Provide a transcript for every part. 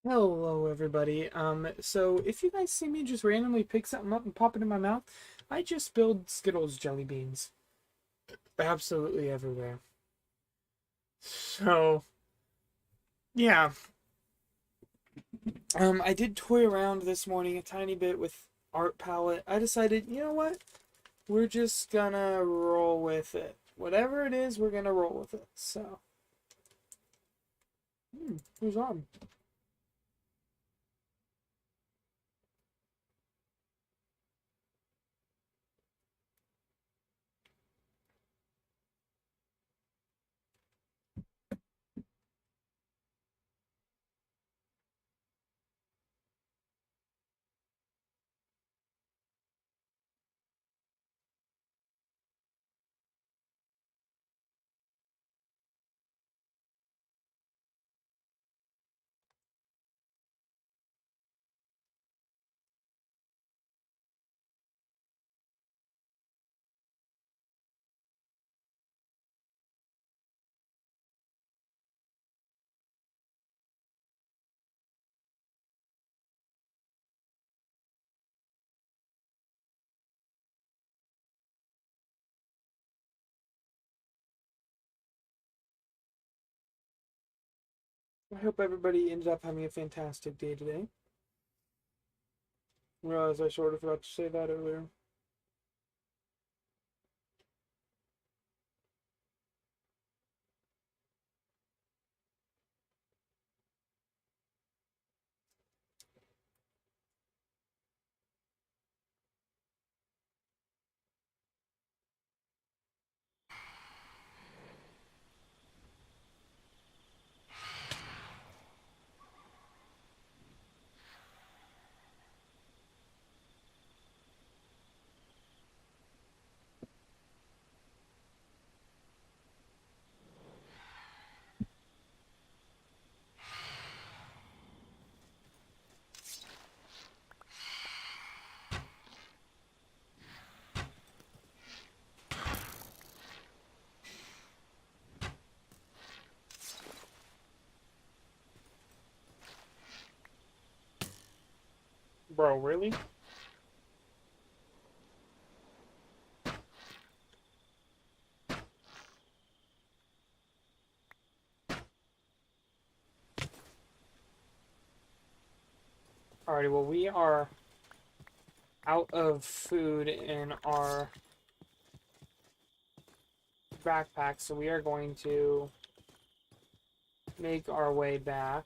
Hello, everybody. So if you guys see me just randomly pick something up and pop it in my mouth, I just spilled Skittles jelly beans absolutely everywhere. So, yeah. I did toy around this morning a tiny bit with art palette. I decided, you know what? We're just gonna roll with it. Whatever it is, we're gonna roll with it. So, who's on? I hope everybody ended up having a fantastic day today. Realize I sort of forgot to say that earlier. Bro, really? Alrighty, well, we are out of food in our backpack, so we are going to make our way back.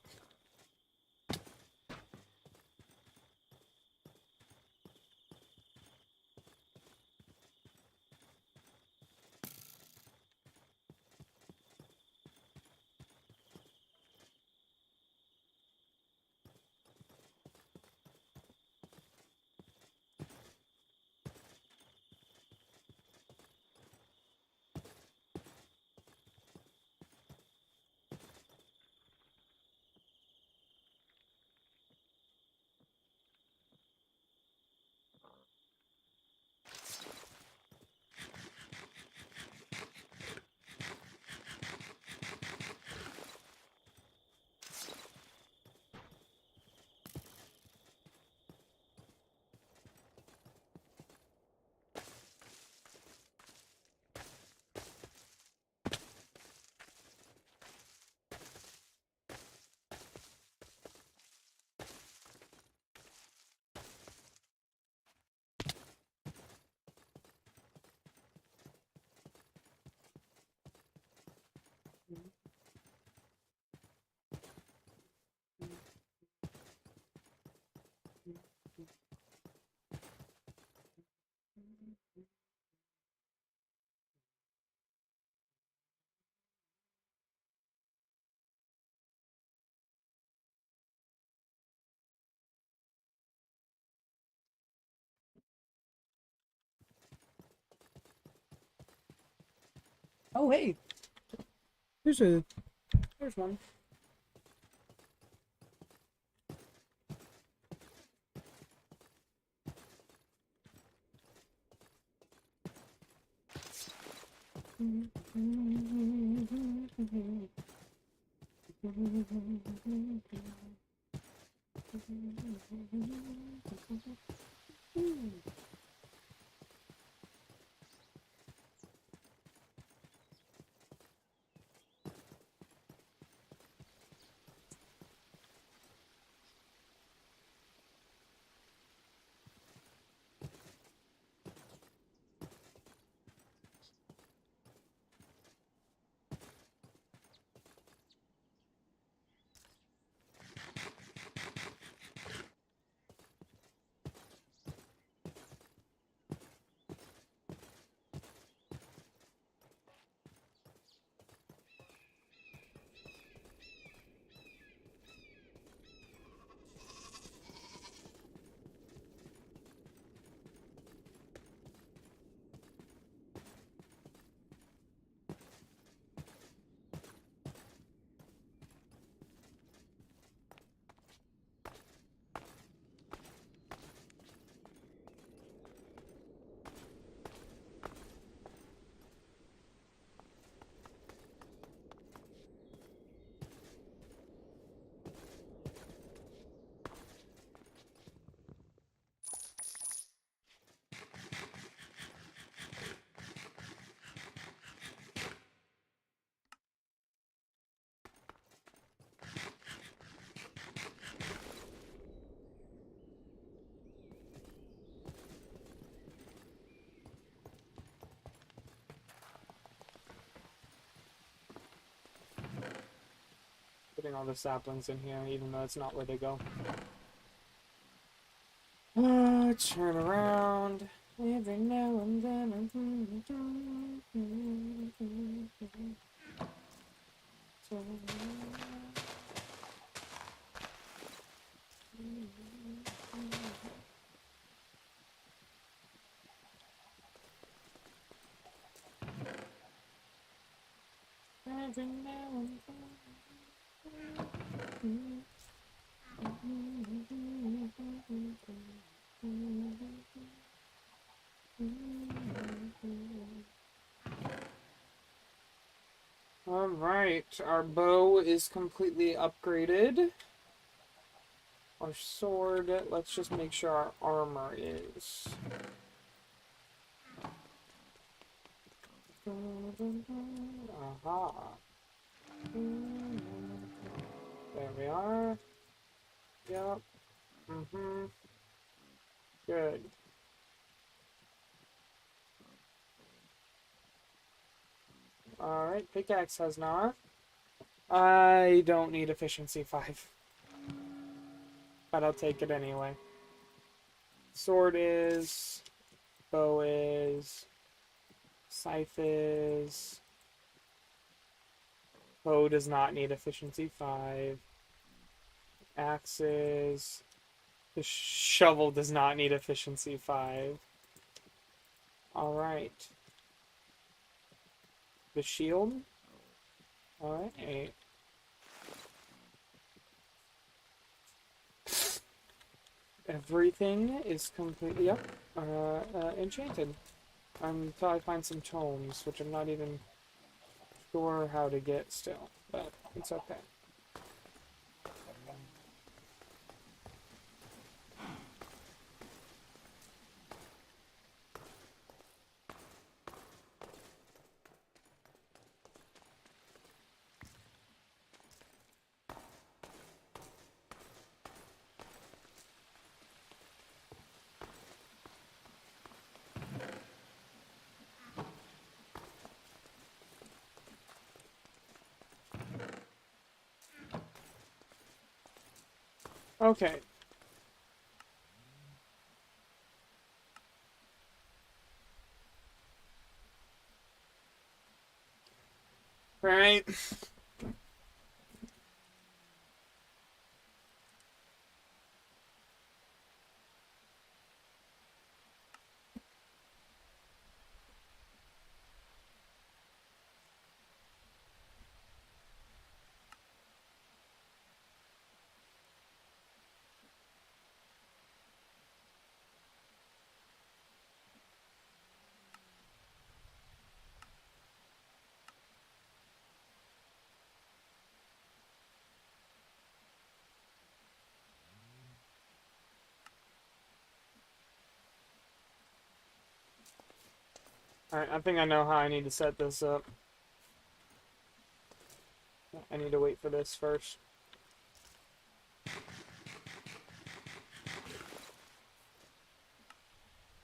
Oh, hey, there's one. Putting all the saplings in here, even though it's not where they go. Turn around. Every now and then. Every now and then. Alright, our bow is completely upgraded. Our sword, let's just make sure our armor is. Aha. There we are. Yep. Mm-hmm. Good. Alright, pickaxe has not. I don't need efficiency 5. But I'll take it anyway. Sword is. Bow is. Scythe is. Bow does not need efficiency 5. Axe is. The shovel does not need efficiency 5. Alright. The shield. Alright. Everything is completely up. Enchanted. Until I find some tomes, which I'm not even sure how to get still. But it's okay. Okay. Right. Alright, I think I know how I need to set this up. I need to wait for this first.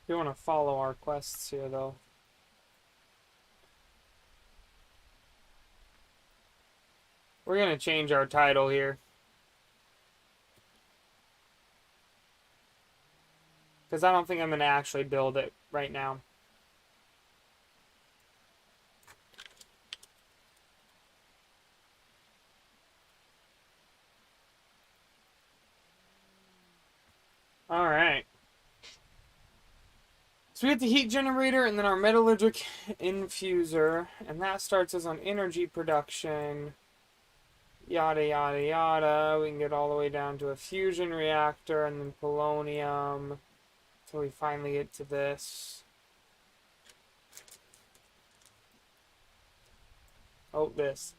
You want to follow our quests here, though. We're going to change our title here. Because I don't think I'm going to actually build it right now. Alright. So we have the heat generator and then our metallurgic infuser. And that starts us on energy production. Yada, yada, yada. We can get all the way down to a fusion reactor and then polonium. Until we finally get to this. Oh, this.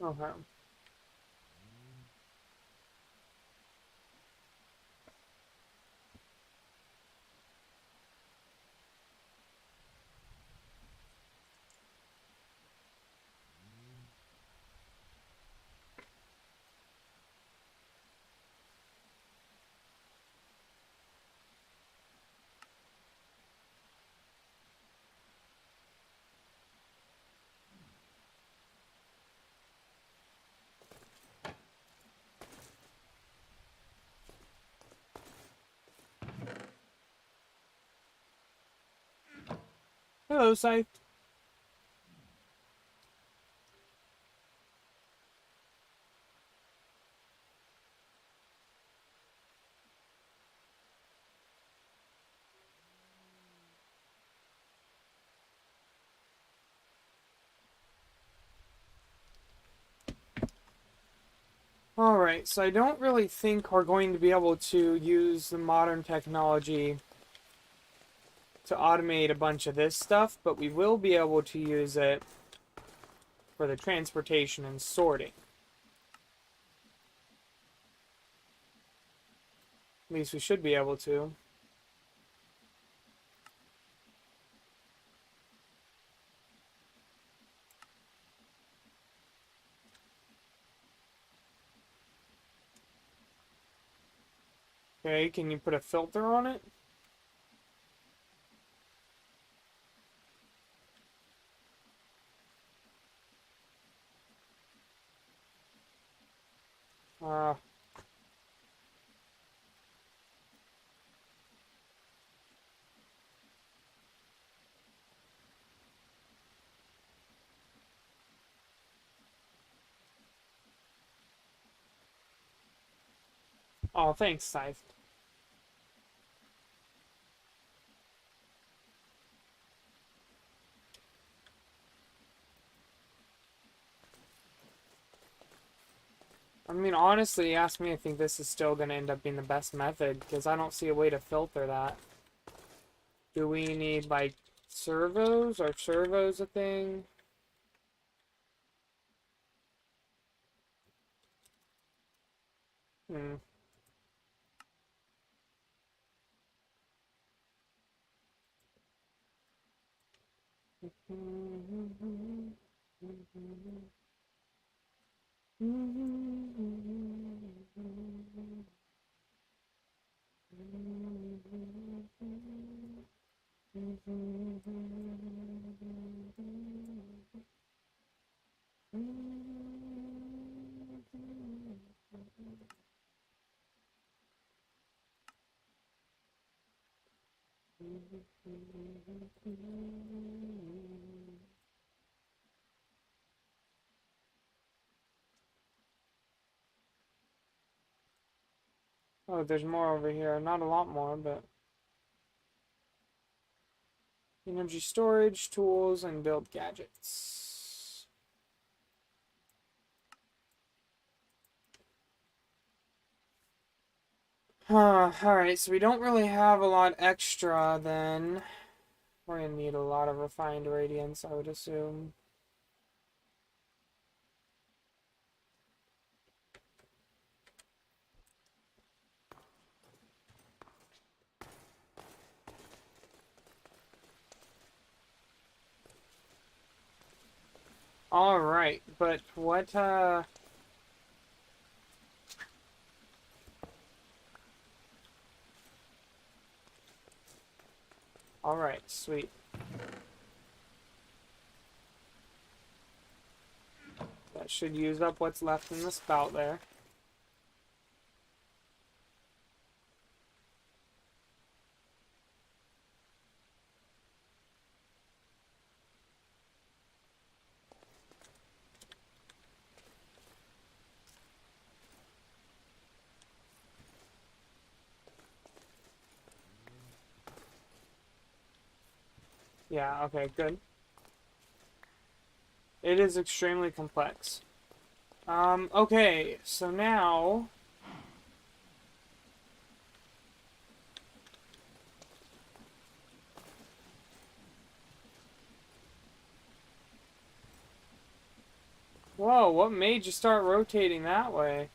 Okay. Hello, Scythe. Alright, so I don't really think we're going to be able to use the modern technology to automate a bunch of this stuff, but we will be able to use it for the transportation and sorting. At least we should be able to. Okay, can you put a filter on it? Uh, oh, thanks, Scythe. I mean, honestly, you ask me, I think this is still going to end up being the best method, because I don't see a way to filter that. Do we need, like, servos? Are servos a thing? Hmm. Oh, there's more over here. Not a lot more, but energy storage, tools, and build gadgets. Alright, so we don't really have a lot extra then. We're gonna need a lot of refined radiance, I would assume. Alright, but what, alright, sweet. That should use up what's left in the spout there. Yeah, okay, good. It is extremely complex. Okay, so now... Whoa, what made you start rotating that way?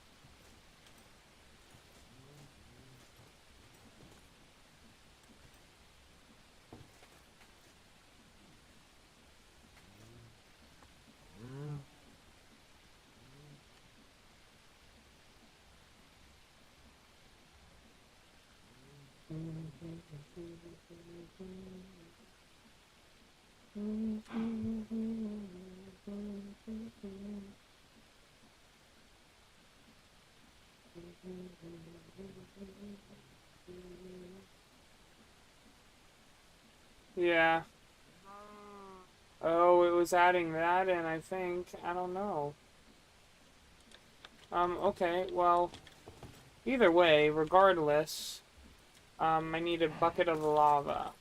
Yeah. Oh, it was adding that in, I think. I don't know. Okay, well, either way, regardless, I need a bucket of lava.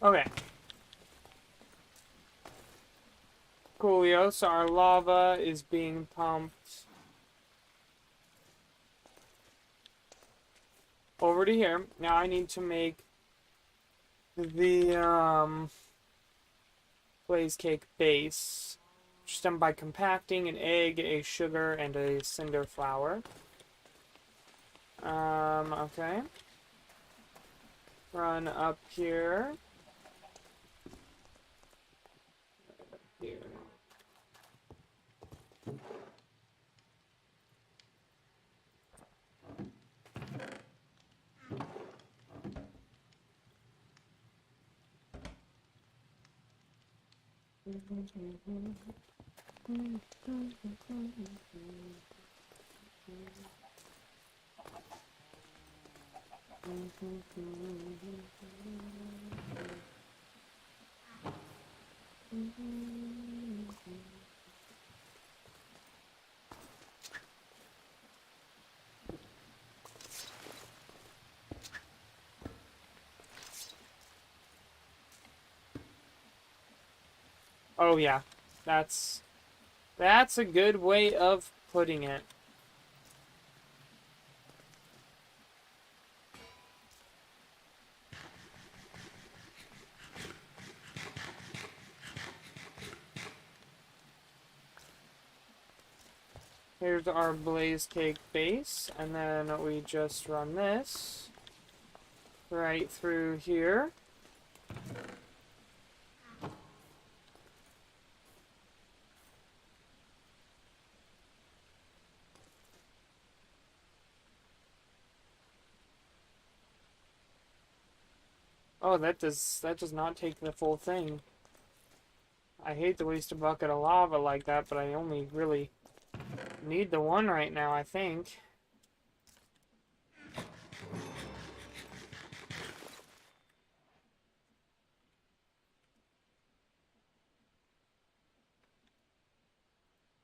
Okay. Coolio, so our lava is being pumped over to here. Now I need to make the, blaze cake base, which is done by compacting an egg, a sugar, and a cinder flour. Okay. Run up here. Here. Oh yeah, that's a good way of putting it. Here's our blaze cake base, and then we just run this right through here. Oh, that does not take the full thing. I hate to waste a bucket of lava like that, but I only really need the one right now, I think.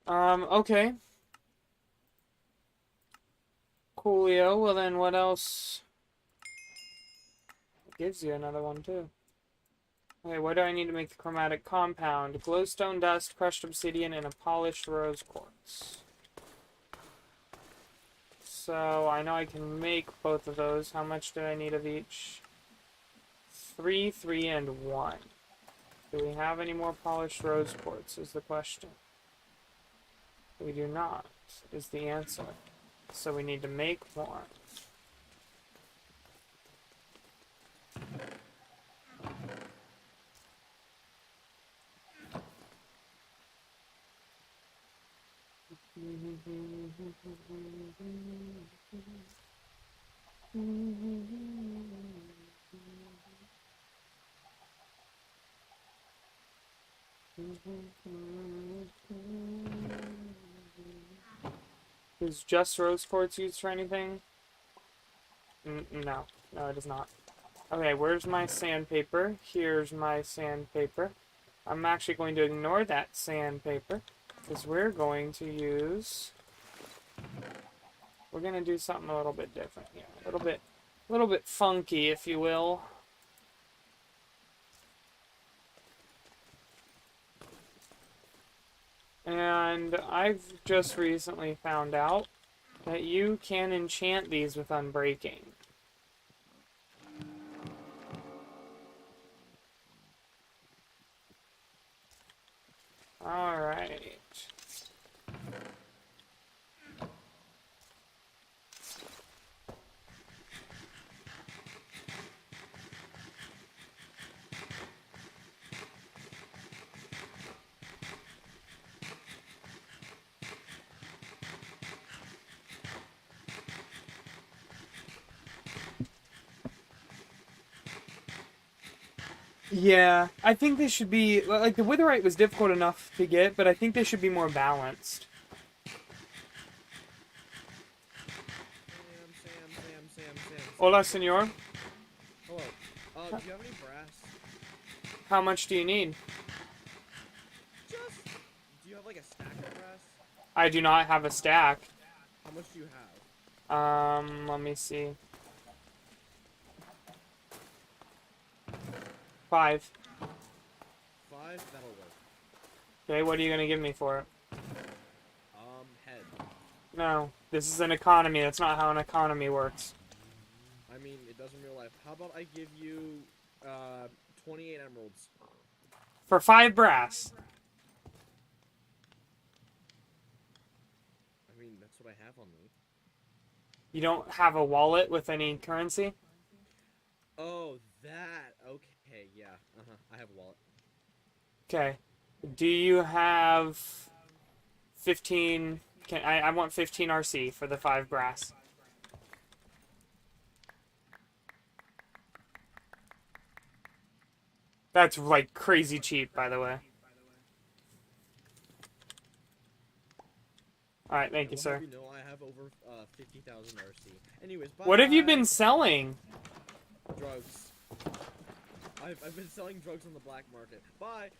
Okay. Coolio, well then what else? It gives you another one too. Okay, what do I need to make the chromatic compound? Glowstone dust, crushed obsidian, and a polished rose quartz. So, I know I can make both of those. How much do I need of each? 3, 3, and 1. Do we have any more polished rose quartz is the question. We do not, is the answer. So we need to make more. Is just rose quartz used for anything? No. No, it is not. Okay, where's my sandpaper? Here's my sandpaper. I'm actually going to ignore that sandpaper Because we're going to use... We're going to do something a little bit different here. A little bit funky, if you will. And I've just recently found out that you can enchant these with Unbreaking. Alright. Yeah, I think they should be, like, the Witherite was difficult enough to get, but I think they should be more balanced. Sam. Hola, senor. Hello. Do you have any brass? How much do you need? Just. Do you have like a stack of brass? I do not have a stack. How much do you have? Let me see. 5. 5? That'll work. Okay, what are you gonna give me for it? Head. No, this is an economy. That's not how an economy works. I mean, it does in real life. How about I give you, 28 emeralds? For 5 brass. I mean, that's what I have on me. You don't have a wallet with any currency? Oh, that. Okay, yeah. I have a wallet. Okay. Do you have 15... I want 15 RC for the 5 brass. That's like crazy cheap, by the way. Alright, thank you, sir. You know, I have over 50,000 RC. Anyways, bye. What have you been selling? Drugs. I've been selling drugs on the black market. Bye.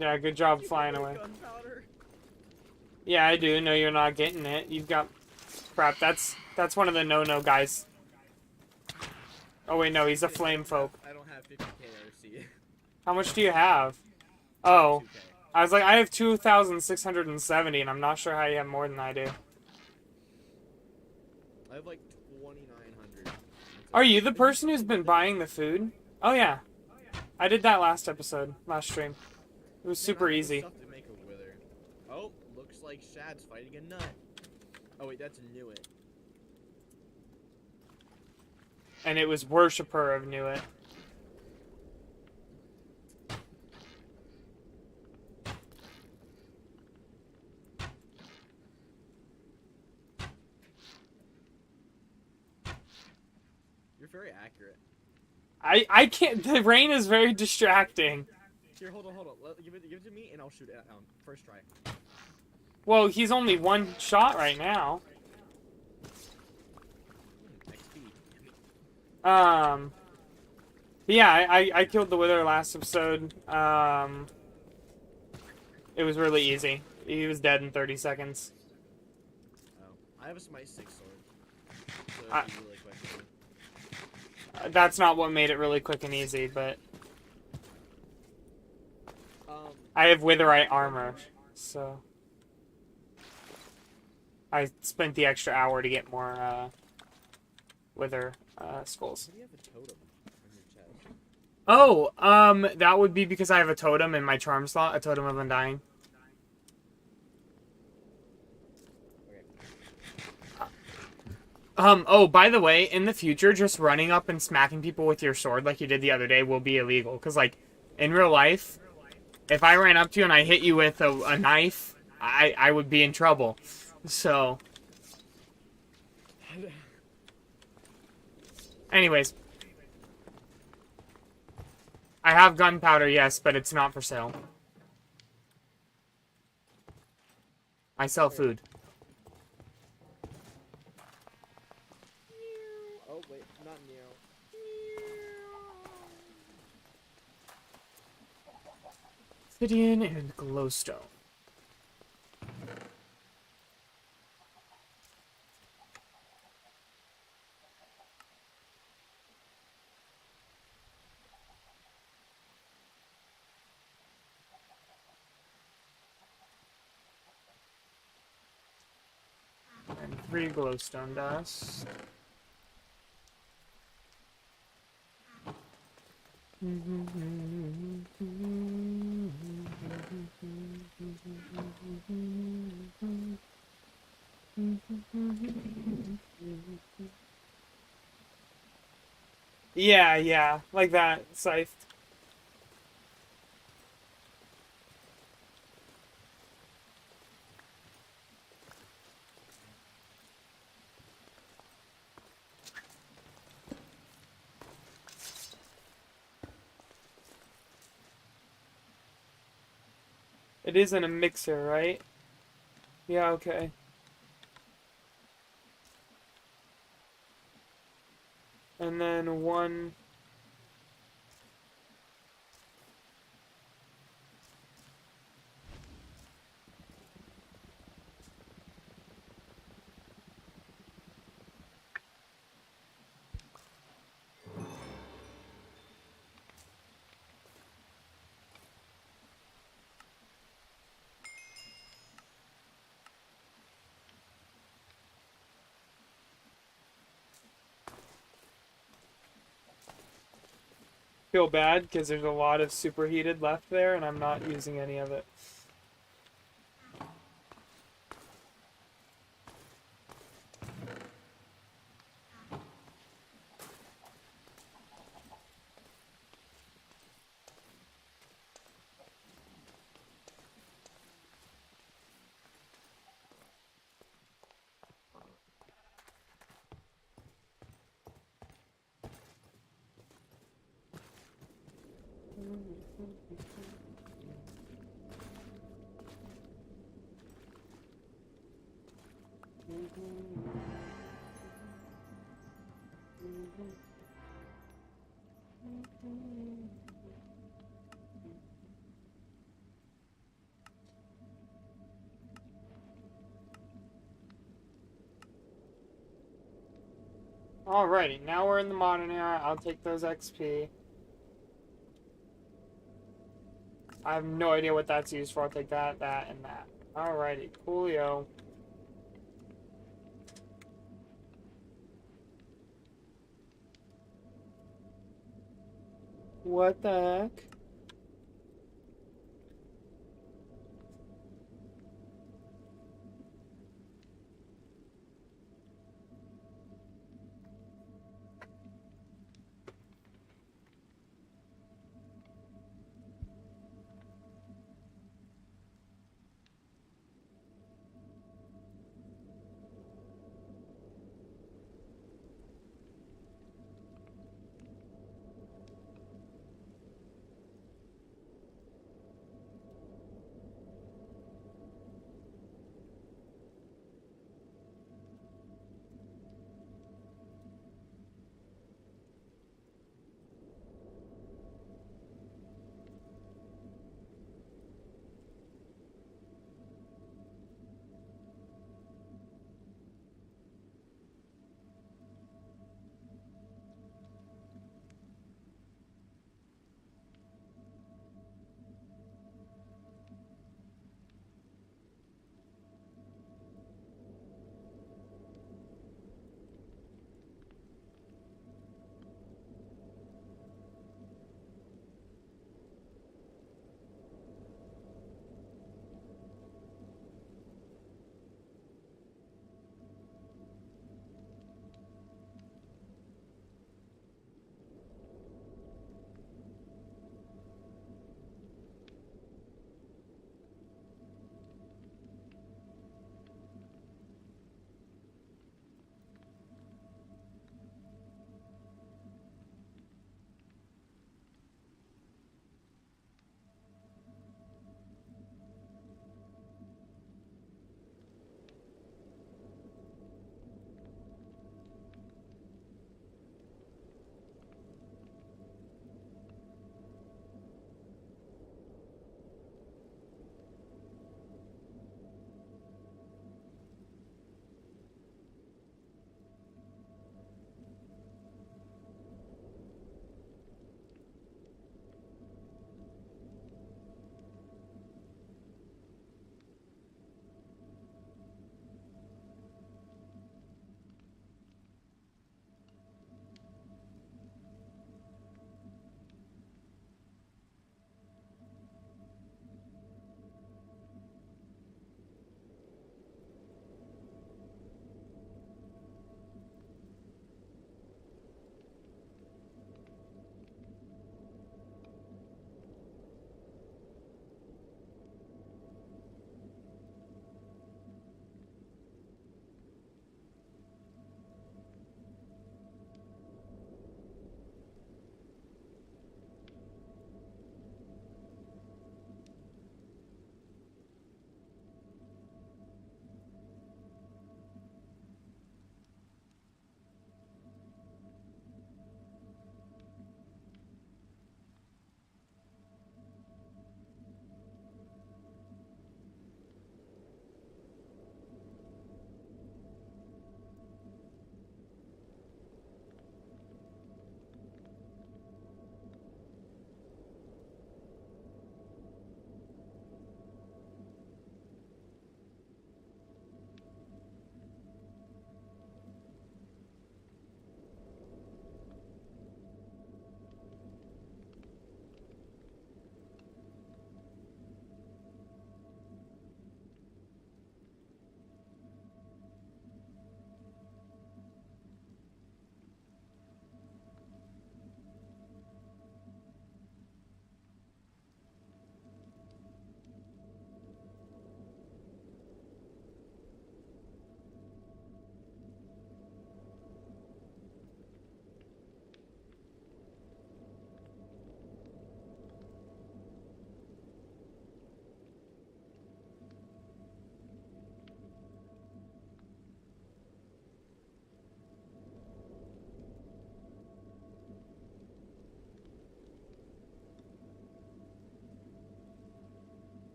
Yeah, good job flying away. Gunpowder? Yeah, I do. No, you're not getting it. You've got... Crap, that's one of the no-no guys. Oh, wait, no, he's a flame folk. I don't have 50k RC. How much do you have? Oh. 2K. I was like, I have 2,670, and I'm not sure how you have more than I do. I have like 2,900. Are you the person who's been buying the food? Oh, yeah. I did that last episode, last stream. It was super easy. Stuff to make a wither. Oh, looks like Shad's fighting a nut. Oh wait, that's Newit. And it was Worshipper of Newit. You're very accurate. I can't... The rain is very distracting. Here, hold on. Give it to me, and I'll shoot it first try. Well, he's only one shot right now. XP. Yeah, I killed the Wither last episode. It was really easy. He was dead in 30 seconds. Oh, I have a Smite 6 sword. So I- it'd be really quick. That's not what made it really quick and easy, but I have Witherite armor, so I spent the extra hour to get more Wither skulls. How do you have a totem on your chest? Oh, that would be because I have a totem in my charm slot, a totem of undying. Oh, by the way, in the future, just running up and smacking people with your sword like you did the other day will be illegal. Because, like, in real life, if I ran up to you and I hit you with a knife, I would be in trouble. So, anyways. I have gunpowder, yes, but it's not for sale. I sell food. Oh wait, not Neo. Obsidian and glowstone. And 3 glowstone dust. Yeah, yeah, like that, scythe. It isn't a mixer, right? Yeah, okay. And then 1. Feel bad because there's a lot of superheated left there and I'm not using any of it. Alrighty, now we're in the modern era. I'll take those XP. I have no idea what that's used for. I'll take that, that, and that. Alrighty, coolio. What the heck?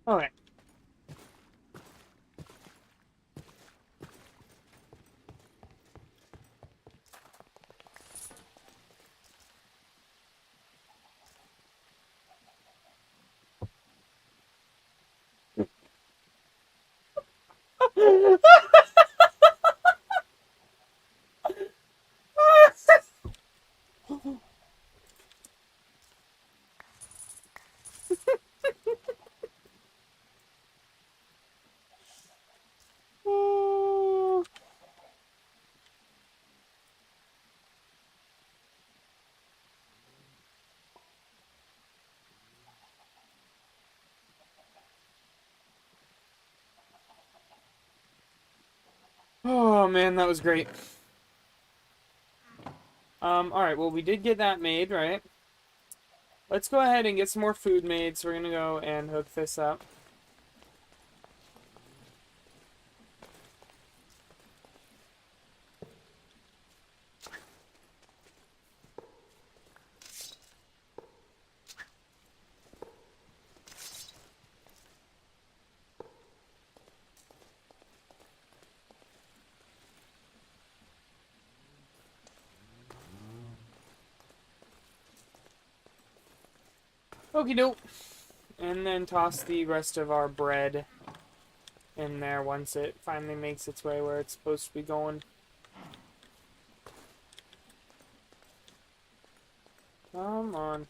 Okay. Oh man, that was great. Alright, well we did get that made, right? Let's go ahead and get some more food made, so we're gonna go and hook this up. Okie doke. And then toss the rest of our bread in there once it finally makes its way where it's supposed to be going. Come on.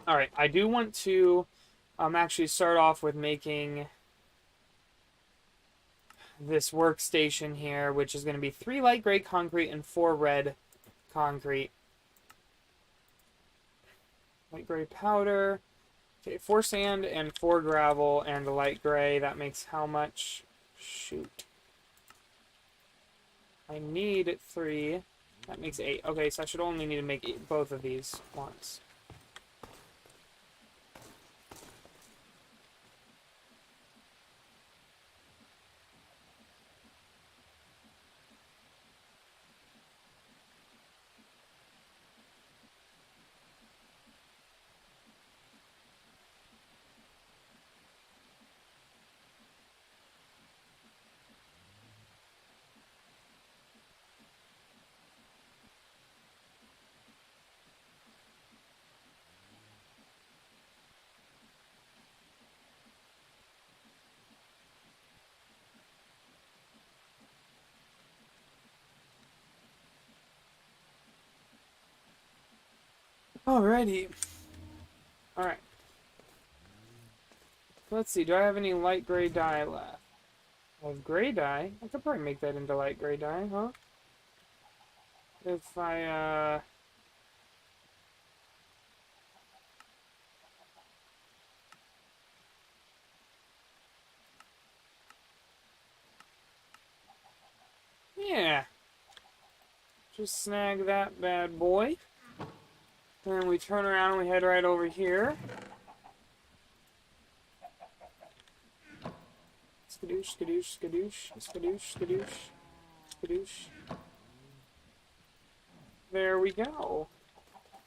Alright, I do want to actually start off with making this workstation here, which is going to be 3 light gray concrete and 4 red concrete. Light gray powder. Okay, 4 sand and 4 gravel and a light gray. That makes how much? Shoot. I need 3. That makes 8. Okay, so I should only need to make both of these once. Alrighty. Alright. Let's see, do I have any light gray dye left? I have gray dye. I could probably make that into light gray dye, huh? If I, yeah. Just snag that bad boy. And we turn around and we head right over here. Skadoosh, skadoosh, skadoosh, skadoosh, skadoosh, skadoosh. There we go.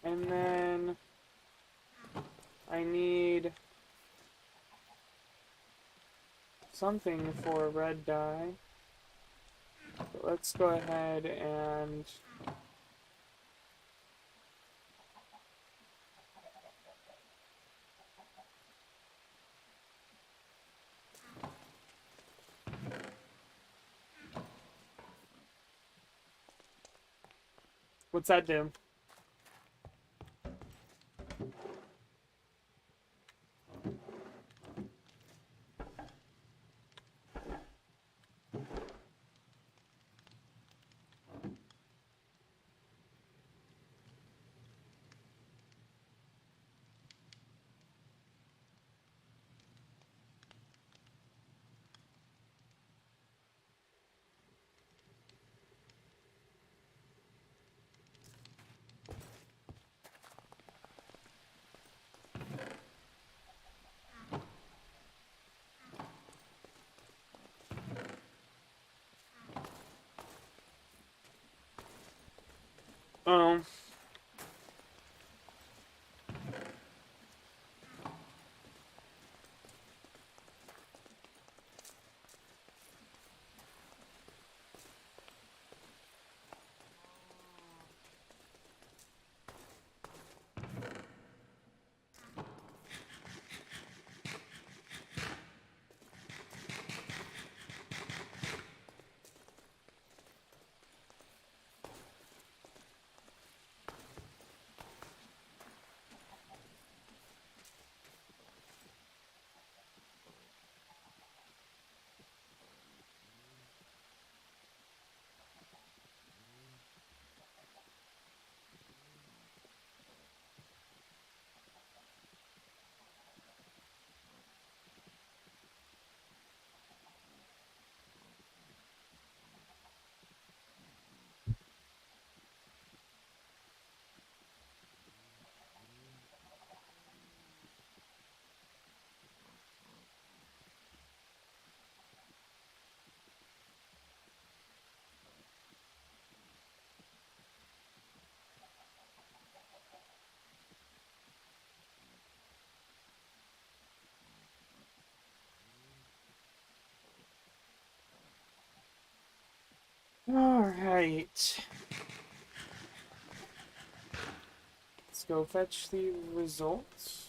And then I need something for red dye. So let's go ahead and What's that do? Oh. Alright. Let's go fetch the results.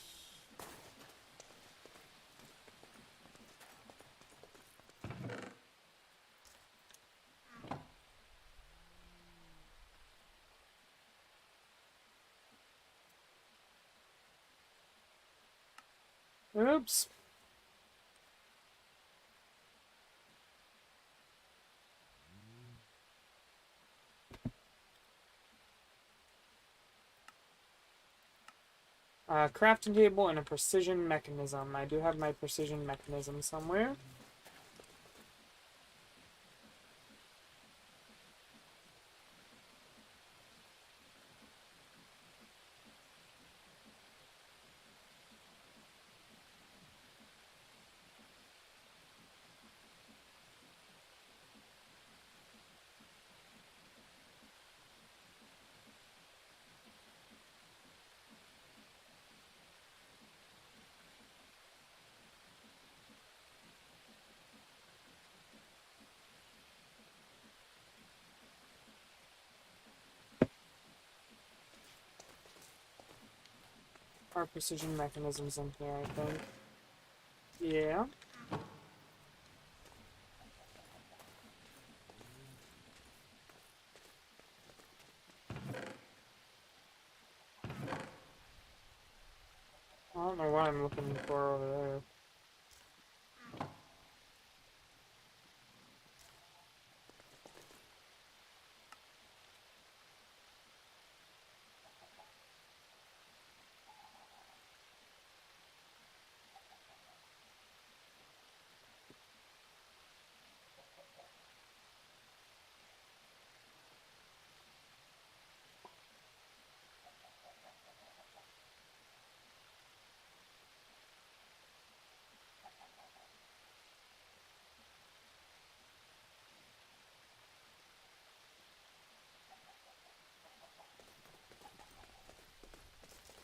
Oops. Crafting table and a precision mechanism. I do have my precision mechanism somewhere. Our precision mechanisms in here, I think. Yeah. I don't know what I'm looking for over there.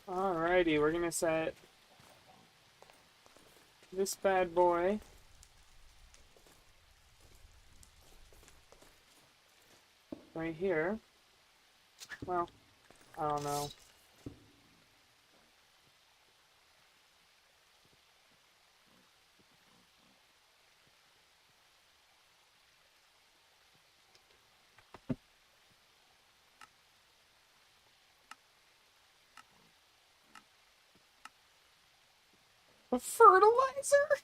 Alrighty, we're gonna set this bad boy right here. Well, I don't know. A fertilizer?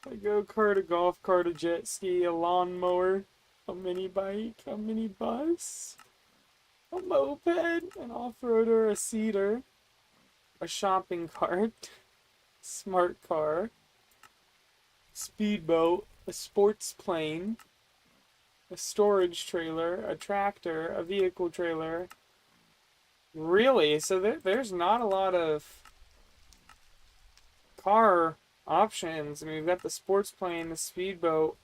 A go-kart, a golf cart, a jet ski, a lawnmower, a mini bike, a mini bus, a moped, an off-roader, a seater, a shopping cart, smart car, speedboat, a sports plane, a storage trailer, a tractor, a vehicle trailer. Really? So there's not a lot of car options. I mean, we've got the sports plane, the speedboat.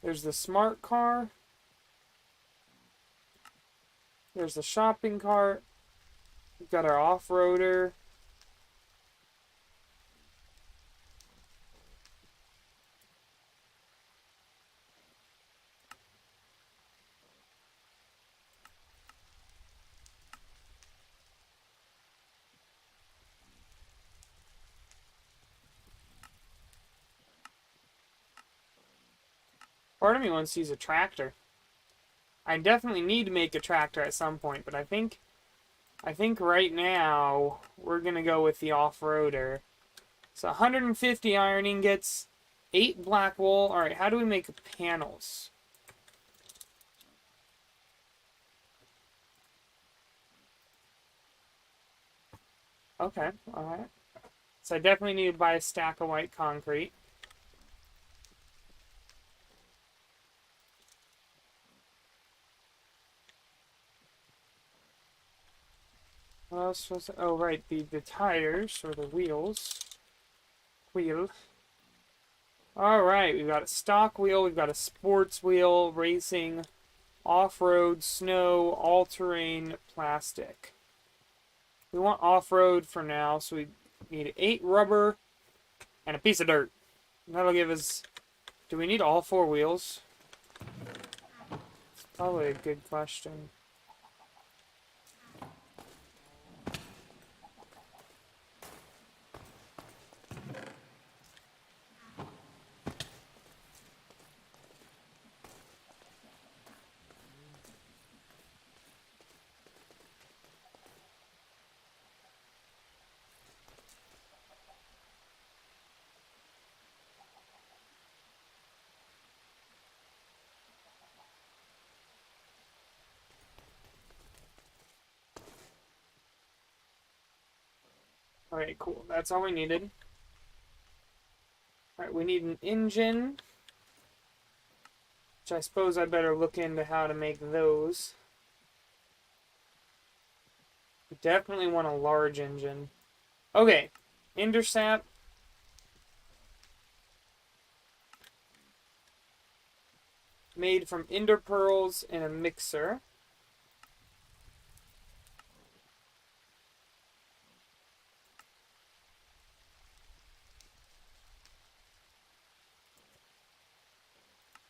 There's the smart car. There's the shopping cart. We've got our off-roader. Part of me wants to use a tractor. I definitely need to make a tractor at some point, but I think right now we're gonna go with the off-roader. So 150 iron ingots, 8 black wool. All right, how do we make panels? Okay, all right. So I definitely need to buy a stack of white concrete. What else was it? Oh, right, the tires, or the wheels. Wheel. Alright, we've got a stock wheel, we've got a sports wheel, racing, off-road, snow, all-terrain, plastic. We want off-road for now, so we need 8 rubber and a piece of dirt. That'll give us... Do we need all 4 wheels? It's probably a good question. Alright, cool. That's all we needed. Alright, we need an engine. Which I suppose I better look into how to make those. We definitely want a large engine. Okay, Intersap. Made from ender pearls in a mixer.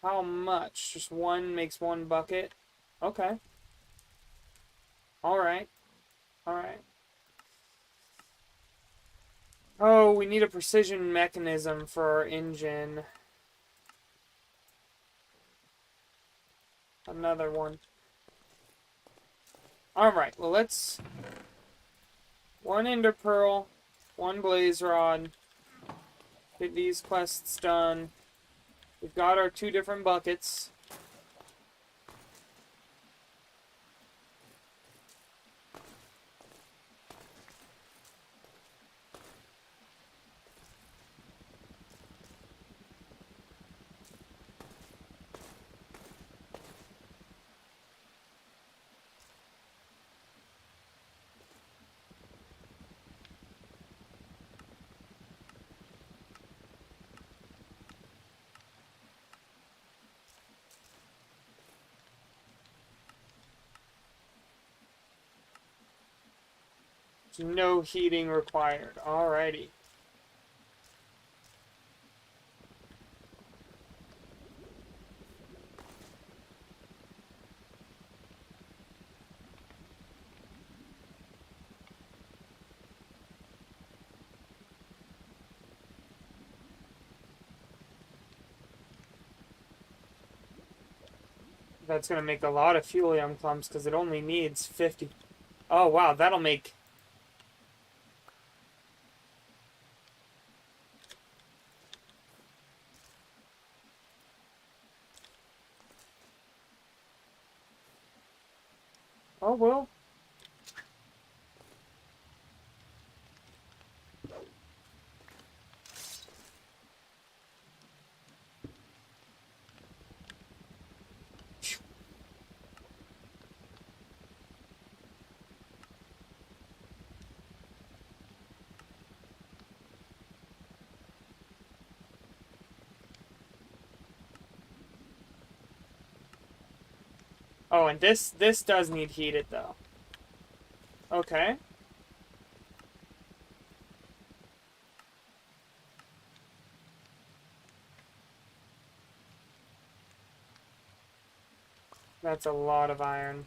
How much? Just one makes one bucket? Okay. Alright. Alright. Oh, we need a precision mechanism for our engine. Another one. Alright, well let's... One ender pearl, one blaze rod. Get these quests done. We've got our 2 different buckets. No heating required. Alrighty. That's going to make a lot of fuelium clumps because it only needs 50. Oh, wow, that'll make... Oh, well. Oh, and this does need heated though. Okay. That's a lot of iron.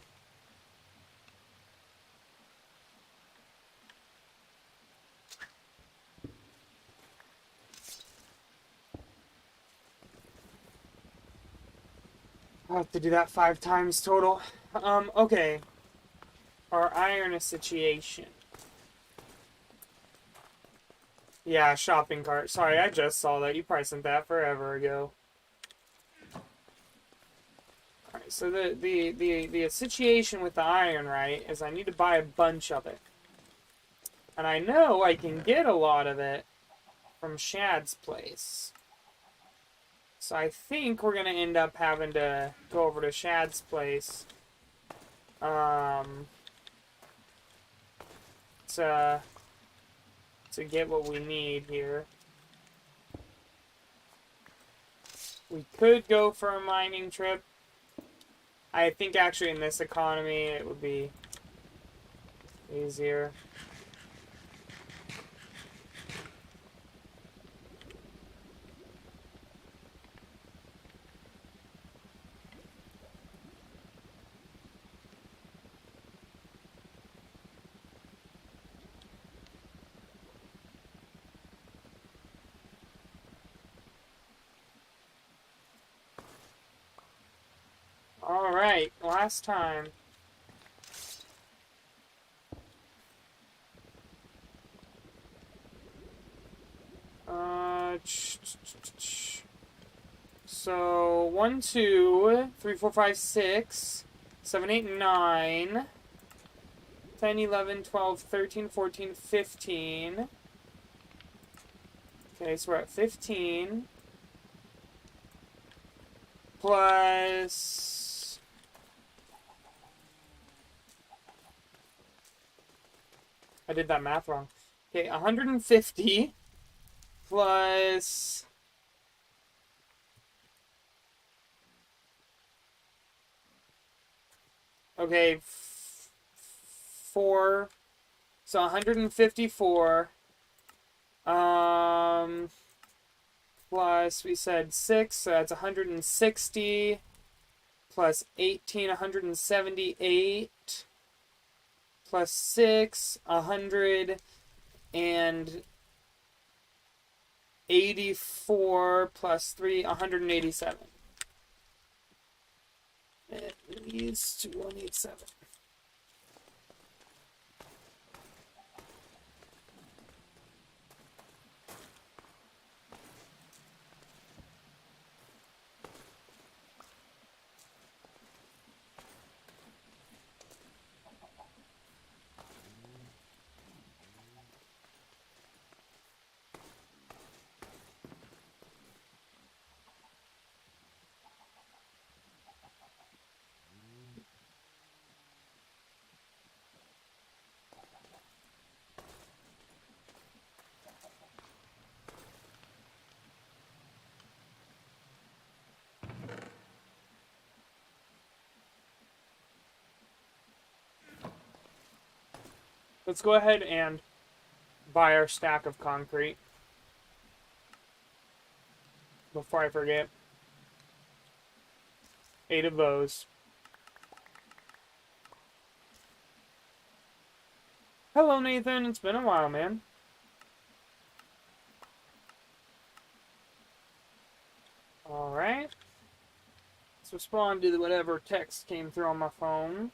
I'll have to do that 5 times total. Okay. Our iron situation. Yeah, shopping cart. Sorry, I just saw that. You probably sent that forever ago. Alright, so the situation with the iron, right, is I need to buy a bunch of it. And I know I can get a lot of it from Shad's place. So I think we're gonna end up having to go over to Shad's place. To get what we need here. We could go for a mining trip. I think actually in this economy it would be easier. Alright, last time. So 1, 2, 3, 4, 5, 6, 7, 8, 9, 10, 11, 12, 13, 14, 15. Okay, so we're at 15. Plus... I did that math wrong. Okay, 150 plus... Okay, 4. So 154. Plus we said 6, so that's 160. Plus 18, 178. Plus 6, 184. Plus 3, 187. It leads to 187. Let's go ahead and buy our stack of concrete before I forget. 8 of those. Hello, Nathan. It's been a while, man. Alright. Let's respond to whatever text came through on my phone.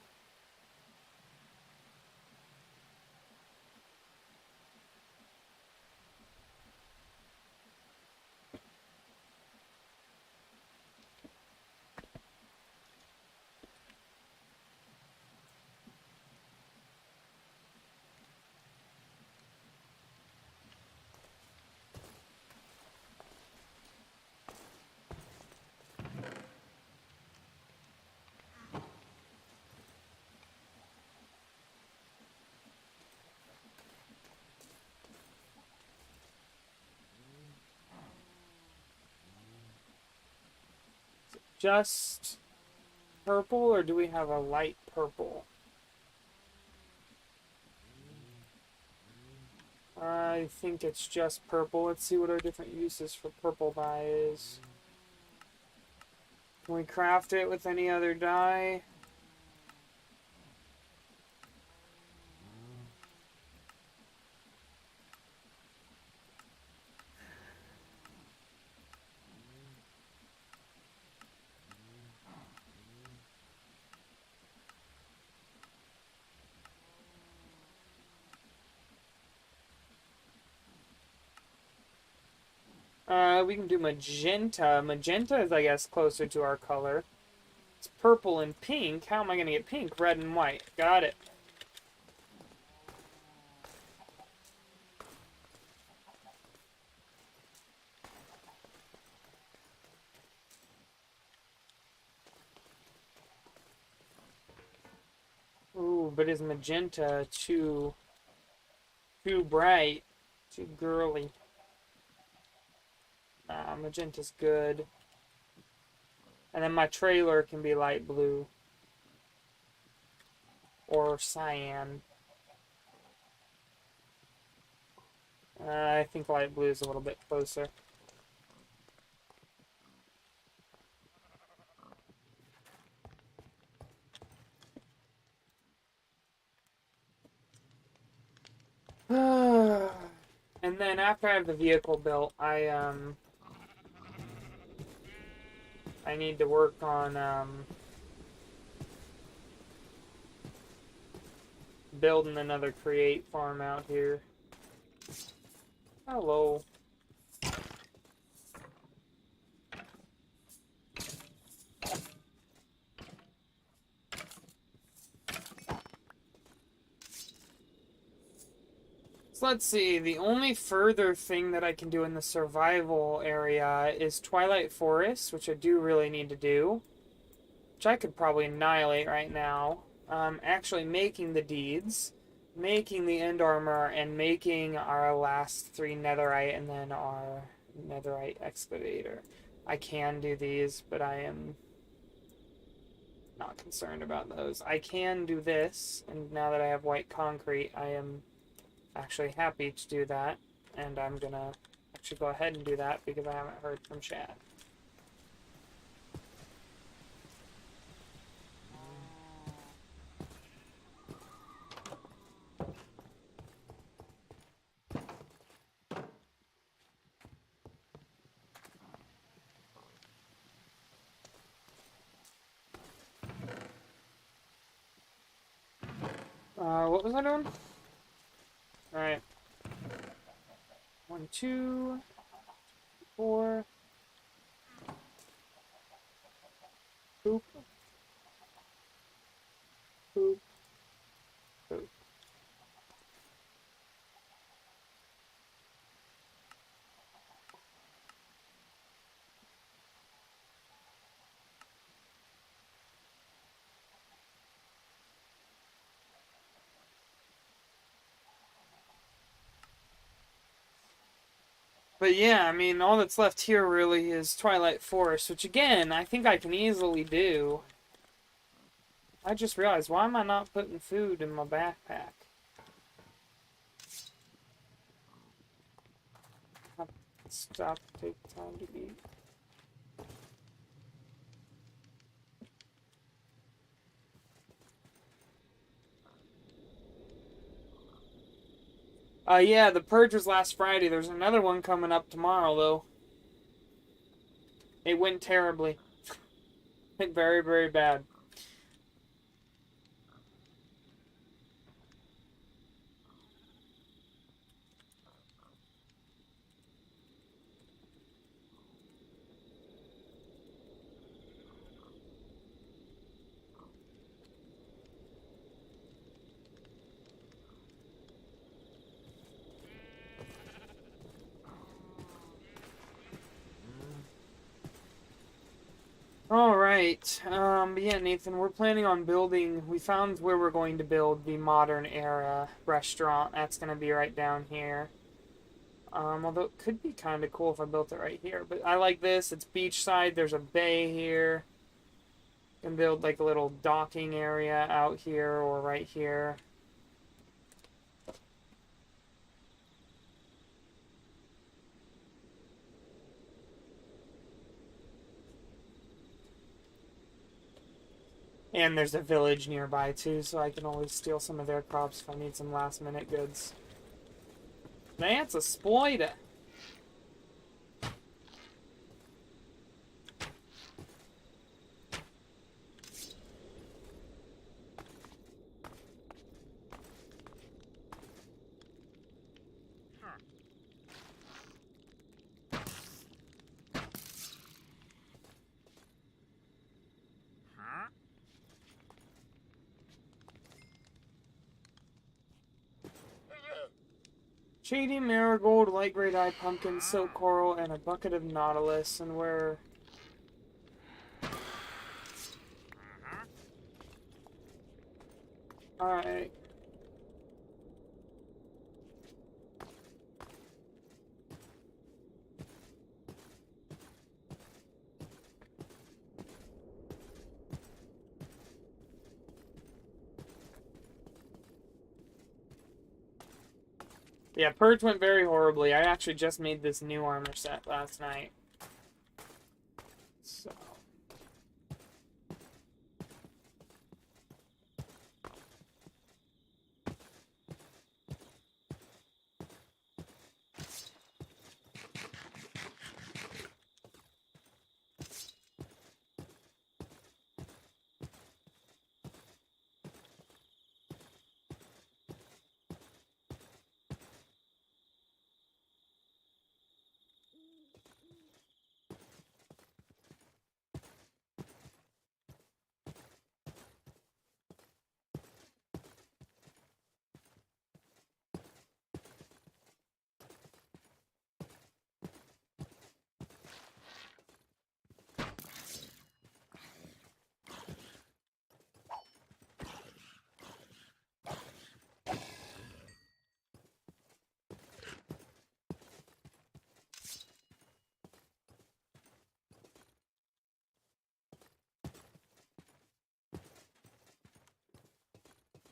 just purple, or do we have a light purple? I think it's just purple. Let's see what our different uses for purple dye is. Can we craft it with any other dye? We can do magenta. Magenta is, I guess, closer to our color. It's purple and pink. How am I going to get pink? Red and white. Got it. Ooh, but is magenta too bright? Too girly? Nah, magenta's good. And then my trailer can be light blue. Or cyan. I think light blue is a little bit closer. And then after I have the vehicle built, I need to work on building another create farm out here. Hello. So let's see, the only further thing that I can do in the survival area is Twilight Forest, which I do really need to do. Which I could probably annihilate right now. Actually making the deeds, making the end armor, and making our last 3 netherite, and then our netherite excavator. I can do these, but I am not concerned about those. I can do this, and now that I have white concrete, I am actually happy to do that, and I'm gonna actually go ahead and do that because I haven't heard from Chad. What was I doing? Alright. 1, 2, 4. Boop. Boop. Boop. But yeah, I mean, all that's left here really is Twilight Forest, which again, I think I can easily do. I just realized, why am I not putting food in my backpack? Have to stop, take time to eat. Yeah, the purge was last Friday. There's another one coming up tomorrow, though. It went terribly. Went very, very bad. Alright, but yeah, Nathan, we're planning on building, we found where we're going to build the modern era restaurant. That's going to be right down here. Although it could be kind of cool if I built it right here. But I like this, it's beachside, there's a bay here. And build like a little docking area out here or right here. And there's a village nearby too, so I can always steal some of their crops if I need some last minute goods. That's a spider. Shady marigold, light grade eye pumpkin, silk coral, and a bucket of nautilus, and we're... Alright. Yeah, Purge went very horribly. I actually just made this new armor set last night. So...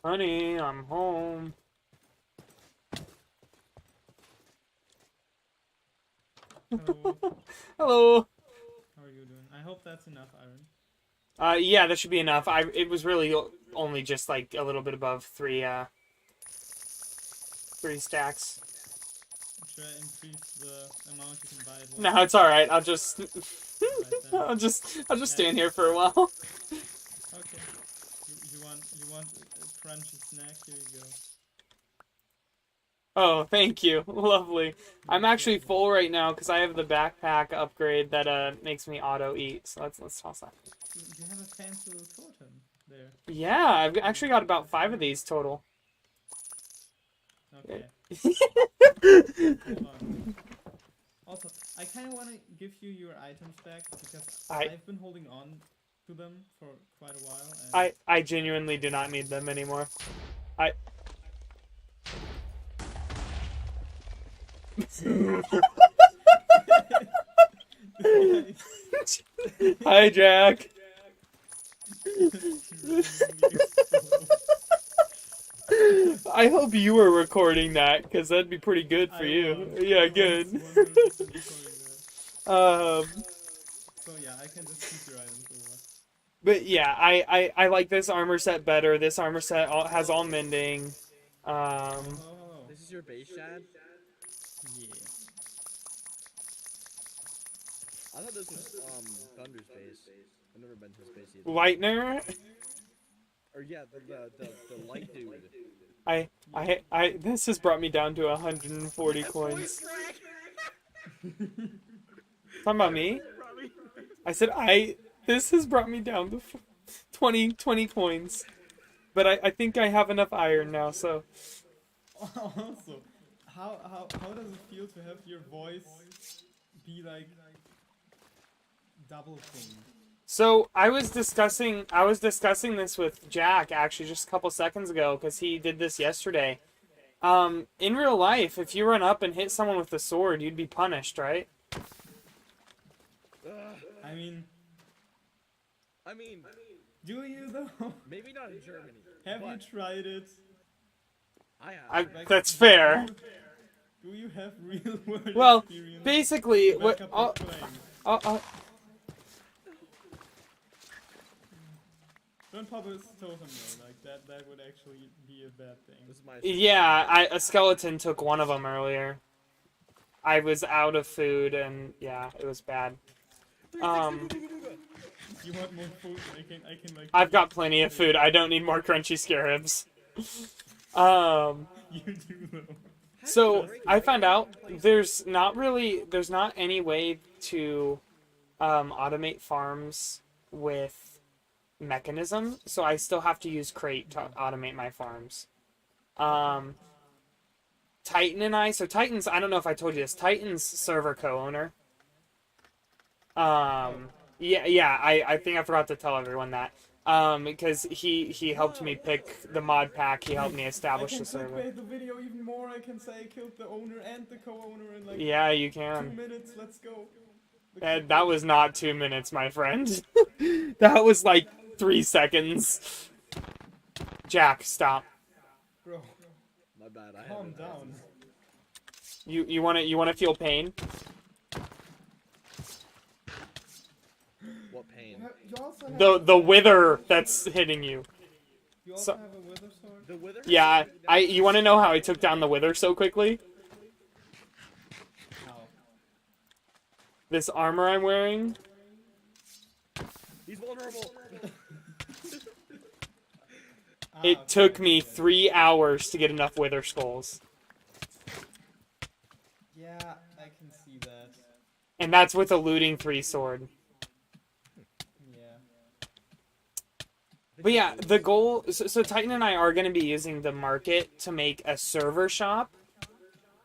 Honey, I'm home. Hello. Hello. How are you doing? I hope that's enough iron. Yeah, that should be enough. It was really only just like a little bit above three stacks. Should I increase the amount you can buy at once? No, it's all right. I'll just, Right then. I'll just stand here for a while. Okay. You want a crunchy snack? Here you go. Oh, thank you. Lovely. I'm actually full right now because I have the backpack upgrade that makes me auto eat. So let's toss that. You have a fancy little totem there. Yeah, I've actually got about 5 of these total. Okay. Hold on. Also, I kind of want to give you your items back because I've been holding on to them for quite a while. And I genuinely do not need them anymore. Hi, Jack. I hope you were recording that, because that'd be pretty good for you. Yeah, good. So yeah, I can just keep your items or what? But yeah, I like this armor set better. This armor set has all mending. Oh, This is your base, Shad? yeah. I thought this was Thunder's base. I've never been to his base either. Lightner. Or yeah, the light dude. This has brought me down to 140 coins. Talking about me? I said this has brought me down to 20 coins. But I think I have enough iron now, so. Also, how does it feel to have your voice be like double thing? So I was discussing this with Jack actually just a couple seconds ago because he did this yesterday. In real life, if you run up and hit someone with a sword, you'd be punished, right? I mean, I mean, Do you though? maybe not in Germany. Have you but tried it? I have. Like, That's fair. Do you have real world Well, experience? basically, to back what up I'll, your claim? I'll, Don't pop a totem though, like that would actually be a bad thing. This is my. yeah, a skeleton took one of them earlier. I was out of food, and yeah, it was bad. You want more food? I can like. I've got plenty of food. I don't need more crunchy scarabs. You do though. So I found out there's not any way to automate farms with mechanism, so I still have to use crate to automate my farms. Titan and so Titan's, I don't know if I told you this, Titan's server co-owner. Yeah, I think I forgot to tell everyone that. Because he helped me pick the mod pack, he helped me establish the server. I can clickbait the video even more. I can say I killed the owner and the co-owner in like Yeah, you 2 can. minutes. Let's go. That was not 2 minutes, my friend. That was like 3 seconds. Jack, stop. Bro, My bad. I calm haven't. down. You wanna feel pain? What pain? You also have, The wither that's hitting you. you also so- have a wither sword? The wither? Yeah, you wanna know how I took down the wither so quickly? How? This armor I'm wearing. He's vulnerable. It took me 3 hours to get enough wither skulls. Yeah, I can see that. And that's with a looting 3 sword. Yeah. But yeah, the goal, so Titan and I are going to be using the market to make a server shop.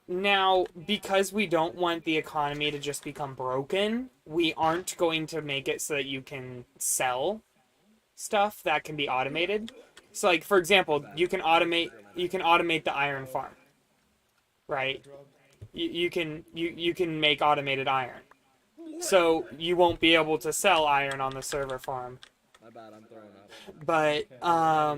Now, because we don't want the economy to just become broken, we aren't going to make it so that you can sell stuff that can be automated. So like, for example, you can automate the iron farm. Right? You can make automated iron. So you won't be able to sell iron on the server farm. My bad. I'm throwing up.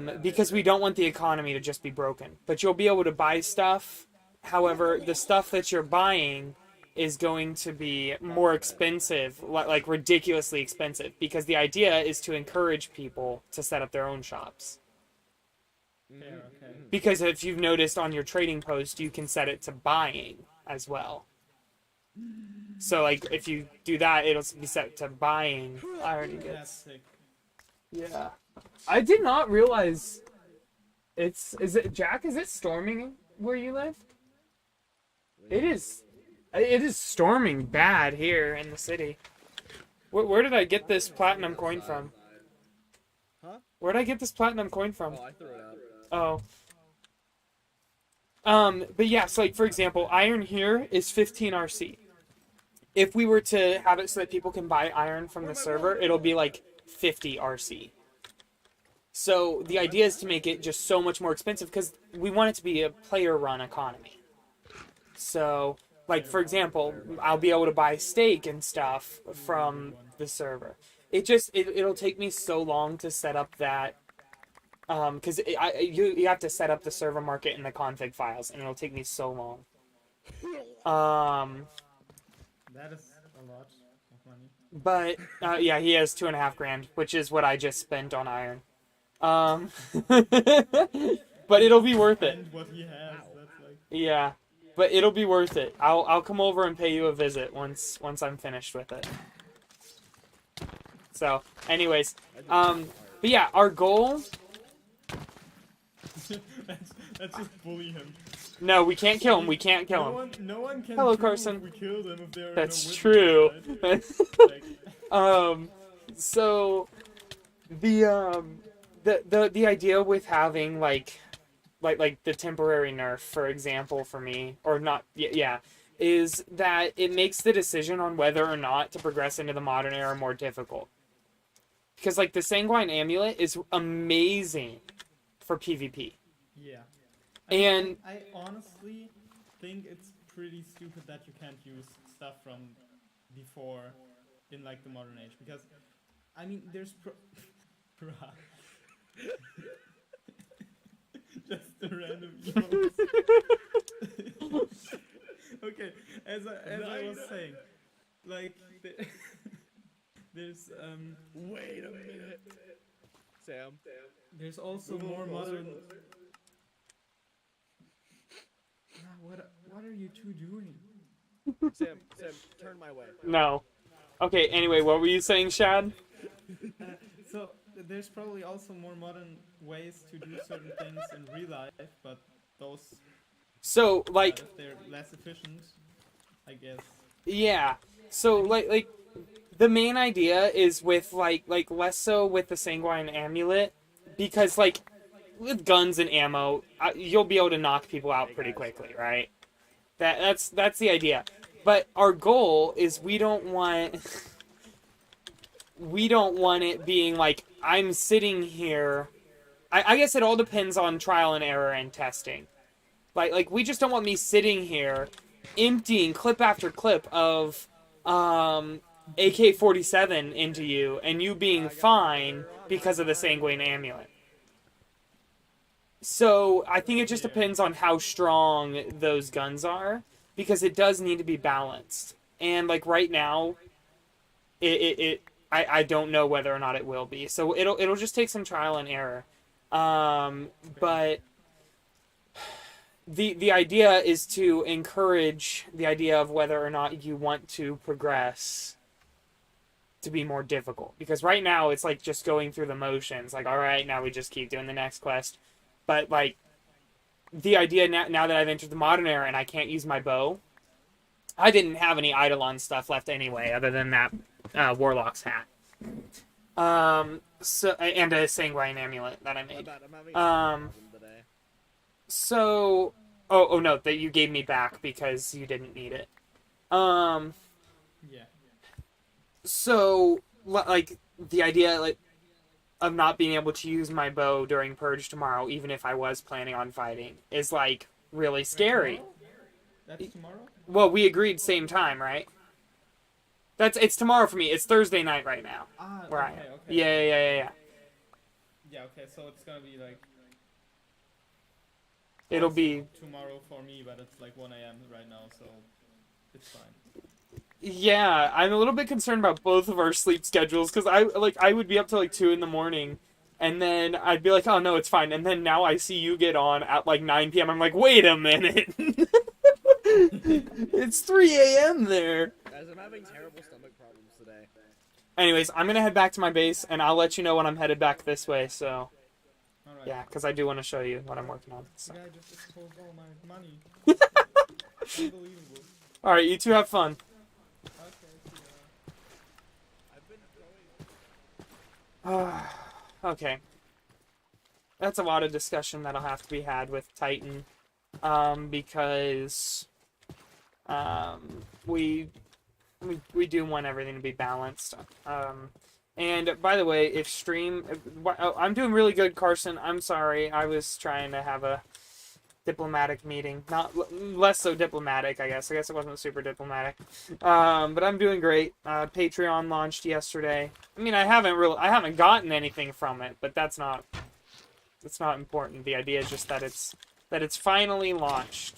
But because we don't want the economy to just be broken. But you'll be able to buy stuff. However, the stuff that you're buying is going to be more expensive, like ridiculously expensive, because the idea is to encourage people to set up their own shops. Fair, okay. Because if you've noticed on your trading post, you can set it to buying as well. So like if you do that, it'll be set to buying iron That's ingots. sick. Yeah. I did not realize is it storming where you live? It is storming bad here in the city. Where did I get this platinum coin from? Huh? Where did I get this platinum coin from? Oh, I threw it out. Oh. But yeah, so like for example, iron here is 15 RC. If we were to have it so that people can buy iron from the server, it'll be like 50 RC. So the idea is to make it just so much more expensive because we want it to be a player-run economy. So, like for example, I'll be able to buy steak and stuff from the server. It'll take me so long to set up that. Because you have to set up the server market in the config files, and it'll take me so long. That is a lot of money. But yeah, he has 2.5 grand, which is what I just spent on iron. But it'll be worth it. And what he has, that's like. Yeah, but it'll be worth it. I'll come over and pay you a visit once I'm finished with it. So, anyways, but yeah, our goal. Let's just bully him. No, we can't kill him. We can't kill him. No one can Hello, prove Carson. we killed him if there are That's no true. witnesses, right? Like, So the idea with having like the temporary nerf, for example, for me, or not, yeah, is that it makes the decision on whether or not to progress into the modern era more difficult. Because like the Sanguine Amulet is amazing for PvP. yeah. And I honestly think it's pretty stupid that you can't use stuff from before in like the modern age, because I mean, there's Bruh. Just a random emotes. Okay, as I was saying, like there's Wait a minute. Sam. there's also Move a more little closer. modern. What are you two doing? Sam, turn my way. No. Okay, anyway, what were you saying, Shad? So there's probably also more modern ways to do certain things in real life, but those, So, like, if they're less efficient, I guess. yeah. So, like, the main idea is with, like, less so with the Sanguine Amulet, because, like, with guns and ammo, you'll be able to knock people out pretty quickly, right? That's the idea. But our goal is we don't want it being like I'm sitting here. I guess it all depends on trial and error and testing. Like we just don't want me sitting here emptying clip after clip of AK-47 into you and you being fine because of the Sanguine Amulet. So I think it just depends on how strong those guns are, because it does need to be balanced. And like right now, I don't know whether or not it will be. So it'll just take some trial and error. But the idea is to encourage the idea of whether or not you want to progress to be more difficult. Because right now it's like just going through the motions. Like, all right, now we just keep doing the next quest. But, like, the idea now that I've entered the modern era and I can't use my bow, I didn't have any Eidolon stuff left anyway, other than that Warlock's hat. So and a Sanguine Amulet that I made. I'm having a problem today. So, oh no, that you gave me back because you didn't need it. Yeah. So, like, the idea, like, of not being able to use my bow during Purge tomorrow, even if I was planning on fighting, is, like, really scary. Tomorrow? That's tomorrow? Well, we agreed same time, right? It's tomorrow for me. It's Thursday night right now. Ah, Where I okay, am. okay. Yeah. Yeah, okay, so it's gonna be like It'll also be... tomorrow for me, but it's like 1 a.m. right now, so it's fine. Yeah, I'm a little bit concerned about both of our sleep schedules, because I would be up till like 2 in the morning, and then I'd be like, oh no, it's fine, and then now I see you get on at like 9 p.m. I'm like, wait a minute. It's 3 a.m. there. Guys, I'm having terrible stomach problems today. Anyways, I'm gonna head back to my base, and I'll let you know when I'm headed back this way, so... Alright. Yeah, because I do want to show you what I'm working on. So. The guy just exposed all my money. Unbelievable. Alright, you two have fun. Okay, see ya. I've been going... Okay. That's a lot of discussion that'll have to be had with Titan. Because... we do want everything to be balanced. And by the way, I'm doing really good, Carson. I'm sorry. I was trying to have a diplomatic meeting. Less so diplomatic, I guess. I guess it wasn't super diplomatic. But I'm doing great. Patreon launched yesterday. I mean, I haven't gotten anything from it, but that's not important. The idea is just that it's finally launched.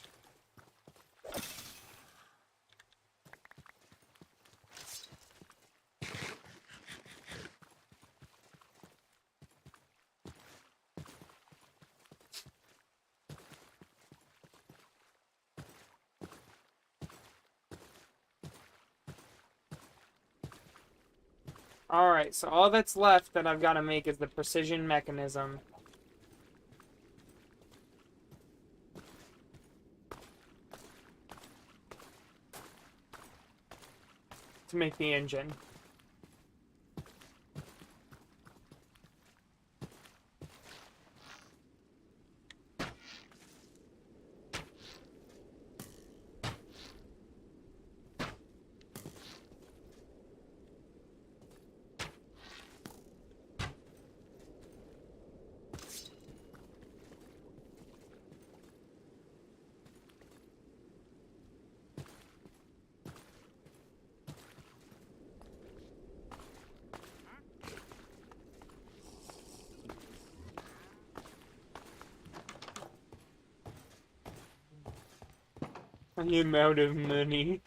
Alright, so all that's left that I've got to make is the precision mechanism. To make the engine. The amount of money.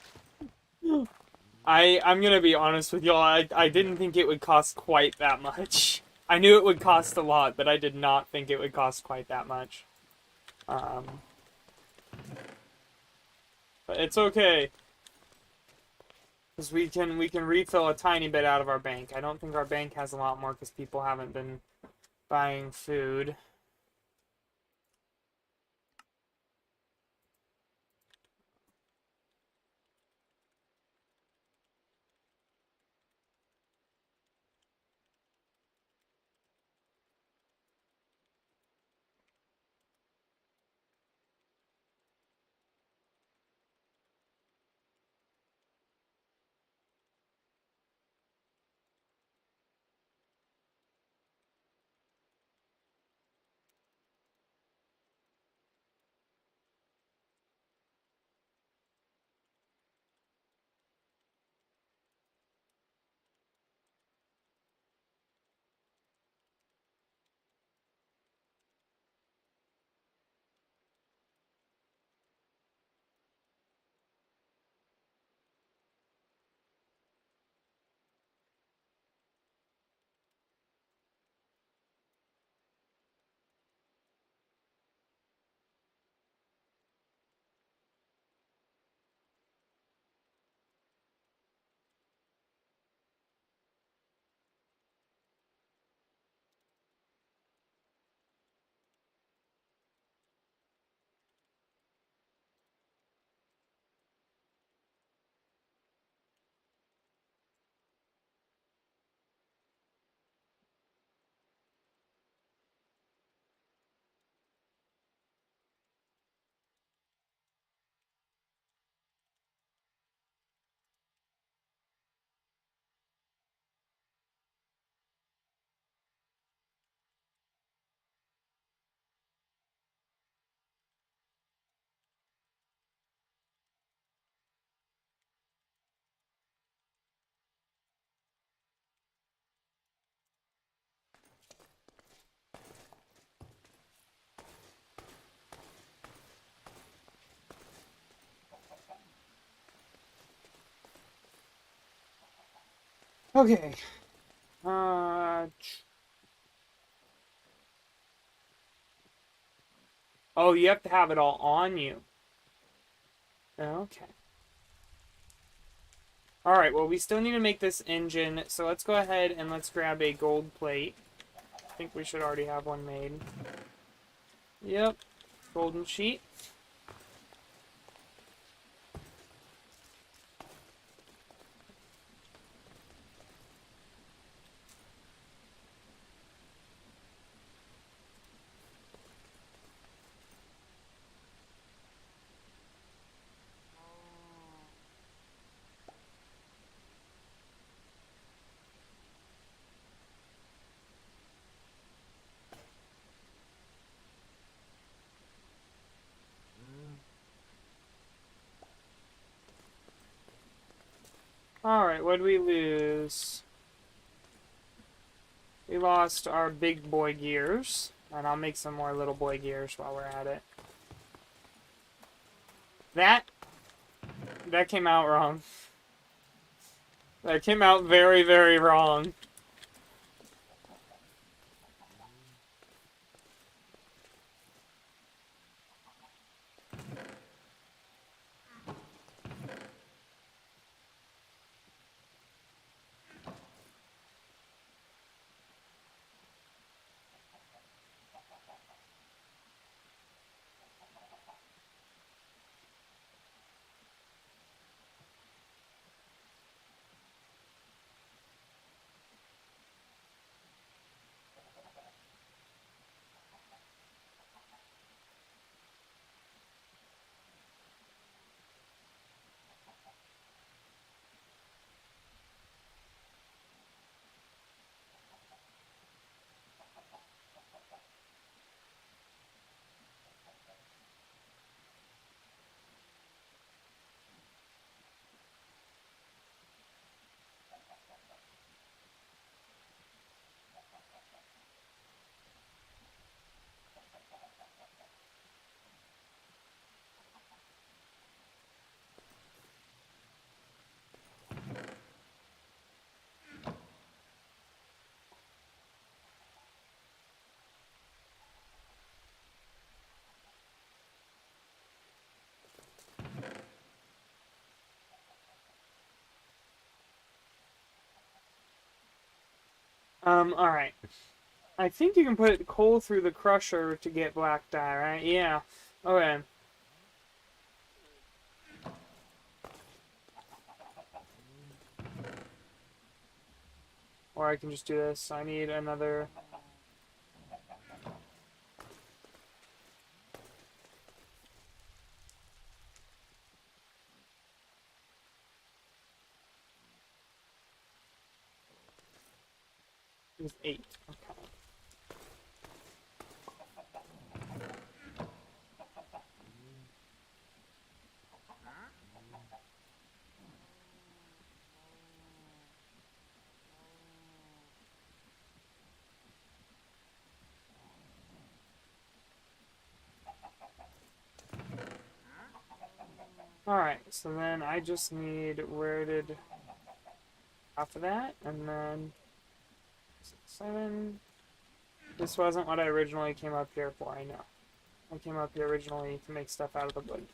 I'm gonna be honest with y'all, I didn't think it would cost quite that much. I knew it would cost a lot, but I did not think it would cost quite that much. But it's okay. Because we can refill a tiny bit out of our bank. I don't think our bank has a lot more because people haven't been buying food. Okay. Oh, you have to have it all on you. Okay. Alright, well, we still need to make this engine, so let's go ahead and let's grab a gold plate. I think we should already have one made. Yep. Golden sheet. Alright, what did we lose? We lost our big boy gears. And I'll make some more little boy gears while we're at it. That came out wrong. That came out very, very wrong. Alright. I think you can put coal through the crusher to get black dye, right? Yeah. Okay. Or I can just do this. I need another... It was 8. Okay. Alright, so then I just need... Where did... Half of that, and then... 7... This wasn't what I originally came up here for, I know. I came up here originally to make stuff out of the wood.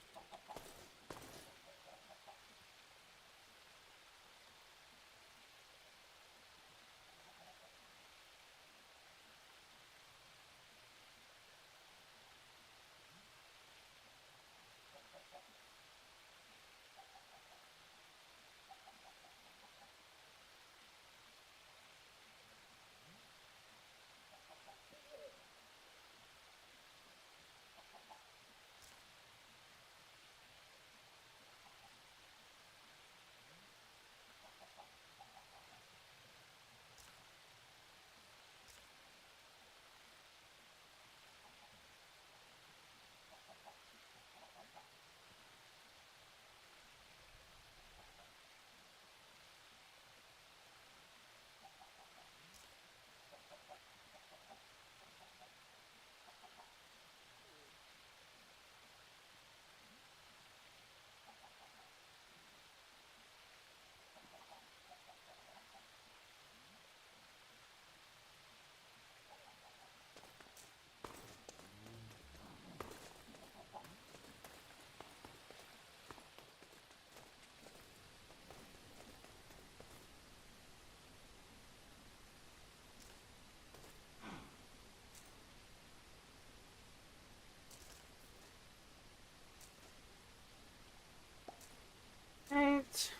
Right.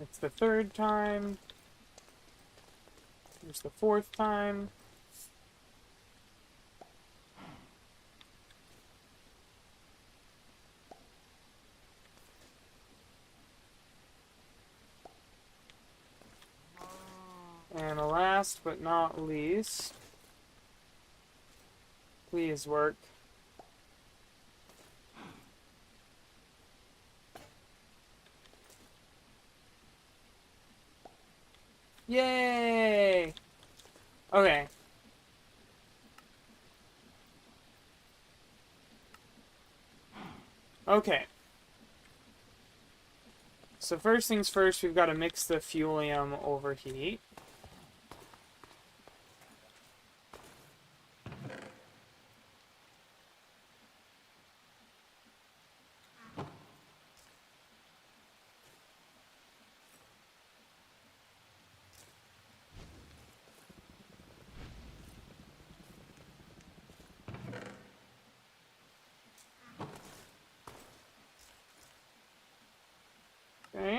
It's the 3rd time. Here's the 4th time. And last but not least, please work. Yay! Okay. Okay. So first things first, we've got to mix the fuelium overheat. Okay.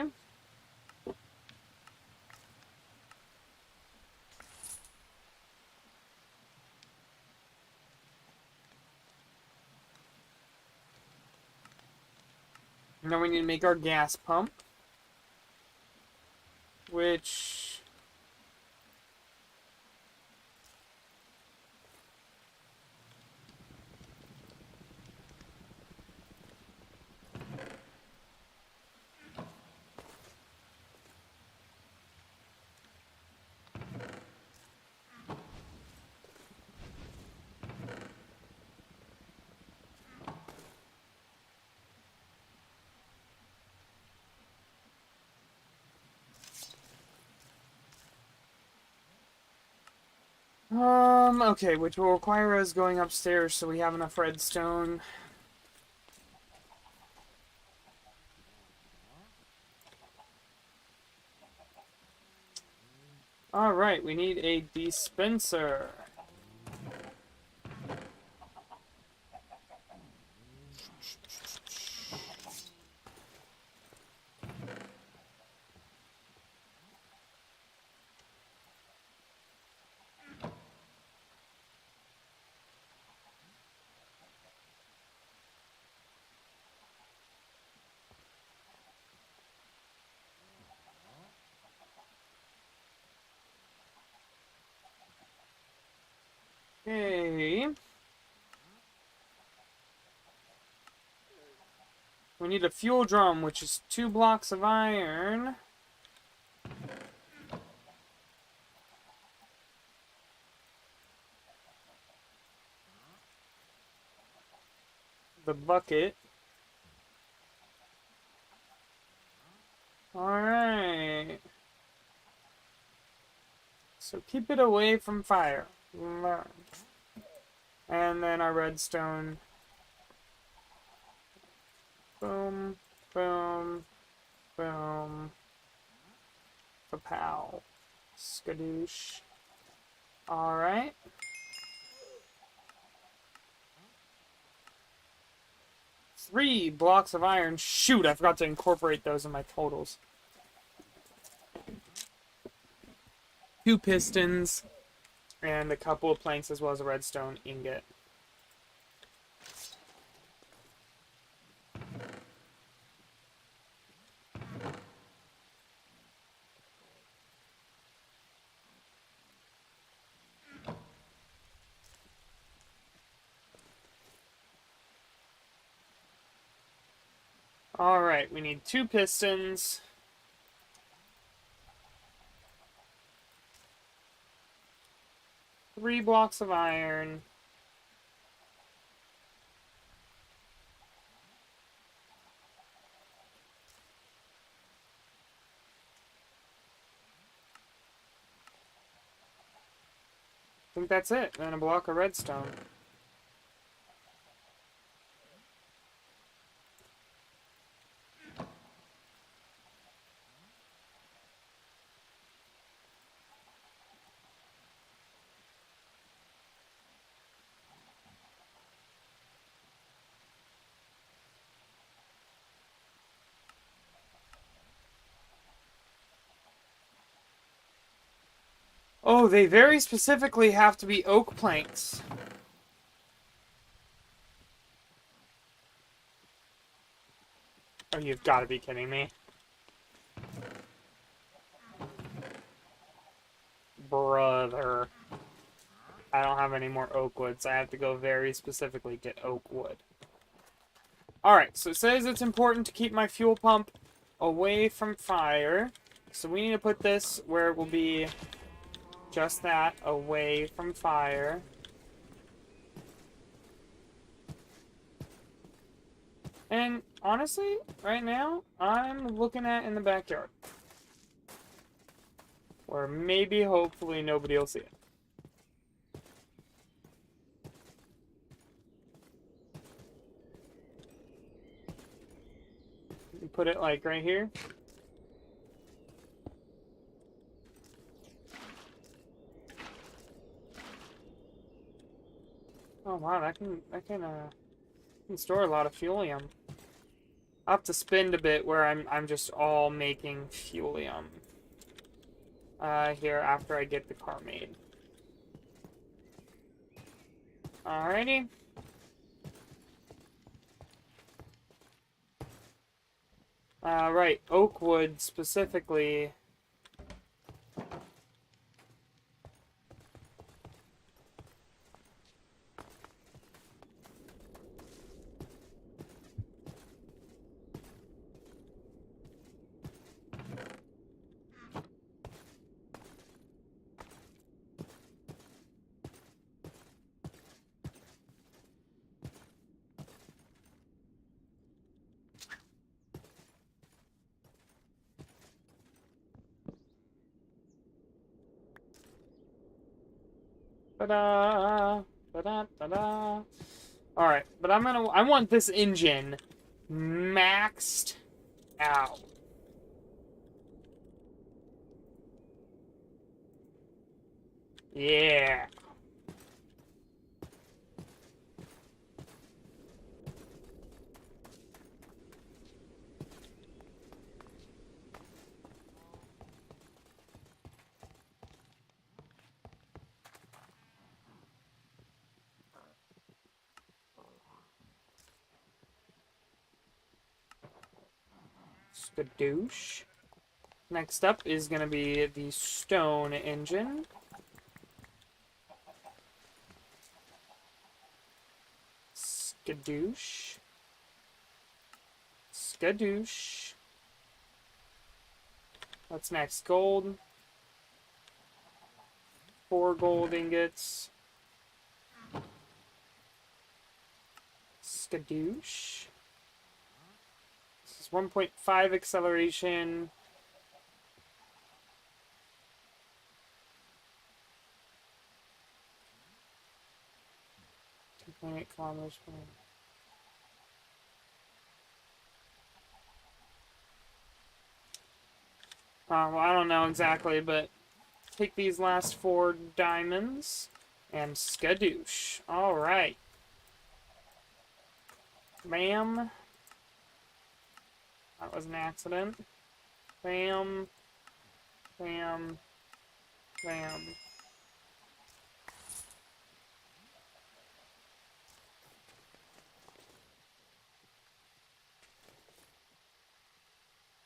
And then we need to make our gas pump, which... Okay, which will require us going upstairs so we have enough redstone. Alright, we need a dispenser. Okay. We need a fuel drum, which is 2 blocks of iron. The bucket. Alright. So keep it away from fire. Learn. And then our redstone. Boom, boom, boom. Kapow. Skadoosh. Alright. Three blocks of iron. Shoot, I forgot to incorporate those in my totals. 2 pistons. And a couple of planks as well as a redstone ingot. Alright, we need 2 pistons. Three blocks of iron. I think that's it. And a block of redstone. Oh, they very specifically have to be oak planks. Oh, you've got to be kidding me. Brother. I don't have any more oak wood, so I have to go very specifically get oak wood. Alright, so it says it's important to keep my fuel pump away from fire. So we need to put this where it will be just that, away from fire. And honestly, right now, I'm looking at in the backyard. Where maybe, hopefully, nobody will see it. You put it like right here. Oh wow, that can store a lot of fuelium. I'll have to spend a bit where I'm just all making fuelium. Here after I get the car made. Alrighty. Right, oak wood specifically. Ba-da, ba-da, ba-da. All right, but I want this engine maxed out. Yeah. Skadoosh. Next up is going to be the stone engine. Skadoosh. Skadoosh. What's next? Gold. 4 gold ingots. Skadoosh. This is 1.5 acceleration. 2.8 kilometers per hour. Well, I don't know exactly, but take these last 4 diamonds and skadoosh. All right. Bam. That was an accident. Bam. Bam. Bam.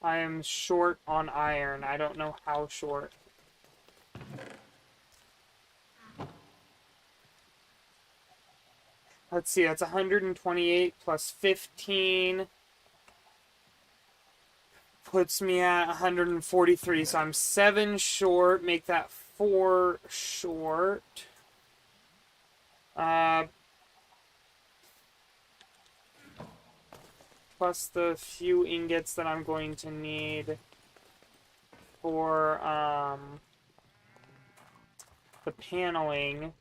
I am short on iron. I don't know how short. Let's see, that's 128 plus 15. Puts me at 143, so I'm 7 short. Make that 4 short. Plus the few ingots that I'm going to need for the paneling.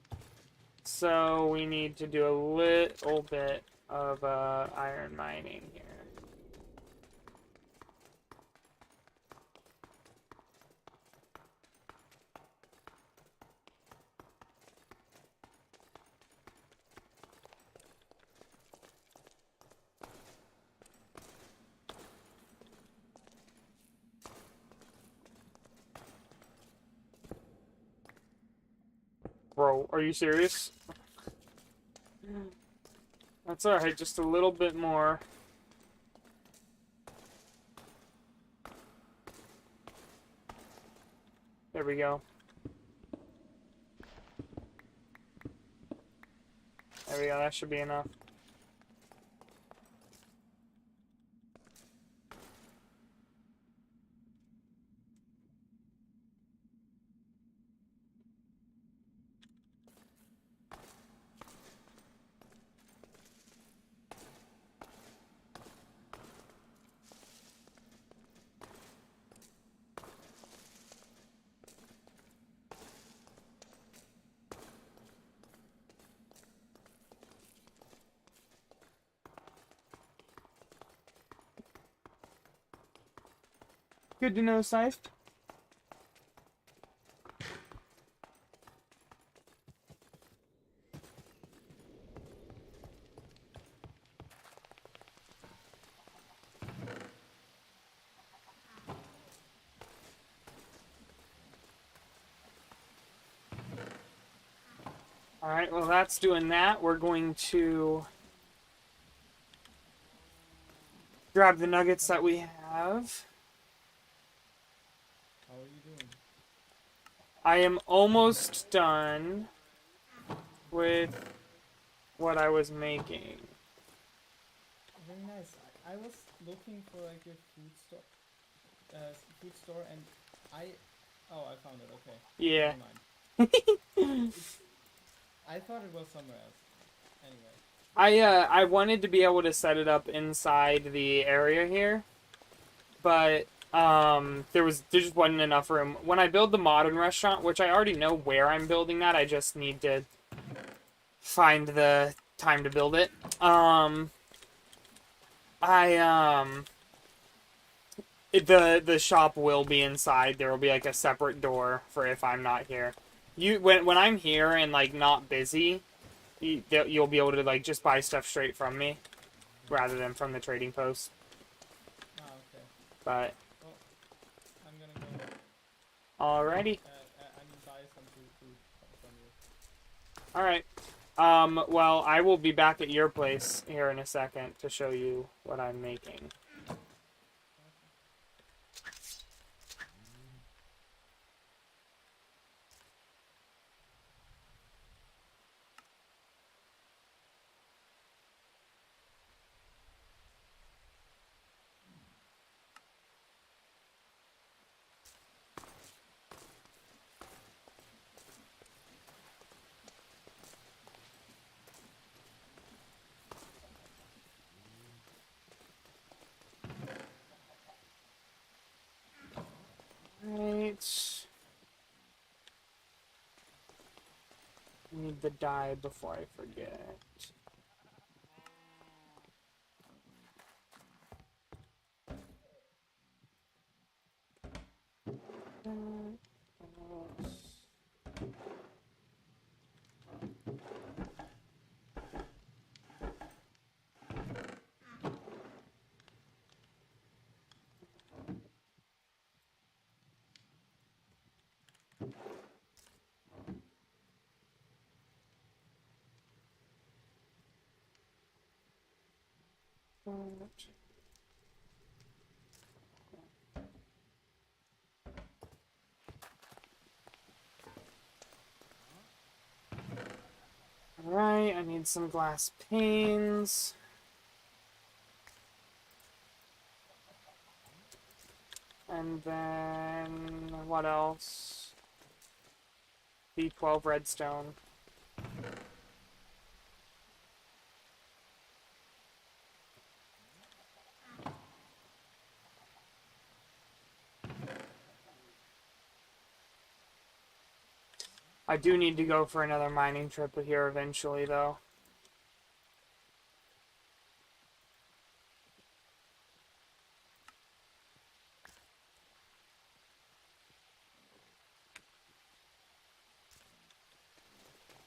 So we need to do a little bit of iron mining here. Bro, are you serious? That's alright, just a little bit more. There we go. There we go, that should be enough. Good to know, Scythe. Alright, well that's doing that. We're going to grab the nuggets that we have. How are you doing? I am almost done with what I was making. Very nice. I was looking for like a food store, and oh, I found it. Okay. Yeah. Never mind. I thought it was somewhere else. Anyway. I wanted to be able to set it up inside the area here, but there just wasn't enough room. When I build the modern restaurant, which I already know where I'm building that, I just need to find the time to build it. The shop will be inside. There will be like a separate door for if I'm not here. When I'm here and like not busy, you'll be able to like just buy stuff straight from me rather than from the trading post. Ah, okay. But Well, I'm gonna go. alrighty. I mean, buy some food from you. All right. Well, I will be back at your place here in a second to show you what I'm making. Right. Need the dye before I forget. Alright, I need some glass panes. And then, what else? B12 redstone. I do need to go for another mining trip here eventually, though.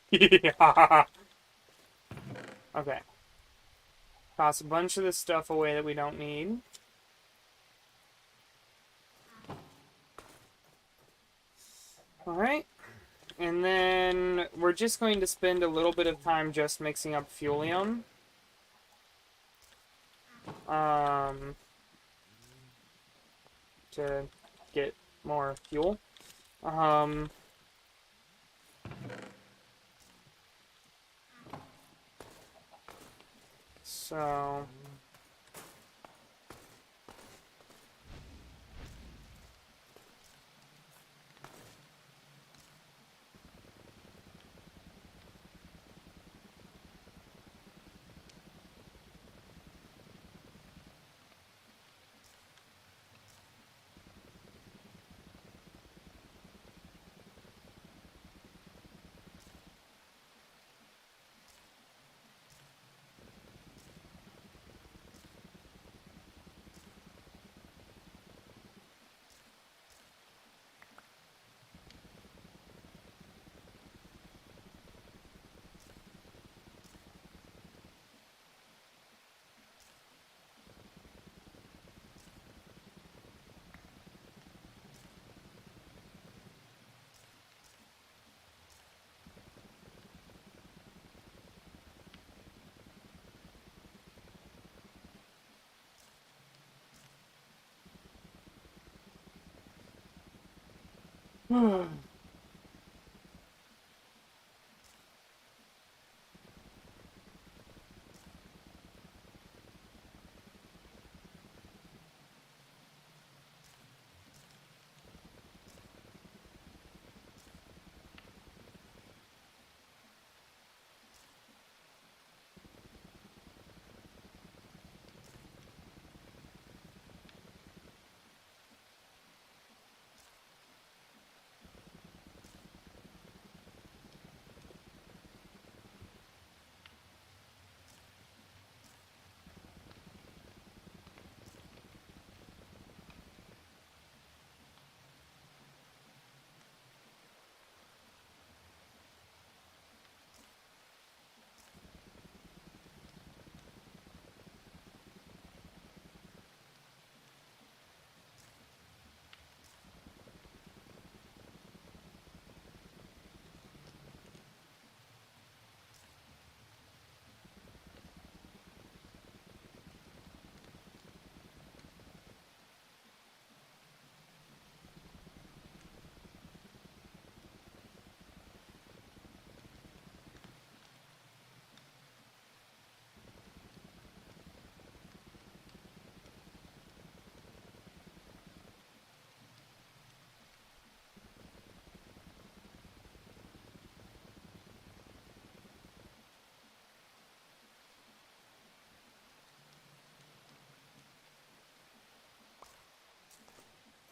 Yeah. Okay. Toss a bunch of this stuff away that we don't need. Alright. And then we're just going to spend a little bit of time just mixing up Fuelium. To get more fuel. So...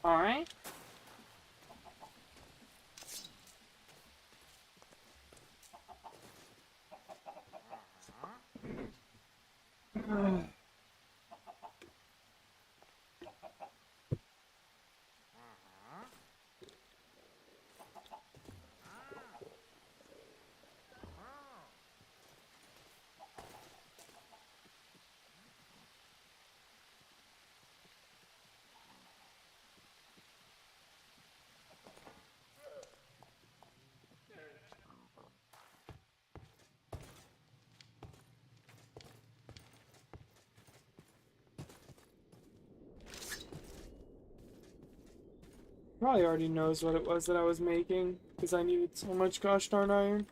Alright. Probably already knows what it was that I was making, because I needed so much gosh darn iron.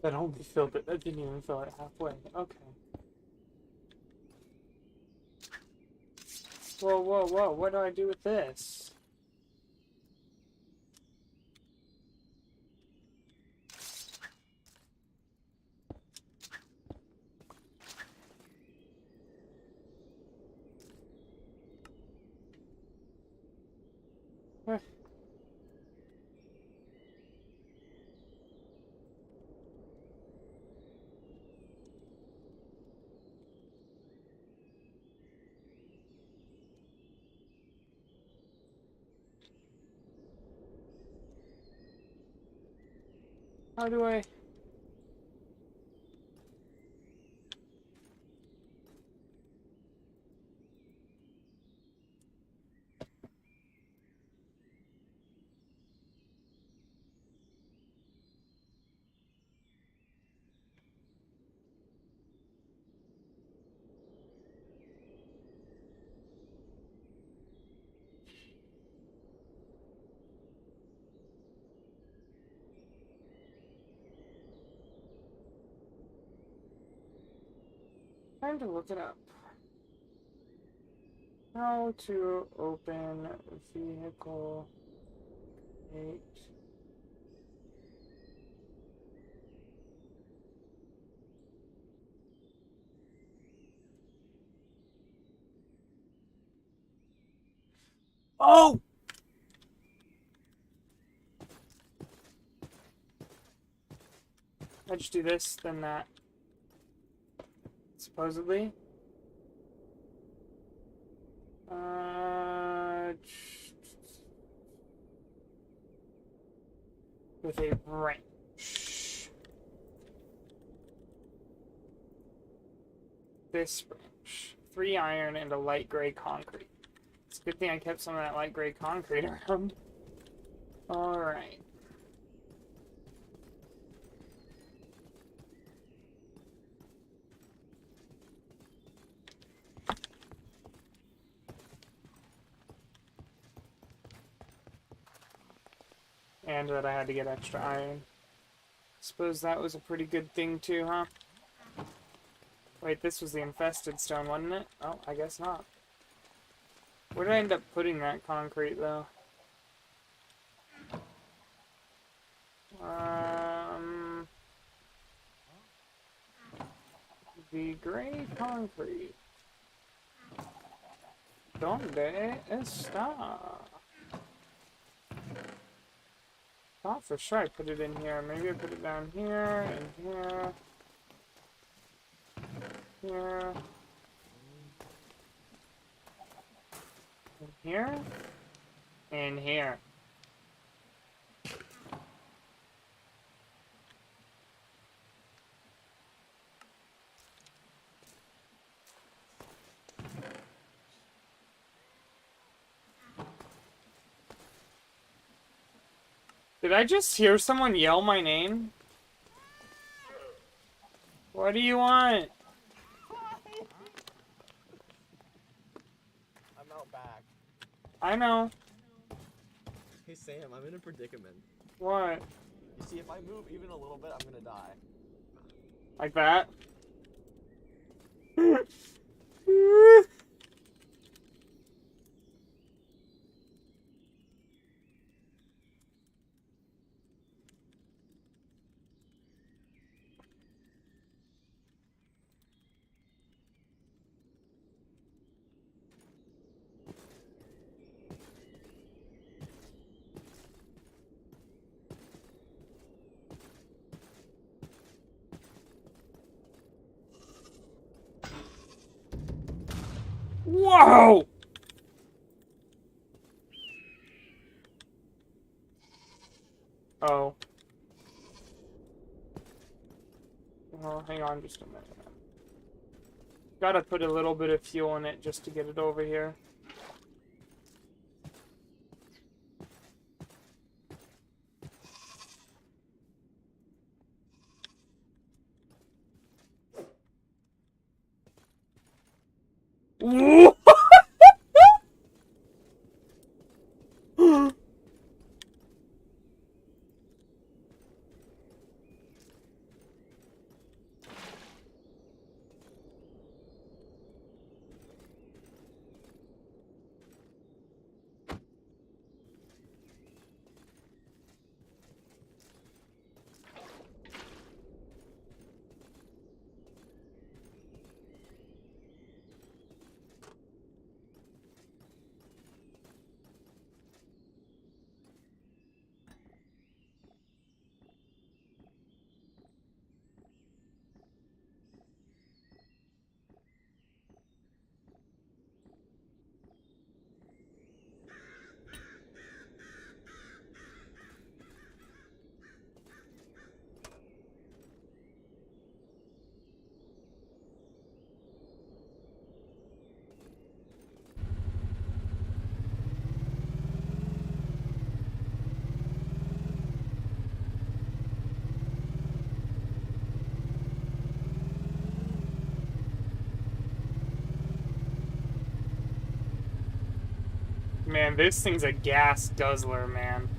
That only filled it. That didn't even fill it halfway. Okay. Whoa, whoa, whoa. What do I do with this? Eh. How do I... Time to look it up. How to open vehicle 8. Oh! I just do this, then that. Supposedly. With a wrench. This wrench. 3 iron and a light gray concrete. It's a good thing I kept some of that light gray concrete around. Alright. And that I had to get extra iron. Suppose that was a pretty good thing too, huh? Wait, this was the infested stone, wasn't it? Oh, I guess not. Where did I end up putting that concrete, though? The gray concrete. ¿Dónde está? Thought for sure I put it in here. Maybe I put it down here, and here. Here. And here. And here. Did I just hear someone yell my name? What do you want? I'm out back. I know. Hey Sam, I'm in a predicament. What? You see, if I move even a little bit, I'm gonna die. Like that? Whoa! Oh. Well, hang on just a minute. Gotta put a little bit of fuel in it just to get it over here. Man, this thing's a gas guzzler, man.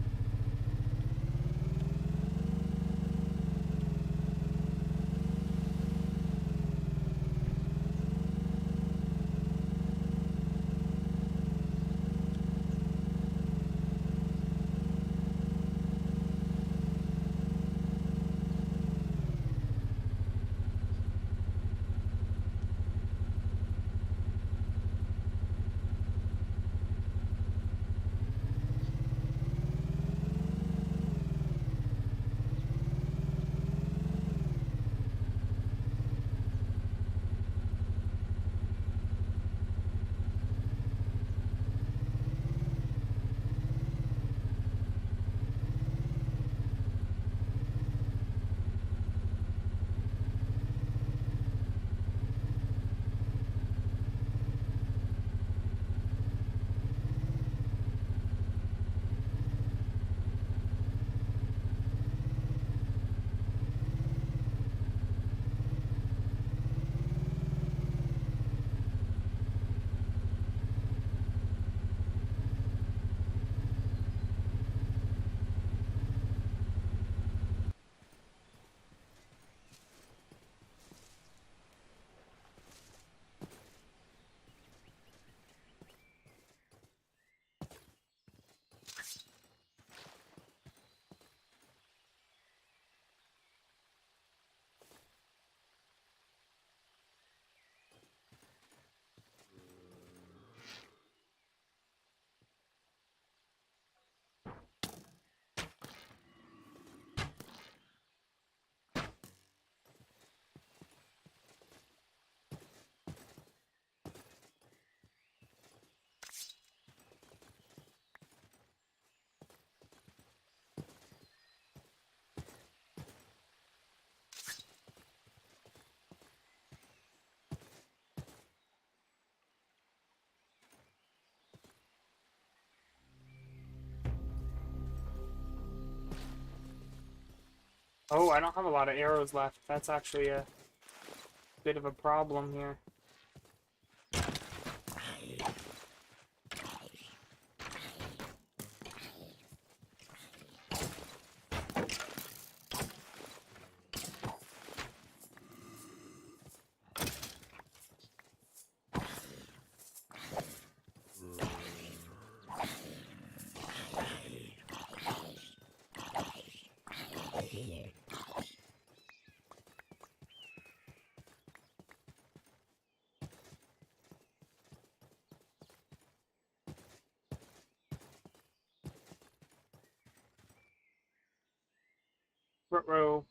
Oh, I don't have a lot of arrows left. That's actually a bit of a problem here. Ruh-roh.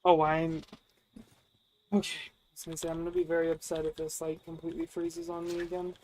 Oh, I'm... Okay. I was gonna say, I'm gonna be very upset if this, like, completely freezes on me again.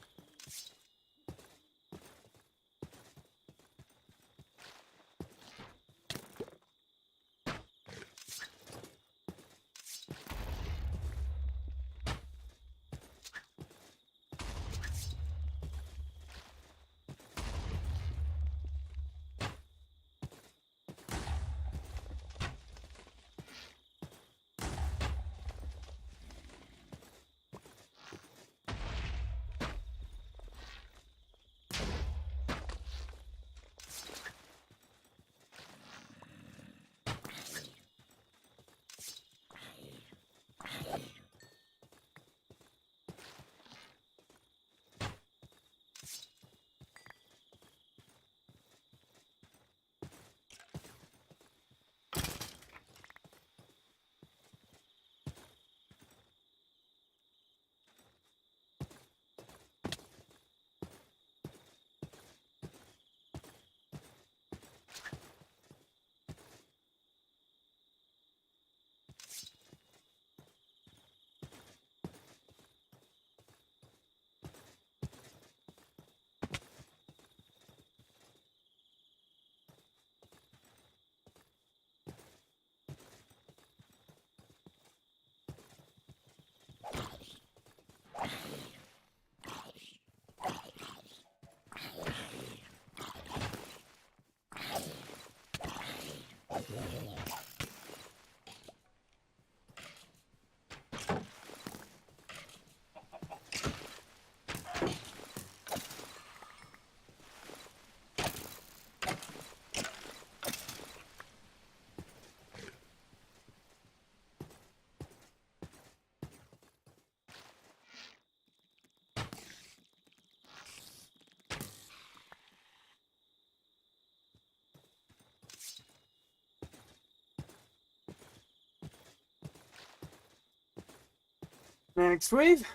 Next wave.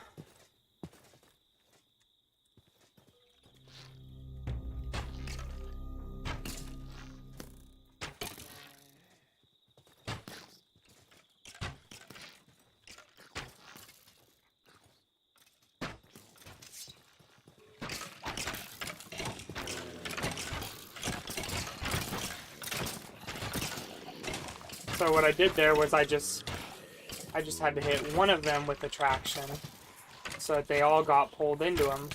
So what I did there was I just had to hit one of them with attraction, so that they all got pulled into him.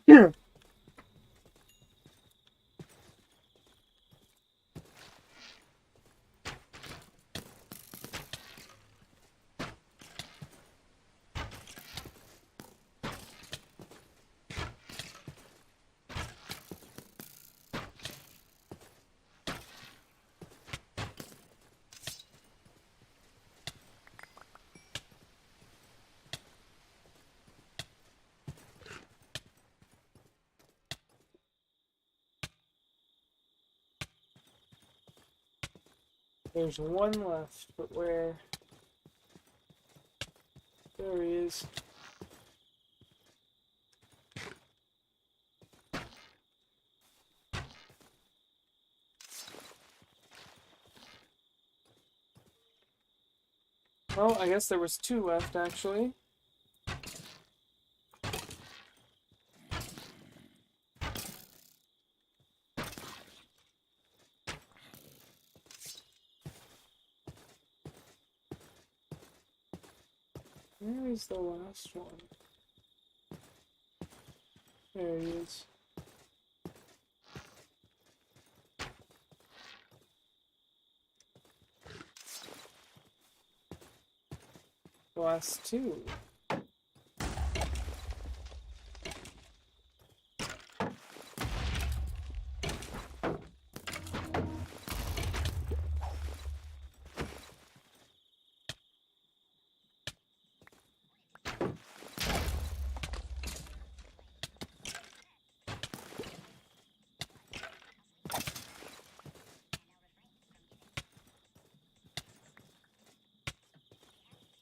Yeah. There's one left, but where? There he is. Well, I guess there was two left, actually. Where is the last one? There he is. The last two.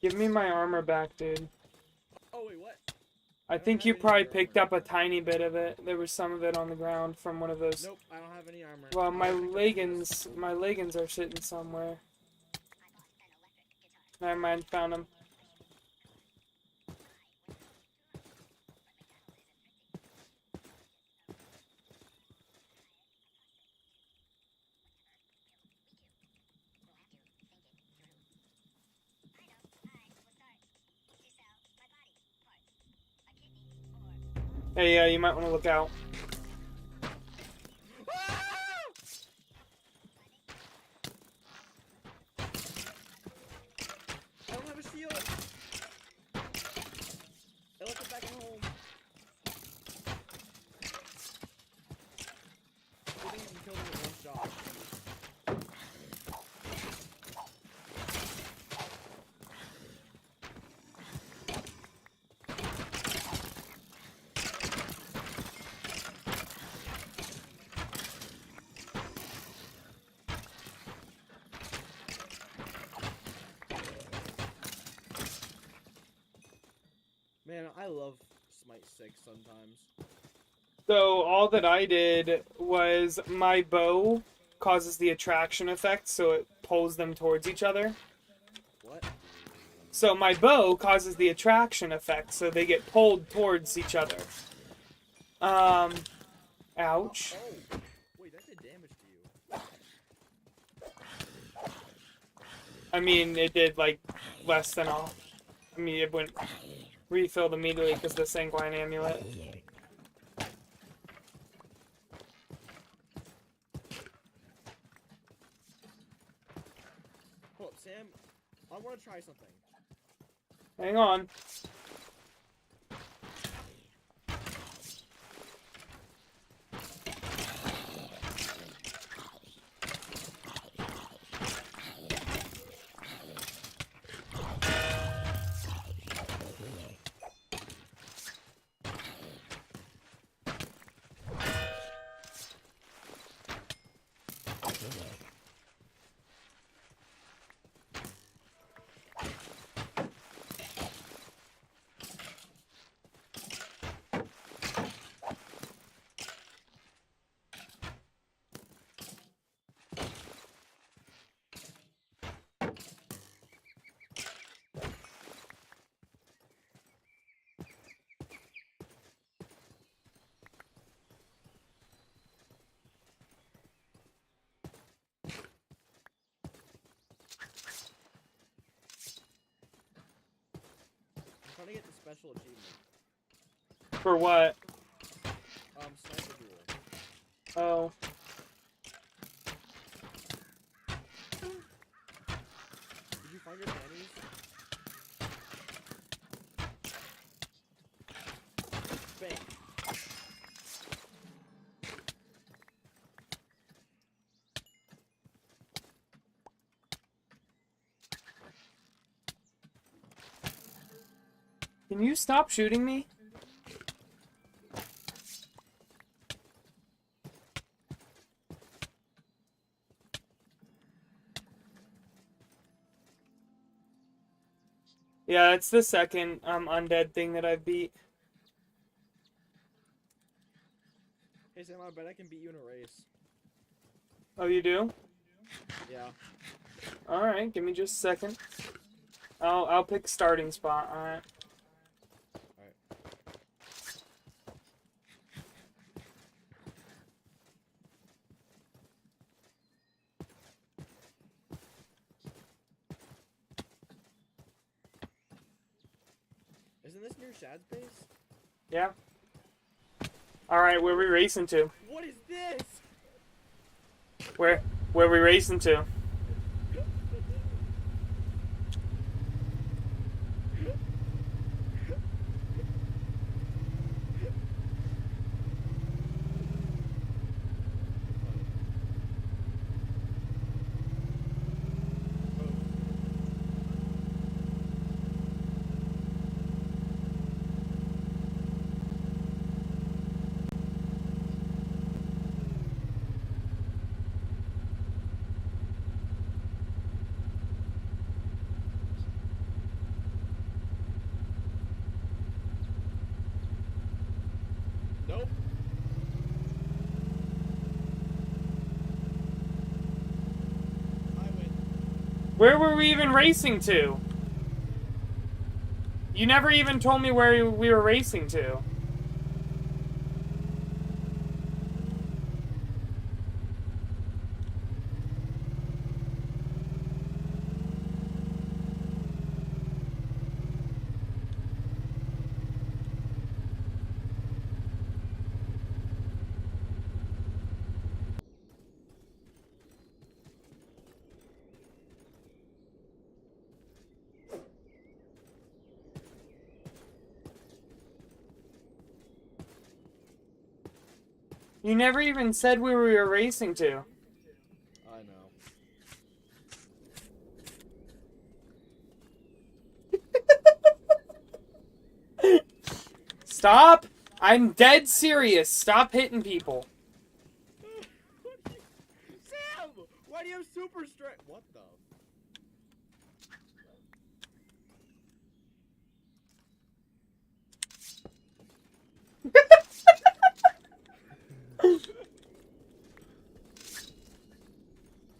Give me my armor back, dude. Oh wait, what? I don't think have you any probably armor. picked up a tiny bit of it. There was some of it on the ground from one of those. Nope, I don't have any armor. Well, my I picked up this. leggings are sitting somewhere. Never mind, found them. Hey, you might want to look out. I don't have a shield. I left it back at home. I think you can kill them with one shot. Man, I love Smite 6 sometimes. So all that I did was my bow causes the attraction effect, so it pulls them towards each other. What? So my bow causes the attraction effect, so they get pulled towards each other. Ouch. Oh! Wait, that did damage to you. I mean, it did, like, less than all. I mean, it went refilled immediately because of the Sanguine Amulet. Hold up, Sam. I want to try something. Hang on. I'm trying to get the special achievement. For what? Sniper duel. Oh. Did you find your panties? Bang. Can you stop shooting me? Yeah, it's the second undead thing that I beat. Hey Sam, I bet I can beat you in a race. Oh, you do? Yeah. All right, give me just a second. I'll pick starting spot. All right. Alright. Isn't this near Shad's base? Yeah. Alright, where we racing to? What is this? Where we racing to? Nope. I win. Where were we even racing to? You never even told me where we were racing to. You never even said where we were racing to. I know. Stop! I'm dead serious. Stop hitting people. Sam! Why do you have super strength? What the?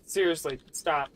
Seriously, stop.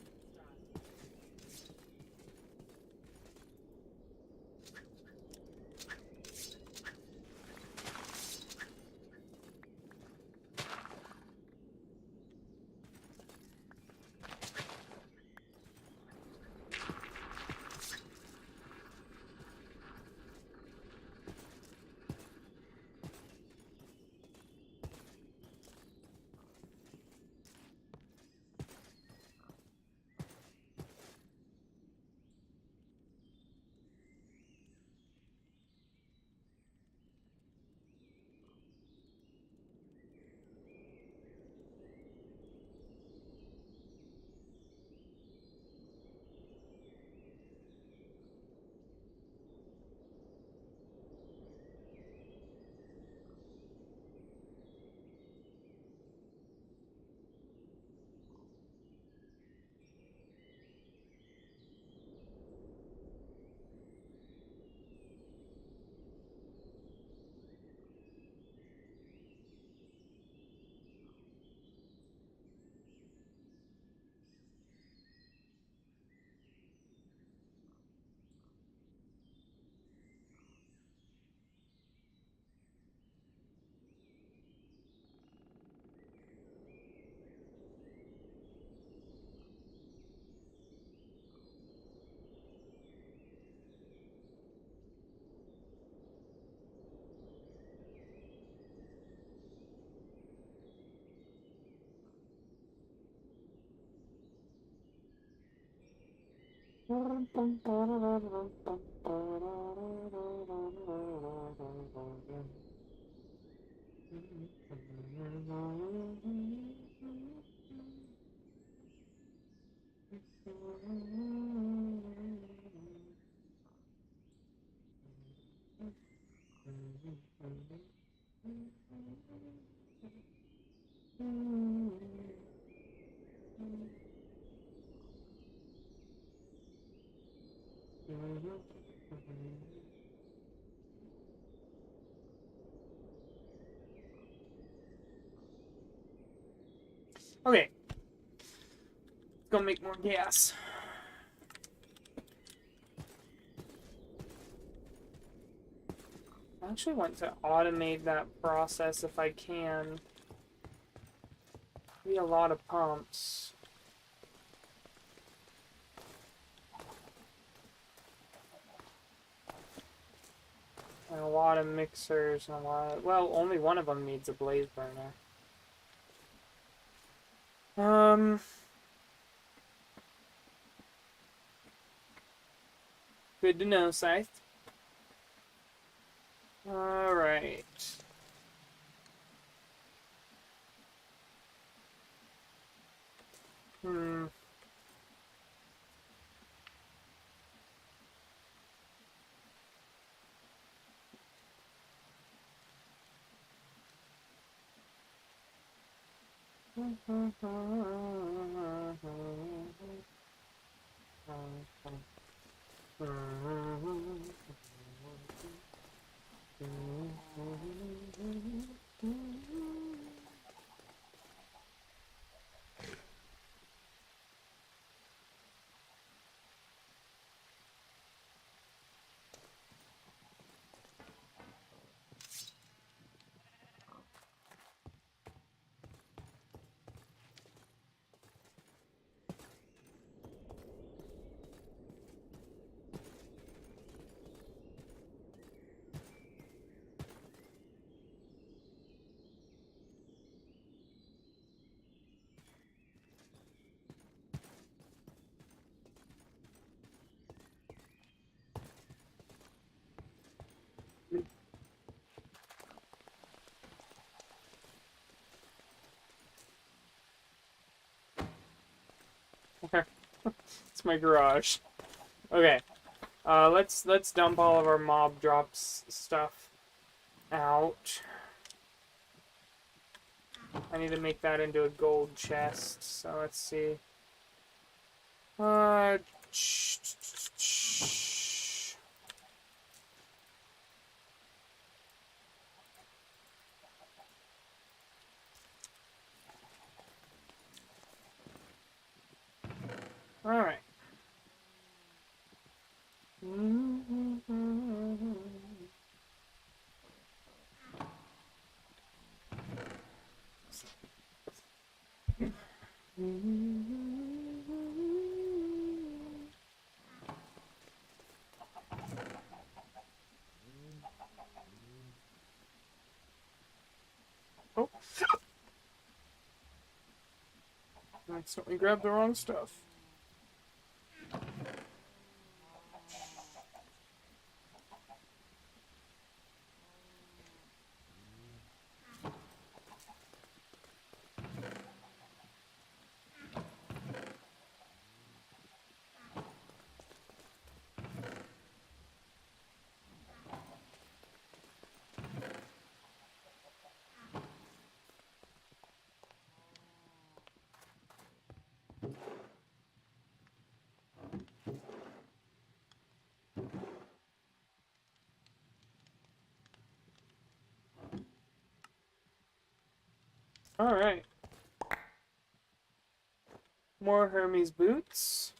Okay. Go make more gas. I actually want to automate that process if I can. Be a lot of pumps. And a lot of mixers and a lot of, well, only one of them needs a blaze burner. Good to know, Scythe. Alright. Hmm. Okay. It's my garage. Okay. Let's dump all of our mob drops stuff out. I need to make that into a gold chest, so let's see. Uh, Alright. Oh. I accidentally grabbed the wrong stuff. Alright. More Hermes boots.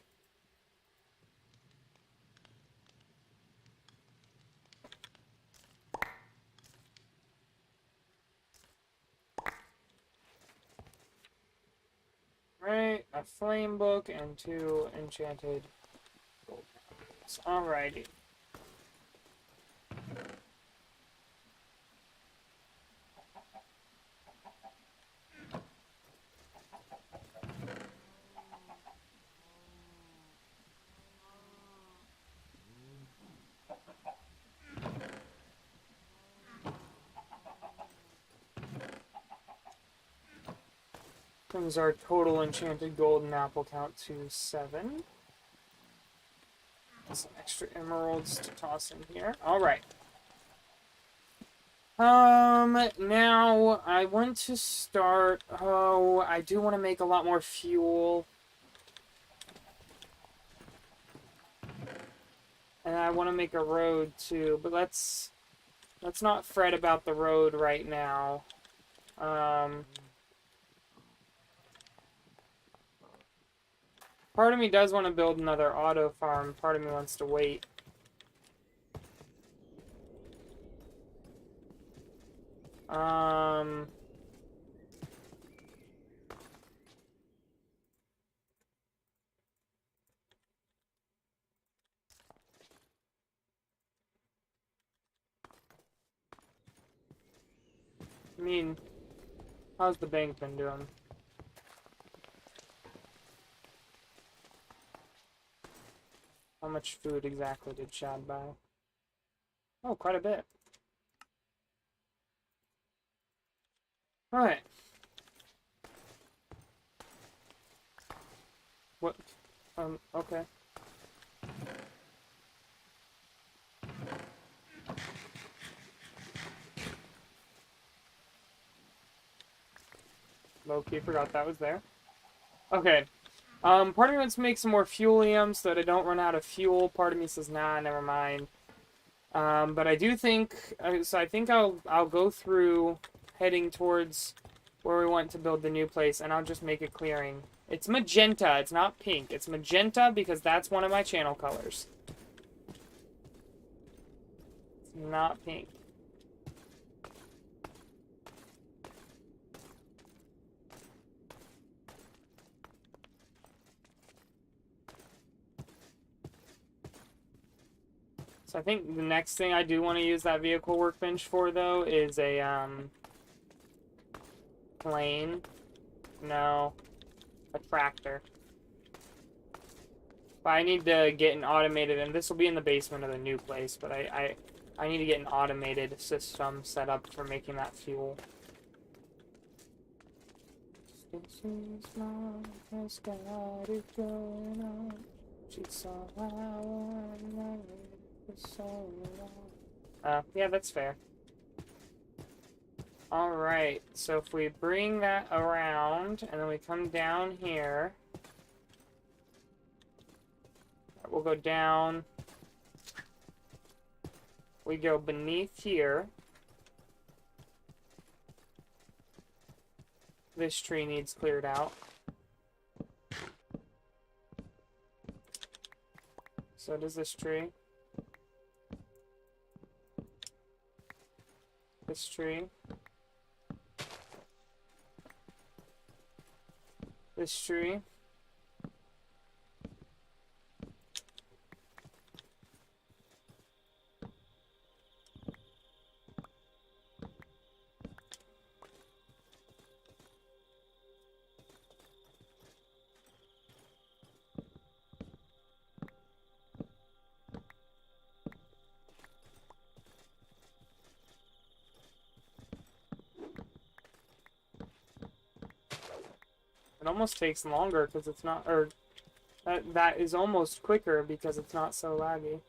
Right, a flame book and 2 enchanted gold apples. Alrighty. Brings our total enchanted golden apple count to 7. Some extra emeralds to toss in here. Alright. Now I want to start. Oh, I do want to make a lot more fuel. And I want to make a road too, but let's not fret about the road right now. Part of me does want to build another auto farm. Part of me wants to wait. I mean, how's the bank been doing? How much food exactly did Chad buy? Oh, quite a bit. Alright. What? Okay. Low-key forgot that was there. Okay. Part of me wants to make some more fuelium so that I don't run out of fuel. Part of me says, nah, never mind. But I do think, so I think I'll go through heading towards where we want to build the new place, and I'll just make a clearing. It's magenta, it's not pink. It's magenta because that's one of my channel colors. It's not pink. So I think the next thing I do want to use that vehicle workbench for, though, is a, plane. No. A tractor. But I need to get an automated, and this will be in the basement of the new place, but I need to get an automated system set up for making that fuel. Yeah, that's fair. Alright, so if we bring that around, and then we come down here, we'll go down, we go beneath here. This tree needs cleared out. So does this tree. This tree. This tree. It almost takes longer because it's not, or that is almost quicker because it's not so laggy.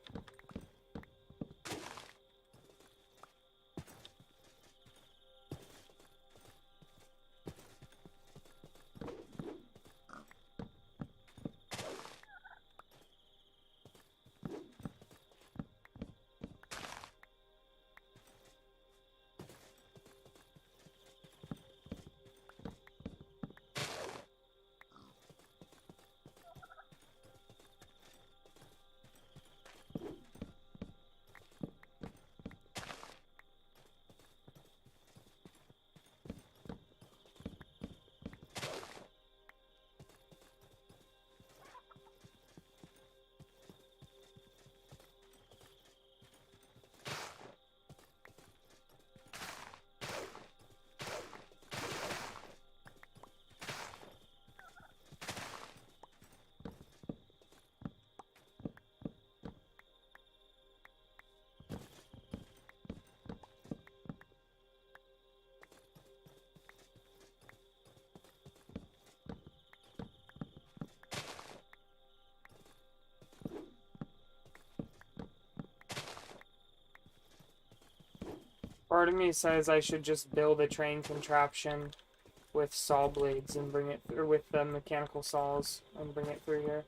Part of me says I should just build a train contraption with saw blades and bring it, or with the mechanical saws and bring it through here.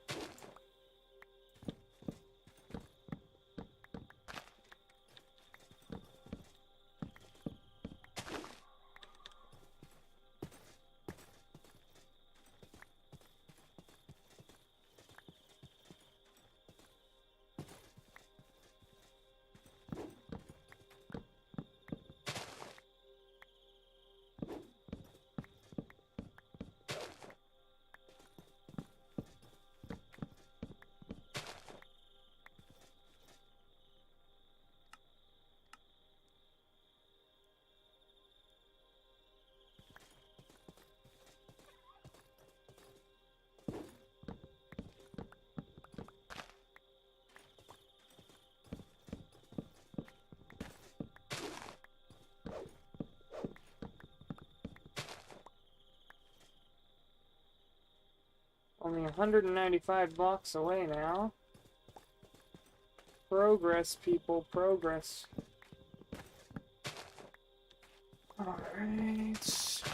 Only 195 blocks away now. Progress, people, progress. Alright. This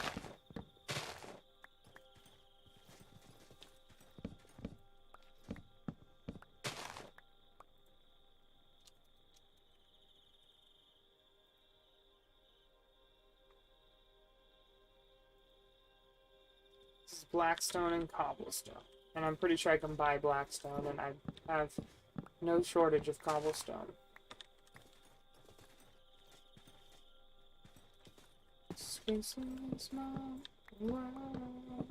is Blackstone and cobblestone. And I'm pretty sure I can buy Blackstone, and I have no shortage of cobblestone. Space is my world.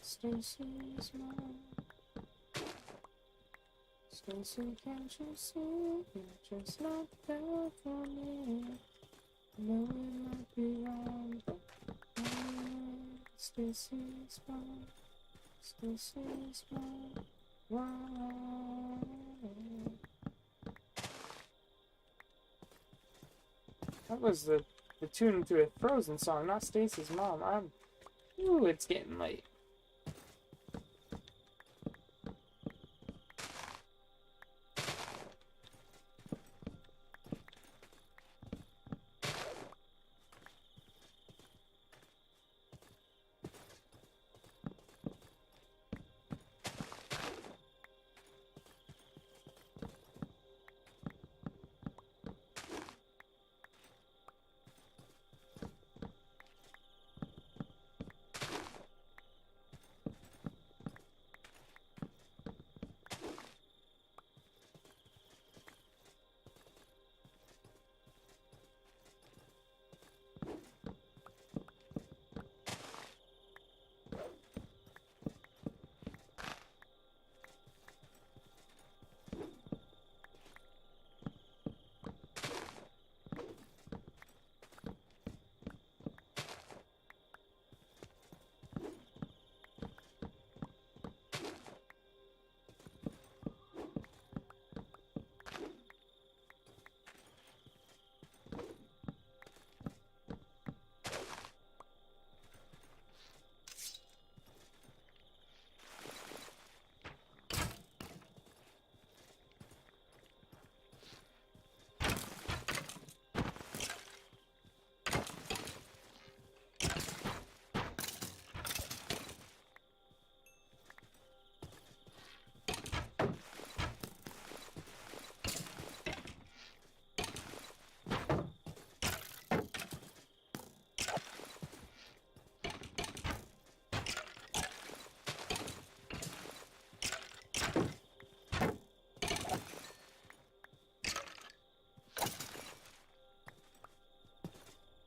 Stacy is my. Stacy, can't you see? You're just not there for me. I know it might be wrong, but Stacy's mine. Stacy's mine. Wow. That was the tune to a Frozen song, not Stacy's mom. Ooh, it's getting late.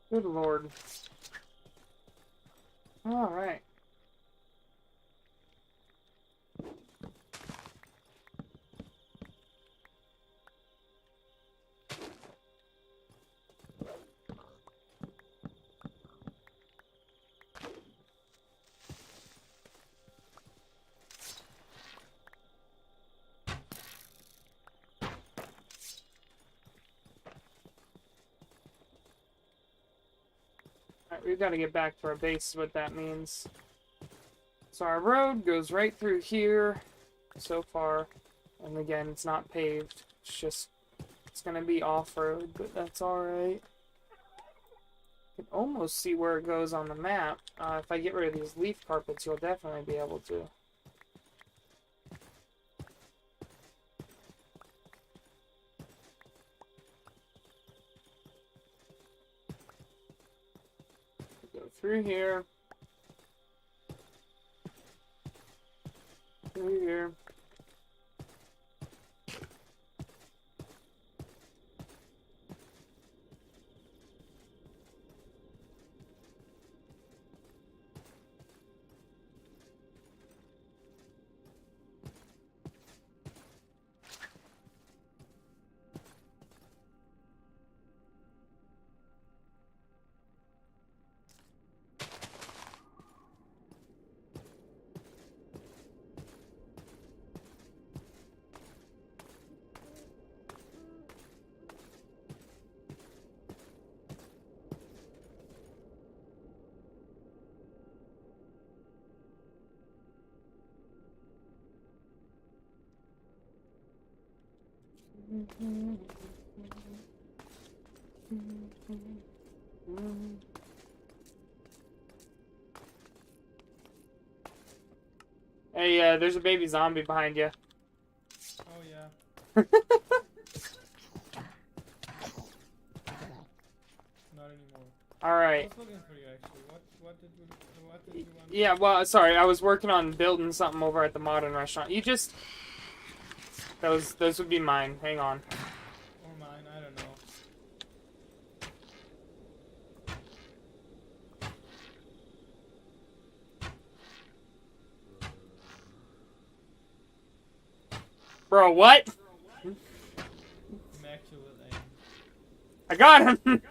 Good lord. Alright. Alright, we've got to get back to our base, is what that means. So our road goes right through here so far. And again, it's not paved. It's gonna be off-road, but that's alright. You can almost see where it goes on the map. If I get rid of these leaf carpets, you'll definitely be able to. Go through here. Through here. Hey, there's a baby zombie behind you. Oh yeah. Not anymore. I Alright. was looking for you actually. What did you want? Yeah, well, sorry, I was working on building something over at the modern restaurant. You just... Those would be mine. Hang on. Or mine, I don't know. Bro, what? Immaculate aim. I got him!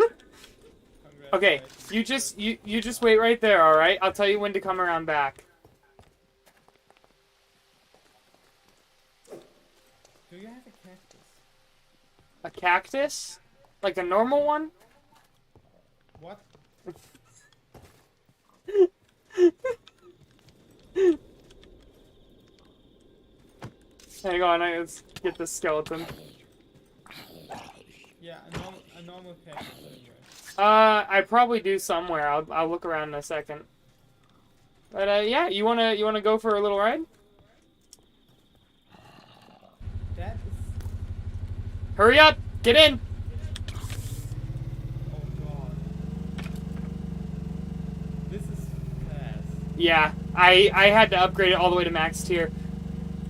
Okay, Congratulations. you just wait right there, alright? I'll tell you when to come around back. Do you have a cactus? A cactus? Like a normal one? What? Hang on, let's get the skeleton. Yeah, a normal cactus anyway. I probably do somewhere. I'll look around in a second. But yeah, you wanna go for a little ride? That is. Hurry up! Get in! Oh god. This is fast. Yeah, I had to upgrade it all the way to max tier.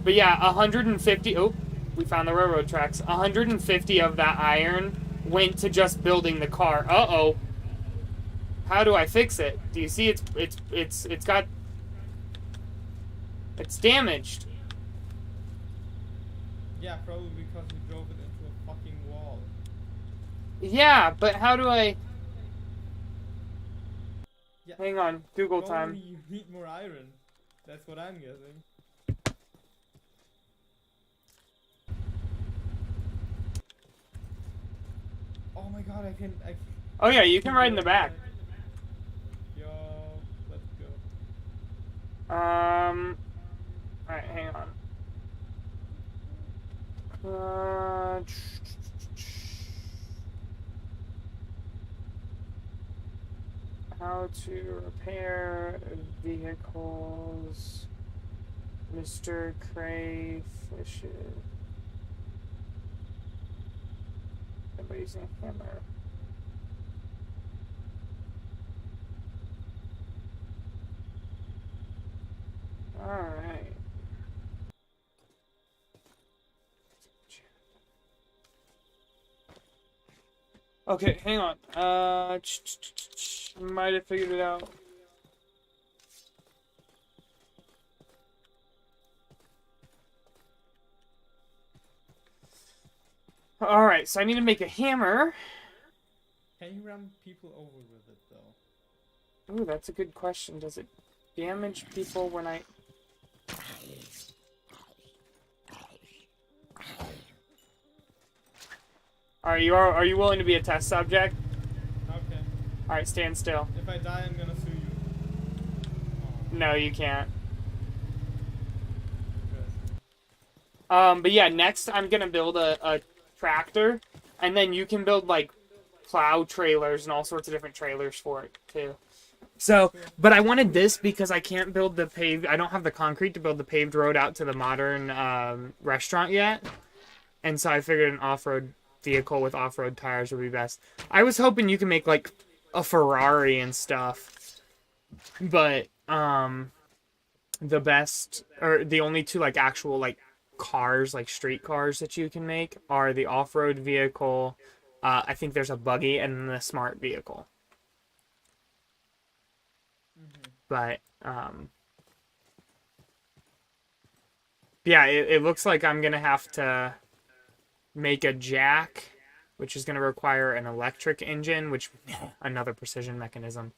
But yeah, 150. Oh, we found the railroad tracks. 150 of that iron went to just building the car. Uh-oh. How do I fix it? Do you see it's got... It's damaged. Yeah, probably because we drove it into a fucking wall. Yeah, but how do I... Yeah. Hang on, Google Probably time. you need more iron. That's what I'm guessing. Oh my god, I can. Oh yeah, you can ride in the back. Yo, let's go. Alright, hang on. How to repair vehicles. Mr. Crayfish. Somebody using a hammer. Alright. Okay, hang on. Might have figured it out. Alright, so I need to make a hammer. Can you run people over with it though? Ooh, that's a good question. Does it damage people when I... Are you willing to be a test subject? Okay. Alright, stand still. If I die, I'm gonna sue you. Oh, No, you can't. good. But yeah, next I'm gonna build a tractor, and then you can build, like, plow trailers and all sorts of different trailers for it, too. So, but I wanted this because I can't build the paved... I don't have the concrete to build the paved road out to the modern, restaurant yet. And so I figured an off-road vehicle with off-road tires would be best. I was hoping you can make, like, a Ferrari and stuff. But, the best... Or the only two, like, actual, like, cars, like street cars that you can make are the off-road vehicle, I think there's a buggy, and then the smart vehicle. But yeah, it looks like I'm gonna have to make a jack, which is gonna require an electric engine, which another precision mechanism.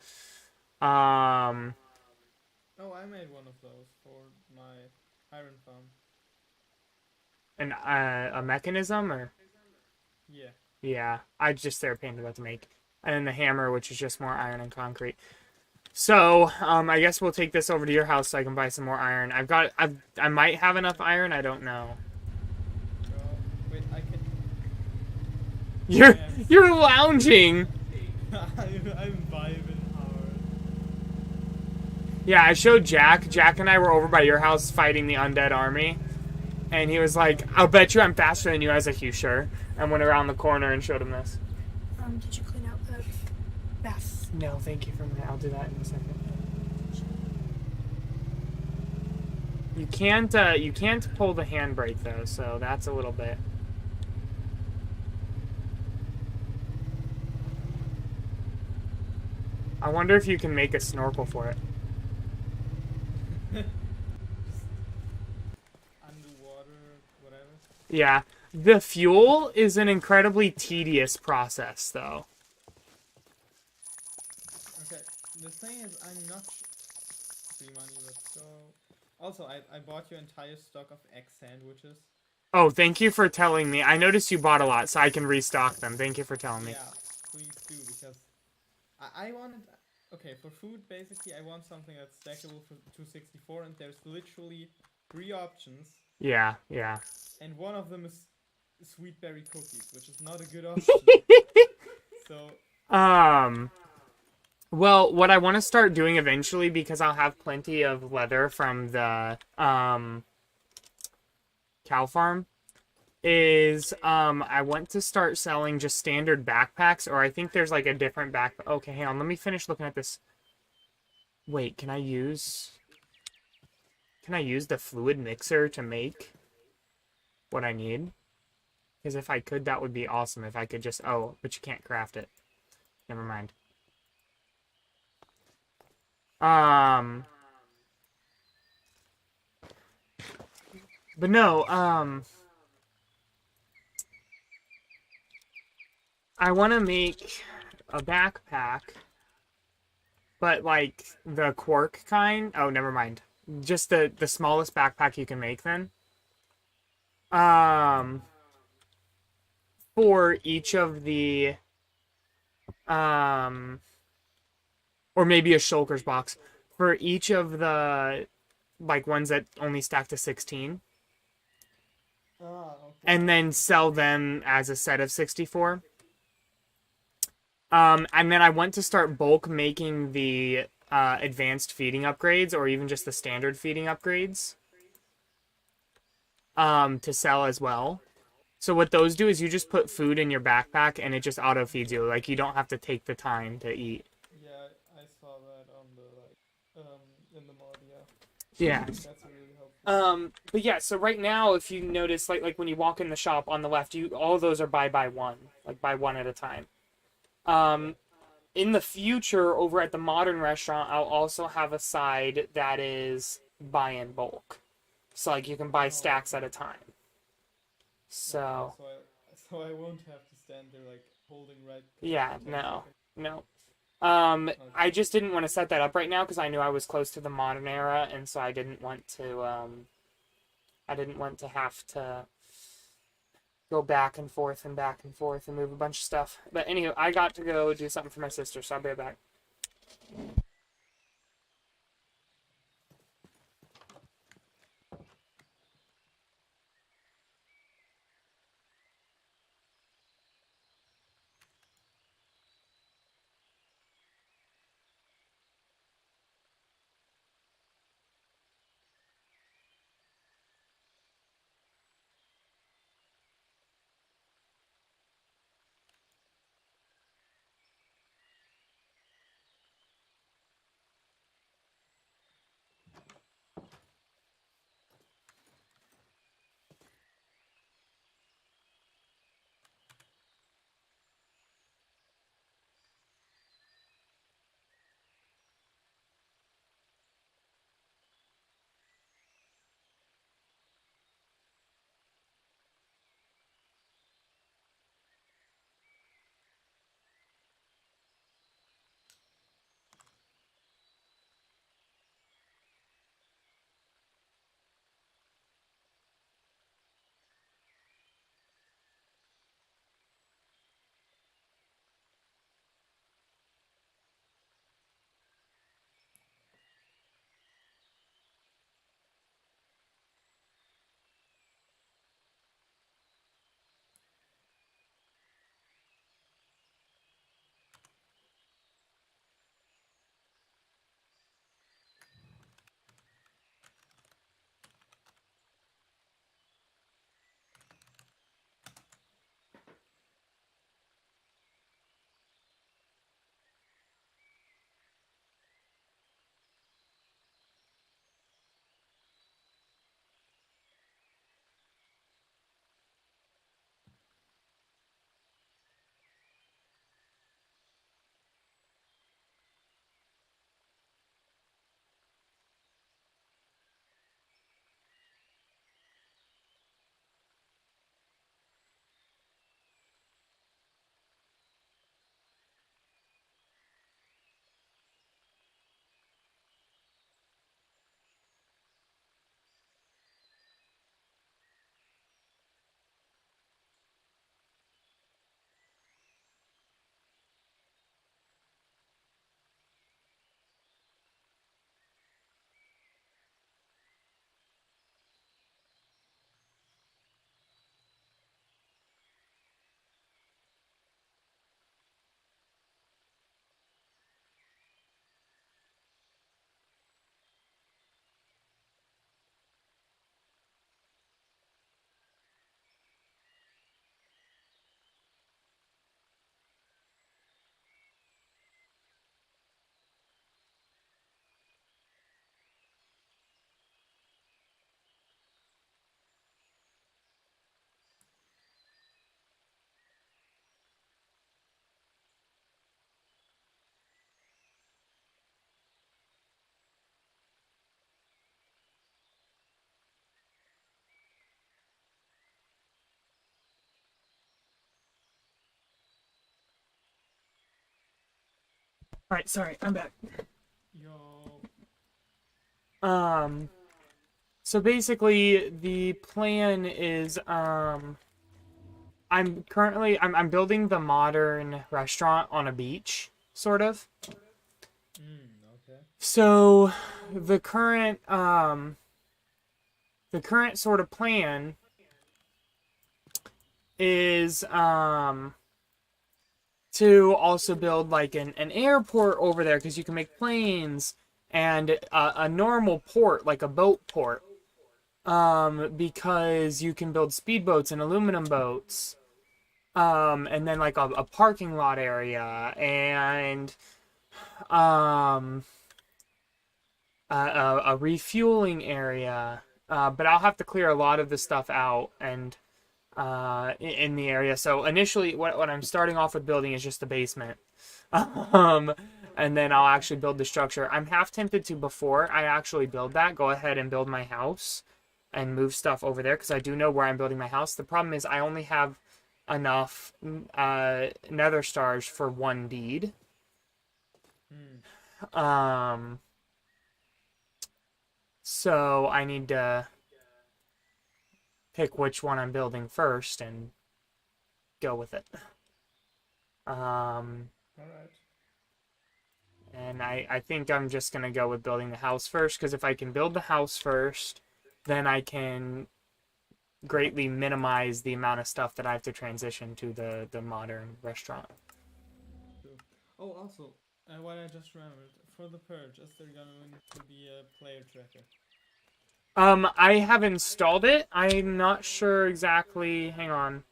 Oh, I made one of those for my iron farm. And a mechanism, or Yeah. yeah, they're a pain about to make. And then the hammer, which is just more iron and concrete. So, I guess we'll take this over to your house so I can buy some more iron. I might have enough iron, I don't know. Wait, I can. You're Yes. you're lounging. I'm vibing hard. Yeah, I showed Jack. Jack and I were over by your house fighting the undead army. And he was like, I'll bet you I'm faster than you. I was like, you sure? And went around the corner and showed him this. Did you clean out the bath? No, thank you for a minute. I'll do that in a second. You can't pull the handbrake though, so that's a little bit. I wonder if you can make a snorkel for it. Underwater, whatever. Yeah. The fuel is an incredibly tedious process, though. Okay, the thing is, I'm not free money, let's go. Also, I bought your entire stock of egg sandwiches. Oh, thank you for telling me. I noticed you bought a lot, so I can restock them. Thank you for telling me. Yeah, please do, because I wanted... Okay, for food, basically, I want something that's stackable for 264, and there's literally 3 options, Yeah, yeah. and one of them is sweet berry cookies, which is not a good option. So, Well, what I want to start doing eventually, because I'll have plenty of leather from the, cow farm, is, I want to start selling just standard backpacks, or I think there's, like, a different Okay, hang on, let me finish looking at this. Wait, can I use the fluid mixer to make what I need? Because if I could, that would be awesome. If I could just... Oh, but you can't craft it. Never mind. But no, I want to make a backpack, but like the quark kind. Oh, never mind. Just the smallest backpack you can make then. For each of the, or maybe a shulker's box for each of the, like, ones that only stack to 16. okay. And then sell them as a set of 64. And then I want to start bulk making the advanced feeding upgrades, or even just the standard feeding upgrades, to sell as well. So what those do is you just put food in your backpack and it just auto feeds you. Like, you don't have to take the time to eat. Yeah, I saw that on the, in the mod, yeah. Yeah. That's really helpful. But yeah, so right now, if you notice, like when you walk in the shop on the left, all of those are buy one, like buy one at a time. In the future, over at the modern restaurant, I'll also have a side that is buy in bulk. So like you can buy stacks at a time. So So I won't have to stand there like holding right. yeah, for 10 no, seconds. no. I just didn't want to set that up right now because I knew I was close to the modern era, and so I didn't want to have to go back and forth and move a bunch of stuff. But anyway, I got to go do something for my sister, so I'll be right back. Alright, sorry, I'm back. Yo. So basically the plan is I'm building the modern restaurant on a beach, sort of. Okay. So the current sort of plan is to also build like an airport over there because you can make planes and a normal port like a boat port because you can build speedboats and aluminum boats and then like a parking lot area and um a refueling area but I'll have to clear a lot of the stuff out and in the area. So initially, what I'm starting off with building is just the basement, and then I'll actually build the structure. I'm half tempted to before I actually build that, go ahead and build my house, and move stuff over there because I do know where I'm building my house. The problem is I only have enough nether stars for one deed. So I need to pick which one I'm building first and go with it. Alright. And I think I'm just going to go with building the house first, because if I can build the house first, then I can greatly minimize the amount of stuff that I have to transition to the modern restaurant. True. Oh, also, what I just remembered, for the Purge, is there going to be a player tracker? I have installed it. I'm not sure exactly. Hang on.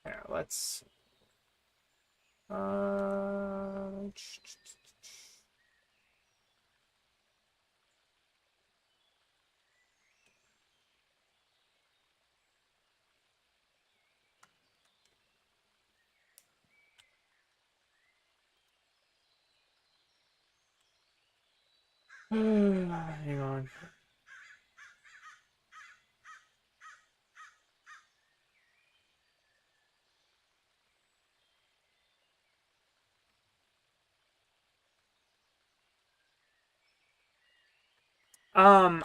Here, let's. Hang on.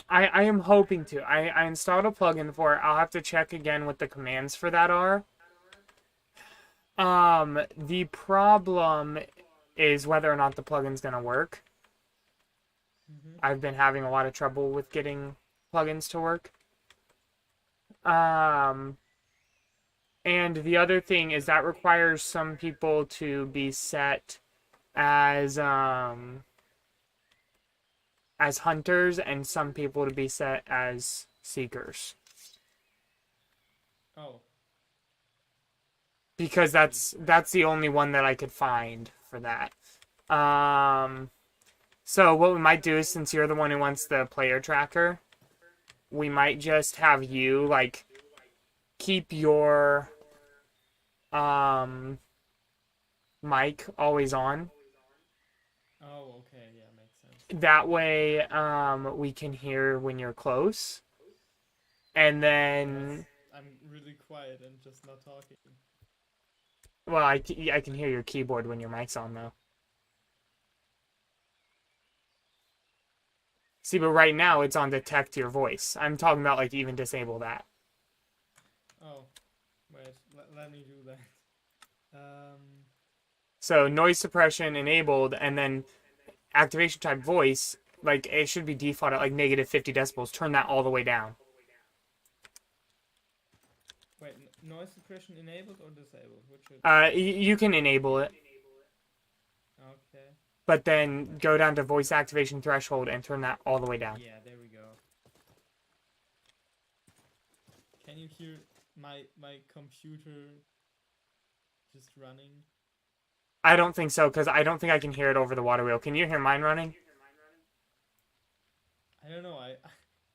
I am hoping to. I installed a plugin for it. I'll have to check again what the commands for that are. The problem is whether or not the plugin's gonna work. I've been having a lot of trouble with getting plugins to work. And the other thing is that requires some people to be set as hunters and some people to be set as seekers. Oh. Because that's the only one that I could find for that. So what we might do is, since you're the one who wants the player tracker, we might just have you like keep your mic always on. Oh, okay, yeah, makes sense. That way we can hear when you're close. And then I'm really quiet and just not talking. well, I can hear your keyboard when your mic's on though. See, but right now it's on detect your voice. I'm talking about like even disable that. Oh, wait, let me do that. So noise suppression enabled, and then activation type voice, like it should be default at like negative 50 decibels. Turn that all the way down. Wait, noise suppression enabled or disabled? Which should... You can enable it, Okay. but then go down to voice activation threshold and turn that all the way down. Yeah, there we go. Can you hear my computer just running? I don't think so, because I don't think I can hear it over the water wheel. Can you hear mine running? I don't know.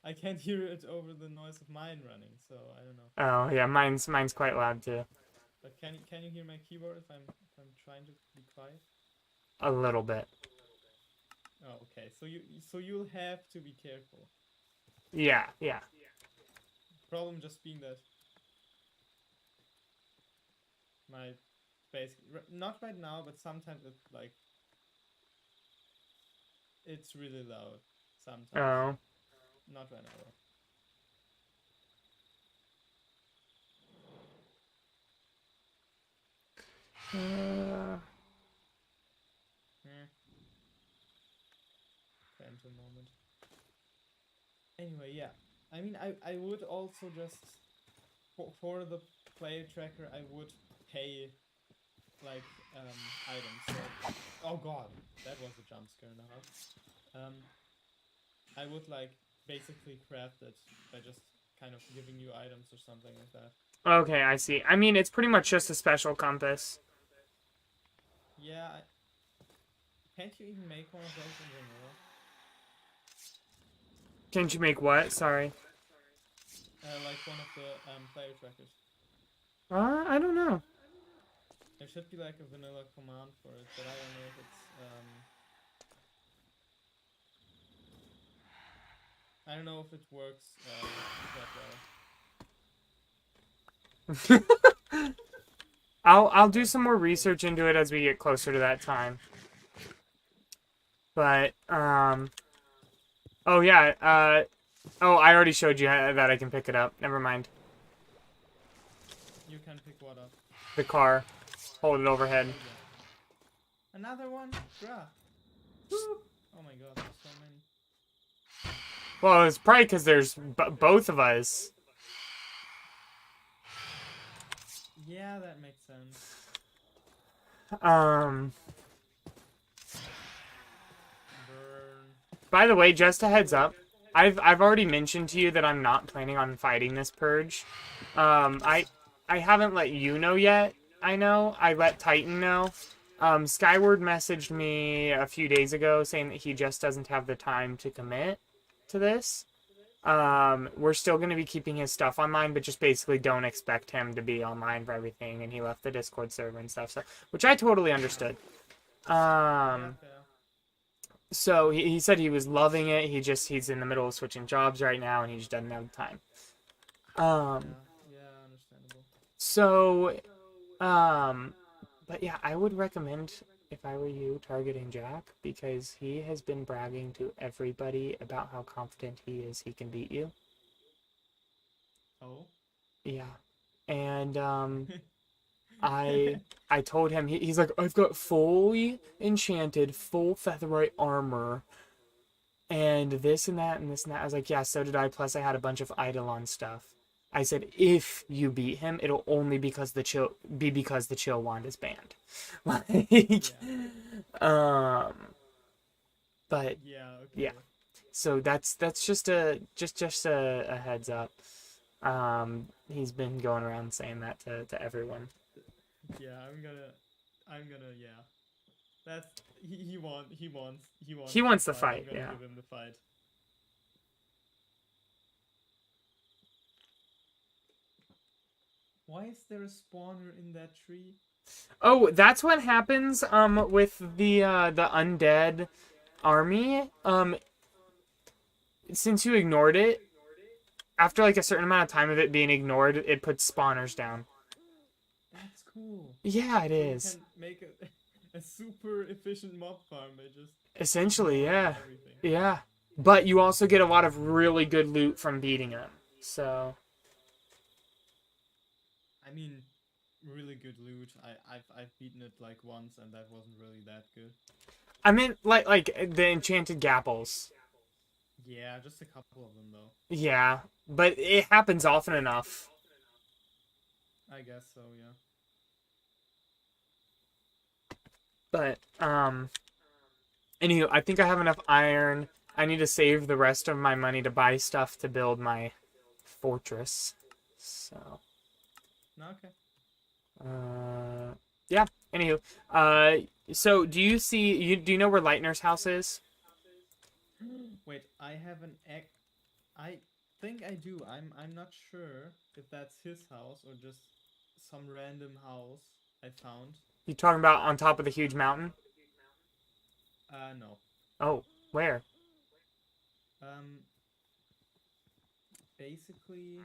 I can't hear it over the noise of mine running, so I don't know. Oh yeah, mine's quite loud too. But can you hear my keyboard if I'm trying to be quiet? A little bit. Oh, okay. So you'll have to be careful. Yeah, yeah. Problem just being that my basic. Not right now, but sometimes it's really loud. Sometimes. Oh. Not right now. Phantom moment. Anyway, yeah. I mean, I would also just for the player tracker, I would pay like items. So, oh god, that was a jump scare now. I would like basically craft it by just kind of giving you items or something like that. Okay, I see. I mean, it's pretty much just a special compass. Yeah. Can't you even make one of those in vanilla? Can't you make what? Sorry. Like one of the player trackers. I don't know. There should be like a vanilla command for it, but I don't know if it's I don't know if it works that well. I'll do some more research into it as we get closer to that time. But oh yeah, oh, I already showed you that I can pick it up. Never mind. You can pick what up? The car. Hold it overhead. Oh, yeah. Another one? Bruh. Oh my god, there's so many. Well, it's probably because there's both of us. Yeah, that makes sense. Um. Burn. By the way, just a heads up, I've already mentioned to you that I'm not planning on fighting this purge. I haven't let you know yet. I know. I let Titan know. Skyward messaged me a few days ago saying that he just doesn't have the time to commit to this. We're still going to be keeping his stuff online, but just basically don't expect him to be online for everything. And he left the Discord server and stuff, so which I totally understood. Yeah, So he said he was loving it. He's in the middle of switching jobs right now, and he just doesn't have the time. yeah, understandable. So, but yeah, I would recommend, if I were you, targeting Jack, because he has been bragging to everybody about how confident he is he can beat you. Oh? Yeah. And I told him, he's like, I've got fully enchanted, full featherite armor, and this and that and this and that. I was like, yeah, so did I, plus I had a bunch of Eidolon stuff. I said, if you beat him, it'll only because the chill wand is banned. Like, but Yeah, okay. yeah. So that's just a heads up. He's been going around saying that to everyone. Yeah, I'm gonna, yeah. That's, he wants He wants the fight, I'm gonna yeah. give him the fight. Why is there a spawner in that tree? Oh, that's what happens with the undead army. Since you ignored it, after like a certain amount of time of it being ignored, it puts spawners down. That's cool. Yeah, it So is. You can make a super efficient mob farm by just Essentially, yeah. everything. Yeah. But you also get a lot of really good loot from beating them. So I mean, really good loot. I've beaten it like once, and that wasn't really that good. I mean, like the enchanted gapples. Yeah, just a couple of them though. Yeah, but it happens often enough. I guess so, yeah. But anywho, I think I have enough iron. I need to save the rest of my money to buy stuff to build my fortress. So No, okay. yeah. Anywho, so do you know where Lightner's house is? Wait, I have an egg. I think I do. I'm not sure if that's his house or just some random house I found. You talking about on top of the huge mountain? No. Oh, where? Basically,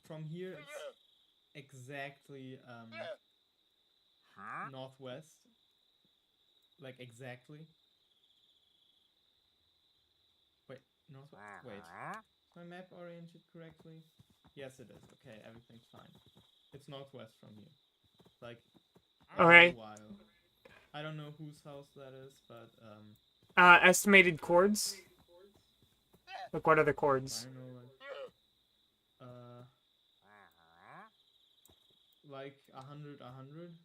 from here exactly northwest. Like exactly. Wait, northwest. Wait. Is my map oriented correctly? Yes, it is. Okay, everything's fine. It's northwest from here. Like a Okay. little while. I don't know whose house that is, but Estimated chords. Like, what are the I chords? don't know, like 100, 100.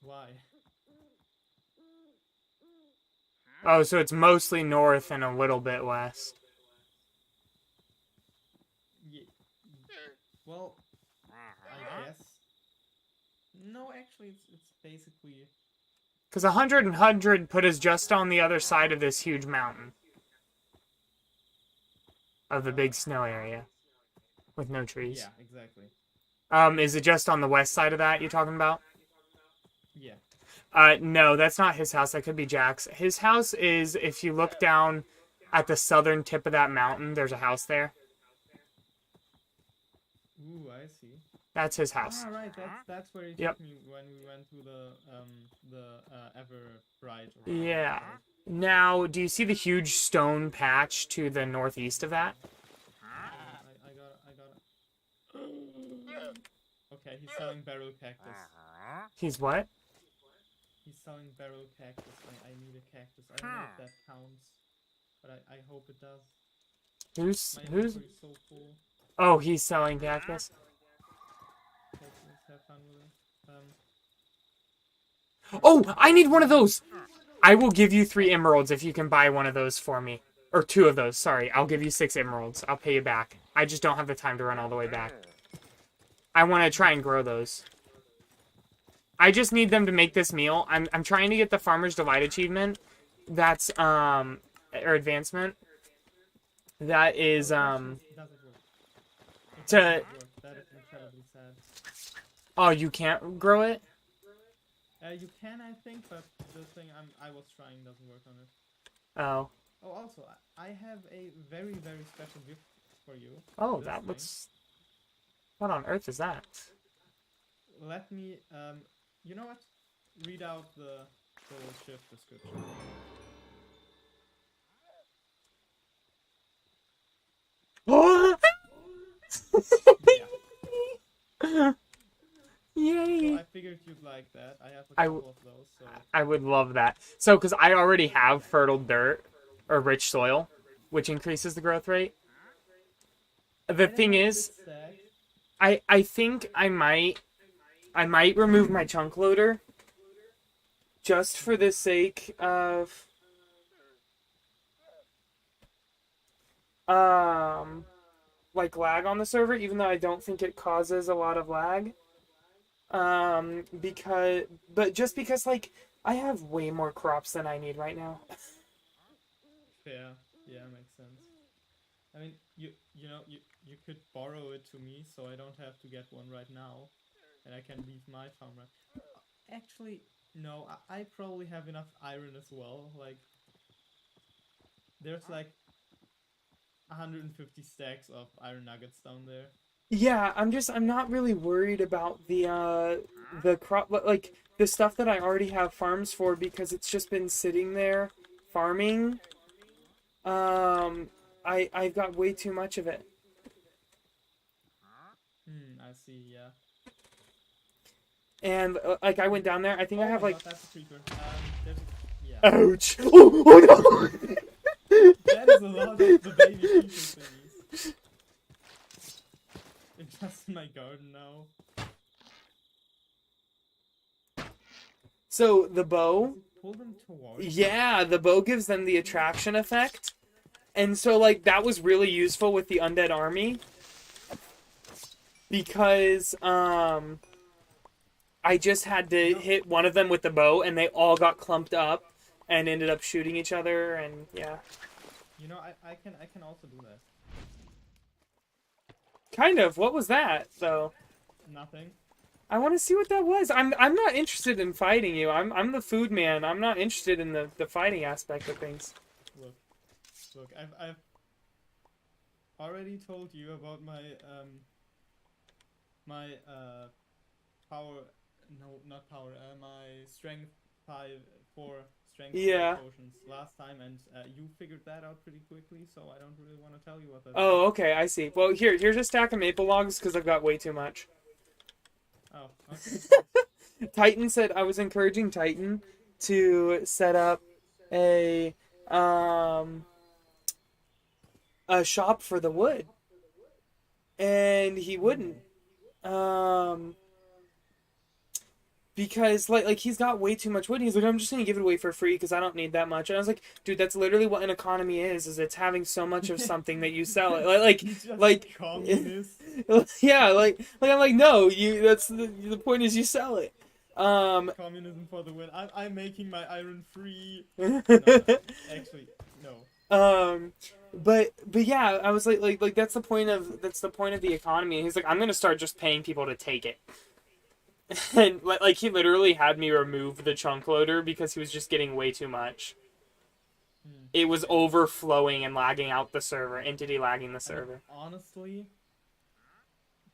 Why? Oh, so it's mostly north and a little bit west. Ye- well, I guess. No, actually, it's basically. Because 100 and 100 put us just on the other side of this huge mountain. Of the big snow area. With no trees. Yeah, exactly. Is it just on the west side of that you're talking about? Yeah. No, that's not his house. That could be Jack's. His house is, if you look down at the southern tip of that mountain, there's a house there. Ooh, I see. That's his house. Ah, right. That's where he Yep. took me when we went to the Ever Bright. Yeah. Now, do you see the huge stone patch to the northeast of that? I got it. Okay, he's selling barrel cactus. He's what? He's selling barrel cactus. I need a cactus. I don't know if that counts, but I hope it does. Who's My who's? inventory's so full. Oh, he's selling cactus. Let's have fun with it. Oh, I need one of those. I will give you 3 emeralds if you can buy one of those for me, or 2 of those. Sorry, I'll give you 6 emeralds. I'll pay you back. I just don't have the time to run all the way back. I want to try and grow those. I just need them to make this meal. I'm trying to get the Farmer's Delight achievement. That's or advancement. That is Does it work? It to- doesn't work. That is incredibly sad. Oh, you can't grow it? You can, I think, but the thing I was trying doesn't work on it. Oh. Oh, also, I have a very, very special gift for you. Oh, This that thing. looks... What on earth is that? Let me, you know what? Read out the shift description. Yeah. Yay! So I figured you'd like that. I have a I couple of those, so I would love that. So, because I already have fertile dirt, or rich soil, which increases the growth rate. The thing is, I think I might remove my chunk loader, just for the sake of like lag on the server, even though I don't think it causes a lot of lag. Because like I have way more crops than I need right now. fair. Yeah, makes sense. I mean, you could borrow it to me, so I don't have to get one right now, and I can leave my farm right. Actually, no. I probably have enough iron as well. Like, there's like 150 stacks of iron nuggets down there. Yeah, I'm not really worried about the crop, like the stuff that I already have farms for, because it's just been sitting there farming. I've got way too much of it. I see. Yeah. And like I went down there, I think I Oh have my like God, that's a creeper. There's yeah. ouch. Oh no. That is a lot of the baby creeper thingies. It's just in my garden now. So the bow, Pull them towards. yeah, the bow gives them the attraction effect. And so like that was really useful with the undead army. Because I just had to hit one of them with the bow and they all got clumped up and ended up shooting each other, and yeah. You know, I can also do that. Kind of. What was that though? Nothing. I want to see what that was. I'm not interested in fighting you. I'm the food man. I'm not interested in the fighting aspect of things. Look. Look, I've already told you about my power. No, not power. My strength 4 strength Yeah. potions last time, and you figured that out pretty quickly. So I don't really want to tell you what that. Oh, okay, I see. Well, here's a stack of maple logs because I've got way too much. Oh, okay. Titan said I was encouraging Titan to set up a shop for the wood, and he wouldn't. Because like he's got way too much wood. He's like, I'm just gonna give it away for free because I don't need that much. And I was like, dude, that's literally what an economy is it's having so much of something that you sell it. Just like communist. yeah, like I'm like, no, you. That's the point is you sell it. Communism for the win. I'm making my iron free. No, actually, no. But yeah, I was like that's the point of the economy. And he's like, I'm gonna start just paying people to take it. And like he literally had me remove the chunk loader because he was just getting way too much. It was overflowing and lagging out the server, entity lagging the server. Honestly,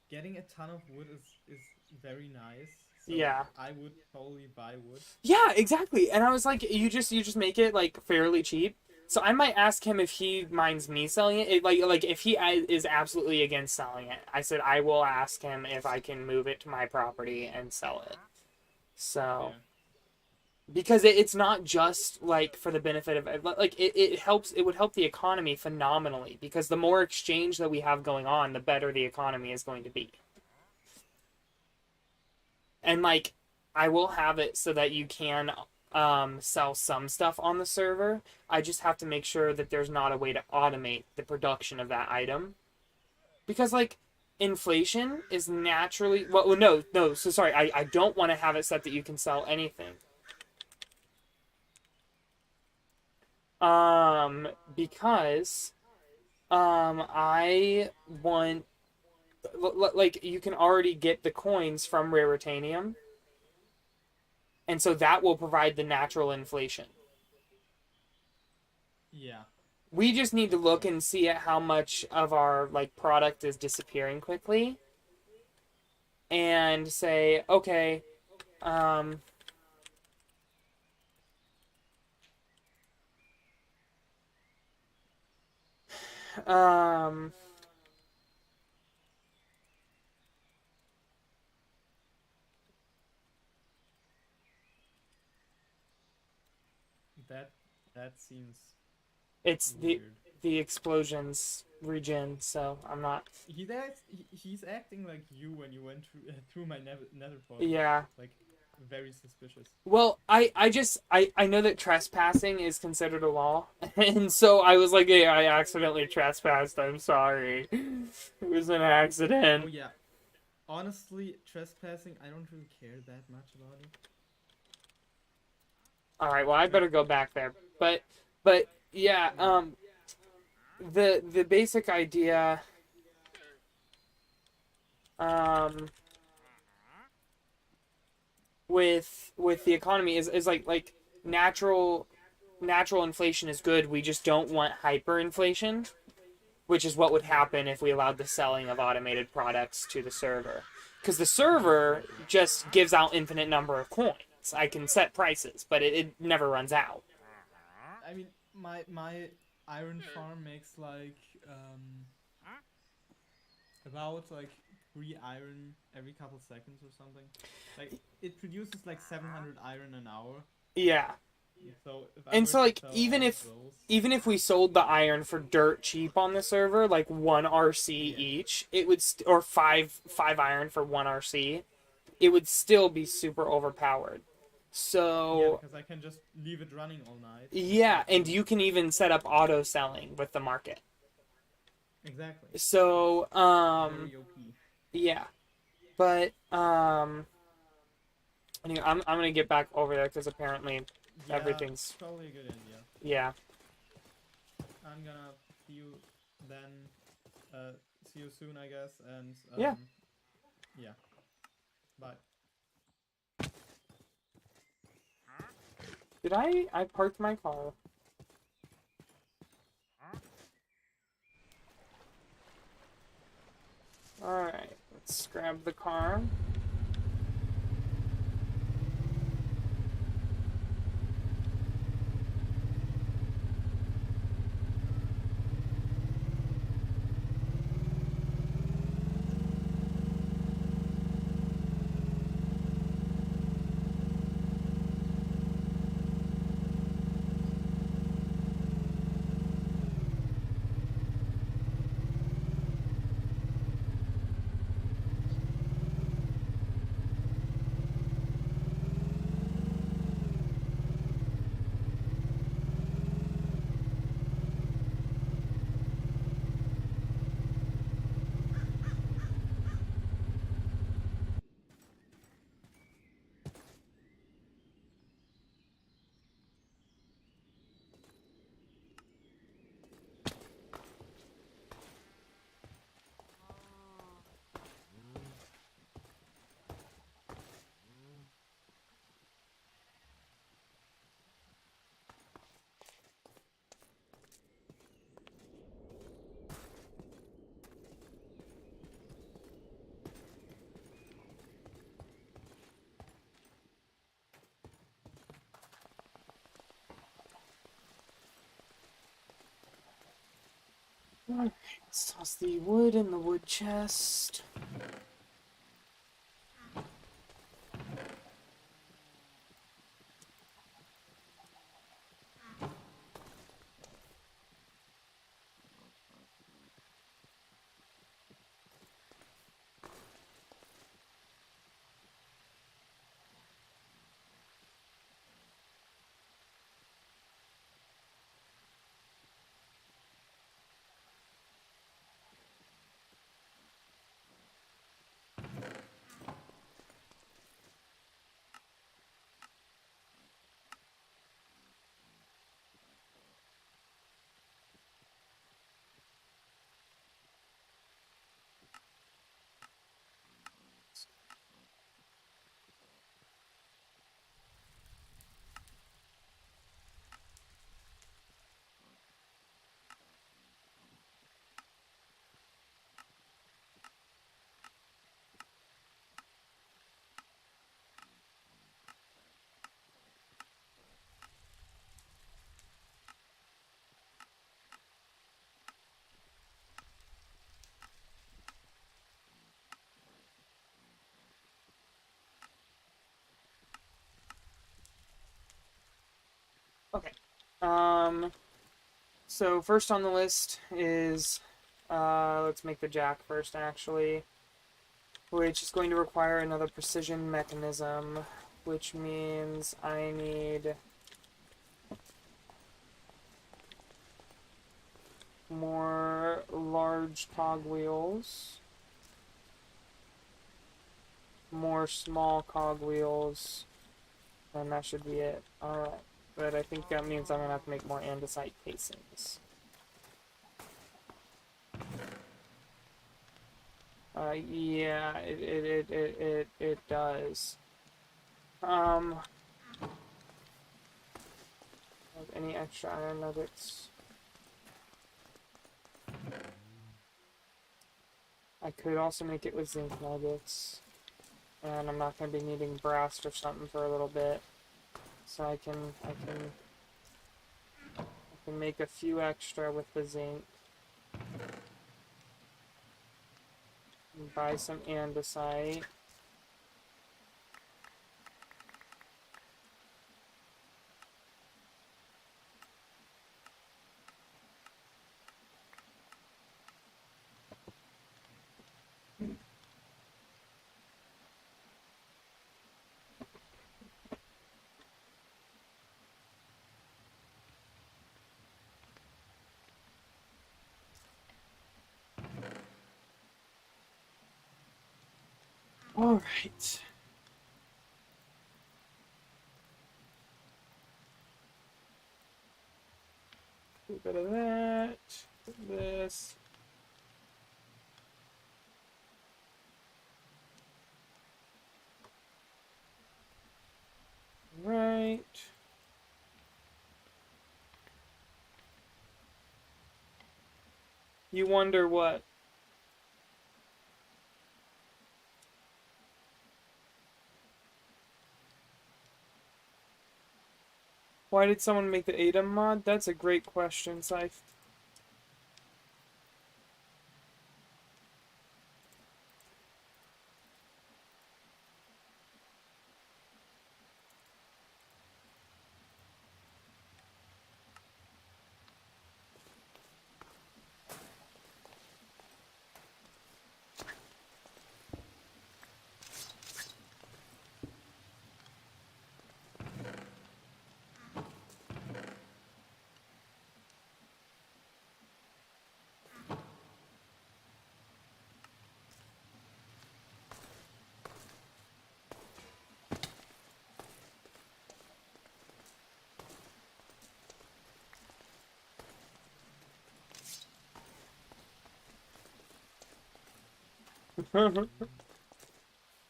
getting a ton of wood is very nice. So Yeah. I would totally buy wood. Yeah, exactly. And I was like, you just make it like fairly cheap. So I might ask him if he minds me selling it. Like if he is absolutely against selling it. I said I will ask him if I can move it to my property and sell it. So Yeah. because it's not just like for the benefit of like it helps, it would help the economy phenomenally because the more exchange that we have going on, the better the economy is going to be. And like I will have it so that you can sell some stuff on the server. I just have to make sure that there's not a way to automate the production of that item. Because like inflation is naturally no, so sorry, I don't want to have it set that you can sell anything. Because I want like you can already get the coins from Raritanium. And so that will provide the natural inflation. Yeah. We just need to look and see at how much of our like product is disappearing quickly. And say, okay, That seems it's weird. the explosions regen, so I'm not. He's acting like you when you went through my nether portal. Yeah. Like very suspicious. Well, I know that trespassing is considered a law, and so I was like, hey, I accidentally trespassed. I'm sorry. It was an accident. Oh yeah. Honestly, trespassing, I don't really care that much about it. All right, well, I better go back there. But yeah, the basic idea with the economy is like natural inflation is good. We just don't want hyperinflation, which is what would happen if we allowed the selling of automated products to the server. Because the server just gives out infinite number of coins. I can set prices, but it never runs out. I mean, my iron farm makes like about like 3 iron every couple seconds or something. Like it produces like 700 iron an hour. Yeah. So And so like even if we sold the iron for dirt cheap on the server, like 1 RC each, it would or 5 iron for 1 RC, it would still be super overpowered. So yeah, because I can just leave it running all night. Yeah, and you can even set up auto selling with the market. Exactly. So Very OP. yeah. But anyway, I'm gonna get back over there because apparently Yeah, everything's probably a good idea. yeah. I'm gonna see you then. See you soon, I guess. And Yeah. Yeah. Bye. Did I parked my car? Let's grab the car. Alright, let's toss the wood in the wood chest. Okay. So first on the list is, let's make the jack first, actually, which is going to require another precision mechanism, which means I need more large cogwheels, more small cogwheels, and that should be it. Alright. But I think that means I'm gonna have to make more andesite casings. Yeah, it does. Have any extra iron nuggets? I could also make it with zinc nuggets. And I'm not gonna be needing brass or something for a little bit. So I can make a few extra with the zinc. And buy some andesite. Alright. A bit of that. This. Right. You wonder what? Why did someone make the ADAM mod? That's a great question, Scythe.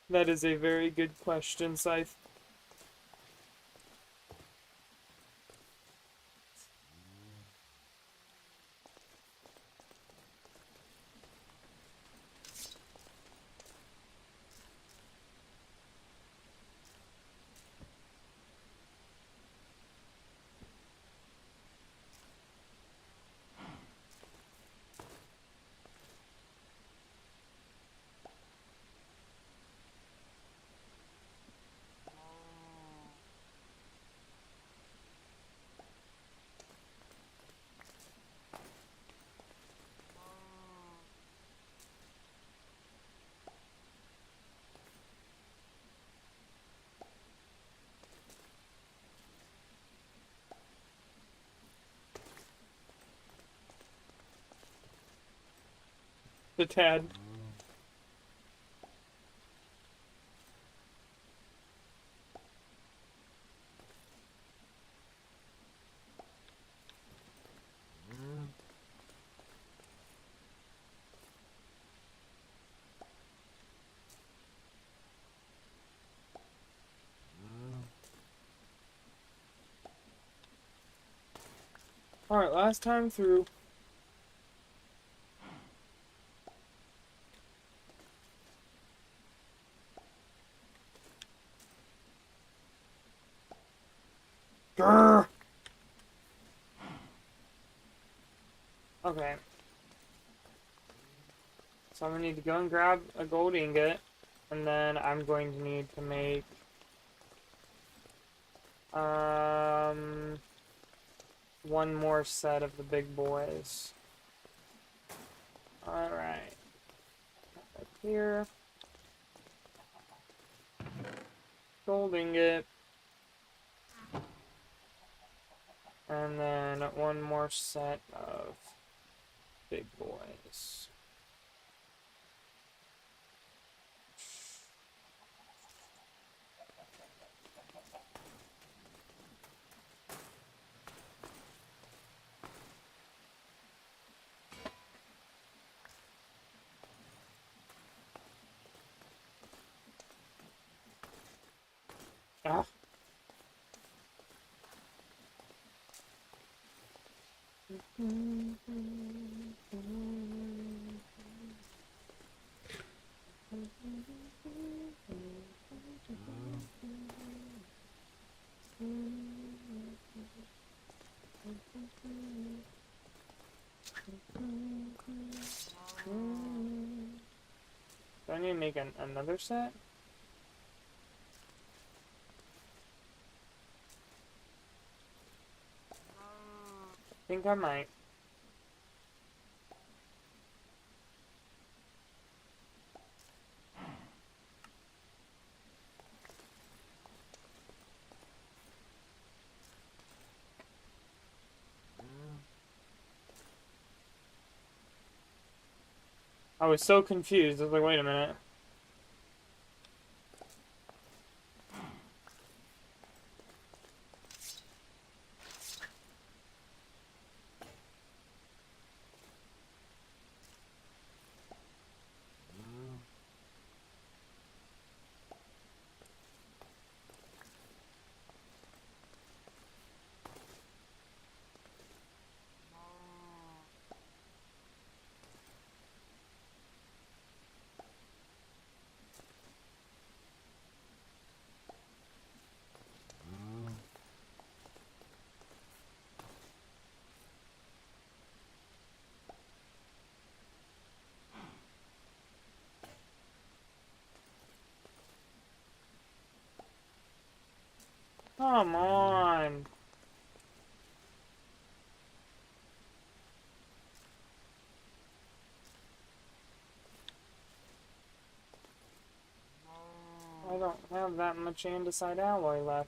That is a very good question, Scythe. The Tad. Alright, last time through. Grr. Okay. So I'm gonna need to go and grab a gold ingot, and then I'm going to need to make one more set of the big boys. Alright. Up here. Gold ingot. And then one more set of big boys. Ah. Do I need to make another set? I think I might. I was so confused. I was like, wait a minute. Come on. I don't have that much andesite alloy left.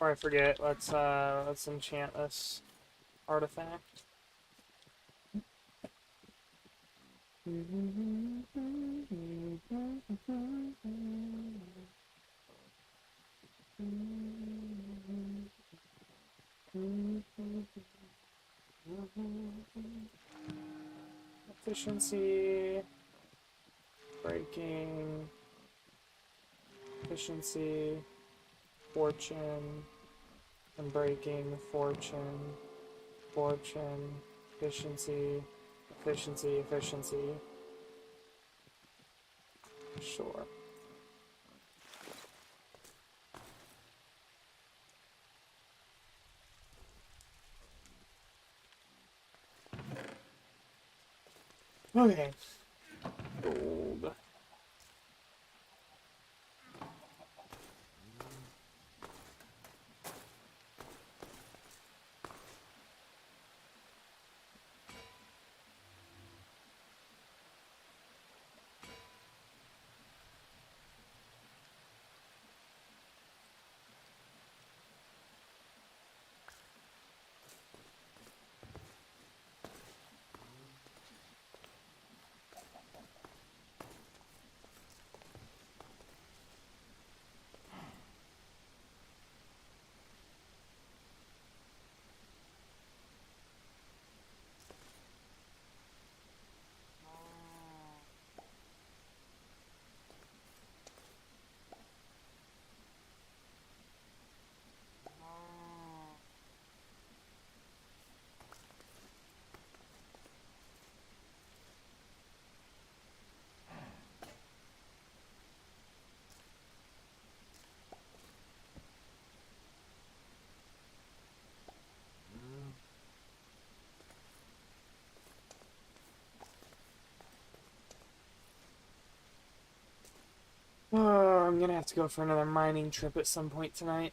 Before I forget, let's enchant this artifact. Efficiency, breaking, efficiency, fortune, and breaking, fortune, fortune, efficiency, efficiency, efficiency. Sure. Okay. Gold. Oh, I'm gonna have to go for another mining trip at some point tonight.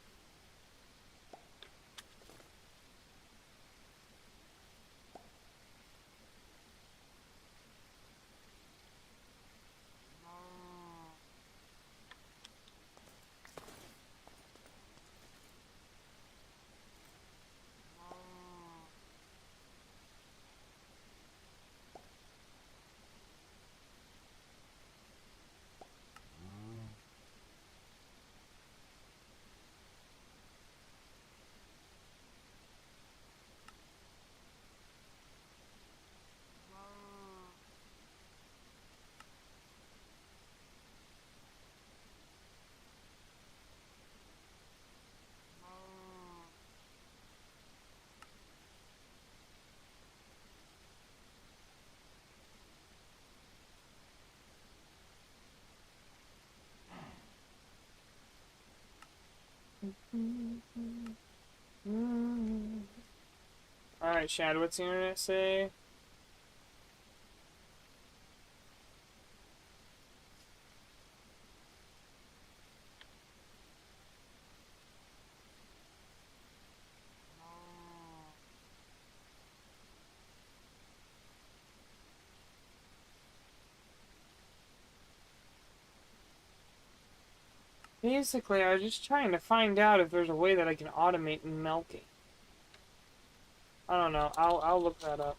Alright, Shad, what's the internet say? Basically, I was just trying to find out if there's a way that I can automate milking. I don't know. I'll look that up.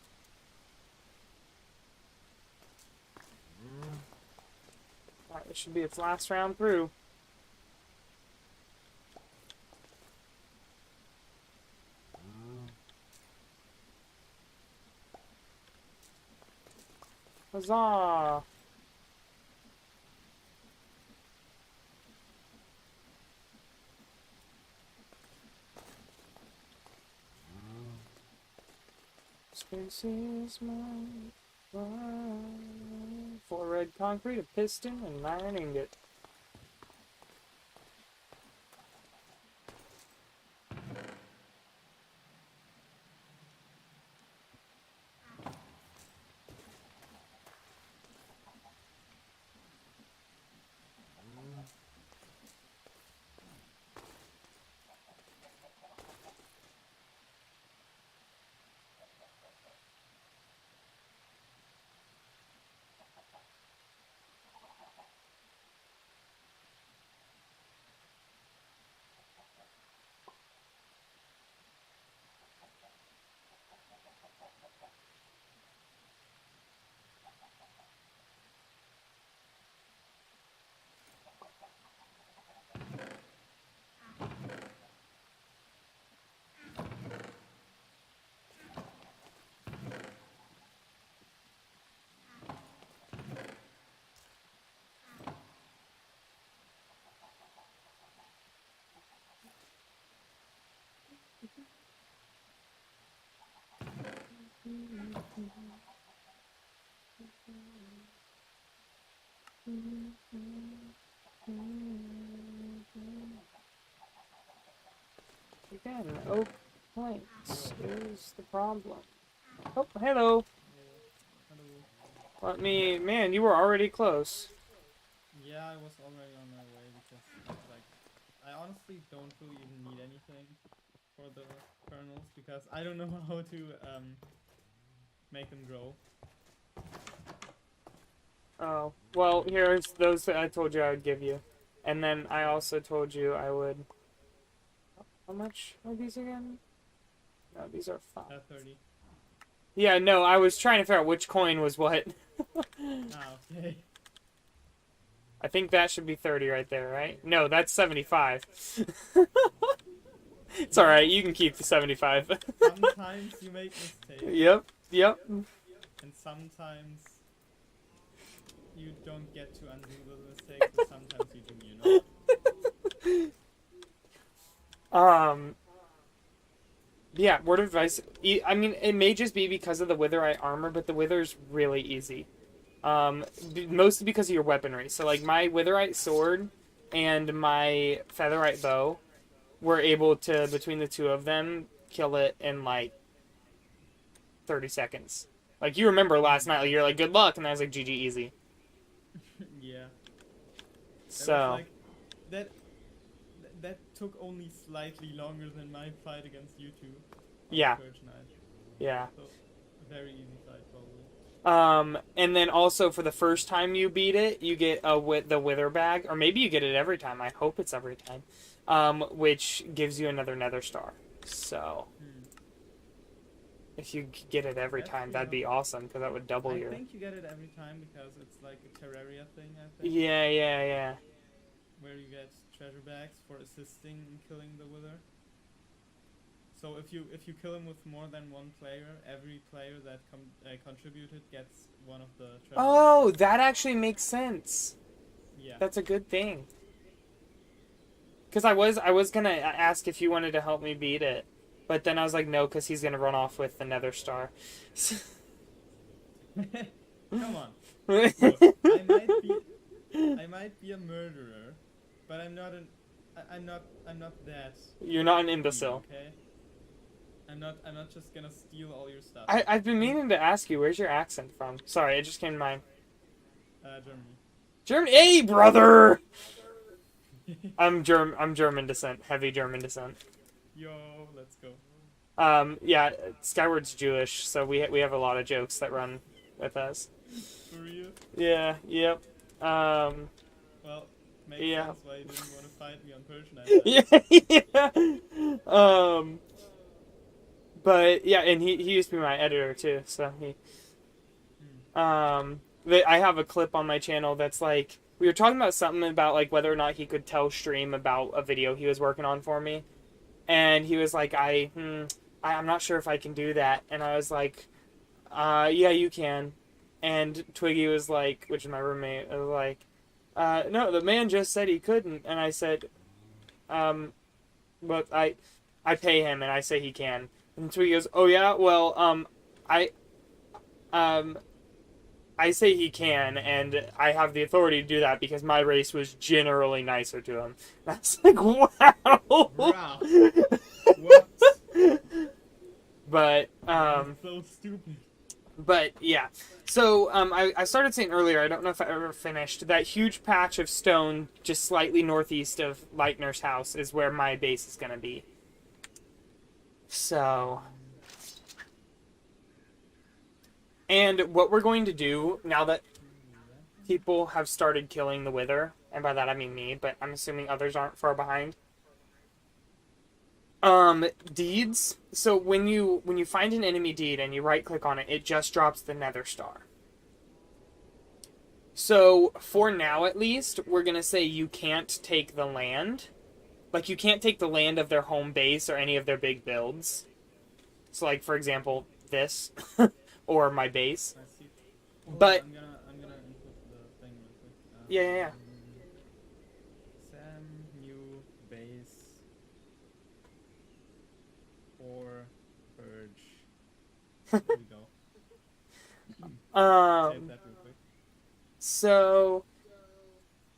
Alright, this should be its last round through. Huzzah! Space is mine. Four red concrete, a piston, and an iron ingot. Again, oak planks is the problem. Oh, hello. Hello. Let me. Man, you were already close. Yeah, I was already on my way because, like, I honestly don't really even need anything for the kernels because I don't know how to make them grow. Oh, well, here's those that I told you I would give you. And then I also told you I would... How much are these again? No, these are 5. 30. Yeah, no, I was trying to figure out which coin was what. Ah, okay. I think that should be 30 right there, right? No, that's 75. It's alright, you can keep the 75. Sometimes you make mistakes, Yep, yep. and sometimes you don't get to undo the mistakes, but sometimes you do, you know? Yeah, word of advice. I mean, it may just be because of the Witherite armor, but the Wither's really easy. Mostly because of your weaponry. So, like, my Witherite sword and my Featherite bow were able to, between the two of them, kill it in, like, 30 seconds. Like, you remember last night, like, you're like, good luck, and I was like, GG, easy. Yeah. That So, was like, that took only slightly longer than my fight against you two. yeah, Purge Knight. yeah. So, very easy fight, probably. And then also for the first time you beat it, you get the Wither bag, or maybe you get it every time. I hope it's every time. Which gives you another Nether star. So if you get it every That's time, that'd be awesome because that would double I your. think you get it every time because it's like a Terraria thing, I think. Yeah, yeah, yeah. Where you get treasure bags for assisting in killing the Wither. So if you kill him with more than one player, every player that contributed gets one of the treasure Oh, bags. that actually makes sense. Yeah. That's a good thing. Because I was gonna ask if you wanted to help me beat it, but then I was like, no, because he's gonna run off with the Nether star. Come on. Look, I might be a murderer, but I'm not that. You're not an imbecile. Okay. I'm not just gonna steal all your stuff. I've been meaning to ask you, where's your accent from? Sorry, it just came to mind. Germany. Germany, hey brother! I'm German descent, heavy German descent. Yo, let's go. Yeah, Skyward's Jewish, so we have a lot of jokes that run with us. For real? Yeah, yep. Well, makes Yeah. sense why you didn't want to fight me on Persian. Yeah. But yeah, and he used to be my editor too, so he. I have a clip on my channel that's like we were talking about something about like whether or not he could tell stream about a video he was working on for me, and he was like, I'm not sure if I can do that, and I was like, yeah, you can, and Twiggy was like, which is my roommate, was like, no, the man just said he couldn't, and I said, but I pay him and I say he can, and Twiggy goes, oh yeah, well, I say he can, and I have the authority to do that because my race was generally nicer to him. That's like, wow. Wow. What? But, So stupid. but yeah. So, I started saying earlier, I don't know if I ever finished, that huge patch of stone just slightly northeast of Leitner's house is where my base is going to be. So... And what we're going to do, now that people have started killing the Wither, and by that I mean me, but I'm assuming others aren't far behind. Deeds. So when you find an enemy deed and you right click on it, it just drops the Nether Star. So for now at least, we're gonna say you can't take the land. Like you can't take the land of their home base or any of their big builds. So like for example, this. Or my base. I see. Hold But- on, I'm gonna input the thing real quick. Yeah. Sam new base or purge. There we go. Save that real quick. So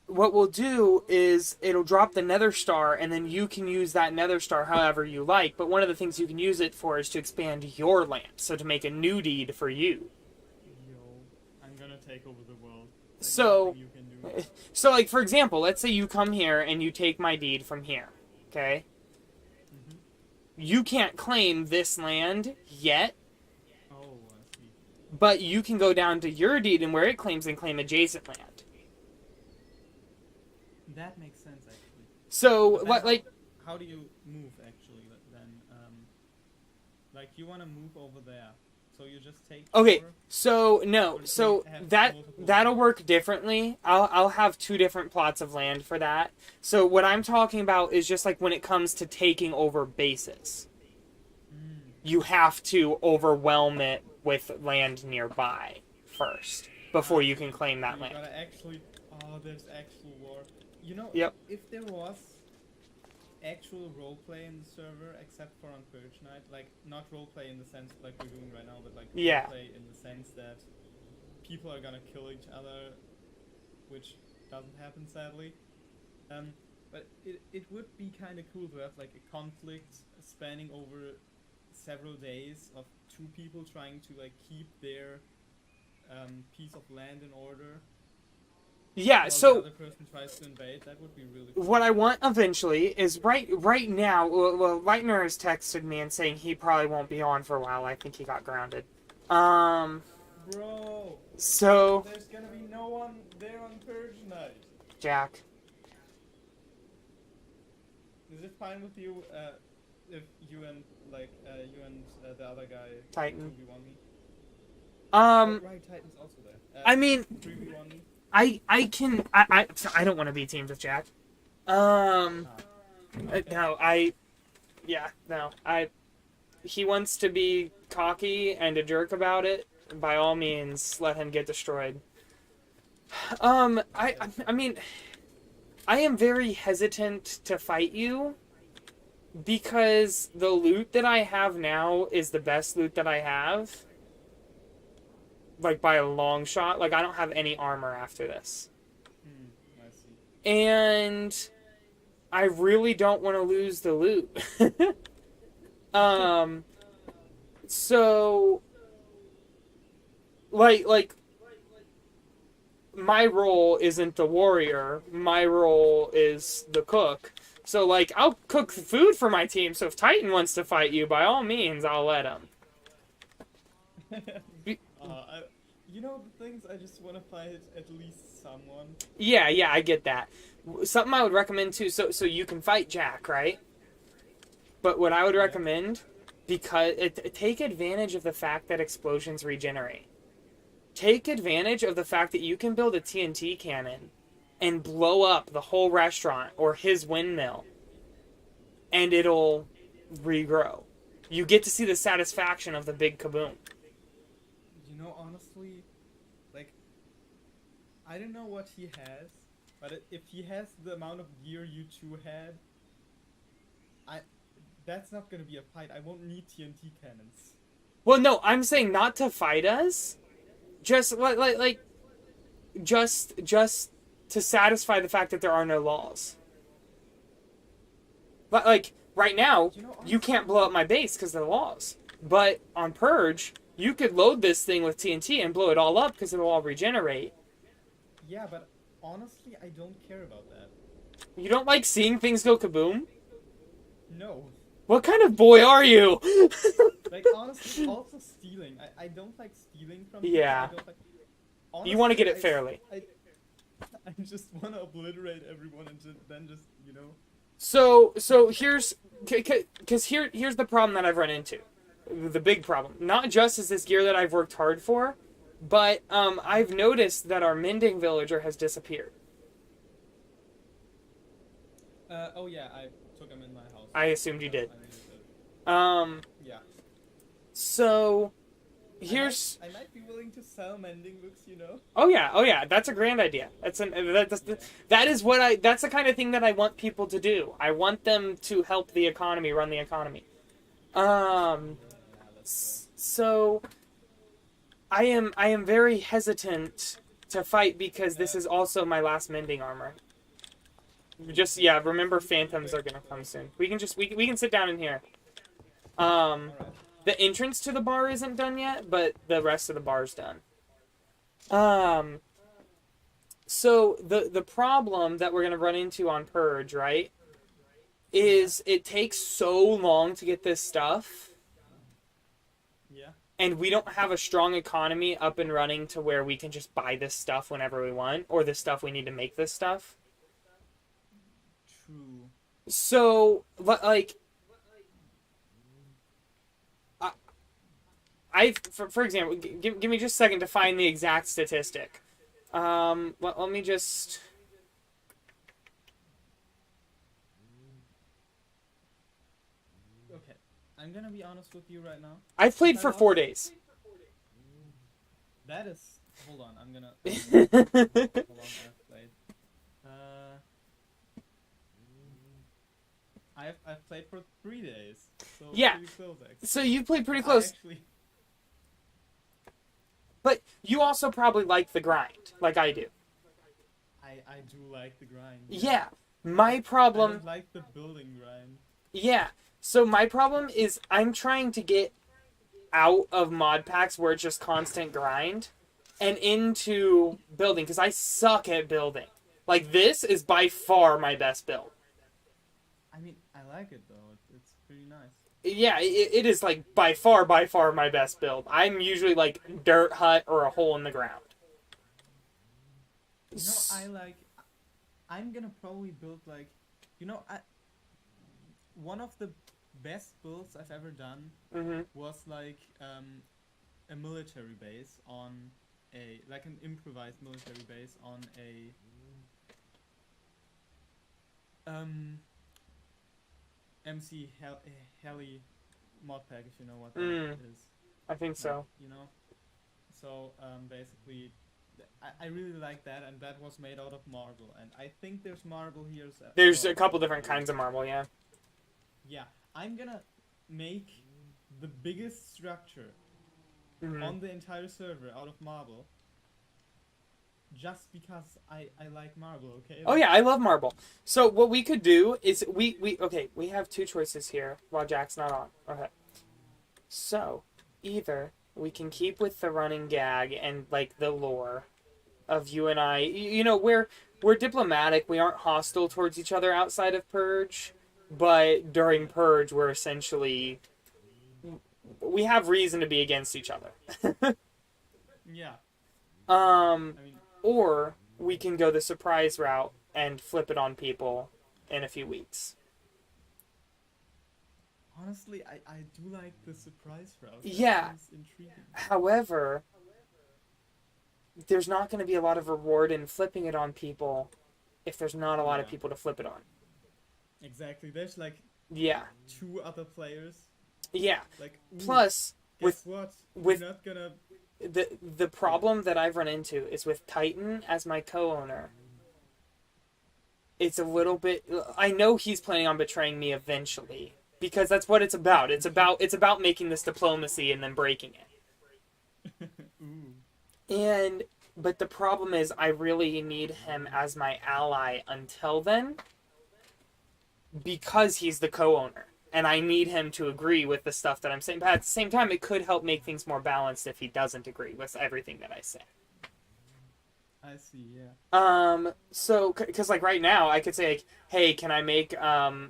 what we'll do is it'll drop the Nether Star, and then you can use that Nether Star however you like. But one of the things you can use it for is to expand your land, so to make a new deed for you. Yo, I'm gonna take over the world. There's So- nothing you can do. So, like, for example, let's say you come here and you take my deed from here, okay? Mhm. You can't claim this land yet, Oh, I see. but you can go down to your deed and where it claims and claim adjacent land. That makes sense actually. So, But what, then like, how do you move actually then? Like you want to move over there, so you just take. okay, over? so no, Or do so we have that multiple that'll places? work differently. I'll have two different plots of land for that. So what I'm talking about is just like when it comes to taking over bases, you have to overwhelm it with land nearby first before you can claim that You land. gotta actually. Oh, there's actual war. You know, Yep. if there was actual roleplay in the server, except for on Purge Night, like not roleplay in the sense like we're doing right now, but like Yeah. roleplay in the sense that people are gonna kill each other, which doesn't happen sadly. But it would be kind of cool to have like a conflict spanning over several days of two people trying to like keep their piece of land in order. Yeah, While so the other person tries to invade. That would be really cool. what I want eventually is right now. Well, Leitner has texted me and saying he probably won't be on for a while. I think he got grounded. Bro, So there's gonna be no one there on Purge Night. Jack, Is it fine with you if you and the other guy Titan. 2v1 me? Um, Oh, right, Titan's also there. I mean, 3v1 me. I can I don't want to be teamed with Jack. No, he wants to be cocky and a jerk about it. By all means, let him get destroyed. I mean, I am very hesitant to fight you because the loot that I have now is the best loot that I have. Like, by a long shot. Like, I don't have any armor after this. I see. And I really don't want to lose the loot. So, like, my role isn't the warrior. My role is the cook. So, like, I'll cook food for my team. So if Titan wants to fight you, by all means, I'll let him. Be- you know the things. I just want to fight at least someone. Yeah, I get that. Something I would recommend too. So you can fight Jack, right? But what I would Yeah. recommend, because take advantage of the fact that explosions regenerate. Take advantage of the fact that you can build a TNT cannon and blow up the whole restaurant or his windmill, and it'll regrow. You get to see the satisfaction of the big kaboom. You know, honestly, like, I don't know what he has, but if he has the amount of gear you two had, that's not gonna be a fight. I won't need TNT cannons. Well, no, I'm saying not to fight us. Just just to satisfy the fact that there are no laws. Like right now, You know, you can't blow up my base because of the laws. But on Purge, you could load this thing with TNT and blow it all up because it'll all regenerate. yeah, but honestly, I don't care about that. You don't like seeing things go kaboom? No. What kind of boy are you? Like, honestly, also stealing. I don't like stealing from Yeah. people. I don't like... You want to get it Honestly, fairly. I just want to obliterate everyone and then just, you know... So here's because here's the problem that I've run into. The big problem. Not just is this gear that I've worked hard for, but I've noticed that our mending villager has disappeared. Oh yeah, I took him in my house. I assumed you did. I really did. Yeah. So here's I might be willing to sell mending books, you know? oh yeah, that's a grand idea. That's the kind of thing that I want people to do. I want them to help the economy, run the economy. So I am very hesitant to fight because this is also my last mending armor. Just remember phantoms are gonna come soon. We can sit down in here. Alright. The entrance to the bar isn't done yet, but the rest of the bar's done. So the problem that we're gonna run into on Purge, right, is it takes so long to get this stuff, Yeah. and we don't have a strong economy up and running to where we can just buy this stuff whenever we want, or the stuff we need to make this stuff. True. So, like, for example, give me just a second to find the exact statistic. Let me just... Okay. I'm gonna be honest with you right now. I've played for 4 days. That is... Hold on, I'm gonna... How long I've played. I've played for 3 days. So Yeah. pretty close, actually. So you played pretty I close, actually... but you also probably like the grind, like I do. I do like the grind. Yeah, my I problem... don't like the building grind. Yeah, so my problem is I'm trying to get out of mod packs where it's just constant grind and into building, because I suck at building. Like, this is by far my best build. I mean, I like it though. It's pretty nice. Yeah, it is, like, by far my best build. I'm usually, like, dirt hut or a hole in the ground. You know, I'm gonna probably build like, you know, one of the best builds I've ever done Mm-hmm. was like a military base on like an improvised military base on a MC Heli mod pack, if you know what that is. I think so. Like, you know, so basically I really like that, and that was made out of marble, and I think there's marble here as There's well. a couple different kinds of marble, yeah. Yeah, I'm gonna make the biggest structure Mhm. on the entire server out of marble, just because I like marble, okay? Oh yeah, I love marble. So what we could do is we have two choices here while Jack's not on. Okay. So either we can keep with the running gag and like the lore of you and I. You know, we're diplomatic. We aren't hostile towards each other outside of Purge, but during Purge we're essentially we have reason to be against each other. Yeah. Um, I mean, or we can go the surprise route and flip it on people in a few weeks. honestly, I do like the surprise route. That Yeah. sounds intriguing. However, there's not going to be a lot of reward in flipping it on people if there's not a lot of Yeah. people to flip it on. Exactly. There's like Yeah. 2 other players. Yeah. Like, ooh, Plus, guess what? with- We're not gonna. the problem that I've run into is with Titan as my co-owner. It's a little bit. I know he's planning on betraying me eventually because that's what it's about. It's about making this diplomacy and then breaking it. Ooh. But the problem is I really need him as my ally until then because he's the co-owner. And I need him to agree with the stuff that I'm saying. But at the same time, it could help make things more balanced if he doesn't agree with everything that I say. I see. Yeah. So, because, like, right now, I could say, like, hey, can I make, a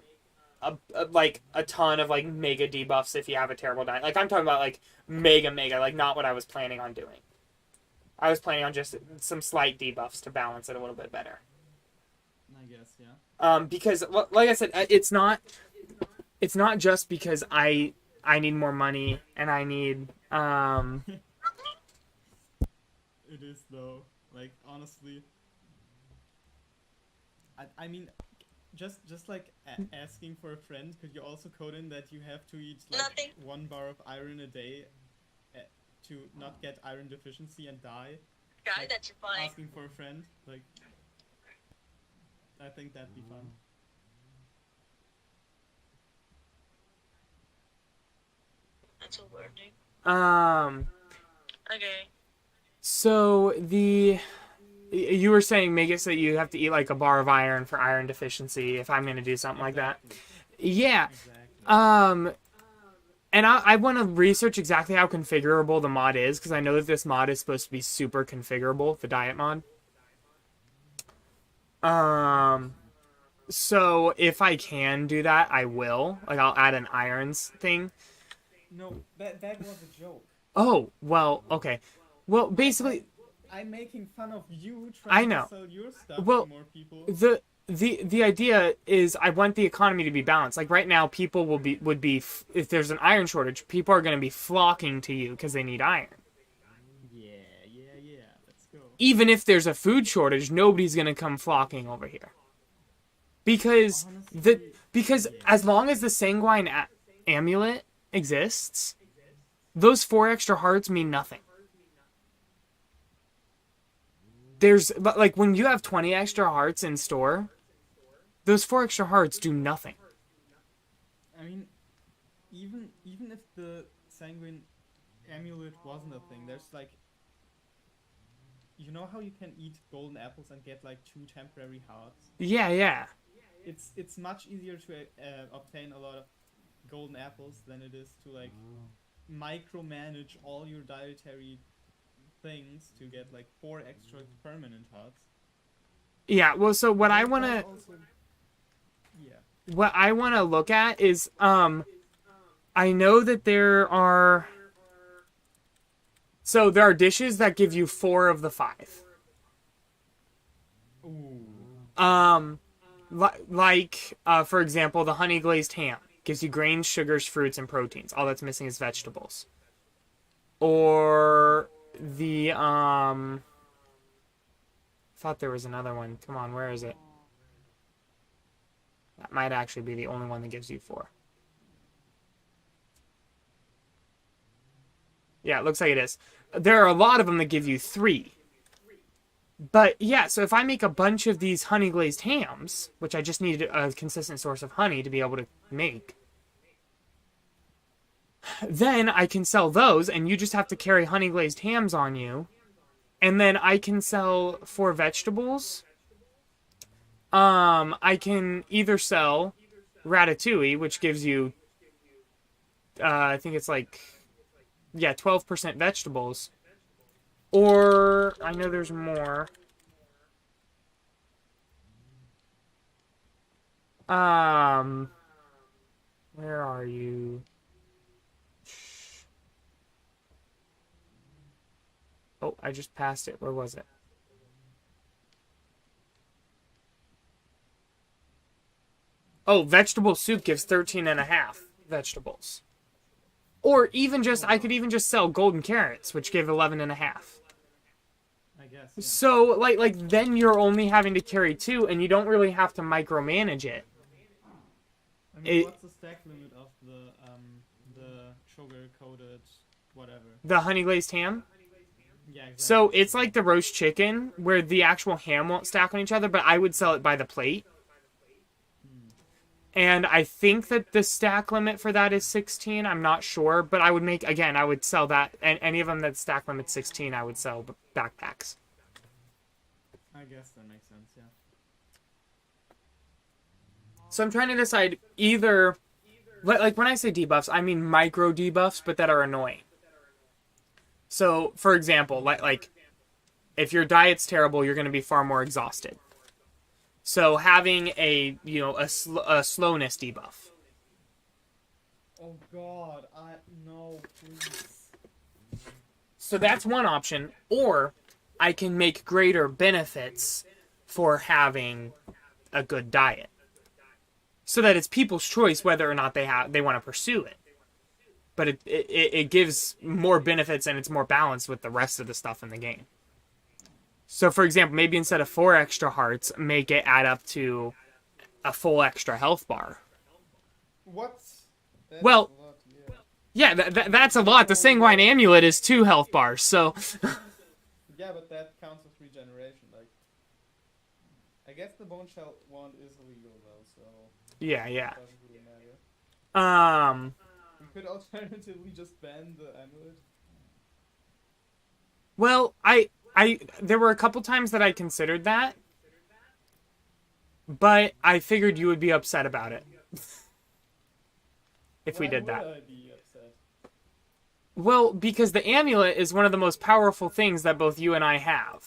ton of, like, mega debuffs if you have a terrible die? Like, I'm talking about, like, mega, like, not what I was planning on doing. I was planning on just some slight debuffs to balance it a little bit better. I guess. Yeah. Because, like I said, it's not just because I need more money and I need, It is though. Like honestly. I mean, just like asking for a friend. Could you also code in that you have to eat like Nothing. 1 bar of iron a day, to not get iron deficiency and die? Guy, Like, that's fine. Asking for a friend, like. I think that'd be fun. That's a weird name. Okay. So you were saying, Megas, that you have to eat like a bar of iron for iron deficiency if I'm going to do something like that. Yeah. Exactly. And I want to research exactly how configurable the mod is because I know that this mod is supposed to be super configurable, the diet mod. So if I can do that, I will. Like I'll add an irons thing. No, that was a joke. Oh, well, okay. Well, basically I'm making fun of you I trying know. to sell your stuff Well, to more people. the idea is I want the economy to be balanced. Like right now, people would be if there's an iron shortage, people are going to be flocking to you because they need iron. Yeah. Let's go. Even if there's a food shortage, nobody's going to come flocking over here. Because Honestly, yeah. as long as the sanguine amulet exists, those 4 extra hearts mean nothing. But like when you have 20 extra hearts in store, those 4 extra hearts do nothing. I mean, even if the sanguine amulet wasn't a thing, there's like, you know how you can eat golden apples and get like 2 temporary hearts? Yeah. It's much easier to obtain a lot of golden apples than it is to like micromanage all your dietary things to get like 4 extra permanent hearts. Yeah, well, so what I That want does to also- Yeah. what I want to look at is I know that there are dishes that give you 4 of the 5. Ooh. For example, the honey glazed ham gives you grains, sugars, fruits, and proteins. All that's missing is vegetables. Or the thought there was another one. Come on, where is it? That might actually be the only one that gives you 4. Yeah, it looks like it is. There are a lot of them that give you 3. But yeah, so if I make a bunch of these honey glazed hams, which I just need a consistent source of honey to be able to make, then I can sell those and you just have to carry honey glazed hams on you. And then I can sell 4 vegetables. I can either sell ratatouille, which gives you, I think it's like, 12% vegetables. Or, I know there's more. Where are you? Oh, I just passed it. Where was it? Oh, vegetable soup gives 13.5 vegetables. Or even just, I could even just sell golden carrots, which give 11.5. I guess. Yeah. So, like then you're only having to carry 2, and you don't really have to micromanage it. I mean, It- what's the stack limit of the sugar coated whatever? The honey glazed ham. Yeah, exactly. So it's like the roast chicken, where the actual ham won't stack on each other, but I would sell it by the plate. And I think that the stack limit for that is 16. I'm not sure, but I would sell that. And any of them that stack limit 16, I would sell backpacks. I guess that makes sense. Yeah. So I'm trying to decide either, like when I say debuffs, I mean micro debuffs, but that are annoying. So, for example, like if your diet's terrible, you're going to be far more exhausted. So having a slowness debuff. Oh God, no, please. So that's one option, or I can make greater benefits for having a good diet, so that it's people's choice whether or not they want to pursue it. But it gives more benefits and it's more balanced with the rest of the stuff in the game. So, for example, maybe instead of 4 extra hearts, make it add up to a full extra health bar. What? That's Well- a lot, yeah. Yeah, that's a lot. The Sanguine Amulet is 2 health bars, so... Yeah, but that counts as regeneration. Like, I guess the bone shell wand is illegal though, so yeah. it doesn't really matter. We could alternatively just ban the amulet. Well, there were a couple times that I considered that, but I figured you would be upset about it if we did that. Why would I be upset? Well, because the amulet is one of the most powerful things that both you and I have.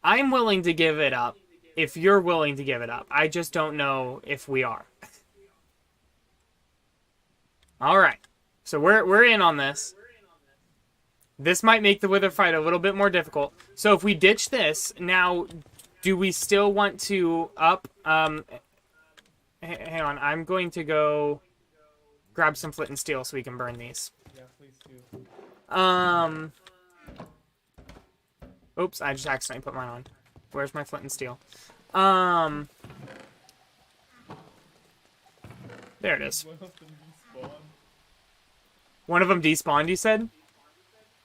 I'm willing to give it up if you're willing to give it up. I just don't know if we are. All right. So we're in on this. This might make the Wither fight a little bit more difficult. So if we ditch this, now do we still want to up hang on, I'm going to go grab some flint and steel so we can burn these. Yeah, please do. Oops, I just accidentally put mine on. Where's my flint and steel? There it is. One of them despawn. One of them despawned, you said?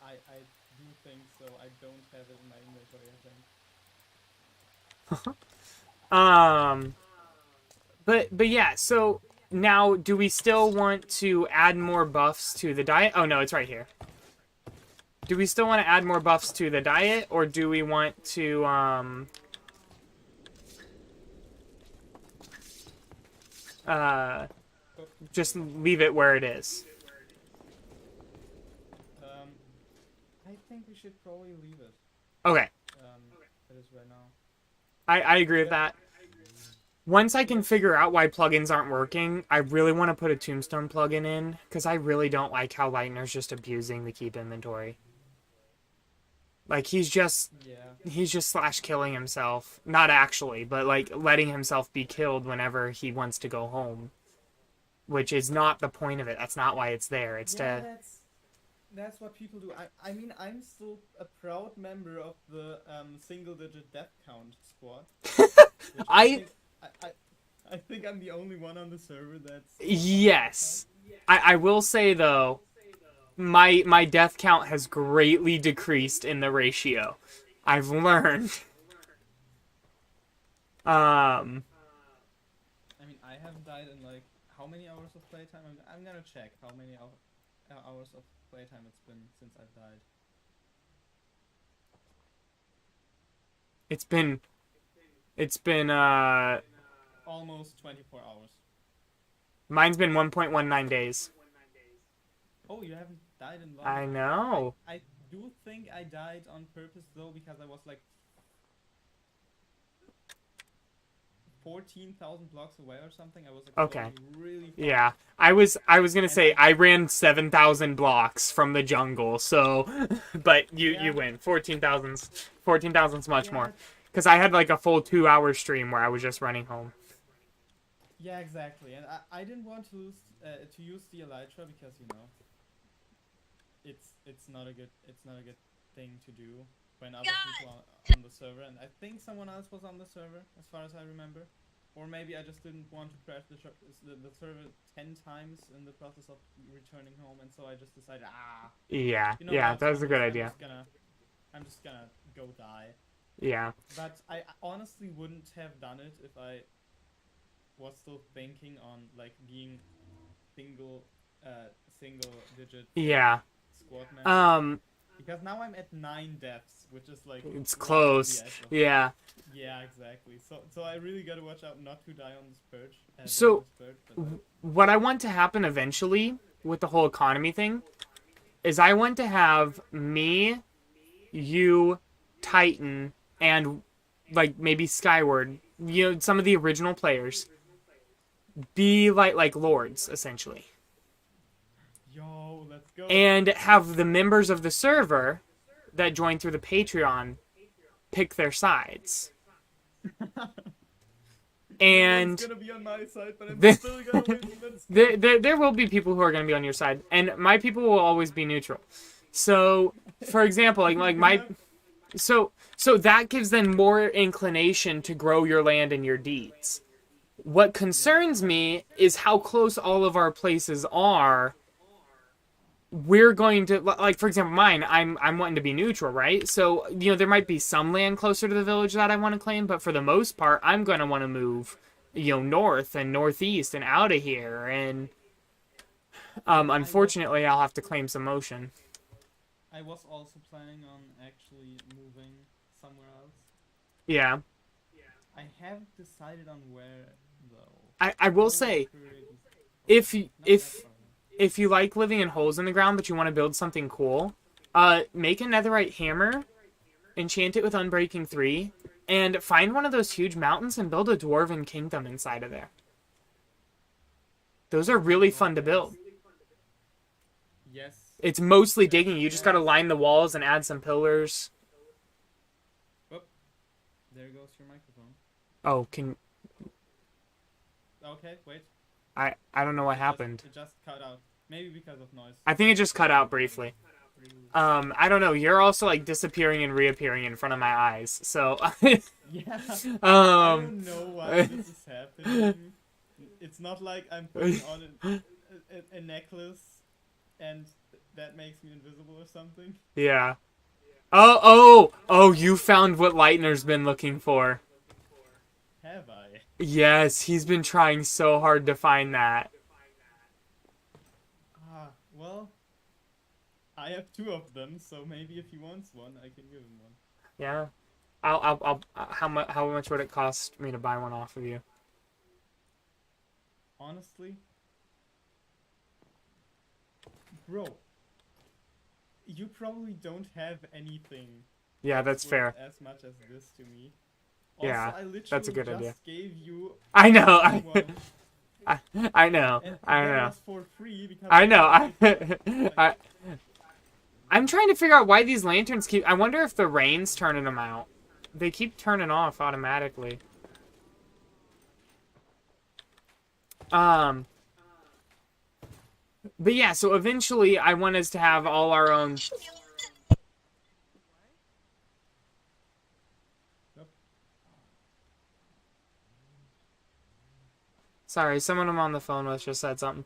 I do think so. I don't have it in my inventory, I think. But yeah, so now do we still want to add more buffs to the diet? Oh no, it's right here. Do we still want to add more buffs to the diet, or do we want to just leave it where it is? I think we should probably leave it. Okay, It is right now. I agree with that. Once I can figure out why plugins aren't working, I really want to put a tombstone plugin in, because I really don't like how Lightner's just abusing the keep inventory. Like, he's just slash killing himself. Not actually, but like letting himself be killed whenever he wants to go home. Which is not the point of it. That's not why it's there. It's Yeah, to... that's what people do. I mean, I'm still a proud member of the single-digit death count squad. which I think I'm the only one on the server that's... Yes. I will say, though, my death count has greatly decreased in the ratio. I've learned. I mean, I haven't died in, like, how many hours of playtime? I'm gonna check how many hours of playtime it's been since I've died. It's been, Almost 24 hours. mine's been 1.19 days. Oh, you haven't died in long. I know. I do think I died on purpose though, because I was like 14,000 blocks away or something. I was Okay. exploring really far. Yeah, I was gonna say I ran 7,000 blocks from the jungle, so, but you Yeah. win. 14,000's much Yeah, more, because I had like a full 2-hour stream where I was just running home. Yeah, exactly. And I didn't want to use the elytra because it's not a good thing to do when other people are on the server, and I think someone else was on the server as far as I remember, or maybe I just didn't want to crash the server 10 times in the process of returning home, and so I just decided Yeah, yeah, that was a good idea. I'm just gonna go die. Yeah, But I honestly wouldn't have done it if I was still thinking on like being single digit yeah. squad man. Because now I'm at 9 deaths, which is like It's right at close. the edge of- Yeah. Yeah, exactly. So I really gotta watch out not to die on this purge. So- during this purge, but, What I want to happen eventually with the whole economy thing is I want to have me, you, Titan, and like maybe Skyward, some of the original players be like lords essentially, yo, let's go. and have the members of the server that join through the Patreon pick their sides. And it's gonna be on my side, but I'm The- still gonna win. Let's there will be people who are going to be on your side, and my people will always be neutral. So, for example, like my, so that gives them more inclination to grow your land and your deeds. What concerns me is how close all of our places are. We're going to, like, for example, mine, I'm wanting to be neutral, right? So, there might be some land closer to the village that I want to claim, but for the most part, I'm going to want to move, north and northeast and out of here. And, unfortunately, I'll have to claim some motion. I was also planning on actually moving somewhere else. Yeah. I haven't decided on where though. I will say, if you like living in holes in the ground, but you want to build something cool, make a netherite hammer, enchant it with Unbreaking 3, and find one of those huge mountains and build a dwarven kingdom inside of there. Those are really fun to build. Yes. It's mostly digging. You just gotta line the walls and add some pillars. There goes your microphone. Oh, Okay, wait. I don't know what happened. It just cut out. Maybe because of noise. I think it just cut out briefly. I don't know. You're also like disappearing and reappearing in front of my eyes. So, Yeah. I don't know why this is happening. It's not like I'm putting on a necklace and that makes me invisible or something. yeah. Oh, you found what Lightner's been looking for. Have I? Yes, he's been trying so hard to find that. Well, I have 2 of them, so maybe if he wants one, I can give him one. Yeah. I'll how much would it cost me to buy one off of you? Honestly, bro, you probably don't have anything Yeah, that's worth fair. as much as this to me. Also, Yeah, I literally that's a good just idea. gave you I know. one, I know. and I that know. was for free because I know. I'm trying to figure out why these lanterns keep. I wonder if the rain's turning them out. They keep turning off automatically. But yeah, so eventually I want us to have all our own. Sorry, someone I'm on the phone with just said something.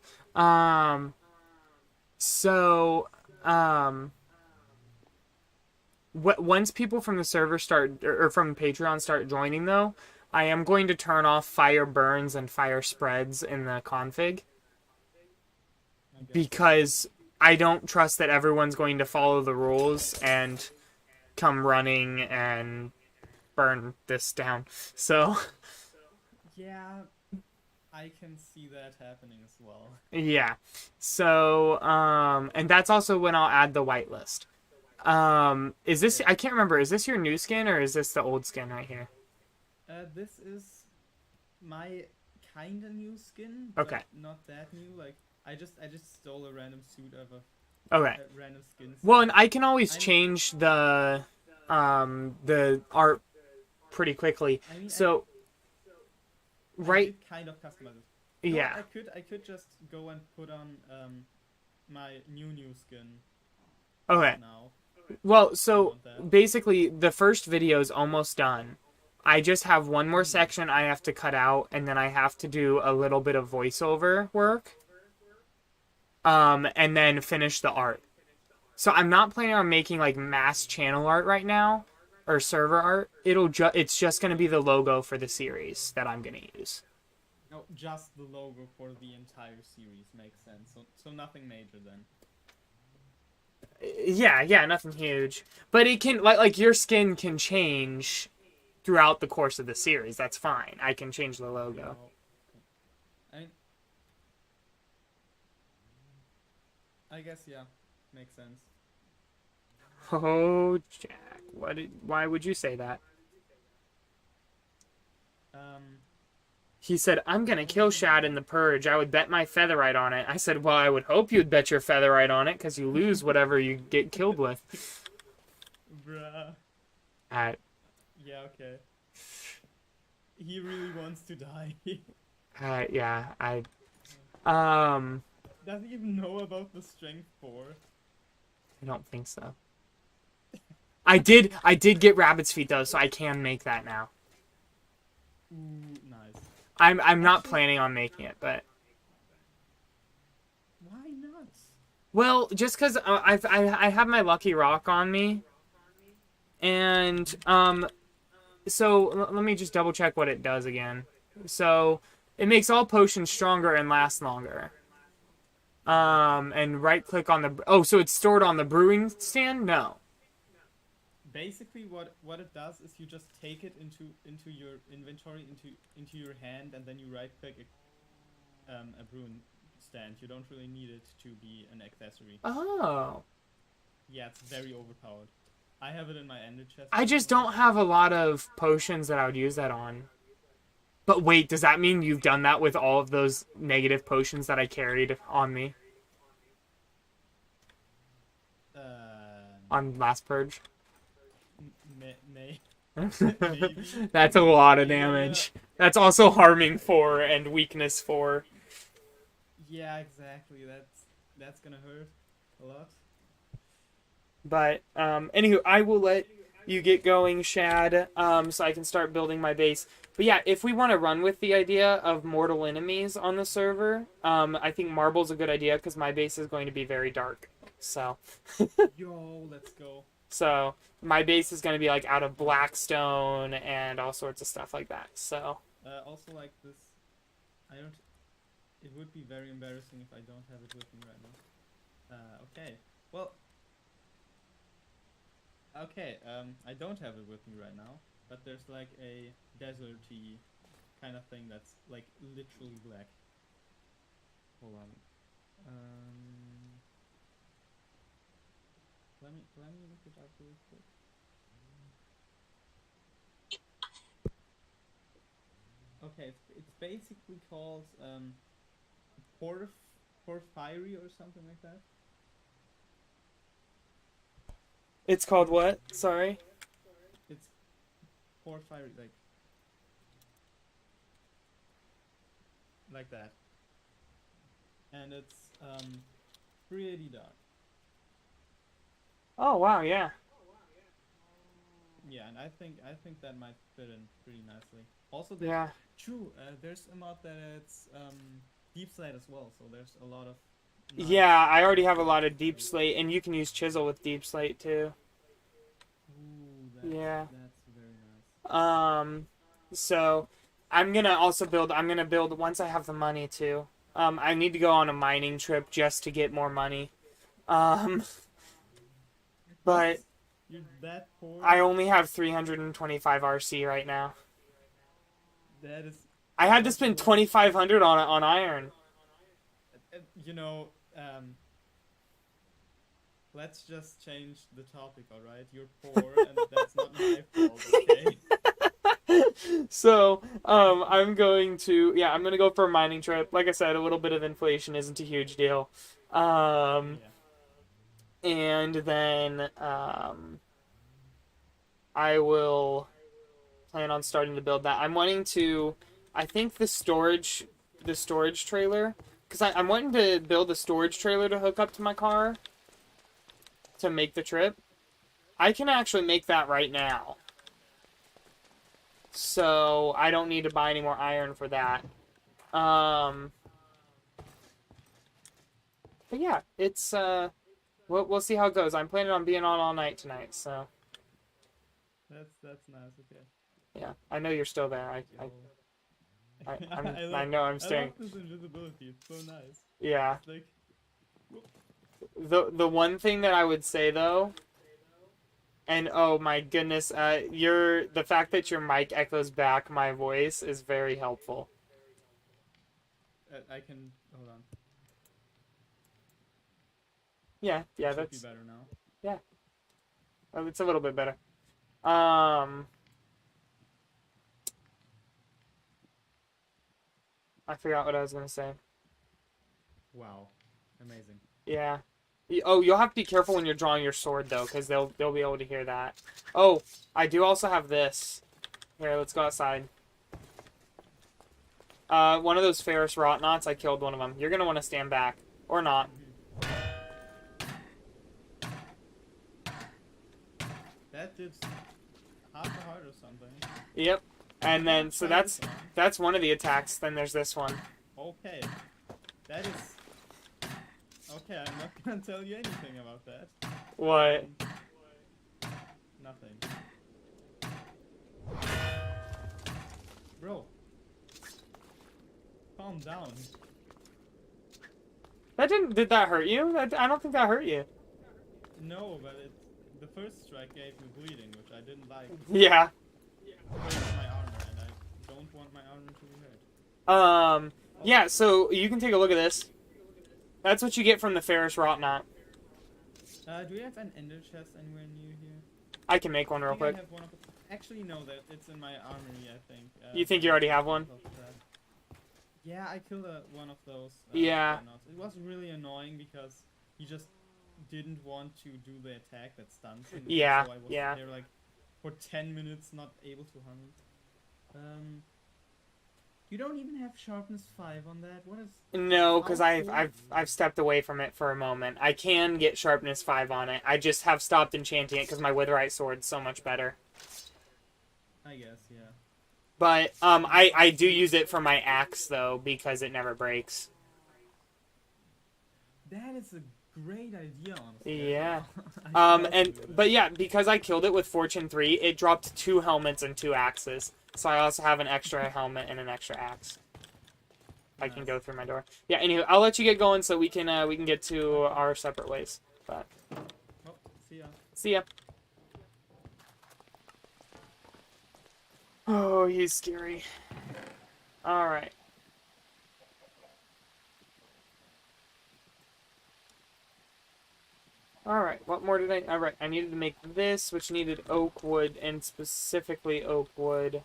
Once people from the server start, or from Patreon start joining though, I am going to turn off fire burns and fire spreads in the config. Because I don't trust that everyone's going to follow the rules and come running and burn this down. So, Yeah, I can see that happening as well. yeah. So, and that's also when I'll add the whitelist. Is this, I can't remember, is this your new skin or is this the old skin right here? This is my kinda new skin. Okay. But not that new. Like I just stole a random suit of a Okay. random skin. Well, and I can always I'm- change the art pretty quickly. I mean, So I right, did kind of customize it. No, yeah. I could just go and put on my new skin Okay. now. Well, so Want that. basically the first video is almost done. I just have one more section I have to cut out, and then I have to do a little bit of voiceover work. And then finish the art. So I'm not planning on making like mass channel art right now or server art. It's just going to be the logo for the series that I'm going to use. No, just the logo for the entire series makes sense. So nothing major then. Yeah, nothing huge. But it can like your skin can change throughout the course of the series. That's fine. I can change the logo. I guess yeah, makes sense. Oh, Jack, why would you say that? He said, I'm gonna kill Shad in the Purge. I would bet my featherite on it. I said, well, I would hope you'd bet your featherite on it, because you lose whatever you get killed with. Bruh. Yeah, okay. He really wants to die. Yeah, Does he even know about the strength 4? I don't think so. I did get rabbit's feet, though, so I can make that now. Ooh, nice. I'm not planning on making it, but... Why not? Well, just because I have my lucky rock on me, and so let me just double check what it does again. So it makes all potions stronger and last longer. And right click on the so it's stored on the brewing stand. No. Basically, what it does is you just take it into your inventory, into your hand, and then you right click a brewing stand. You don't really need it to be an accessory. Oh. Yeah, it's very overpowered. I have it in my ender chest. I just don't have a lot of potions that I would use that on. But wait, does that mean you've done that with all of those negative potions that I carried on me on last purge? May. That's a lot of damage. That's also harming 4 and weakness 4. Yeah, exactly. That's gonna hurt a lot. But anywho, I will let you get going, Shad, so I can start building my base. But yeah, if we want to run with the idea of mortal enemies on the server, I think Marble's a good idea because my base is going to be very dark. So. Yo, let's go. So my base is going to be like out of blackstone and all sorts of stuff like that. So. Also, like this, it would be very embarrassing if I don't have it with me right now. Okay. Well. Okay. I don't have it with me right now, but there's like a deserty kind of thing that's like literally black. Hold on. Let me look it up real quick. Okay, it's basically called porphyry or something like that. It's called what? Sorry. It's porphyry, like that. And it's pretty dark. Oh wow, yeah. Yeah, and I think that might fit in pretty nicely. Also, Yeah. there's a mod that it's deep slate as well, so there's a lot of. Yeah, I already have a lot of deep slate, and you can use chisel with deep slate too. Ooh, Yeah. That's very nice. So I'm gonna build once I have the money too. I need to go on a mining trip just to get more money. But You're that poor. I only have 325 RC right now. That is. I had to spend 2,500 on iron. You know, let's just change the topic, alright? You're poor, and that's not my fault, okay? So, I'm going to, yeah, I'm gonna go for a mining trip. Like I said, a little bit of inflation isn't a huge deal. Yeah. And then, I will plan on starting to build that. I'm wanting to, I think the storage trailer, because I'm wanting to build a storage trailer to hook up to my car to make the trip. I can actually make that right now. So I don't need to buy any more iron for that. But yeah, it's we'll see how it goes. I'm planning on being on all night tonight, so That's nice. Okay. yeah. I know you're still there. Yo. I know I'm I staying. love this invisibility. It's so nice. Yeah. It's like, The one thing that I would say though, and oh my goodness, the fact that your mic echoes back my voice is very helpful. I can hold on. Yeah, Should that's be better now. it's a little bit better. I forgot what I was gonna say. Wow, amazing. Yeah. Oh, you'll have to be careful when you're drawing your sword though, because they'll be able to hear that. Oh, I do also have this. Here, let's go outside. One of those Ferris Rotnauts, I killed one of them. You're gonna want to stand back. Or not. That did half a heart or something. Yep. And then, so Try this that's one of the attacks. Then there's this one. one. Okay. That is. Okay, I'm not gonna tell you anything about that. What? Nothing. Bro. Calm down. Did that hurt you? I don't think that hurt you. No, but the first strike gave me bleeding, which I didn't like. Yeah. It hurt my armor, and I don't want my armor to be hurt. Yeah, so you can take a look at this. That's what you get from the Ferris Rotnaut. Do we have an ender chest anywhere near here? I can make one I real think I quick. have one of the... Actually, no, that it's in my armory, I think. You think you already have one? Yeah, I killed one of those. Yeah. Rhinos. It was really annoying because he just didn't want to do the attack that stuns him. Yeah, So I was yeah. there like for 10 minutes not able to harm him. You don't even have sharpness 5 on that. What is? No, because How I've stepped away from it for a moment. I can get sharpness 5 on it. I just have stopped enchanting it because my witherite sword's so much better. I guess, yeah. But I do use it for my axe though because it never breaks. That is a great idea, honestly. Yeah. I forgot to do that. But yeah, because I killed it with Fortune 3, it dropped 2 helmets and 2 axes. So I also have an extra helmet and an extra axe. I can Nice. go through my door. Yeah. Anywho, I'll let you get going so we can get to our separate ways. But Oh, see ya. see ya. Oh, he's scary. All right. Alright, what more did I... Alright, I needed to make this, which needed oak wood, and specifically oak wood.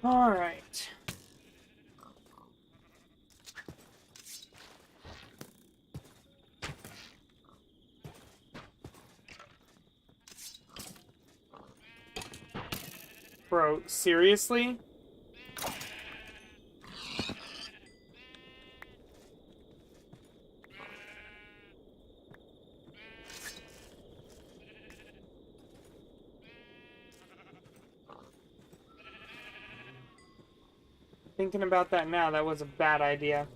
Alright. Bro, seriously? Thinking about that now, that was a bad idea.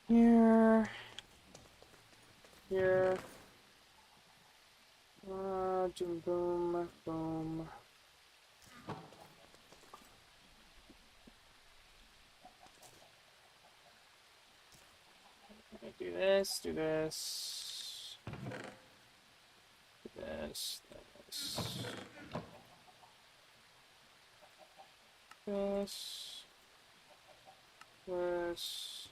Here. Here. Boom, boom. Do this, do this. Do this, this. This. This.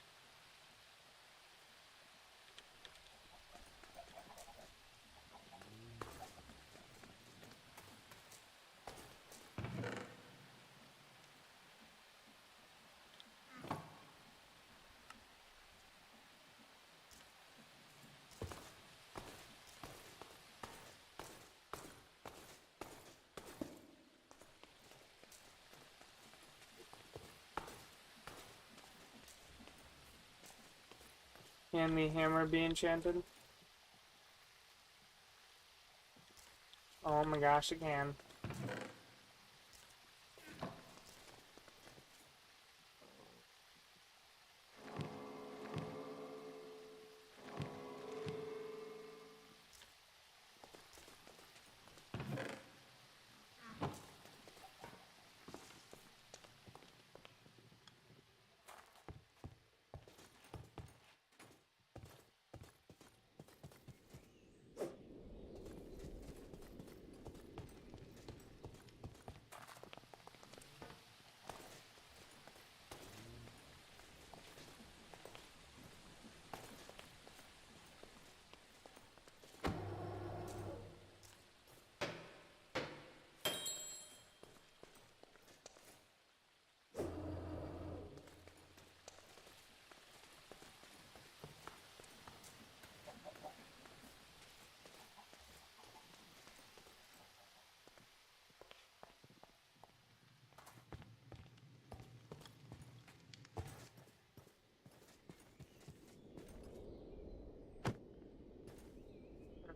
Can the hammer be enchanted? Oh my gosh, it can.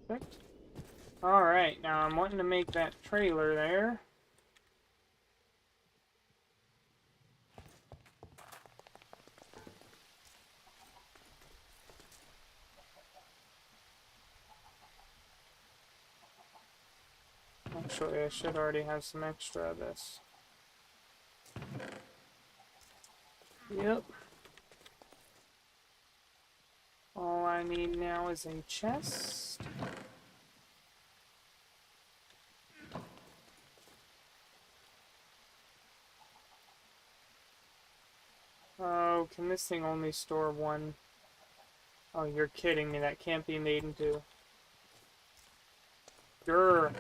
Perfect. Alright, now I'm wanting to make that trailer there. Actually, I should already have some extra of this. Yep. All I need now is a chest. Oh, can this thing only store one? Oh, you're kidding me. That can't be made into... Grr.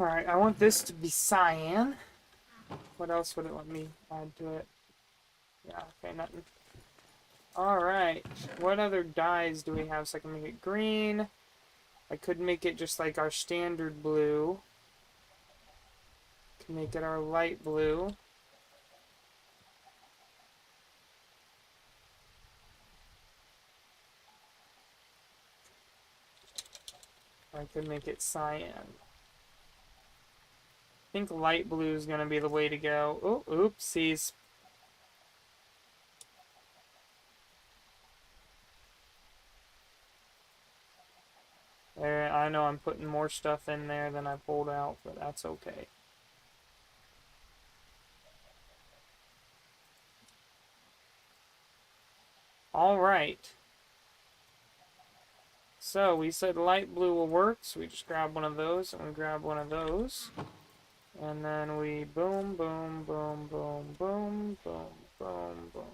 Alright, I want this to be cyan. What else would it let me add to it? Yeah, okay, nothing. Alright, what other dyes do we have so I can make it green? I could make it just like our standard blue. Can make it our light blue. I could make it cyan. I think light blue is going to be the way to go. Oh, oopsies. There, I know I'm putting more stuff in there than I pulled out, but that's okay. Alright. So, we said light blue will work, so we just grab one of those, and we grab one of those. And then we boom, boom, boom, boom, boom, boom, boom, boom.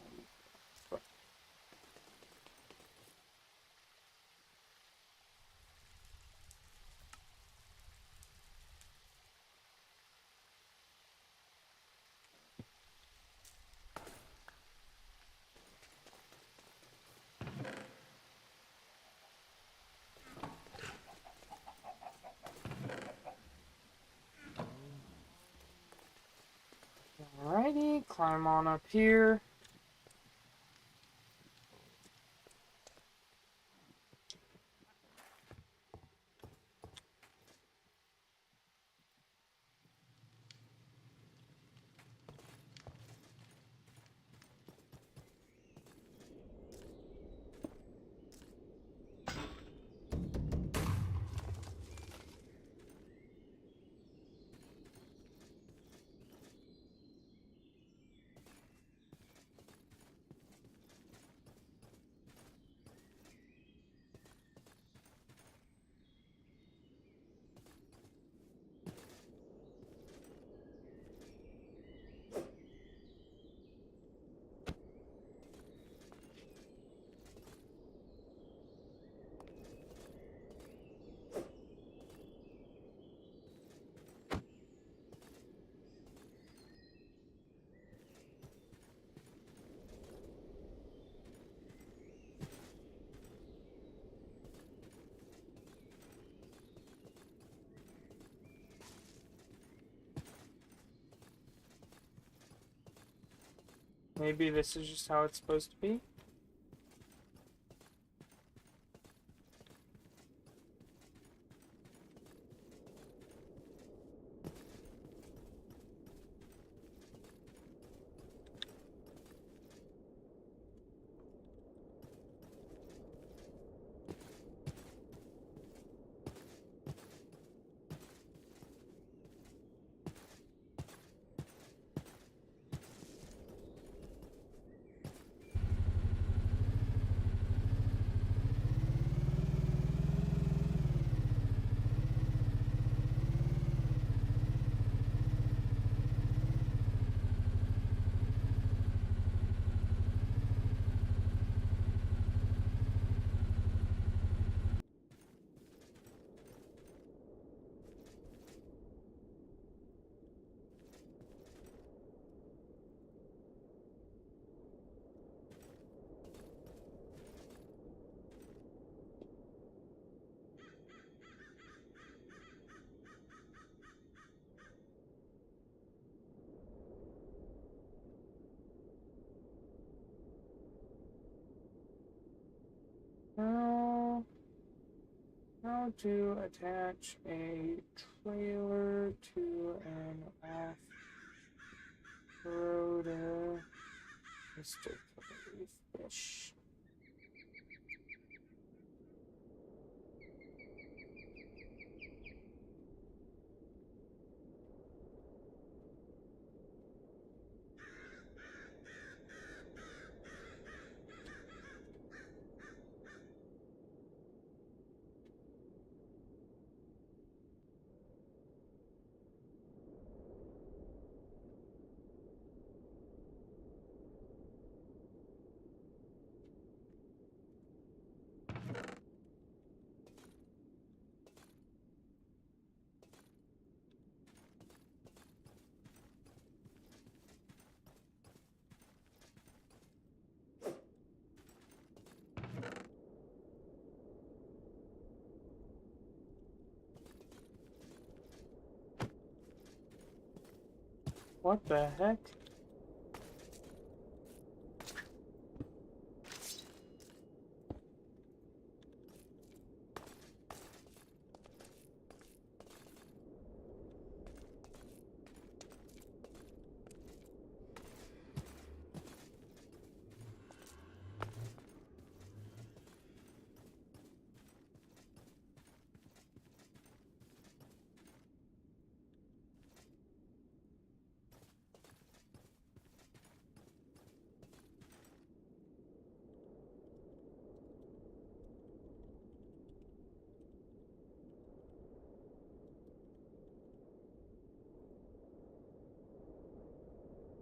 Alrighty, climb on up here. Maybe this is just how it's supposed to be. Now, how to attach a trailer to an off-roader. Mr. Fish. What the heck?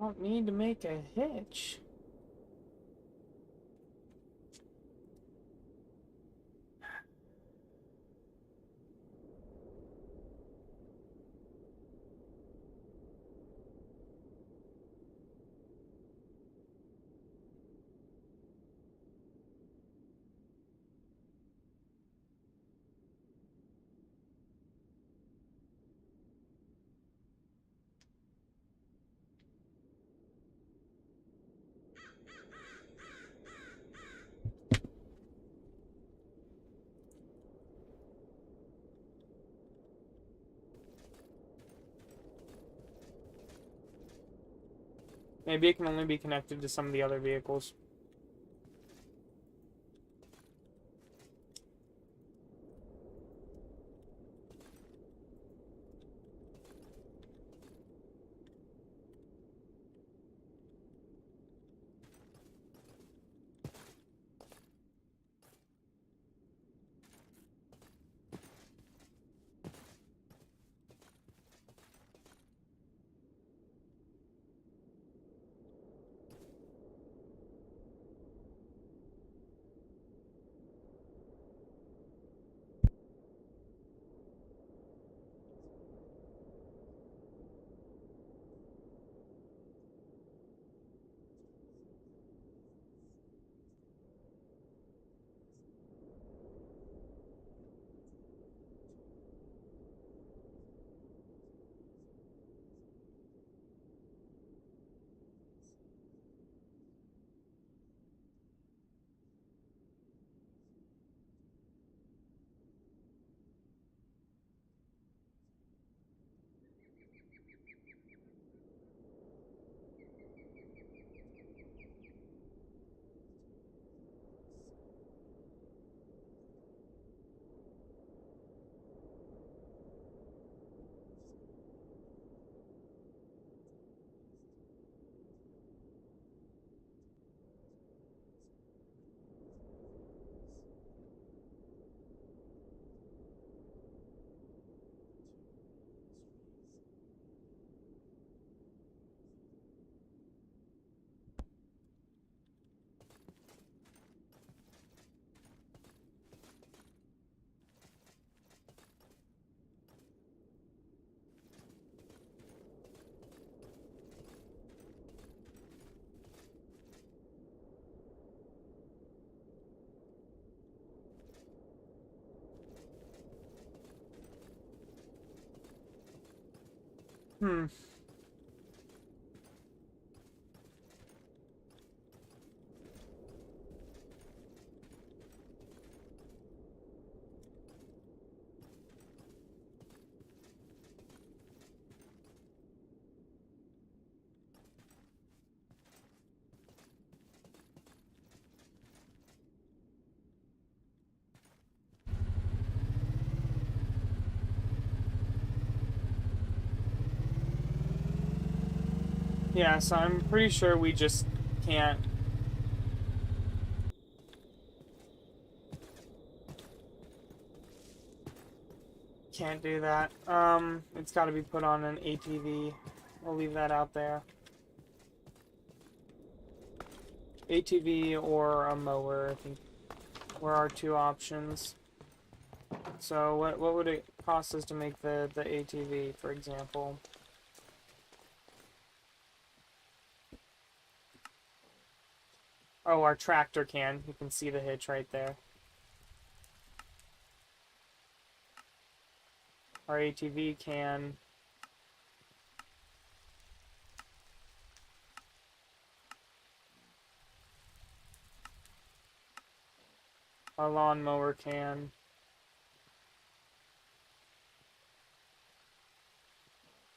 Want me to make a hitch? Maybe it can only be connected to some of the other vehicles. Hmm. Yeah, so I'm pretty sure we just can't do that. It's got to be put on an ATV. We'll leave that out there. ATV or a mower, I think, were our two options. So what would it cost us to make the ATV, for example? Oh, our tractor can. You can see the hitch right there. Our ATV can. Our lawnmower can.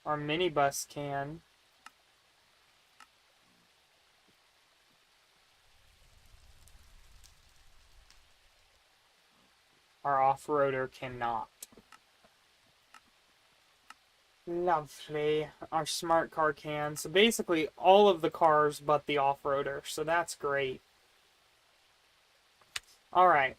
Our minibus can. Our off-roader cannot. Lovely. Our smart car can. So basically all of the cars but the off-roader. So that's great. Alright.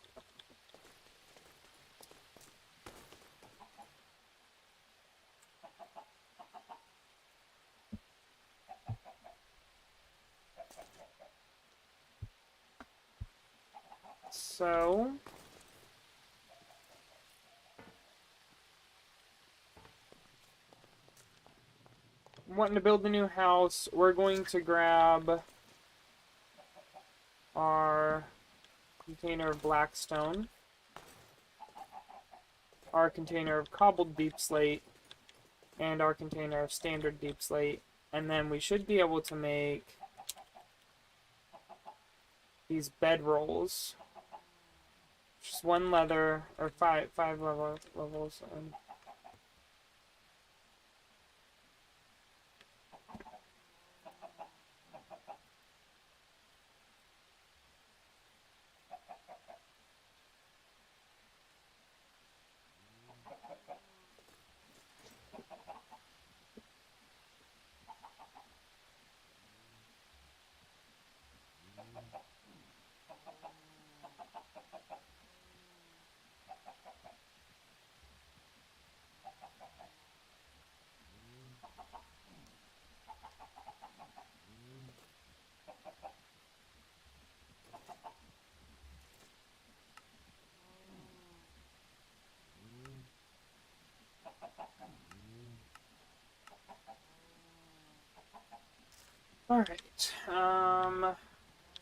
So... wanting to build a new house. We're going to grab our container of blackstone, our container of cobbled deep slate, and our container of standard deep slate, and then we should be able to make these bed rolls. Just one leather, or five levels, and alright,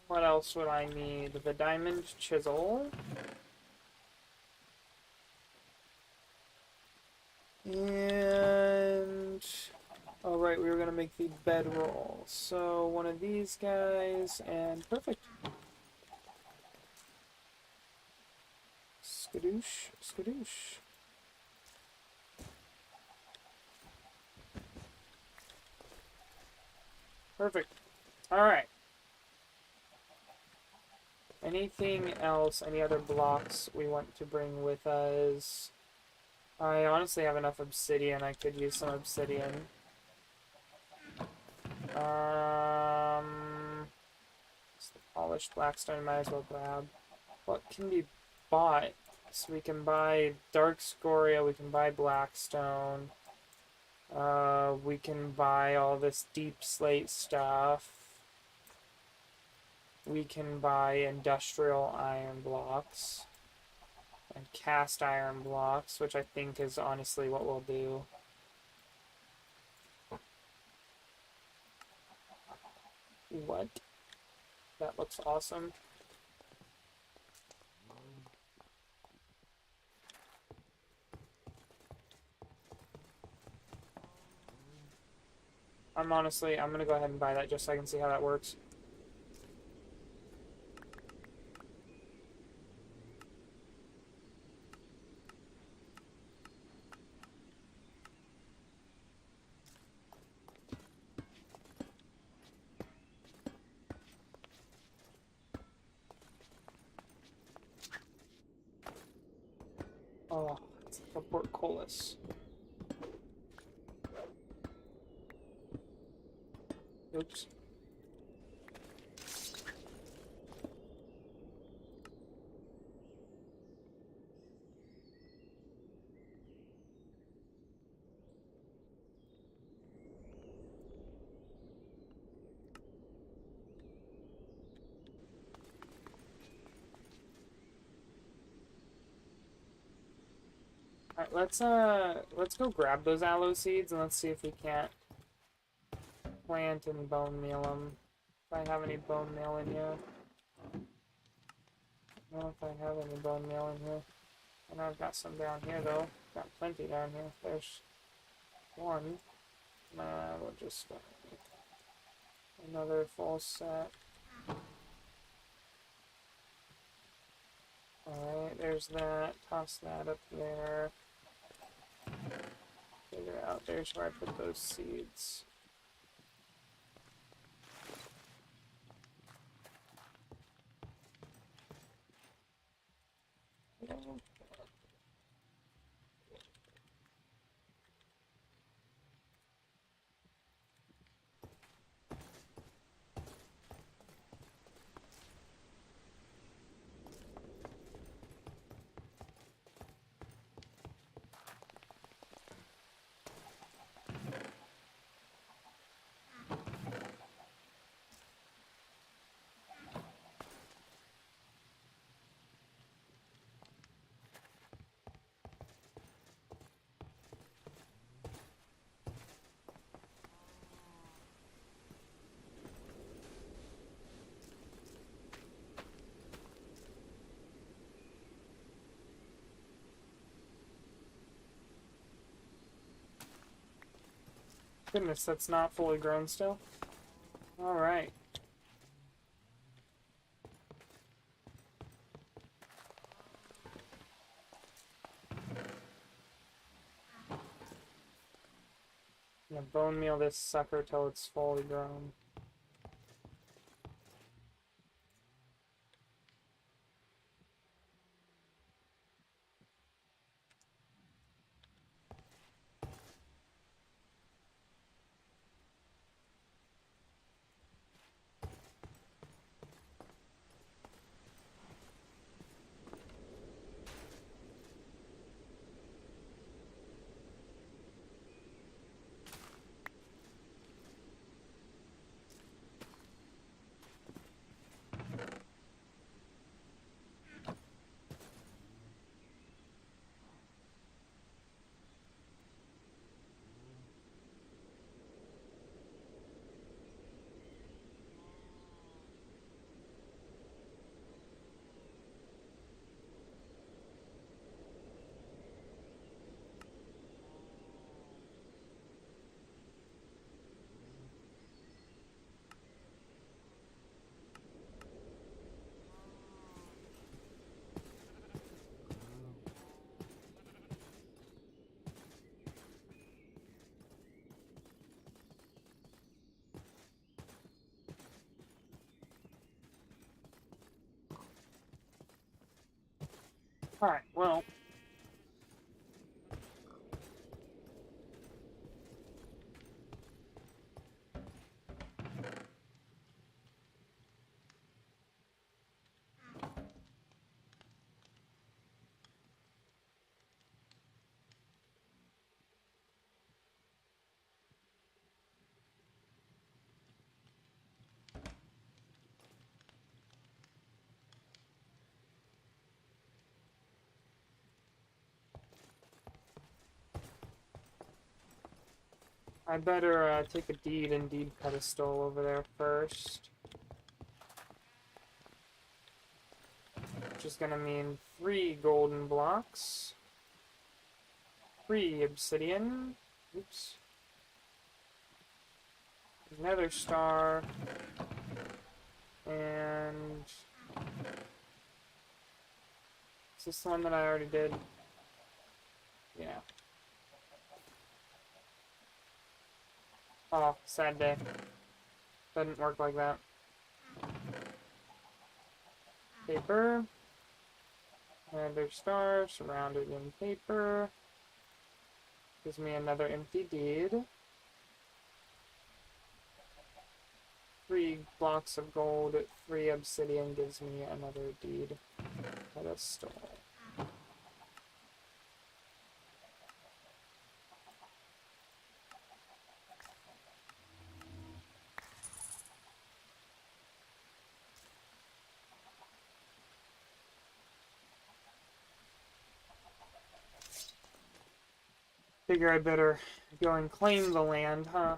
what else would I need? The diamond chisel. And... oh right, we were gonna make the bedroll. So, one of these guys, and perfect. Skadoosh, skadoosh. Perfect. Alright. Anything else, any other blocks we want to bring with us? I honestly have enough obsidian, I could use some obsidian. Polished blackstone might as well grab. What can be bought? So we can buy dark scoria, we can buy blackstone. We can buy all this deep slate stuff. We can buy industrial iron blocks. And cast iron blocks, which I think is honestly what we'll do. What? That looks awesome. I'm gonna go ahead and buy that just so I can see how that works. Oh, it's like a portcullis. Oops. Alright, let's go grab those aloe seeds and let's see if we can't plant and bone meal them. If I have any bone meal in here. I don't know if I have any bone meal in here. I know I've got some down here though. Got plenty down here. There's one. We'll just another full set. There's that. Toss that up there. Figure out. There's where I put those seeds. Goodness, that's not fully grown still. Alright. I'm gonna bone meal this sucker till it's fully grown. Alright, well. I better take a deed and deed pedestal over there first. Which is gonna mean 3 golden blocks. 3 obsidian. Oops. Nether star. And... is this the one that I already did? Yeah. Oh, sad day. Doesn't work like that. Paper. Another star surrounded in paper. Gives me another empty deed. 3 blocks of gold, 3 obsidian gives me another deed. Pedestal. Figure I better go and claim the land, huh?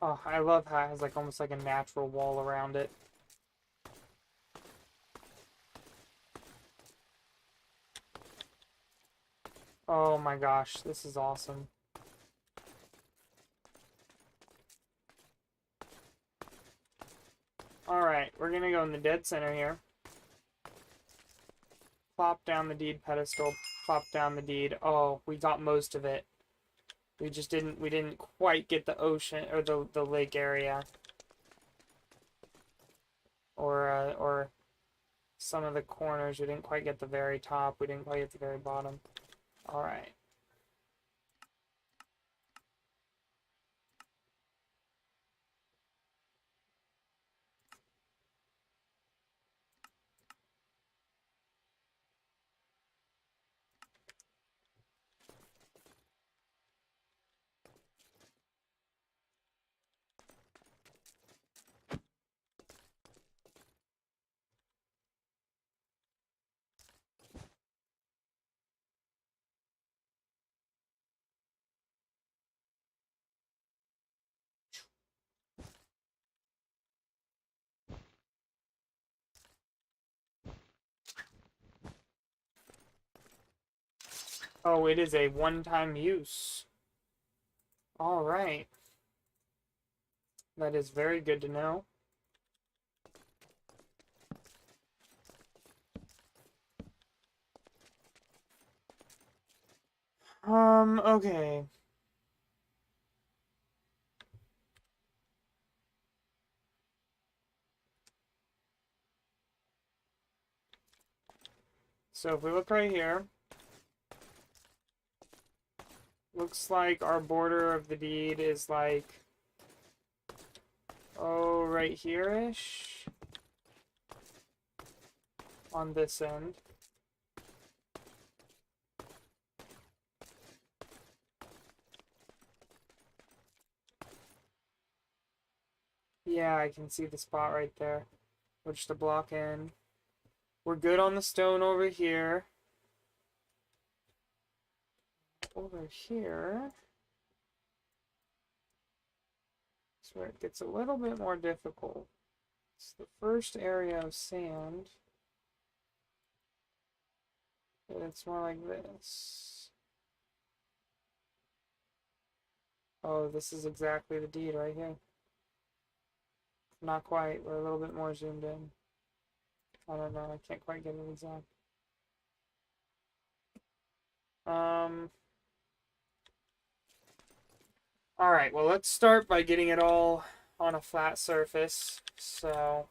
Oh, I love how it has like almost like a natural wall around it. Oh my gosh, this is awesome. Alright, we're gonna go in the dead center here. Plop down the deed pedestal, plop down the deed. Oh, we got most of it. We didn't quite get the ocean, or the lake area. Or some of the corners. We didn't quite get the very top. We didn't quite get the very bottom. Alright. Oh, it is a one-time use. Alright. That is very good to know. Okay. So if we look right here, looks like our border of the deed is like, oh, right here-ish. On this end. Yeah, I can see the spot right there, which to block in. We're good on the stone over here. Over here is where it gets a little bit more difficult. It's the first area of sand. And it's more like this. Oh, this is exactly the deed right here. Not quite. We're a little bit more zoomed in. I don't know. I can't quite get it exact. Alright, well, let's start by getting it all on a flat surface. So,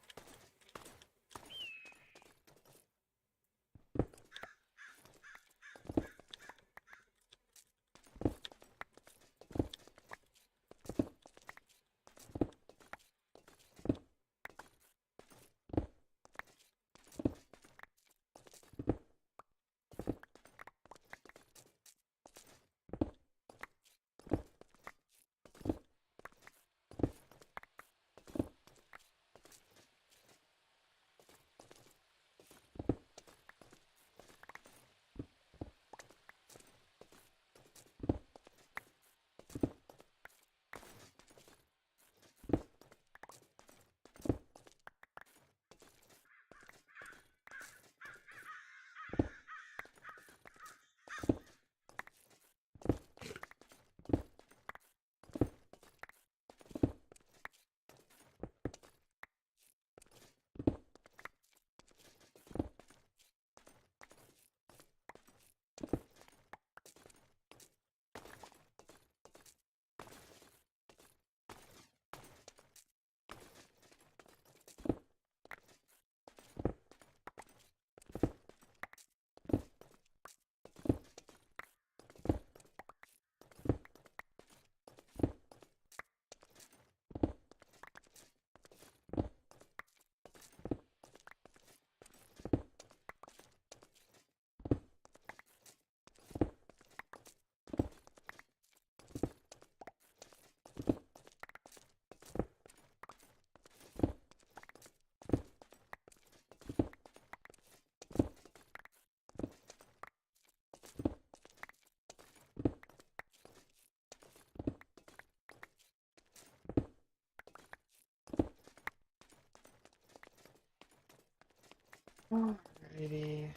Alrighty.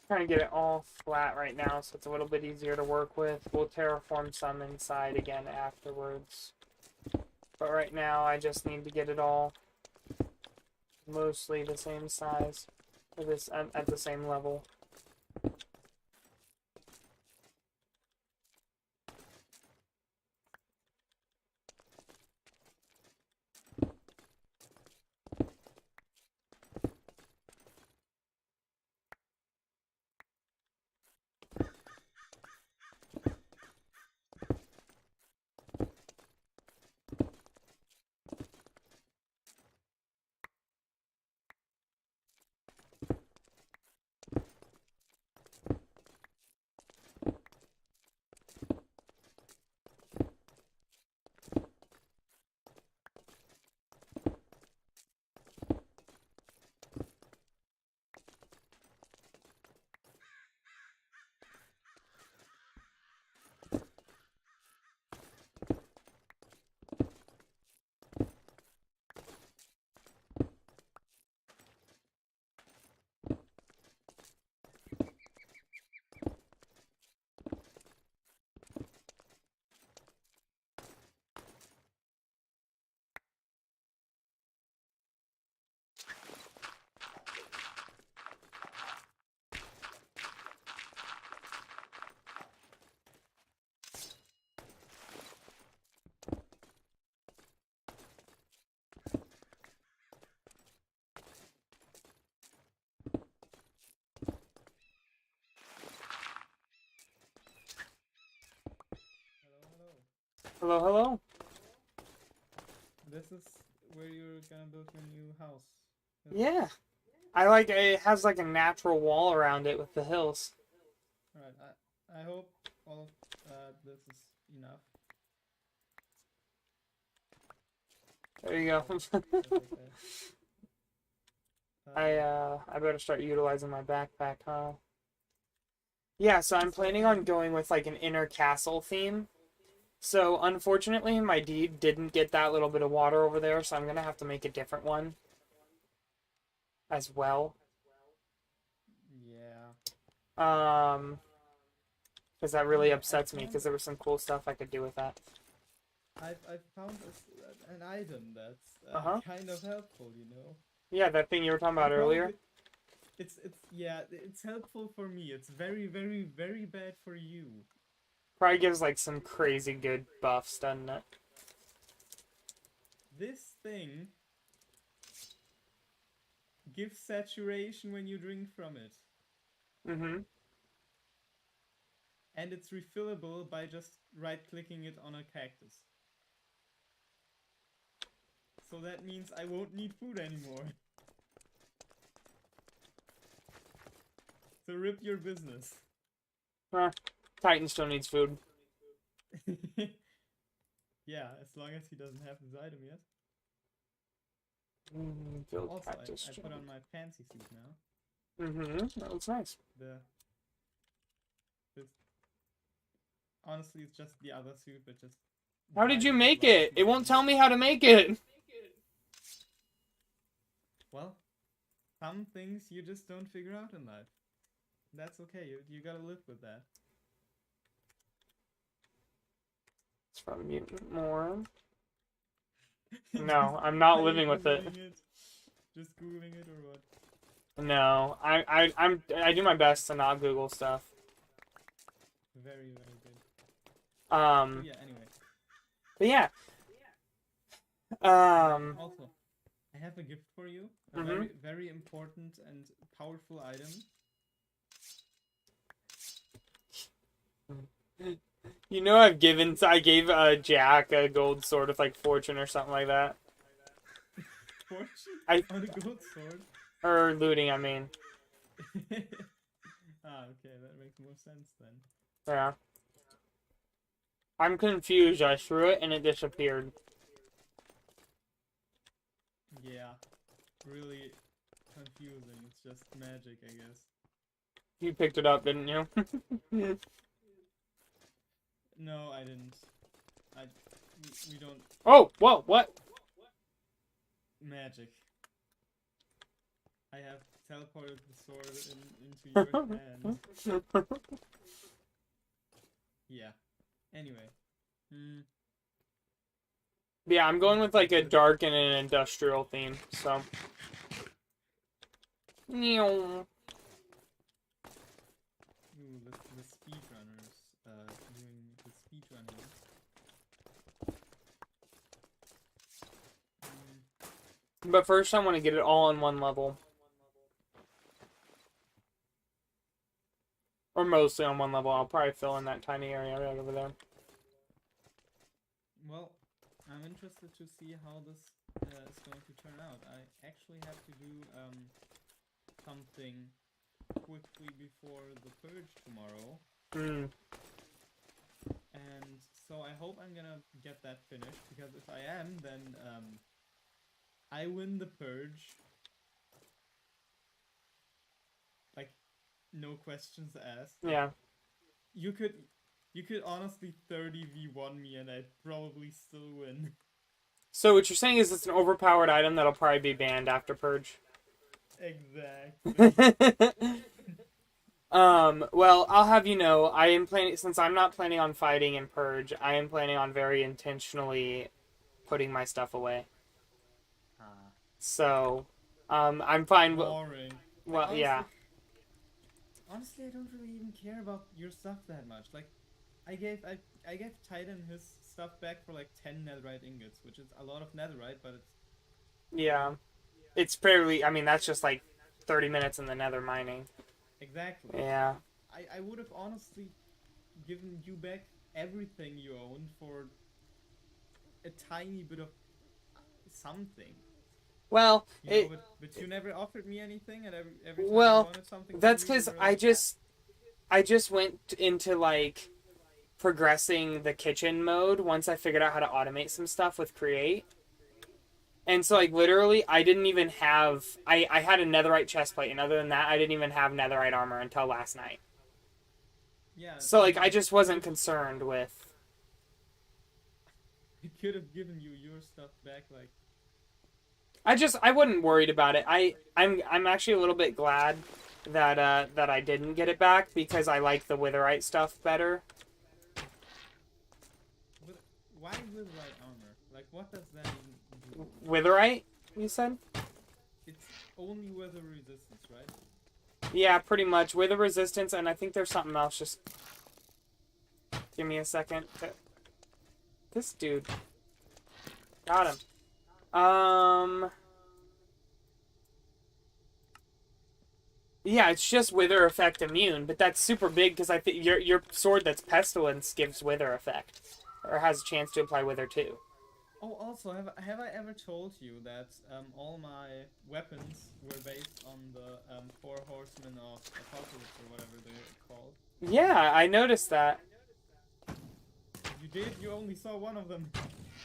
Trying to get it all flat right now so it's a little bit easier to work with. We'll terraform some inside again afterwards. But right now I just need to get it all mostly the same size, or this at the same level. Hello, hello. Hello, hello. This is where you're gonna build your new house. Yeah. I like it has like a natural wall around it with the hills. Alright, I hope all of this is enough. There you go. That's okay. I better start utilizing my backpack, huh? Yeah, so I'm planning on going with like an inner castle theme. So unfortunately my deed didn't get that little bit of water over there, so I'm gonna have to make a different one as well. Yeah. Because that really I upsets me found- because there was some cool stuff I could do with that. I've found an item that's Uh-huh. kind of helpful, you know. Yeah, that thing you were talking about earlier. It's yeah, it's helpful for me. It's very, very, very bad for you. Probably gives like some crazy good buffs, doesn't it? This thing gives saturation when you drink from it. Mm-hmm. And it's refillable by just right-clicking it on a cactus. So that means I won't need food anymore. So rip your business. Titan still needs food. Yeah, as long as he doesn't have his item yet. Build Also, cactus. I put on my fancy suit now. Mm-hmm. That looks nice. This honestly, it's just the other suit, but just. How did you dyed with make light it? It blue. won't tell me how to make it. Well, some things you just don't figure out in life. That's okay. You gotta live with that. It's from Mutant More. No, I'm not Are you living with it. Googling Just googling it or what? No, I do my best to not Google stuff. Very, very good. But yeah, anyway. But yeah. Also, I have a gift for you. A Mhm. very, very important and powerful item. You know, I gave Jack a gold sword with like fortune or something like that, Fortune I- on a gold sword. or looting. I mean, Okay, that makes more sense then. yeah. I'm confused. I threw it and it disappeared. Yeah, really confusing. It's just magic, I guess. You picked it up, didn't you? No, I didn't. We don't Oh, whoa, what? magic. I have teleported the sword into your hand. Yeah. Anyway. Yeah, I'm going with like a dark and an industrial theme. So. Meow. Ooh, the speedrunners doing the speedrunning. But first, I want to get it all in one level. Or mostly on one level. I'll probably fill in that tiny area right over there. Well, I'm interested to see how this is going to turn out. I actually have to do something quickly before the purge tomorrow. And so I hope I'm gonna get that finished, because if I am, then I win the purge. Like, no questions asked. Yeah. You could honestly 30v1 me and I'd probably still win. So what you're saying is it's an overpowered item that'll probably be banned after Purge. Exactly. Well, I'll have you know, I am planning, since I'm not planning on fighting in Purge, I am planning on very intentionally putting my stuff away. So, I'm fine with, Boring. well, Honestly, yeah. Honestly, I don't really even care about your stuff that much. Like, I gave Titan his stuff back for like 10 netherite ingots, which is a lot of netherite, but it's... Yeah. It's fairly, I mean, that's just like 30 minutes in the nether mining. Exactly. Yeah. I would have honestly given you back everything you owned for a tiny bit of something. Well, You know, but you never offered me anything, and every time well, I wanted something that's from you, because you were like, I just went into like progressing the kitchen mode once I figured out how to automate some stuff with Create. And so like literally I didn't even have I had a netherite chestplate, and other than that I didn't even have netherite armor until last night. yeah. So like I just wasn't concerned with He could have given you your stuff back, like... I wasn't worried about it. I'm actually a little bit glad that that I didn't get it back, because I like the witherite stuff better. Why witherite armor? Like, what does that even do? Witherite, you said? It's only weather resistance, right? Yeah, pretty much. Wither resistance, and I think there's something else. Just give me a second. This dude. Got him. Yeah, it's just wither effect immune, but that's super big because I think your sword that's pestilence gives wither effect, or has a chance to apply wither too. Oh, also, have I ever told you that all my weapons were based on the 4 horsemen of Apocalypse, or whatever they're called? Yeah, I noticed that. You did? You only saw one of them.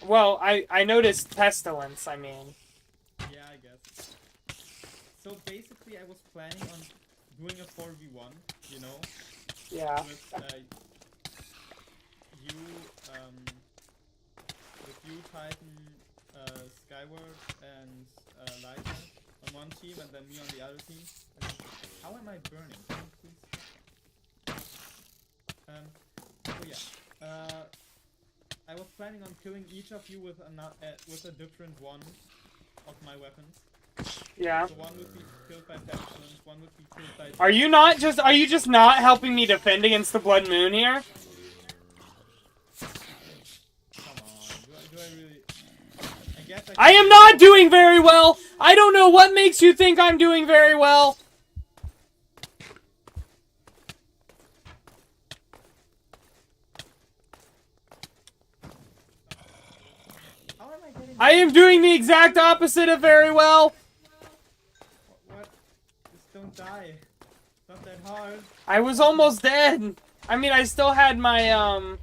Well, I noticed pestilence. I mean. Yeah, I guess. So basically, I was planning on doing a 4v1, you know? Yeah. With you, Titan, Skyward, and Lighter on one team, and then me on the other team. And how am I burning? Can you please stop? So yeah. I was planning on killing each of you with a different one of my weapons. Yeah. So one would be killed by pestilence, one would be killed by... Are you just not helping me defend against the Blood Moon here? Come on, do I really... I guess I am not doing very well! I don't know what makes you think I'm doing very well! How am I getting... I am doing the exact opposite of very well! What? Just don't die. It's not that hard. I was almost dead! I mean, I still had my,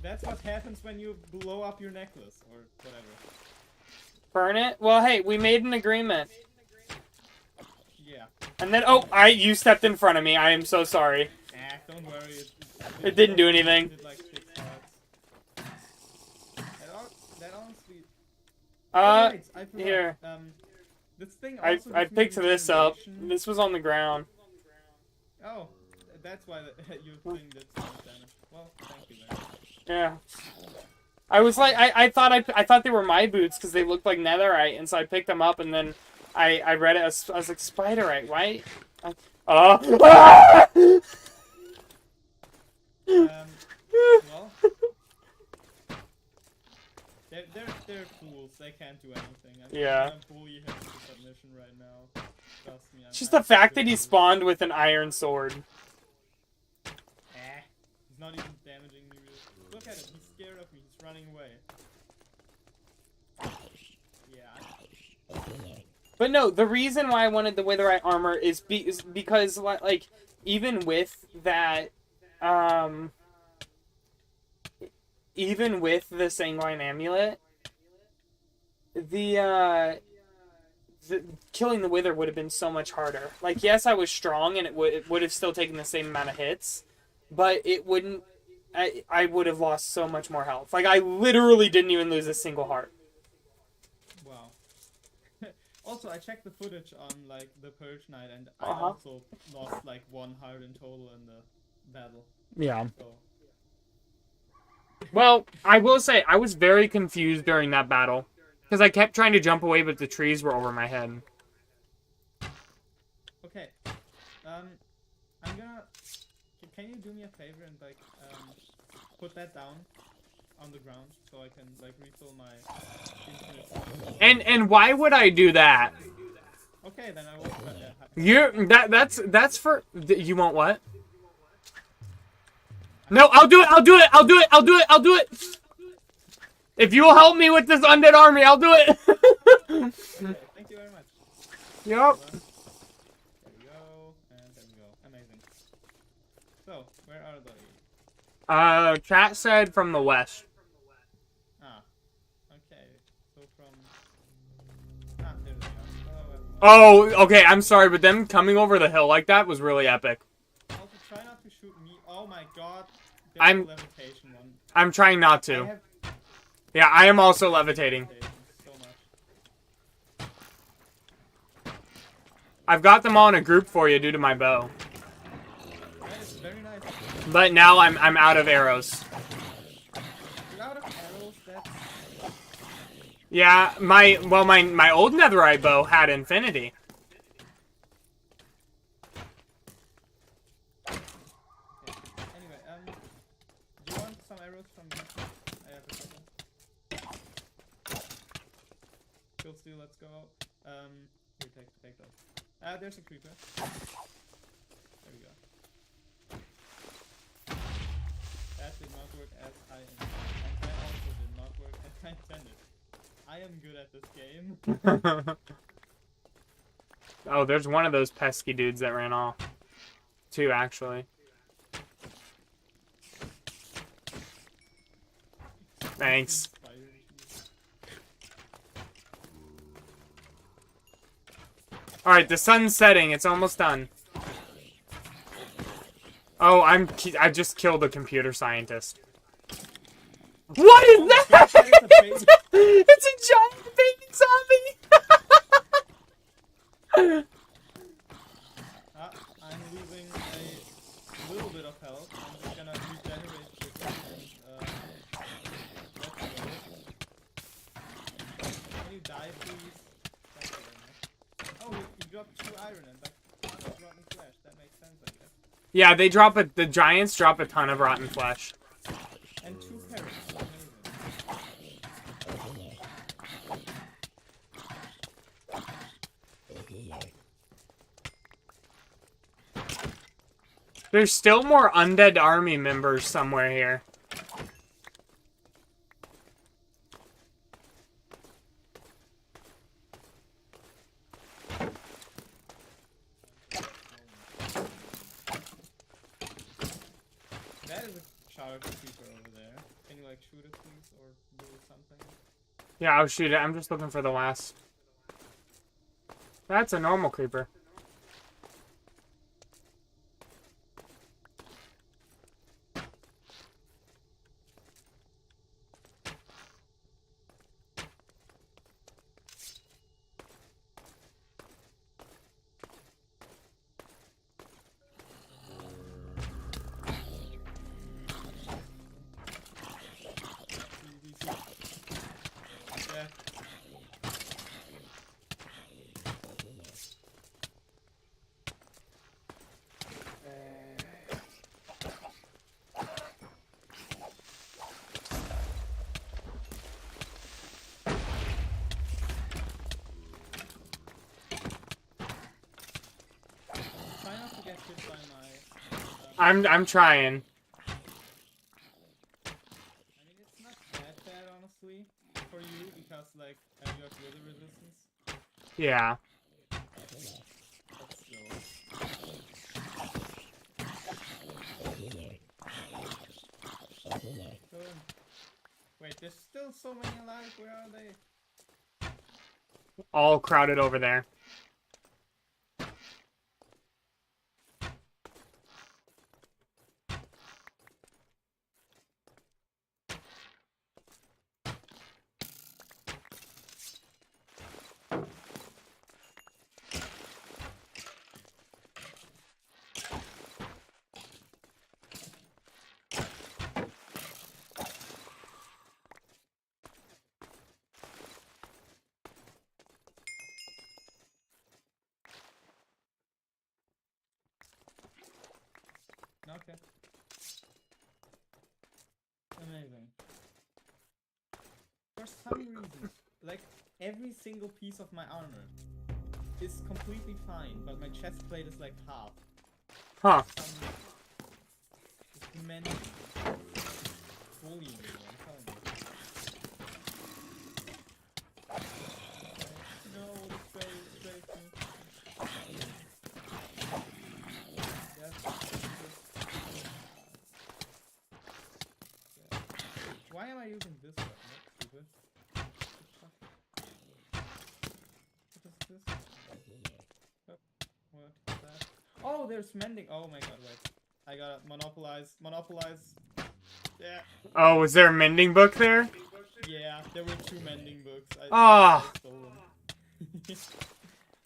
That's what happens when you blow up your necklace, or whatever. burn it? Well, hey, we made an agreement. Yeah. And then, oh, you stepped in front of me. I am so sorry. Don't worry. It didn't do anything. Did like 6 hearts. That honestly... Uh, wait, I forgot. here. This thing I also gives me picked this up. regeneration. This was on the ground. Oh, that's why you think that's so much damage. Well, thank you very much. Yeah. I was like, I thought they were my boots because they looked like netherite, and so I picked them up, and then I read it as I was like, spiderite, right? Ah! Well, they're fools. They can't do anything. Yeah. I'm gonna bully him to submission right now. Trust me. Just the fact that he spawned with an iron sword. He's not even damaging me. Really. Look at him. He's scared of me. He's running away. Yeah. But no, the reason why I wanted the witherite armor is because like even with that, even with the sanguine amulet, the killing the wither would have been so much harder. Like, yes, I was strong and it would have still taken the same amount of hits, but it wouldn't. I would have lost so much more health. Like, I literally didn't even lose a single heart. Wow. Also, I checked the footage on like the Purge Night, and I Uh-huh. also lost like 1 heart in total in the battle. Yeah. So Well, I will say, I was very confused during that battle. Because I kept trying to jump away, but the trees were over my head. okay. I'm gonna. Can you do me a favor and like put that down on the ground so I can like refill my infinite. And why would I do that? Okay, then I will. That's for you want what? No, I'll do it. If you'll help me with this undead army, I'll do it. Okay, thank you very much. Yup. There we go, and there we go. Amazing. So, where are they? Chat said from the west. Ah, okay. So from... Ah, there they are. Oh, okay, I'm sorry, but them coming over the hill like that was really epic. Also, try not to shoot me. Oh my god. There's I'm- a levitation one. I'm trying not I to. have Yeah, I am also levitating. levitation so much. I've got them all in a group for you due to my bow. That is very nice. But now I'm out of arrows. You're out of arrows, that's... Yeah, my old netherite bow had infinity. Okay. Anyway, do you want some arrows from me? I have a couple. Kill steal, let's go. Here, take those. There's a creeper. There we go. That did not work as I intended. And that also did not work as I intended. I am good at this game. Oh, there's one of those pesky dudes that ran off. Two, actually. Thanks. Alright, the sun's setting. It's almost done. Oh, I just killed a computer scientist. What is that? It's a giant baby zombie! I'm losing a little bit of health. I'm just gonna regenerate quickly and let's go. Can you die, please? drop 2 iron and like a ton of rotten flesh. That makes sense, I guess. Yeah, they drop it. The giants drop a ton of rotten flesh. And 2 parrots. Amazing. There's still more undead army members somewhere here. That is a shadow creeper over there. Can you like shoot it please or do something? Yeah, I'll shoot it. I'm just looking for the last. That's a normal creeper. Yeah. Try not to get hit by my. I'm trying. I mean, it's not that bad, honestly, for you, because, like, you have wither resistance, Yeah. but still. Go in. Wait, there's still so many alive, where are they? All crowded over there. Okay. Amazing. For some reason, like, every single piece of my armor is completely fine, but my chest plate is like half. Huh. It's immense bullying me, I'm telling you. No, the tray is straight to... Yes, why am I using this weapon? That's stupid. What is this? What is that? Oh, there's mending. Oh my god, wait. I gotta monopolize. Yeah. Oh, was there a mending book there? Yeah, there were 2 mending books. Ah. I stole them.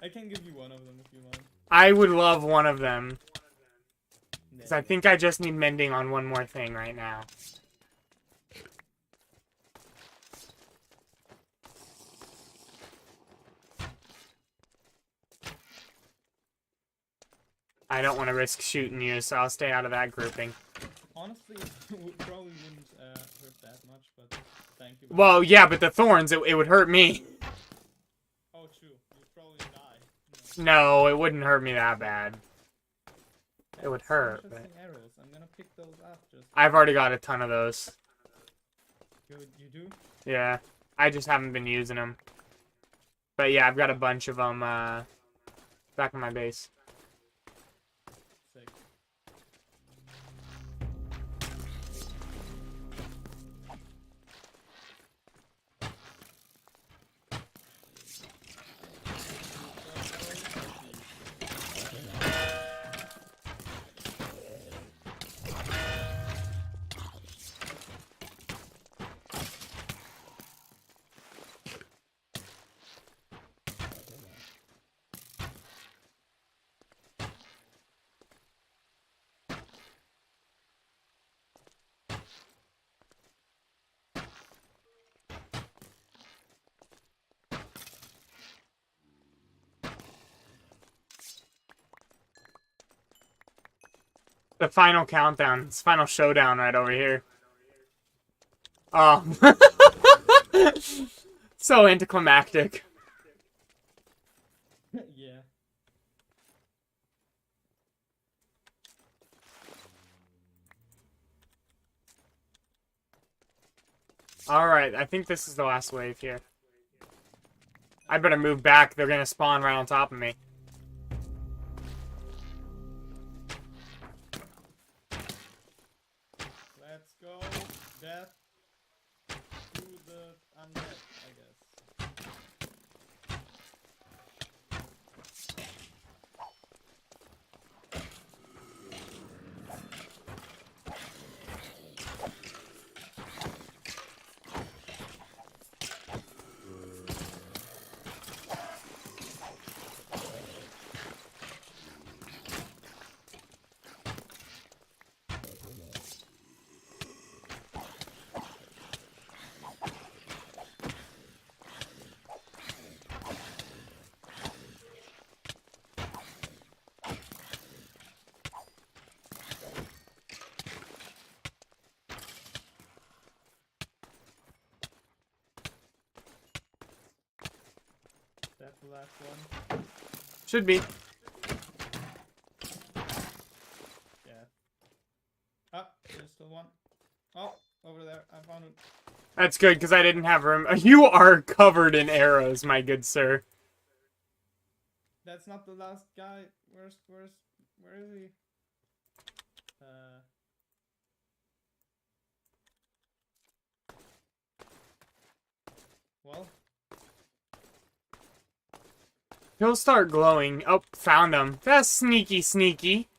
I can give you one of them if you want. I would love one of them. Because I Yeah. think I just need mending on one more thing right now. I don't want to risk shooting you, so I'll stay out of that grouping. Honestly, it probably wouldn't hurt that much, but thank you. Well, yeah, but the thorns, it would hurt me. Oh, true. You'd probably die. No, it wouldn't hurt me that bad. It would That's hurt, interesting arrows. I'm gonna pick those up just. I've already got a ton of those. Good, you do? Yeah, I just haven't been using them. But yeah, I've got a bunch of them back in my base. Sick. The final countdown. It's final showdown right over here. Oh. So anticlimactic. Yeah. Alright, I think this is the last wave here. I better move back. They're gonna spawn right on top of me. Let's go. Death to the undead, I guess. That's the last one. Should be. Yeah. Ah, there's still one. Oh, over there. I found it. That's good, because I didn't have room. You are covered in arrows, my good sir. That's not the last guy. Where is he? Well, He'll start glowing. Oh, found him. That's sneaky, sneaky.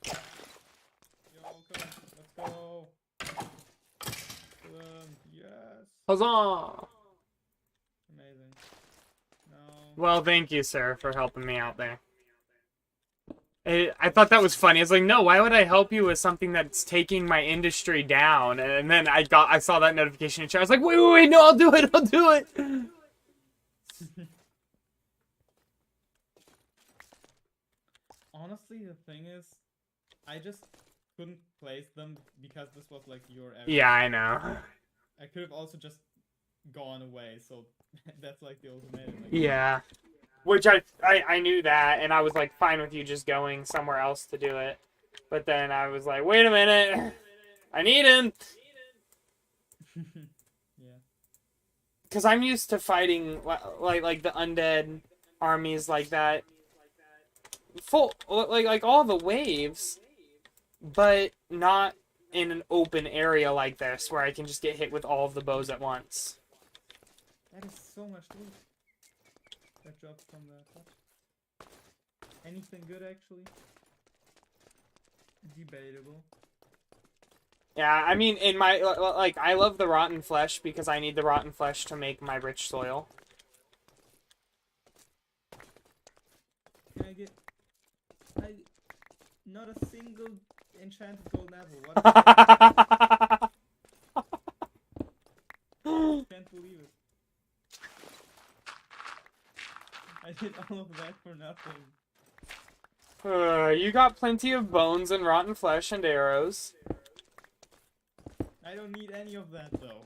yo, come, let's go. Yes. Huzzah! Amazing. No. Well, thank you, sir, for helping me out there. I thought that was funny. I was like, no, why would I help you with something that's taking my industry down? And then I saw that notification in chat. I was like, wait, no, I'll do it. Honestly, the thing is, I just couldn't place them because this was like your area. Yeah, I know. I could have also just gone away, so that's like the ultimatum. Like, Yeah. Which I knew that, and I was like fine with you just going somewhere else to do it. But then I was like, wait a minute. I need him. Yeah. Because I'm used to fighting like the undead armies like that. Full like all the waves, but not in an open area like this where I can just get hit with all of the bows at once. That is so much loot. That drops from the top. Anything good, actually? Debatable. Yeah, I mean, in my like I love the rotten flesh because I need the rotten flesh to make my rich soil. Can I get... Not a single enchanted golden apple. What? Can't believe it. I did all of that for nothing. You got plenty of bones and rotten flesh and arrows. I don't need any of that, though.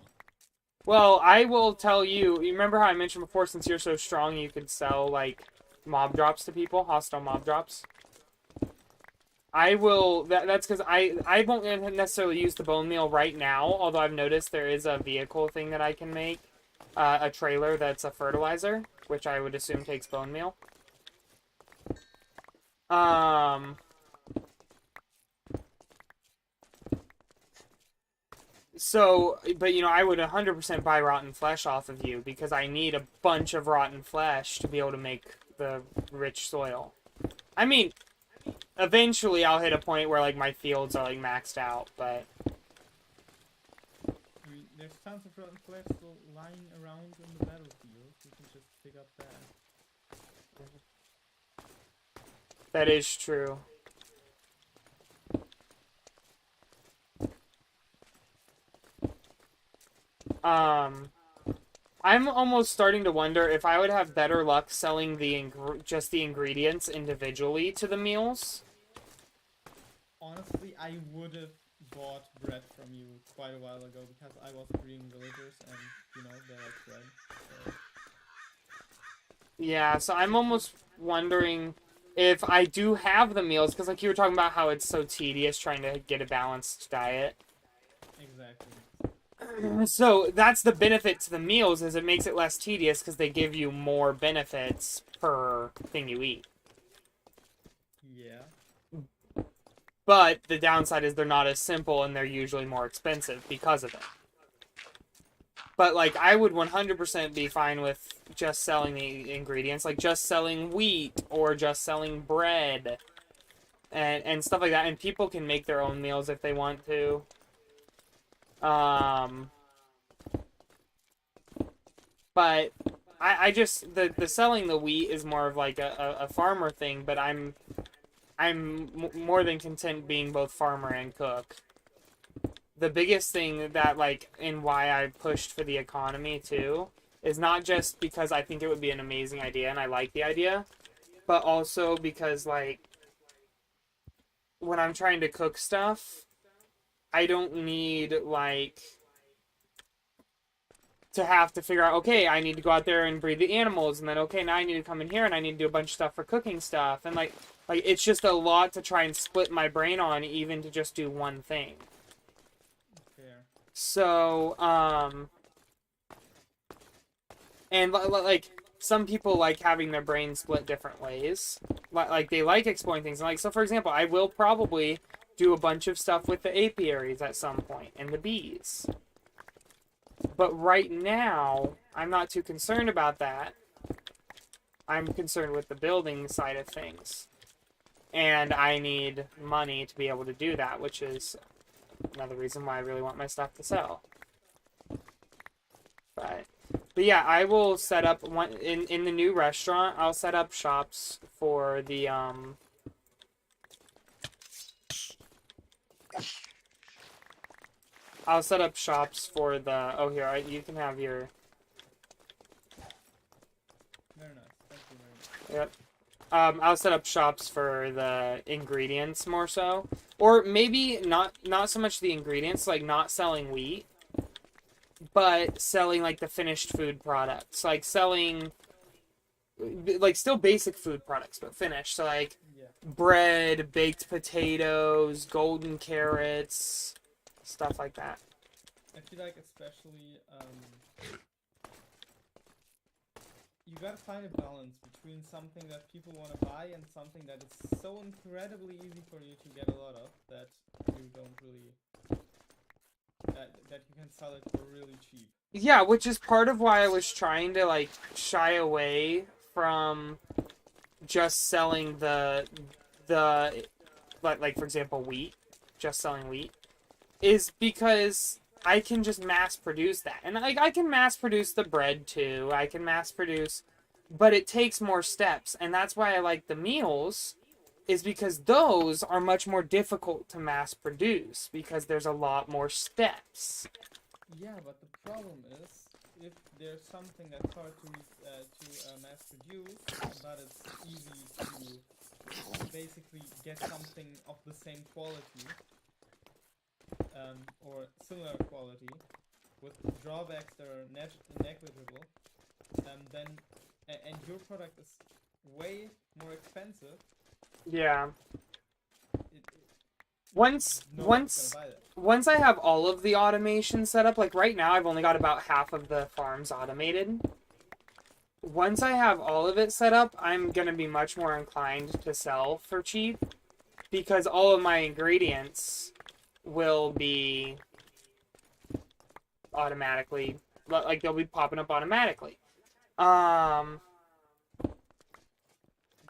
Well, I will tell you. You remember how I mentioned before? Since you're so strong, you could sell like mob drops to people, hostile mob drops. I will. That's because I won't necessarily use the bone meal right now. Although I've noticed there is a vehicle thing that I can make, a trailer that's a fertilizer, which I would assume takes bone meal. So, but you know, I would 100% buy rotten flesh off of you because I need a bunch of rotten flesh to be able to make the rich soil. I mean, eventually I'll hit a point where like my fields are like maxed out, but I mean, there's tons of rotten flesh still lying around in the battlefield. You can just pick up that. that is true. I'm almost starting to wonder if I would have better luck selling just the ingredients individually to the meals. Honestly, I would have bought bread from you quite a while ago because I was breeding villagers and, you know, they like bread. So, Yeah, so I'm almost wondering if I do have the meals, because like you were talking about how it's so tedious trying to get a balanced diet. exactly. So that's the benefit to the meals, is it makes it less tedious because they give you more benefits per thing you eat. Yeah. But the downside is they're not as simple and they're usually more expensive because of it. But like I would 100% be fine with just selling the ingredients, like just selling wheat or just selling bread and stuff like that. And people can make their own meals if they want to. But I just the selling the wheat is more of like a farmer thing. But I'm more than content being both farmer and cook. The biggest thing that like and why I pushed for the economy too is not just because I think it would be an amazing idea and I like the idea, but also because like when I'm trying to cook stuff, I don't need like to have to figure out, okay, I need to go out there and breed the animals, and then okay, now I need to come in here and I need to do a bunch of stuff for cooking stuff, and like it's just a lot to try and split my brain on, even to just do one thing. Fair. So, and like some people like having their brain split different ways. Like they like exploring things. And like so, for example, I will probably do a bunch of stuff with the apiaries at some point and the bees. But right now, I'm not too concerned about that. I'm concerned with the building side of things. And I need money to be able to do that, which is another reason why I really want my stuff to sell. But yeah, I will set up one in the new restaurant. I'll set up shops for the I'll set up shops for the. Oh, here you can have your. Very nice. Thank you very much. Yep. I'll set up shops for the ingredients more so, or maybe not so much the ingredients, like not selling wheat, but selling like the finished food products, like selling like still basic food products but finished. So like Yeah. bread, baked potatoes, golden carrots, stuff like that. I feel like especially you gotta find a balance between something that people want to buy and something that is so incredibly easy for you to get a lot of that you don't really that you can sell it for really cheap. Yeah, which is part of why I was trying to like shy away from just selling the like for example wheat, just selling wheat, is because I can just mass produce that. And like I can mass produce the bread too. I can mass produce, but it takes more steps. And that's why I like the meals, is because those are much more difficult to mass produce because there's a lot more steps. Yeah, but the problem is if there's something that's hard to mass produce, but it's easy to basically get something of the same quality. Or similar quality, with drawbacks that are negligible, then and your product is way more expensive. Yeah. It, Once no one's gonna buy that. once I have all of the automation set up, like right now I've only got about half of the farms automated. Once I have all of it set up, I'm gonna be much more inclined to sell for cheap because all of my ingredients will be automatically, like they'll be popping up automatically.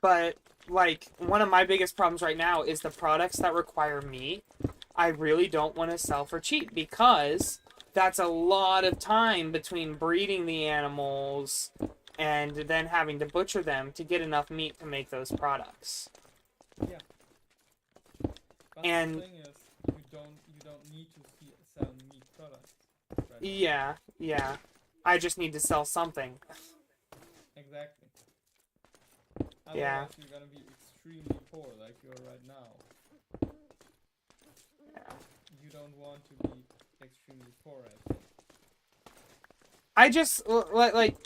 But like one of my biggest problems right now is the products that require meat. I really don't want to sell for cheap because that's a lot of time between breeding the animals and then having to butcher them to get enough meat to make those products. Yeah. But And- the thing is, you don't need to sell meat products. Right? Yeah. I just need to sell something. Exactly. Yeah. Otherwise, you're gonna be extremely poor, like you are right now. Yeah. You don't want to be extremely poor, I think. I just like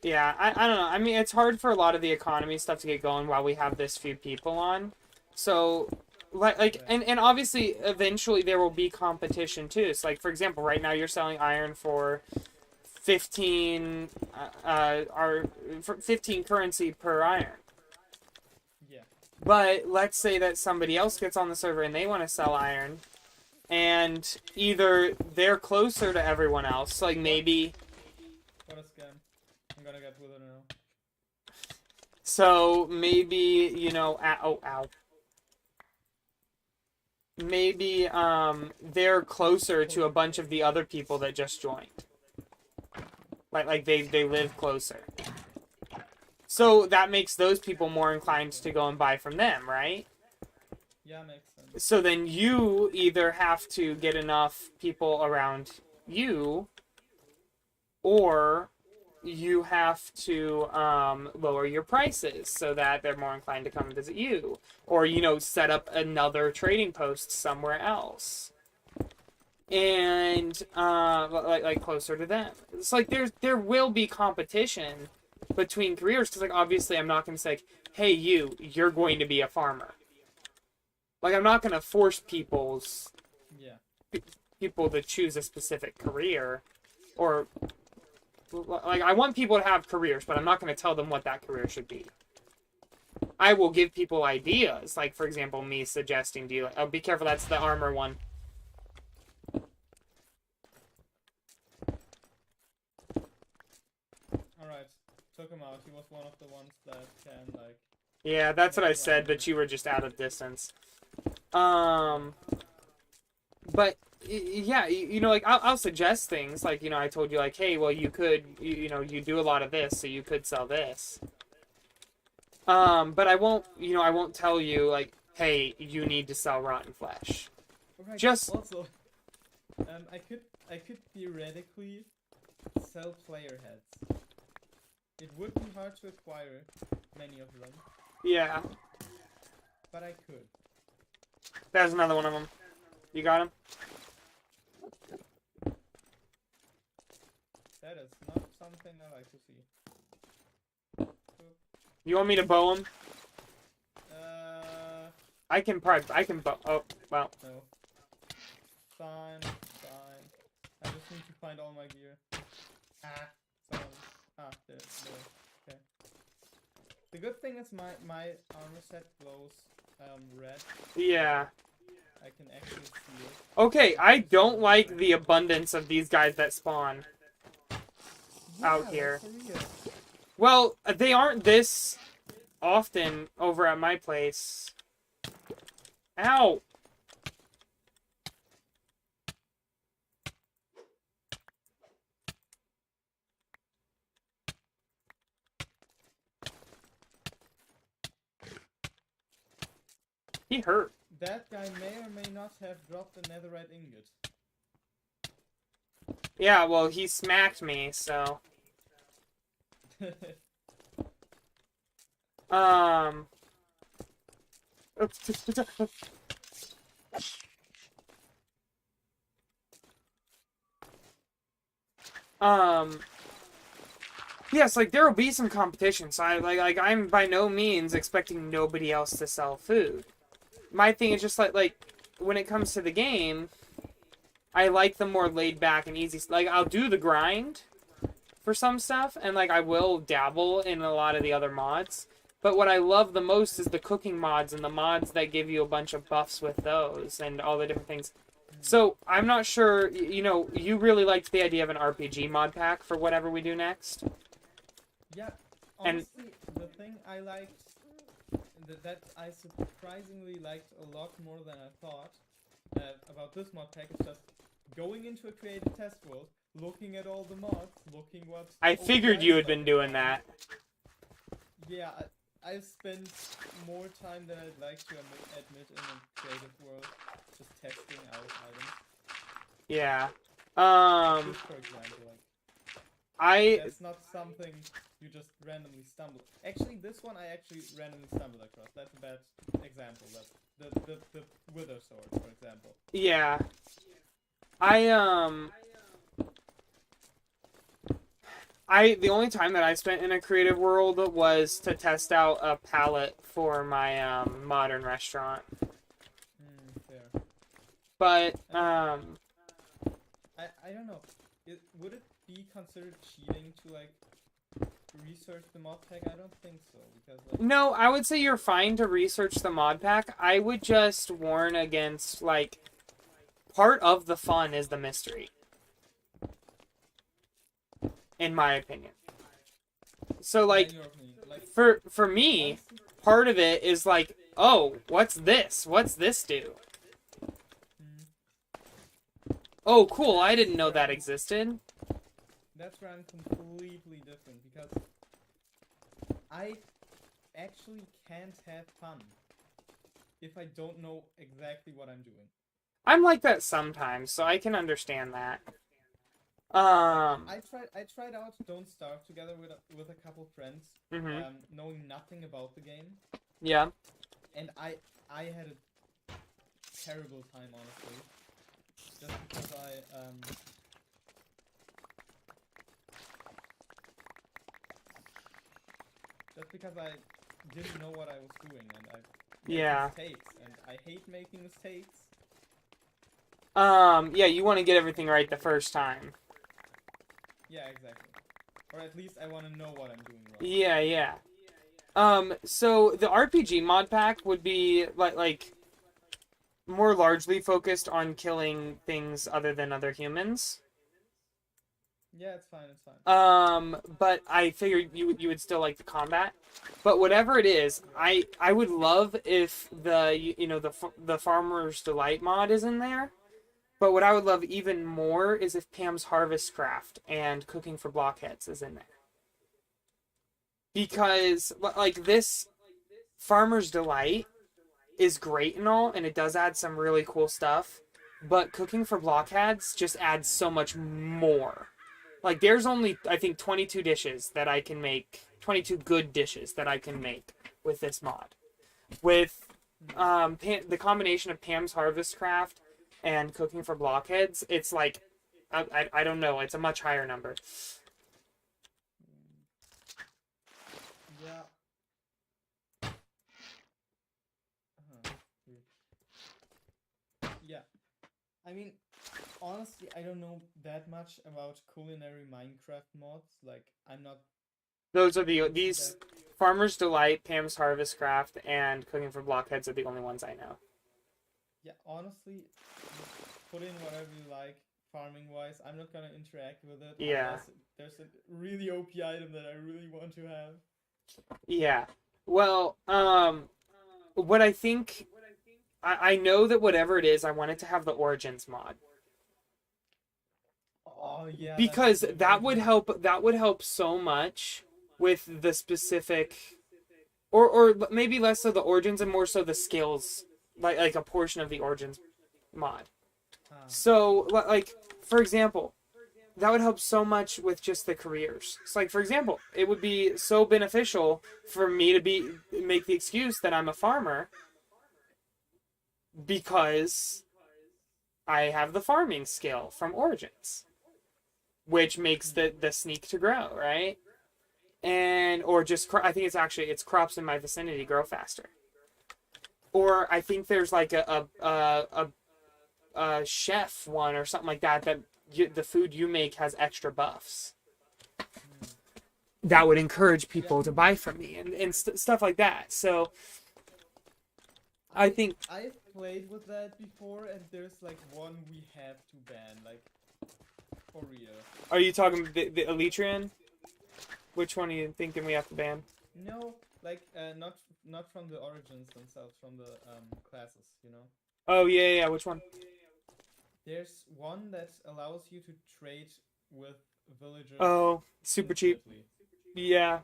yeah, I don't know. I mean, it's hard for a lot of the economy stuff to get going while we have this few people on. So like and obviously eventually there will be competition too. So like for example, right now you're selling iron for 15 for 15 currency per iron. Yeah. But let's say that somebody else gets on the server and they want to sell iron, and either they're closer to everyone else, like maybe What a scam. I'm gonna get wither now. so maybe ow. Maybe they're closer to a bunch of the other people that just joined. Like they live closer. So that makes those people more inclined to go and buy from them, right? Yeah, makes sense. So then you either have to get enough people around you, or you have to lower your prices so that they're more inclined to come and visit you, or set up another trading post somewhere else, and like closer to them. It's like there will be competition between careers, because like obviously I'm not going to say, hey, you're going to be a farmer. Like I'm not going to force people to choose a specific career, or like I want people to have careers, but I'm not going to tell them what that career should be. I will give people ideas, like for example me suggesting to you, oh, be careful, that's the armor one. Alright, took him out. He was one of the ones that can, like... Yeah, that's what I said, but you were just out of distance. But yeah, like I'll suggest things, like I told you, like, hey, well, you could, you do a lot of this, so you could sell this. But I won't tell you, like, hey, you need to sell rotten flesh. Right, Just also, I could theoretically sell player heads. It would be hard to acquire many of them, yeah, but I could. there's another one of them. You got him? That is not something I like to see. You want me to bow him? I can bow. Oh, well. No. Fine. I just need to find all my gear. There. Okay. The good thing is my armor set glows red. Yeah. I can actually see it. Okay, I don't like the abundance of these guys that spawn out Yeah, here. that's for real. Well, they aren't this often over at my place. Ow! He hurt. That guy may or may not have dropped a netherite ingot. Yeah, well, he smacked me, so... Yes, like, there will be some competition, so I'm by no means expecting nobody else to sell food. My thing is just like, when it comes to the game, I like the more laid back and easy, like, I'll do the grind for some stuff, and like, I will dabble in a lot of the other mods, but what I love the most is the cooking mods and the mods that give you a bunch of buffs with those and all the different things. So, I'm not sure, you really liked the idea of an RPG mod pack for whatever we do next. Yeah, And- honestly, the thing I liked, that I surprisingly liked a lot more than I thought about this mod pack is just going into a creative test world, looking at all the mods, looking what... I figured you had been doing that. Yeah, I've spent more time than I'd like to admit in a creative world, just testing out items. Yeah. Just for example, like... That's not something you just randomly stumble. Actually, this one I actually randomly stumbled across. That's a bad example. That's the Wither Sword, for example. Yeah. The only time that I spent in a creative world was to test out a palette for my modern restaurant. Fair. But I don't know. Would it be considered cheating to like research the mod pack? I don't think so, because like, no, I would say you're fine to research the mod pack. I would just warn against, like, part of the fun is the mystery. In my opinion. So, like, in your opinion, like for me, honestly, part of it is like, oh, what's this? What's this do? Oh, cool, I didn't know that existed. that's where I'm completely different, because I actually can't have fun if I don't know exactly what I'm doing. I'm like that sometimes, so I can understand that. I tried out Don't Starve together with a couple friends, Mhm. knowing nothing about the game, Yeah. and I had a terrible time, honestly, just because I didn't know what I was doing, and I made Yeah. mistakes, and I hate making mistakes. Yeah, you want to get everything right the first time. Yeah, exactly. Or at least I want to know what I'm doing wrong. Yeah, yeah. So the RPG mod pack would be like more largely focused on killing things other than other humans. Yeah, it's fine. But I figured you would still like the combat. But whatever it is, I would love if the Farmer's Delight mod is in there. But what I would love even more is if Pam's Harvest Craft and Cooking for Blockheads is in there. Because, like, this Farmer's Delight is great and all, and it does add some really cool stuff, but Cooking for Blockheads just adds so much more. Like, there's only, I think, 22 dishes that I can make, 22 good dishes that I can make with this mod. With the combination of Pam's Harvest Craft and Cooking for Blockheads, it's like, I don't know, it's a much higher number. Yeah. Yeah. I mean, honestly, I don't know that much about culinary Minecraft mods. Like, I'm not. Those are these Farmer's Delight, Pam's Harvest Craft, and Cooking for Blockheads are the only ones I know. Yeah, honestly, just put in whatever you like, farming wise. I'm not gonna interact with it. Yeah. Unless there's a really OP item that I really want to have. Yeah. Well, what I think, I know that whatever it is, I want it to have the Origins mod. Oh yeah. Because that's a that good would help so much with the specific, or maybe less so the Origins and more so the skills, like a portion of the Origins mod. So, like, for example, that would help so much with just the careers. It's like, for example, it would be so beneficial for me to make the excuse that I'm a farmer because I have the farming skill from Origins, which makes the sneak to grow, right? And or just I think it's crops in my vicinity grow faster. Or I think there's like a chef one or something like that the food you make has extra buffs. That would encourage people to buy from me and stuff like that. So I think I've played with that before, and there's like one we have to ban, like, for real. Are you talking the Elytrian? Which one are you thinking we have to ban? No, like not from the Origins themselves, from the classes, you know. Oh yeah, which one? There's one that allows you to trade with villagers. Oh, super cheap. infinitely. Yeah.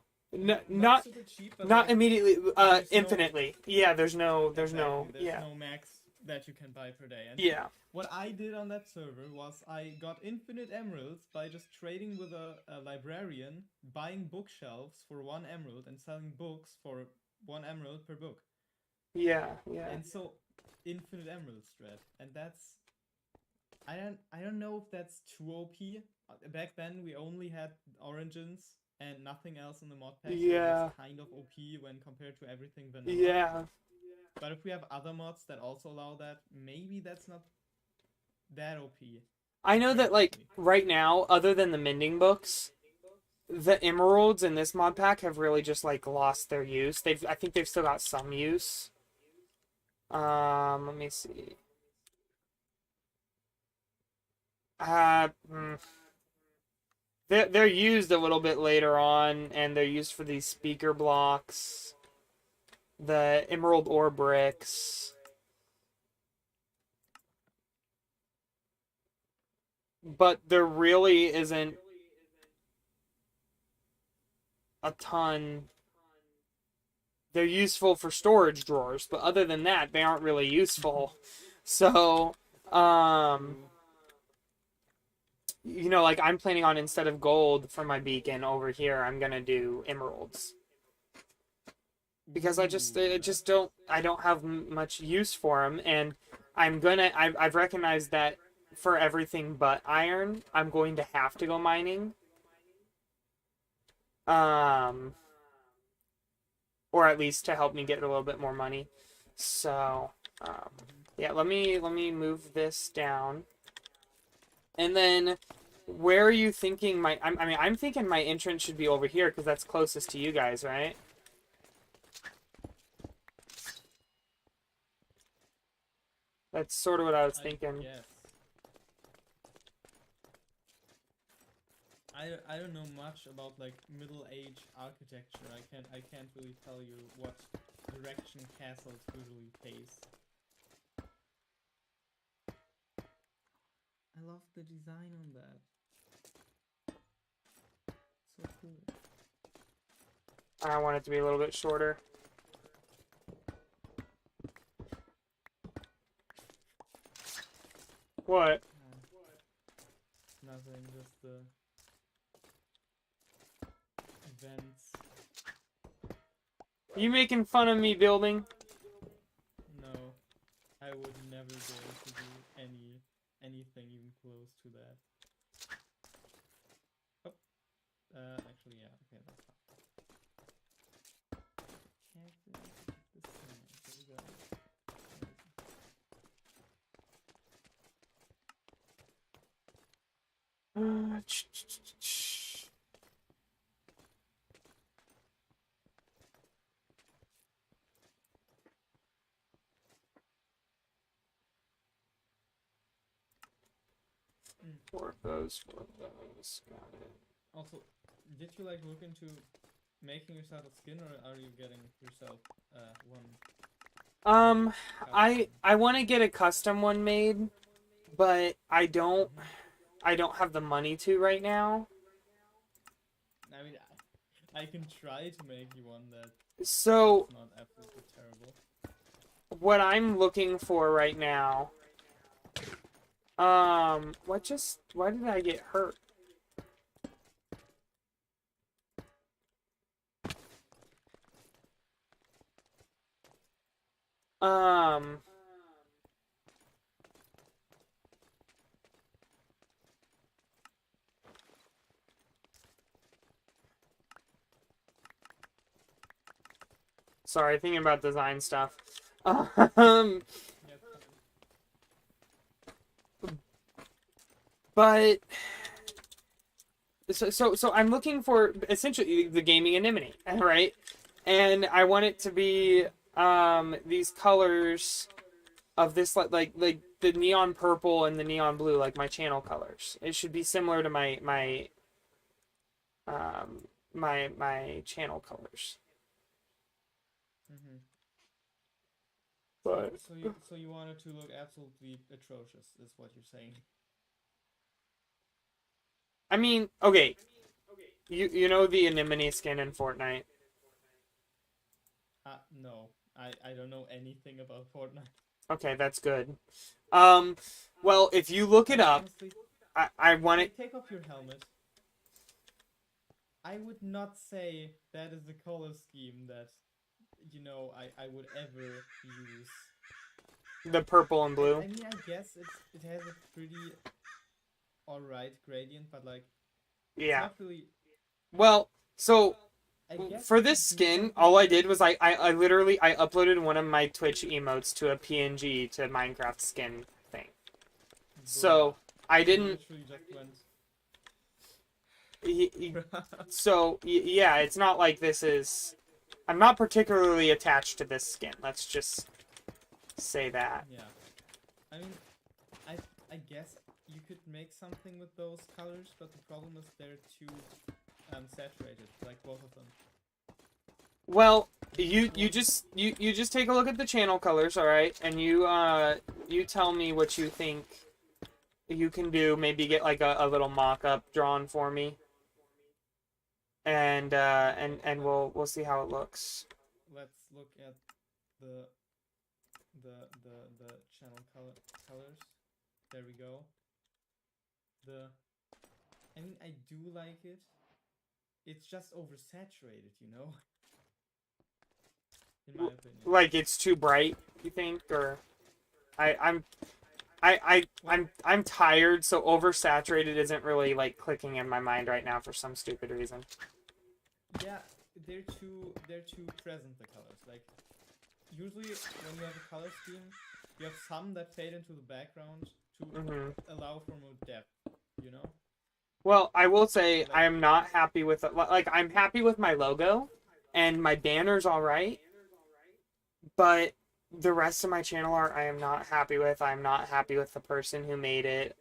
Not super cheap, but not like, immediately there's infinitely. Yeah, there's no exactly, there's yeah. no max that you can buy per day. And Yeah. what I did on that server was I got infinite emeralds by just trading with a librarian, buying bookshelves for 1 emerald and selling books for 1 emerald per book. Yeah. Yeah. And so infinite emerald strat. And that's I don't know if that's too OP. Back then we only had origins and nothing else in the mod pack. So it Yeah. was kind of OP when compared to everything vanilla. Yeah. But if we have other mods that also allow that, maybe that's not that OP. I know that, like, right now, other than the mending books, the emeralds in this mod pack have really just, like, lost their use. I think they've still got some use. Let me see. They're used a little bit later on, and they're used for these speaker blocks, the emerald ore bricks. But there really isn't a ton. They're useful for storage drawers, but other than that, they aren't really useful. So, you know, like, I'm planning on, instead of gold for my beacon over here, I'm gonna do emeralds. Because I don't have much use for them, and I've recognized that for everything but iron, I'm going to have to go mining. Or at least to help me get a little bit more money. So, yeah, let me move this down. And then, where are you thinking I'm thinking my entrance should be over here, because that's closest to you guys, right? That's sort of what I was thinking. Yes. I don't know much about like Middle Age architecture. I can't really tell you what direction castles usually face. I love the design on that. So cool. I want it to be a little bit shorter. What? Nothing, just the events. Are you making fun of me building? No, I would never dare to do anything even close to that. Oh, actually, yeah, okay, that's fine. This thing, there we go. Four of those. Got it. Also, did you like look into making yourself a skin, or are you getting yourself one? I want to get a custom one made, but I don't have the money to right now. I mean, I can try to make you one that's So not absolutely terrible. what I'm looking for right now, why did I get hurt? Sorry, thinking about design stuff. Yeah, But so I'm looking for essentially the gaming anemone, right? And I want it to be these colors of this like the neon purple and the neon blue, like my channel colors. It should be similar to my channel colors. mm-hmm. But So you want it to look absolutely atrocious, is what you're saying? I mean, okay. You know the anemone skin in Fortnite? No, I don't know anything about Fortnite. Okay, that's good. Well, if you look it up, Honestly, I want it. take off your helmet. I would not say that is the color scheme that, I would ever use. The purple and I blue. mean, I guess it has a pretty alright gradient, but like, it's Yeah. not really. Well, so I guess for you this could do skin, something all I like- did was I literally I uploaded one of my Twitch emotes to a PNG to Minecraft skin thing. So I You didn't. literally just went. Yeah, it's not like this is. I'm not particularly attached to this skin. Let's just say that. Yeah. I mean, I guess you could make something with those colors, but the problem is they're too saturated, like both of them. Well, you just take a look at the channel colors, all right, and you tell me what you think you can do. Maybe get like a little mock-up drawn for me, and we'll see how it looks. Let's look at the channel colors. There we go. I mean, I do like it. It's just oversaturated, you know. In my opinion. Like it's too bright, you think, or I'm tired, so oversaturated isn't really like clicking in my mind right now for some stupid reason. Yeah, they're too present, the colors. Like usually when you have a color scheme, you have some that fade into the background to allow for more depth, you know? Well, I will say I am not happy with it. Like I'm happy with my logo and my banner's all right, but the rest of my channel art I am not happy with. I'm not happy with the person who made it.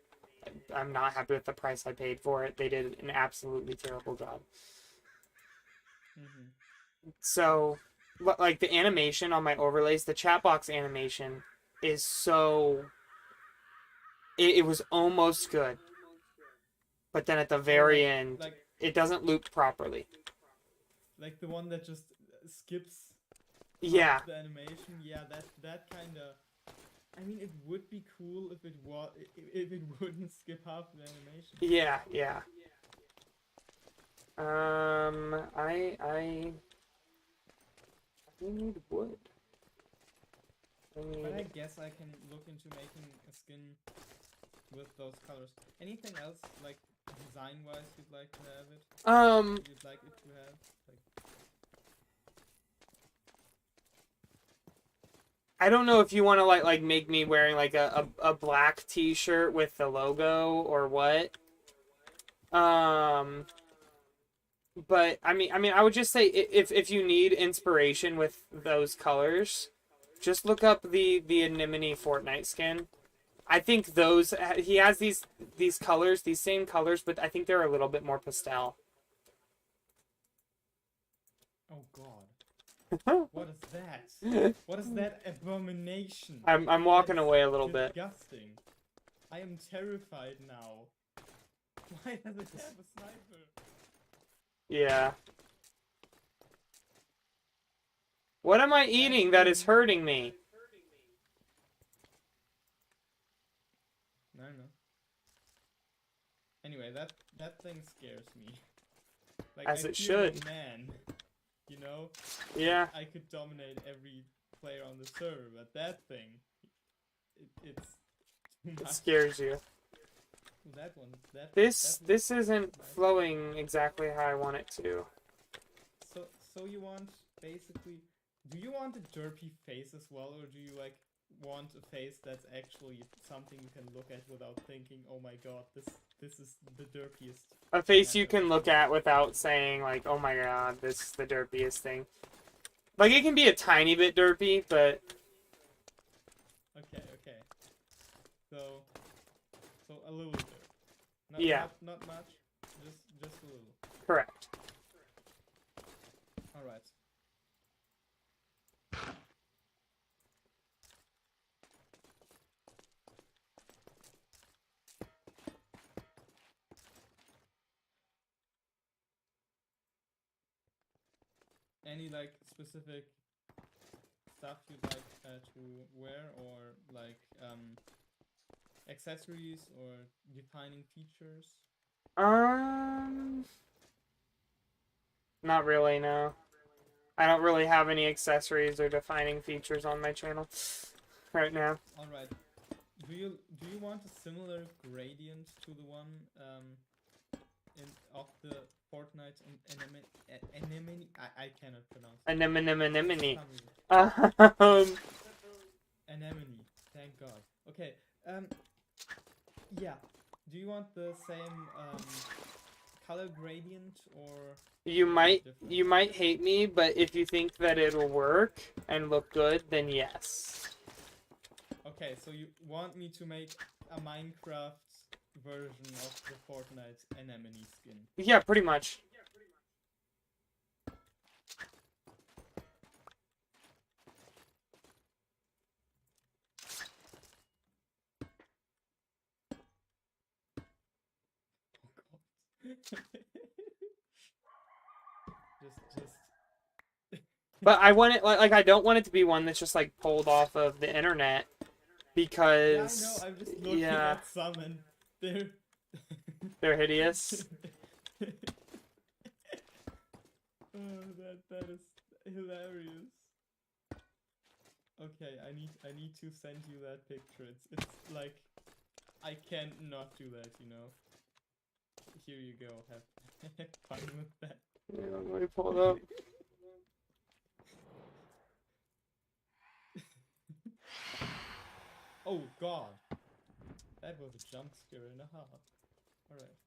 I'm not happy with the price I paid for it. They did an absolutely terrible job. So, like the animation on my overlays, the chat box animation is so. It was almost good, but then at the very end, like it doesn't loop properly. like the one that just skips Yeah. the animation. Yeah, that kind of. I mean, it would be cool if it wouldn't skip half the animation. Yeah, yeah. I need wood. But I guess I can look into making a skin with those colors. Anything else, like design-wise, you'd like to have it? You'd like it to have? Like... I don't know if you want to like make me wearing like a black T-shirt with the logo or what. But I mean, I would just say if you need inspiration with those colors, just look up the Anemone Fortnite skin. I think those he has these colors, these same colors, but I think they're a little bit more pastel. Oh God. What is that? What is that abomination? I'm walking That's away a little bit. disgusting. I am terrified now. Why does it have a sniper? Yeah. What am I eating that is hurting me? I don't know. Anyway, that thing scares me. Like, As I it feel like should. Man, you know? Yeah. I could dominate every player on the server, but that thing, it's too It much. scares you. That one, that This looks isn't nice. flowing exactly how I want it to. So you want basically, do you want a derpy face as well, or do you like want a face that's actually something you can look at without thinking, oh my god, this is the derpiest. A face you can look at without saying like, oh my god, this is the derpiest thing. Like it can be a tiny bit derpy, but Okay. So a little bit. Yeah. Not much. Just a little. correct. All right. Any like specific stuff you'd like to wear, or like accessories or defining features? Not really, no. I don't really have any accessories or defining features on my channel right now. All right. Do you want a similar gradient to the one of the Fortnite anemone? I cannot pronounce it. Anemone. For some reason. Anemone. Thank God. Okay. Yeah. Do you want the same color gradient, or You might different? hate me, but if you think that it'll work and look good, then yes. Okay, so you want me to make a Minecraft version of the Fortnite anemone skin? Yeah, pretty much. just But I want it like I don't want it to be one that's just like pulled off of the internet yeah, I because know. I'm just looking yeah, at some, and they're they're hideous. Oh, that is hilarious. Okay, I need to send you that picture. It's like I can't not do that, you know. Here you go. Have fun with that. Yeah, let me pull it up. Oh God, that was a jump scare and a half. All right.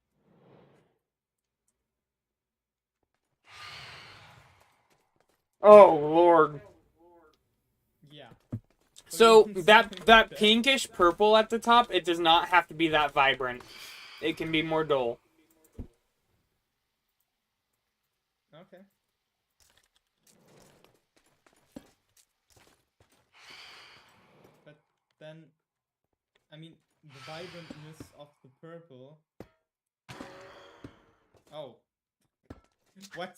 Oh Lord. Yeah. So you want that something that like pinkish purple at the top, it does not have to be that vibrant. It can be more dull. Okay. But then, I mean, the vibrantness of the purple. Oh. What?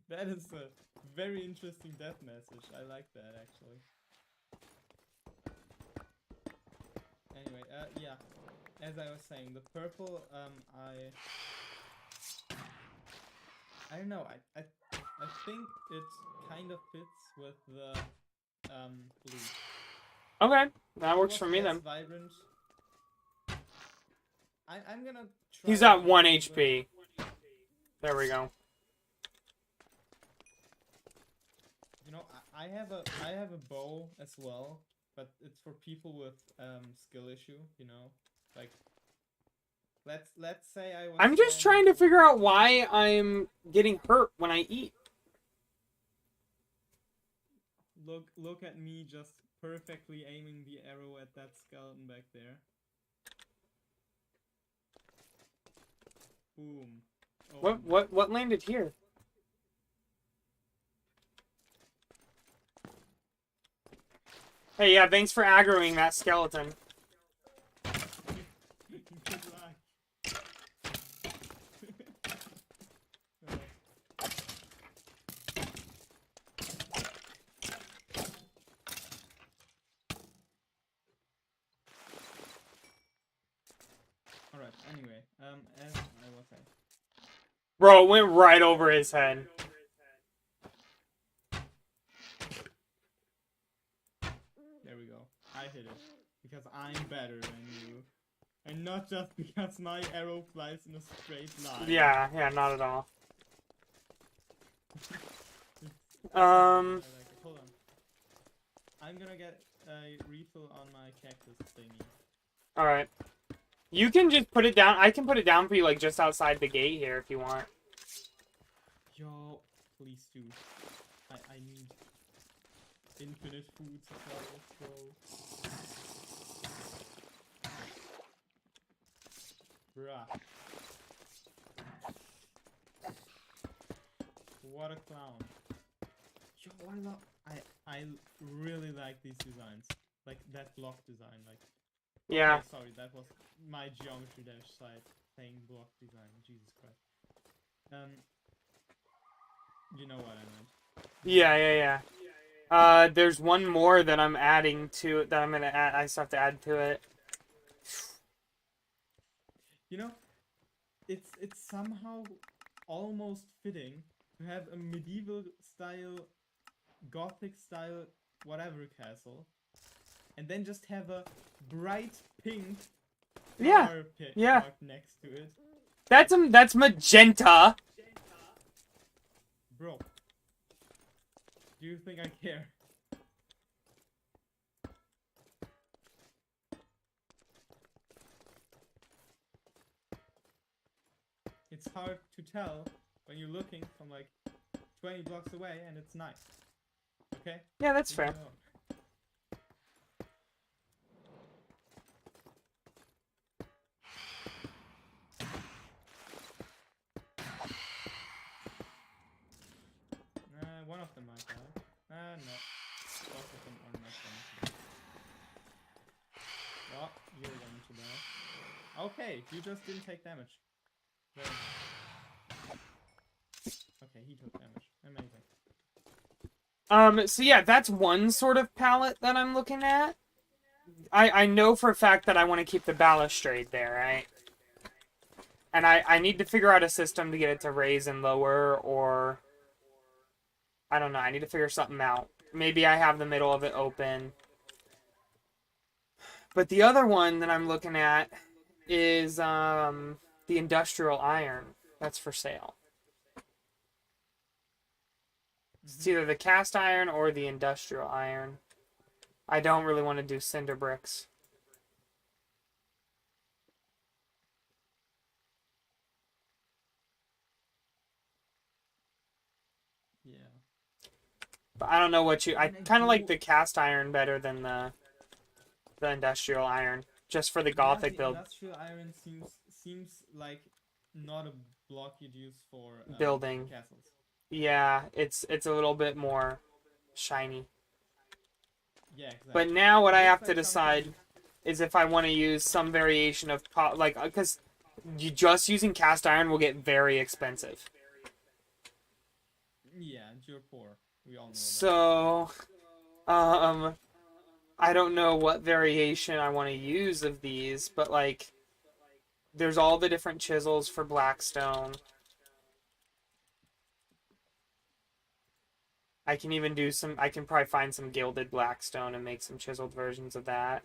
That is a very interesting death message. I like that, actually. Anyway, yeah. As I was saying, the purple, I don't know. I think it kind of fits with the blue. Okay, that It works was for me less then. vibrant. I'm gonna try. He's it at a 1 little bit. HP. There we go. You know, I have a bow as well, but it's for people with skill issue. You know, like let's say I was. I'm just trying to figure out why I'm getting hurt when I eat. Look at me just perfectly aiming the arrow at that skeleton back there. Boom. Oh, What landed here? Hey, yeah, thanks for aggroing that skeleton. Good luck. Alright, anyway, as I was saying. Bro, it went right over his head. There we go. I hit it. Because I'm better than you. And not just because my arrow flies in a straight line. Yeah, not at all. I like it. Hold on. I'm gonna get a refill on my cactus thingy. Alright. You can just put it down. I can put it down for you, like, just outside the gate here if you want. Yo, please do. I need infinite food supply, bro. Bruh. What a clown. Yo, I really like these designs. Like that block design, like. Yeah. Okay, sorry, that was my Geometry Dash side saying block design. Jesus Christ. You know what I meant. Yeah. There's one more that I'm adding to that I'm gonna add. I still have to add to it. You know, it's somehow almost fitting to have a medieval style, gothic style, whatever castle, and then just have a bright pink Yeah, flower yeah. part next to it. That's magenta. Bro, do you think I care? It's hard to tell when you're looking from like 20 blocks away and it's nice. Okay? Yeah, that's Leave fair. me alone. One of them might die. No. Both of them are not going to die. Oh, you're going to die. Okay, you just didn't take damage. Very nice. Okay, he took damage. Amazing. So yeah, that's one sort of palette that I'm looking at. I know for a fact that I want to keep the balustrade there, right? And I need to figure out a system to get it to raise and lower, or I don't know, I need to figure something out. Maybe I have the middle of it open. But the other one that I'm looking at is the industrial iron that's for sale. It's either the cast iron or the industrial iron. I don't really want to do cinder bricks. Yeah. But I don't know what you... I And I kind of like do- the cast iron better than the industrial iron. Just for the gothic the build. industrial iron seems like not a block you'd use for Building. castles. Yeah, it's a little bit more shiny. Yeah, exactly. But now what I Looks have to like decide something- is if I want to use some variation of like, because you just using cast iron will get very expensive. Yeah, and you're poor. We all know that. So, I don't know what variation I want to use of these, but like, there's all the different chisels for Blackstone. I can even do some, I can probably find some gilded Blackstone and make some chiseled versions of that.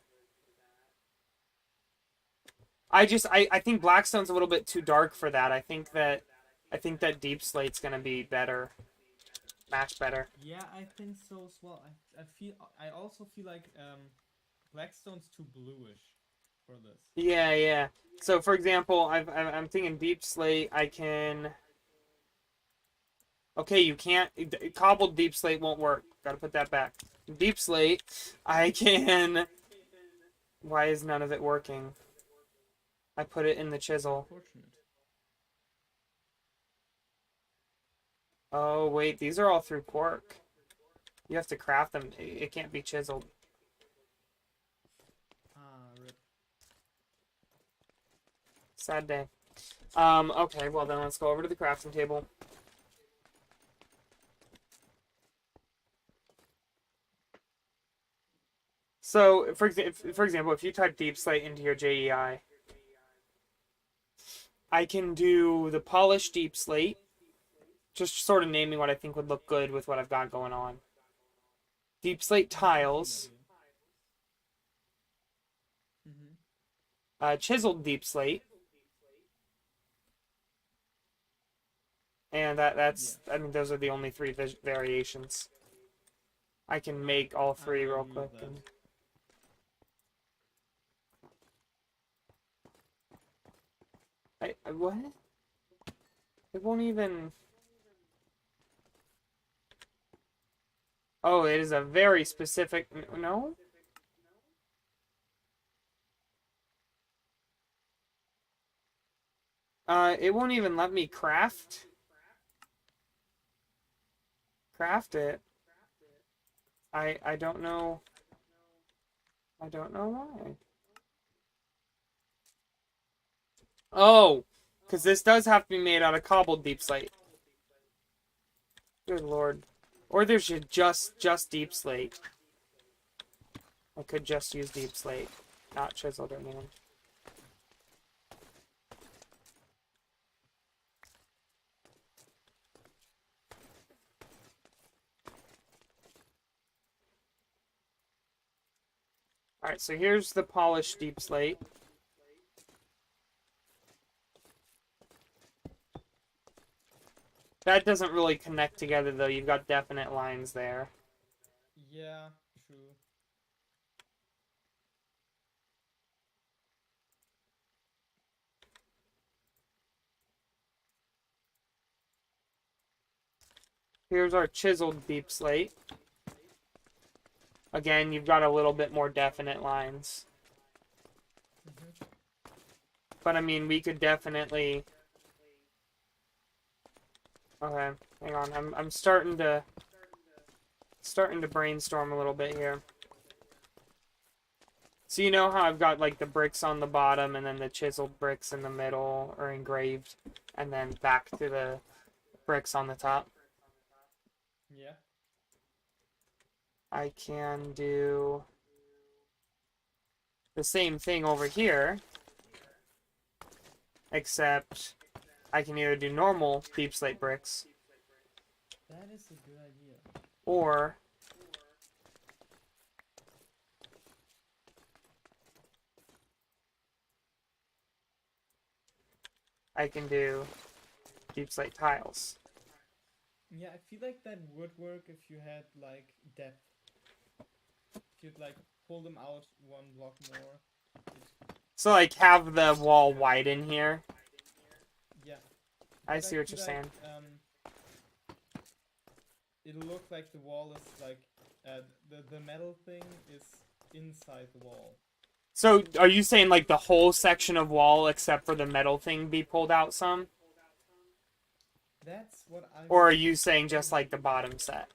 I think Blackstone's a little bit too dark for that. I think that Deep Slate's gonna be better. Match better. Yeah, I think so as well. I also feel like Blackstone's too bluish for this. Yeah. So for example, I'm thinking Deep Slate, I can... Okay, you can't... Cobbled Deep Slate won't work. Gotta put that back. Deep Slate, I can... Why is none of it working? I put it in the chisel. Unfortunate. Oh, wait, these are all through quark. You have to craft them. It can't be chiseled. Rip. Sad day. Okay, well then let's go over to the crafting table. So, for example, if you type Deep Slate into your JEI, I can do the polished Deep Slate, just sort of naming what I think would look good with what I've got going on. Deep Slate tiles, chiseled Deep Slate, and that's I mean those are the only three variations. I can make all three real quick. What? It won't even... Oh, it is a very specific... No? It won't even let me craft it. I don't know. I don't know why. Oh, because this does have to be made out of cobbled Deep Slate. Good lord. Or there's just deep slate. I could just use deep slate, not chiseled or anything. Alright, so here's the polished deep slate. That doesn't really connect together though, you've got definite lines there. Yeah, true. Here's our chiseled deep slate. Again, you've got a little bit more definite lines. Mhm. But I mean, we could definitely... Okay, hang on. I'm starting to brainstorm a little bit here. So you know how I've got like the bricks on the bottom and then the chiseled bricks in the middle or engraved and then back to the bricks on the top? Yeah. I can do the same thing over here, except I can either do normal deep slate bricks That is a good idea. or I can do deep slate tiles. Yeah, I feel like that would work if you had like depth. If you'd like pull them out one block more. So like have the wall widen here. Yeah. I But see what feel you're saying. It'll look like the wall is like the metal thing is inside the wall. So are you saying like the whole section of wall except for the metal thing be pulled out some? That's what I. Or are you saying just like the bottom set?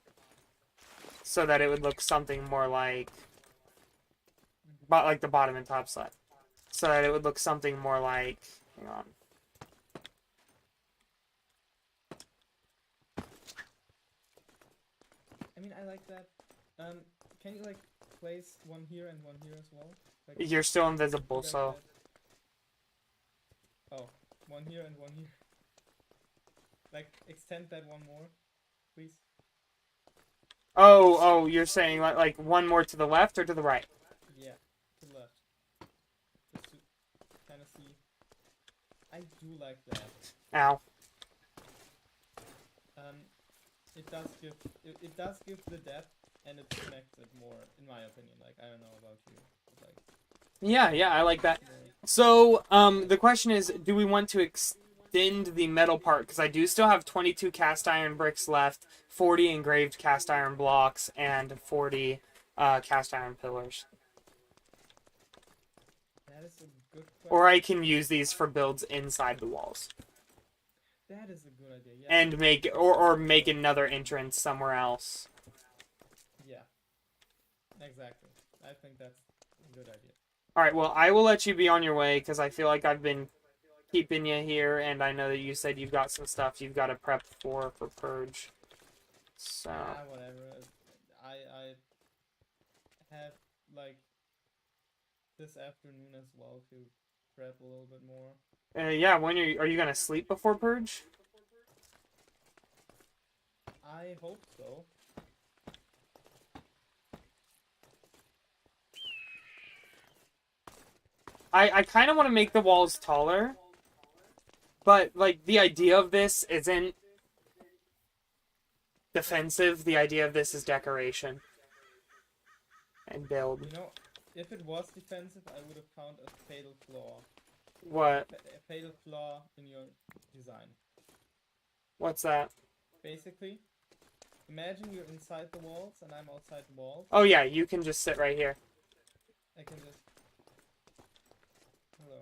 So that it would look something more like the bottom and top set. So that it would look something more like, hang on. I mean, I like that. Can you like place one here and one here as well? Like, You're still invisible, you guys so had- Oh, one here and one here. Like extend that one more, please. oh, you're saying like one more to the left or to the right? Yeah, to the left. Just to kind of see. I do like that. Ow. It does give the depth and it connects it more, in my opinion. Like I don't know about you, but like Yeah, I like that. more- So, the question is, do we want to extend the metal part? Because I do still have 22 cast iron bricks left, 40 engraved cast iron blocks, and 40 cast iron pillars. that is a good question. Or I can use these for builds inside the walls. That is a good idea. Yeah. And make another entrance somewhere else. Yeah. Exactly. I think that's a good idea. Alright, well, I will let you be on your way, because I feel like I've been keeping you here, and I know that you said you've got some stuff you've got to prep for Purge. So... Yeah, whatever. I have like this afternoon as well to prep a little bit more. yeah, when are you gonna sleep before Purge? I hope so. I kind of want to make the walls taller, but like the idea of this isn't defensive. The idea of this is decoration and build. You know, if it was defensive, I would have found a fatal flaw. What? A fatal flaw in your design. What's that? Basically, imagine you're inside the walls and I'm outside the walls. Oh yeah, you can just sit right here. I can just. Hello.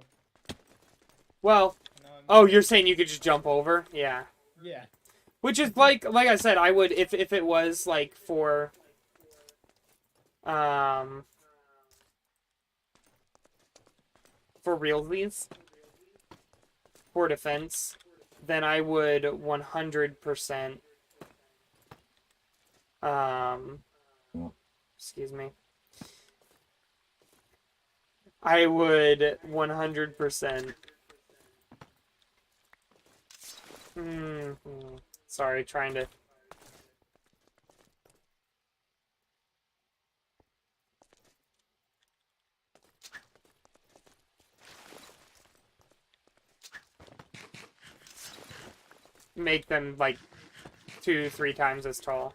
Well, Now I'm. oh, you're saying you could just jump over? Yeah. Yeah. Which is like I said, I would if it was like for realsies, for defense, then I would 100% Um, excuse me. I would 100%. Sorry, trying to. Make them like 2-3 times as tall.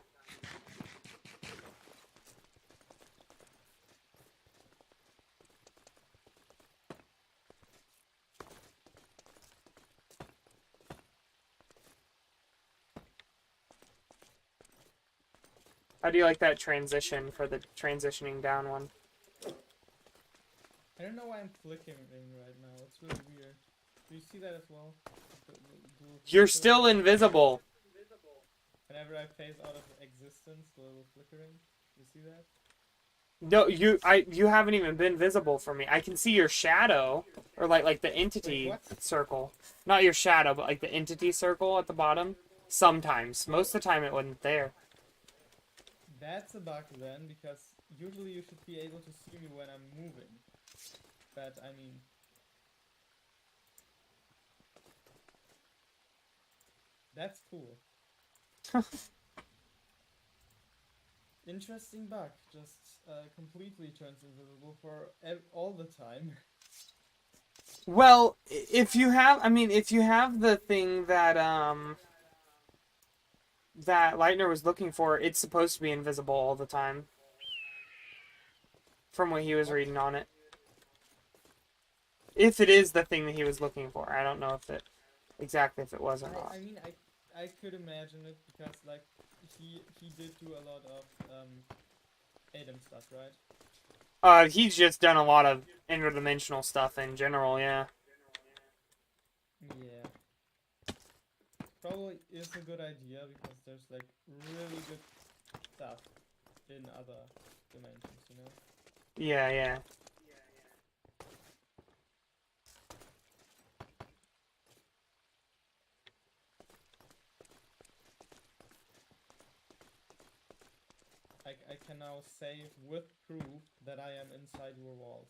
How do you like that transition for the transitioning down one? I don't know why I'm flickering right now. It's really weird. Do you see that as well? You're still invisible. Whenever I phase out of existence, the little flickering. You see that? No, you haven't even been visible for me. I can see your shadow, or like the entity Wait, what? circle. Not your shadow, but like the entity circle at the bottom. Sometimes. Most of the time it wasn't there. That's a bug then, because usually you should be able to see me when I'm moving. But I mean, that's cool. Interesting bug. Just completely turns invisible for all the time. Well, if you have the thing that that Lightner was looking for, it's supposed to be invisible all the time. From what he was reading on it. If it is the thing that he was looking for. I don't know if it exactly if it was or not. I mean, I could imagine it because like he did do a lot of Adam stuff, right? He's just done a lot of interdimensional stuff in general, yeah. Yeah. Probably is a good idea because there's like really good stuff in other dimensions, you know? Yeah, yeah. I can now say with proof that I am inside your walls.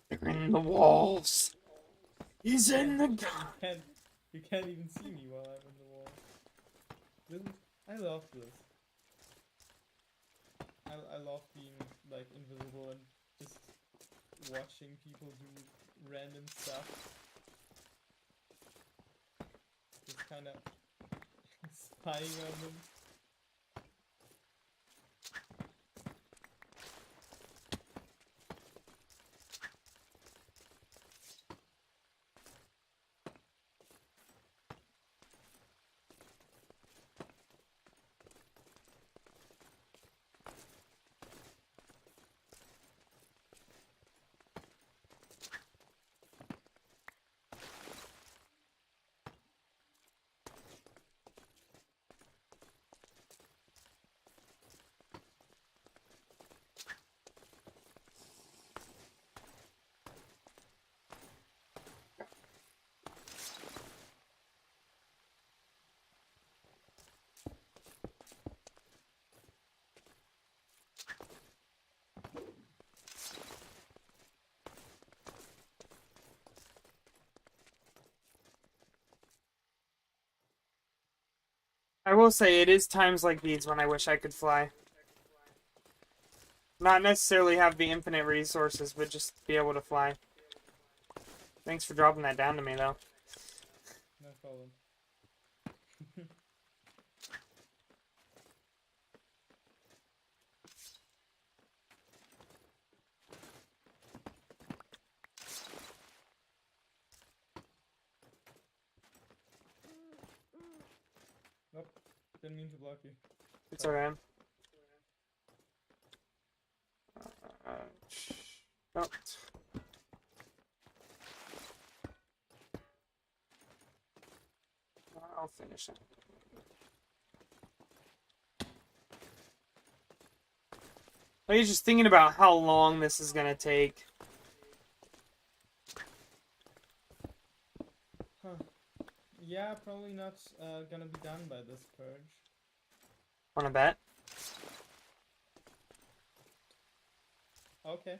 They're in the walls. He's in the You can't even see me while I'm in the wall. I love this. I love being like invisible and just watching people do random stuff. Just kind of spying on them. I will say it is times like these when I wish I could fly. Not necessarily have the infinite resources, but just be able to fly. Thanks for dropping that down to me, though. No problem. Nope. Didn't mean to block you. It's alright. Oh. I'll finish it. I was just thinking about how long this is gonna take. Huh. Yeah, Yeah, probably not gonna be done by this purge. Wanna bet? Okay.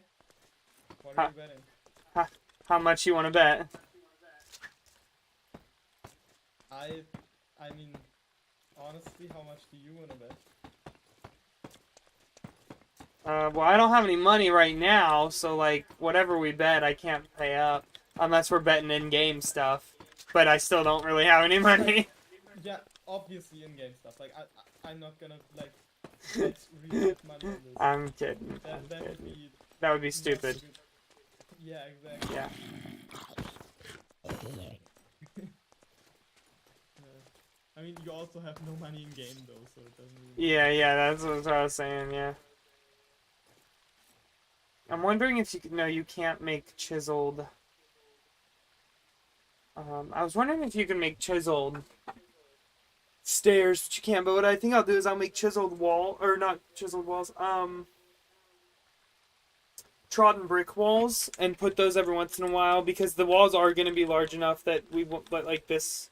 What Ha- are you betting? How much you wanna bet? I mean, honestly, how much do you wanna bet? Well, I don't have any money right now, so like whatever we bet, I can't pay up unless we're betting in-game stuff. But I still don't really have any money. Yeah, obviously in-game stuff. Like I'm not gonna like bet real life money on this. I'm kidding. I'm That would kidding. be That would be not stupid. good. Yeah, exactly. Yeah. I mean, you also have no money in game though, so it doesn't really. Yeah, that's what I was saying. Yeah. I'm wondering if you could. No, you can't make chiseled. I was wondering if you can make chiseled stairs, but you can't. But what I think I'll do is I'll make chiseled wall, or not chiseled walls. Trodden brick walls, and put those every once in a while because the walls are going to be large enough that we won't. But like this,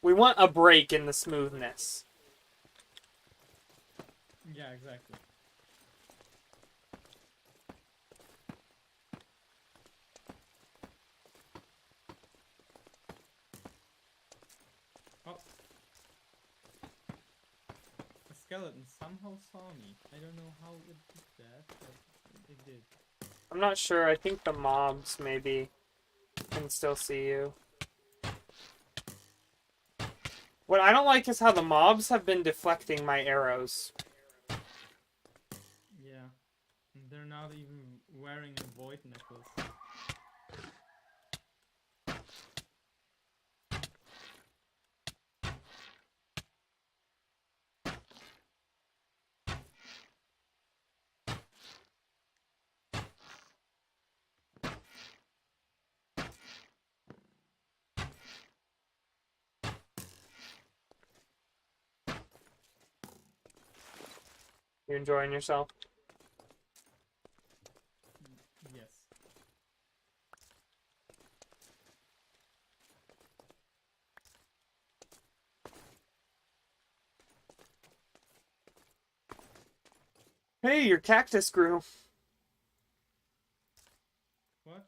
we want a break in the smoothness. Yeah, exactly. Oh. A skeleton somehow saw me. I don't know how it did that, but it did. I'm not sure. I think the mobs maybe can still see you. What I don't like is how the mobs have been deflecting my arrows. Yeah. And they're not even wearing a void necklace. You enjoying yourself? Yes. Hey, your cactus grew. What?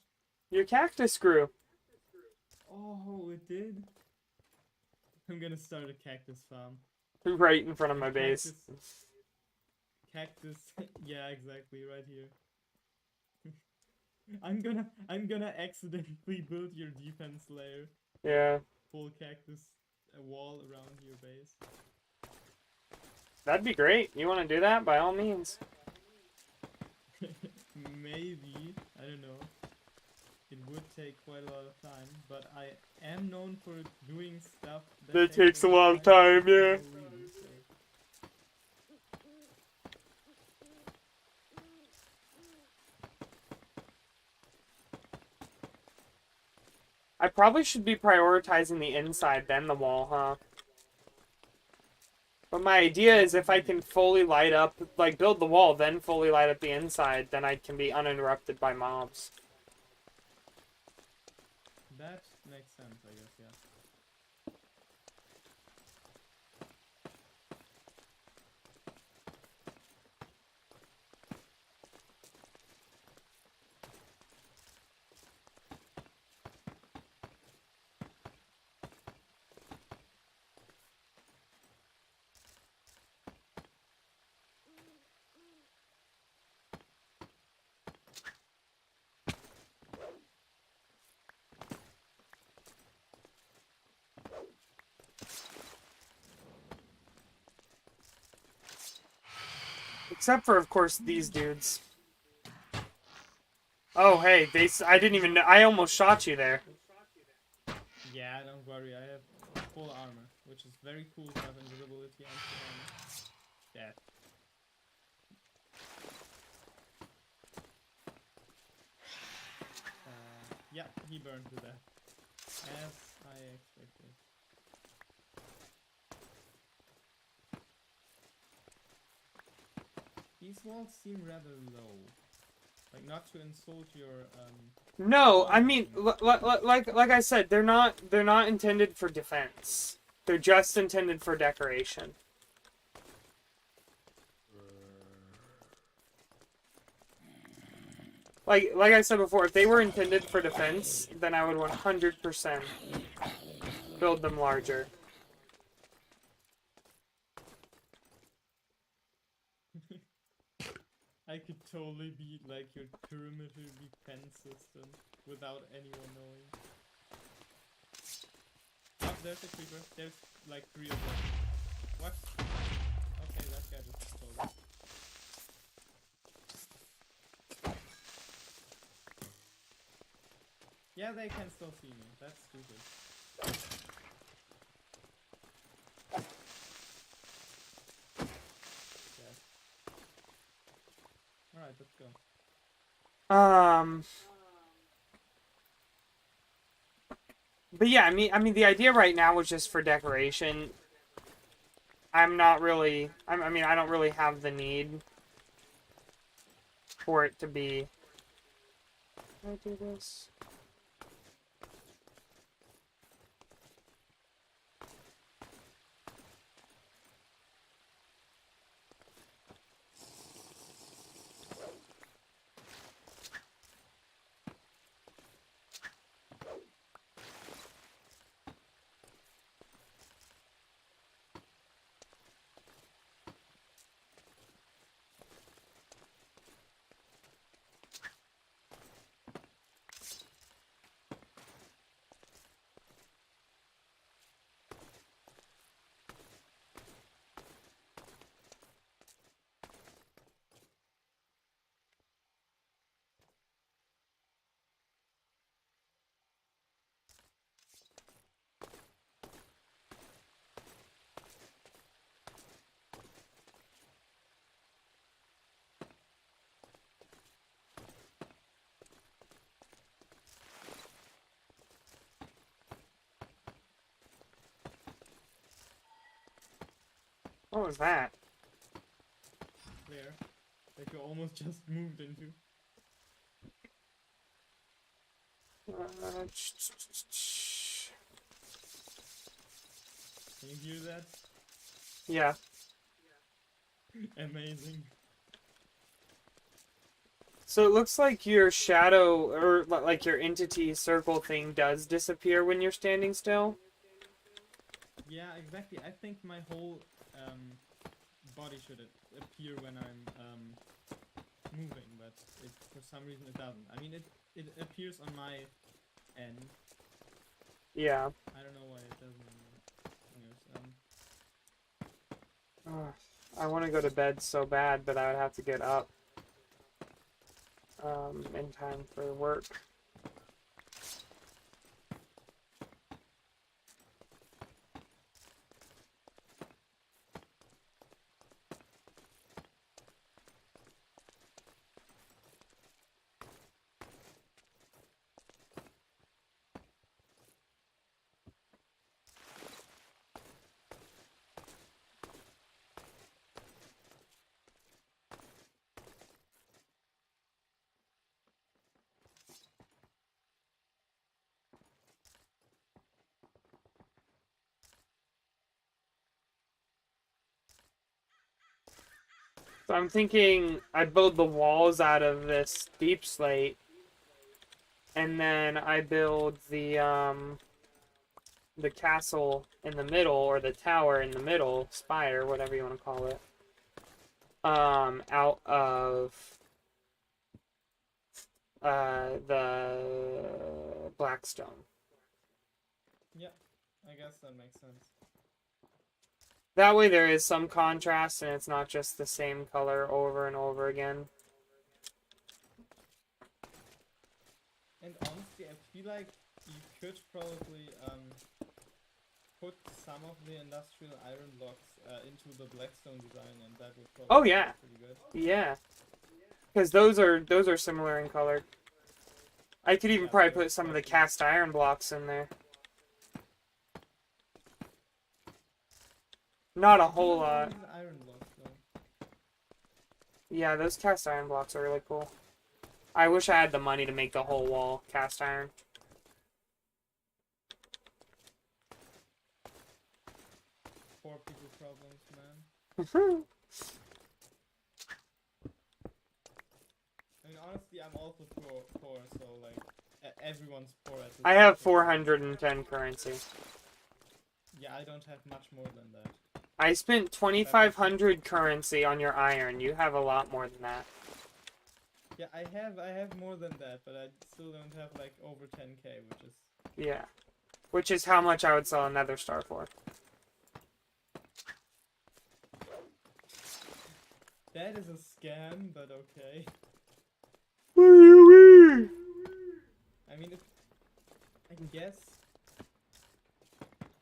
Your cactus grew. Oh, it did? I'm gonna start a cactus farm. Right in front of my base. Cactus. Yeah, exactly, right here. I'm gonna accidentally build your defense layer. Yeah, Full cactus wall around your base. that'd be great. You want to do that? By all means. Maybe, I don't know. It would take quite a lot of time, but I am known for doing stuff That takes a lot of time, yeah. I probably should be prioritizing the inside, then the wall, huh? But my idea is if I can fully light up, like build the wall, then fully light up the inside, then I can be uninterrupted by mobs. That makes sense, I guess, yeah. Except for, of course, these dudes. Oh, hey, I didn't even know. I almost shot you there. Yeah, don't worry, I have full armor, which is very cool to have invisibility and full armor. Dead. Yeah, he burned to death. As I expected. These walls seem rather low. Like, not to insult your No, I mean, like I said, they're not intended for defense. They're just intended for decoration. Like I said before, if they were intended for defense, then I would 100% build them larger. I could totally be like your perimeter defense system without anyone knowing. Oh, there's a creeper. There's like 3 of them. What? Okay, that guy just stole it. Yeah, they can still see me. That's stupid. Yeah. Alright, let's go. But yeah, I mean, the idea right now was just for decoration. I'm not really. I mean, I don't really have the need for it to be. Can I do this? What was that? There. Like you almost just moved into. Can you hear that? Yeah. Amazing. So it looks like your shadow, or like your entity circle thing does disappear when you're standing still. Yeah, exactly. I think my whole body should appear when I'm moving, but for some reason it doesn't. I mean, it appears on my end. Yeah. I don't know why it doesn't on yours. I want to go to bed so bad, but I would have to get up in time for work. So I'm thinking I build the walls out of this deep slate, and then I build the castle in the middle, or the tower in the middle, spire, whatever you want to call it, out of the Blackstone. Yeah, I guess that makes sense. That way there is some contrast and it's not just the same color over and over again. And honestly, I feel like you could probably put some of the industrial iron blocks into the Blackstone design, and that would probably Oh be yeah, pretty good. yeah, because those are similar in color. I could even Yeah, probably they're put some of the quite cast iron blocks in there. Not a whole lot. These iron blocks, though. Yeah, those cast iron blocks are really cool. I wish I had the money to make the whole wall cast iron. Poor people problems, man. I mean, honestly, I'm also poor, so like everyone's poor at this I have point. 410 currency. Yeah, I don't have much more than that. I spent 2,500 currency on your iron. You have a lot more than that. Yeah, I have more than that, but I still don't have like over 10k, which is Yeah. Which is how much I would sell a nether star for. that is a scam, but okay. What do you mean? I mean, I guess.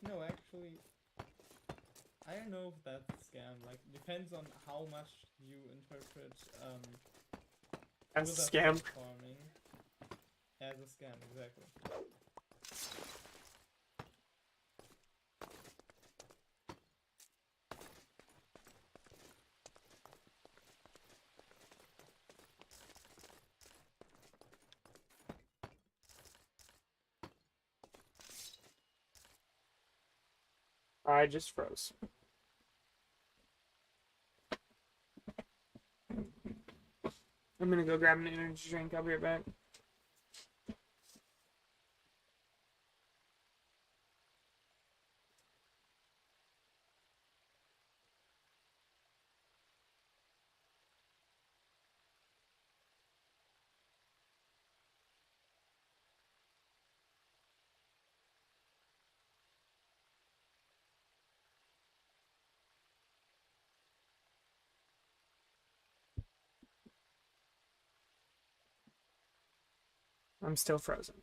No, actually, I don't know if that's a scam. Like, depends on how much you interpret As a wither scam. farming as a scam, exactly. I just froze. I'm gonna go grab an energy drink. I'll be right back. I'm still frozen.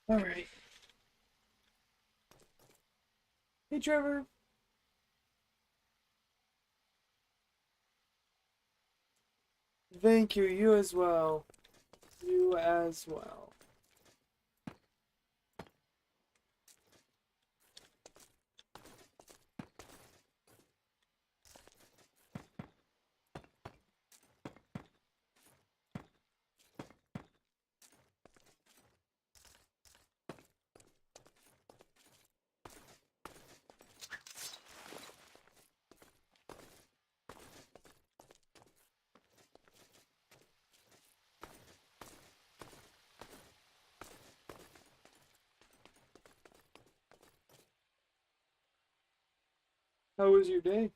Alright. Hey, Trevor. Thank you. You as well. You as well. How was your day?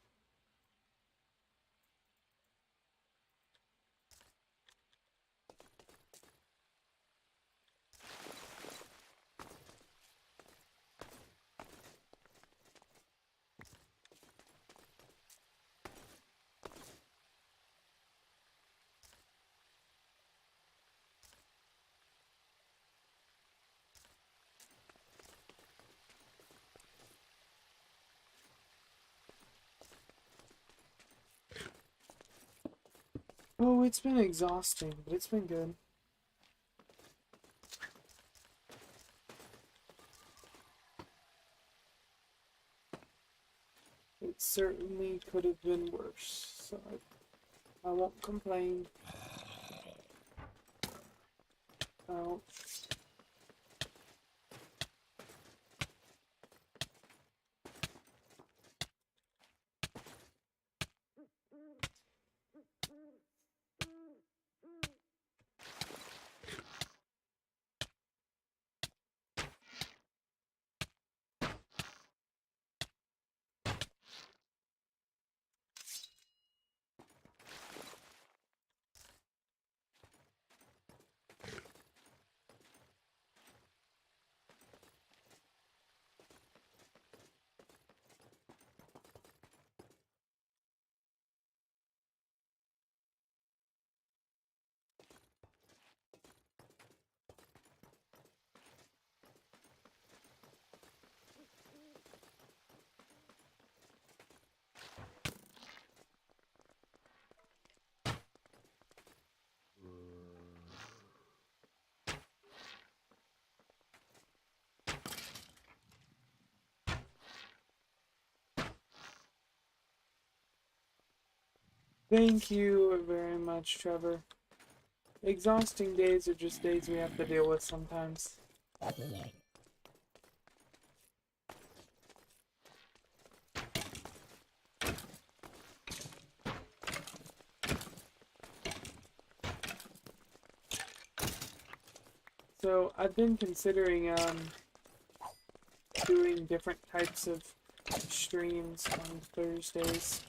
Oh, it's been exhausting, but it's been good. It certainly could have been worse, so I won't complain. Oh, thank you very much, Trevor. Exhausting days are just days we have to deal with sometimes. So I've been considering doing different types of streams on Thursdays,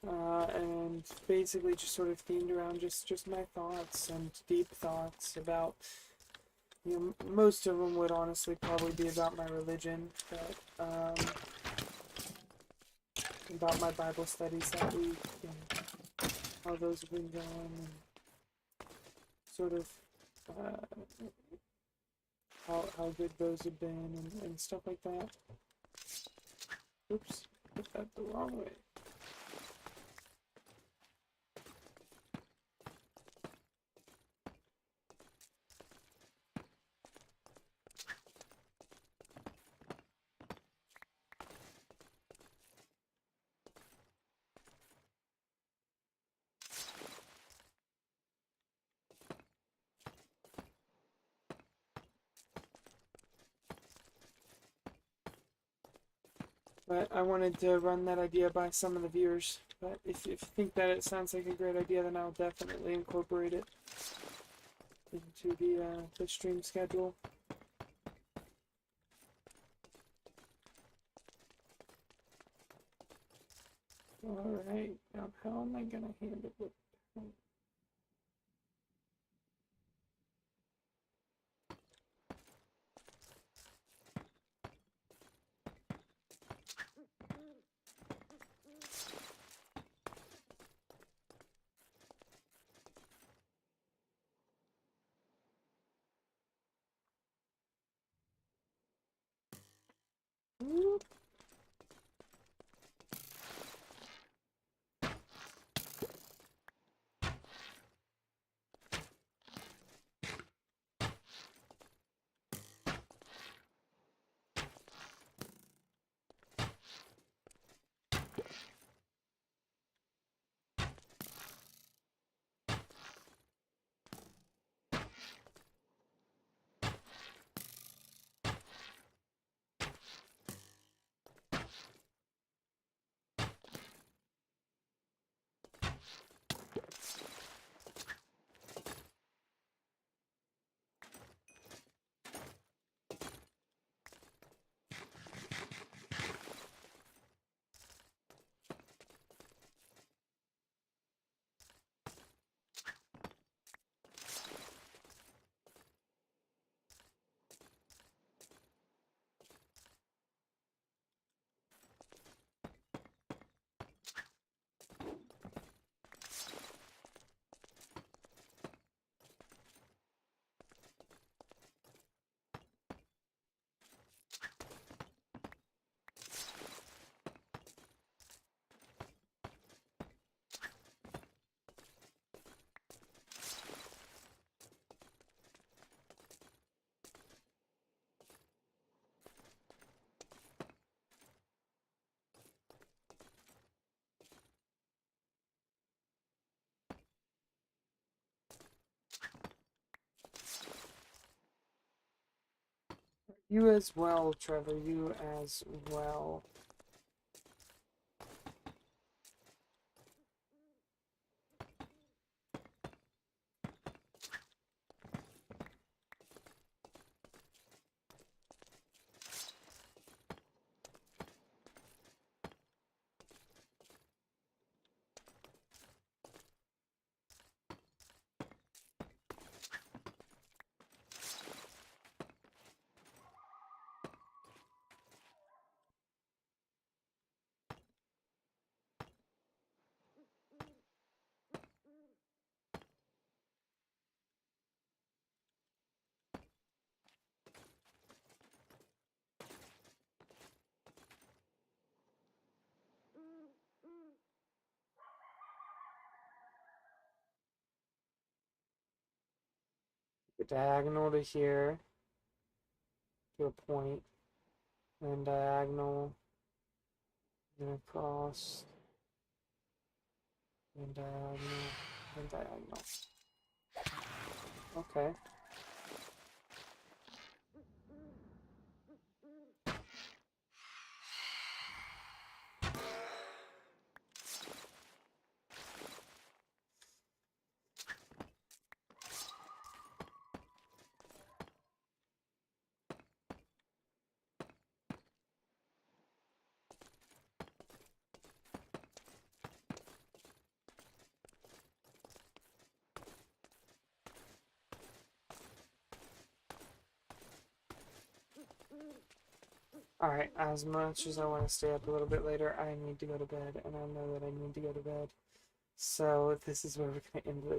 and basically just sort of themed around just my thoughts and deep thoughts about, you know, most of them would honestly probably be about my religion, but about my Bible studies that week and how those have been going, and sort of how good those have been, and stuff like that. Oops, put that the wrong way. But I wanted to run that idea by some of the viewers. But if you think that it sounds like a great idea, then I'll definitely incorporate it into the stream schedule. Alright, now how am I gonna handle it? Whoop. You as well, Trevor. You as well. Diagonal to here to a point, then diagonal, then across, then diagonal, then diagonal. Okay. Alright, as much as I want to stay up a little bit later, I need to go to bed, and I know that I need to go to bed. So, this is where we're going to end this.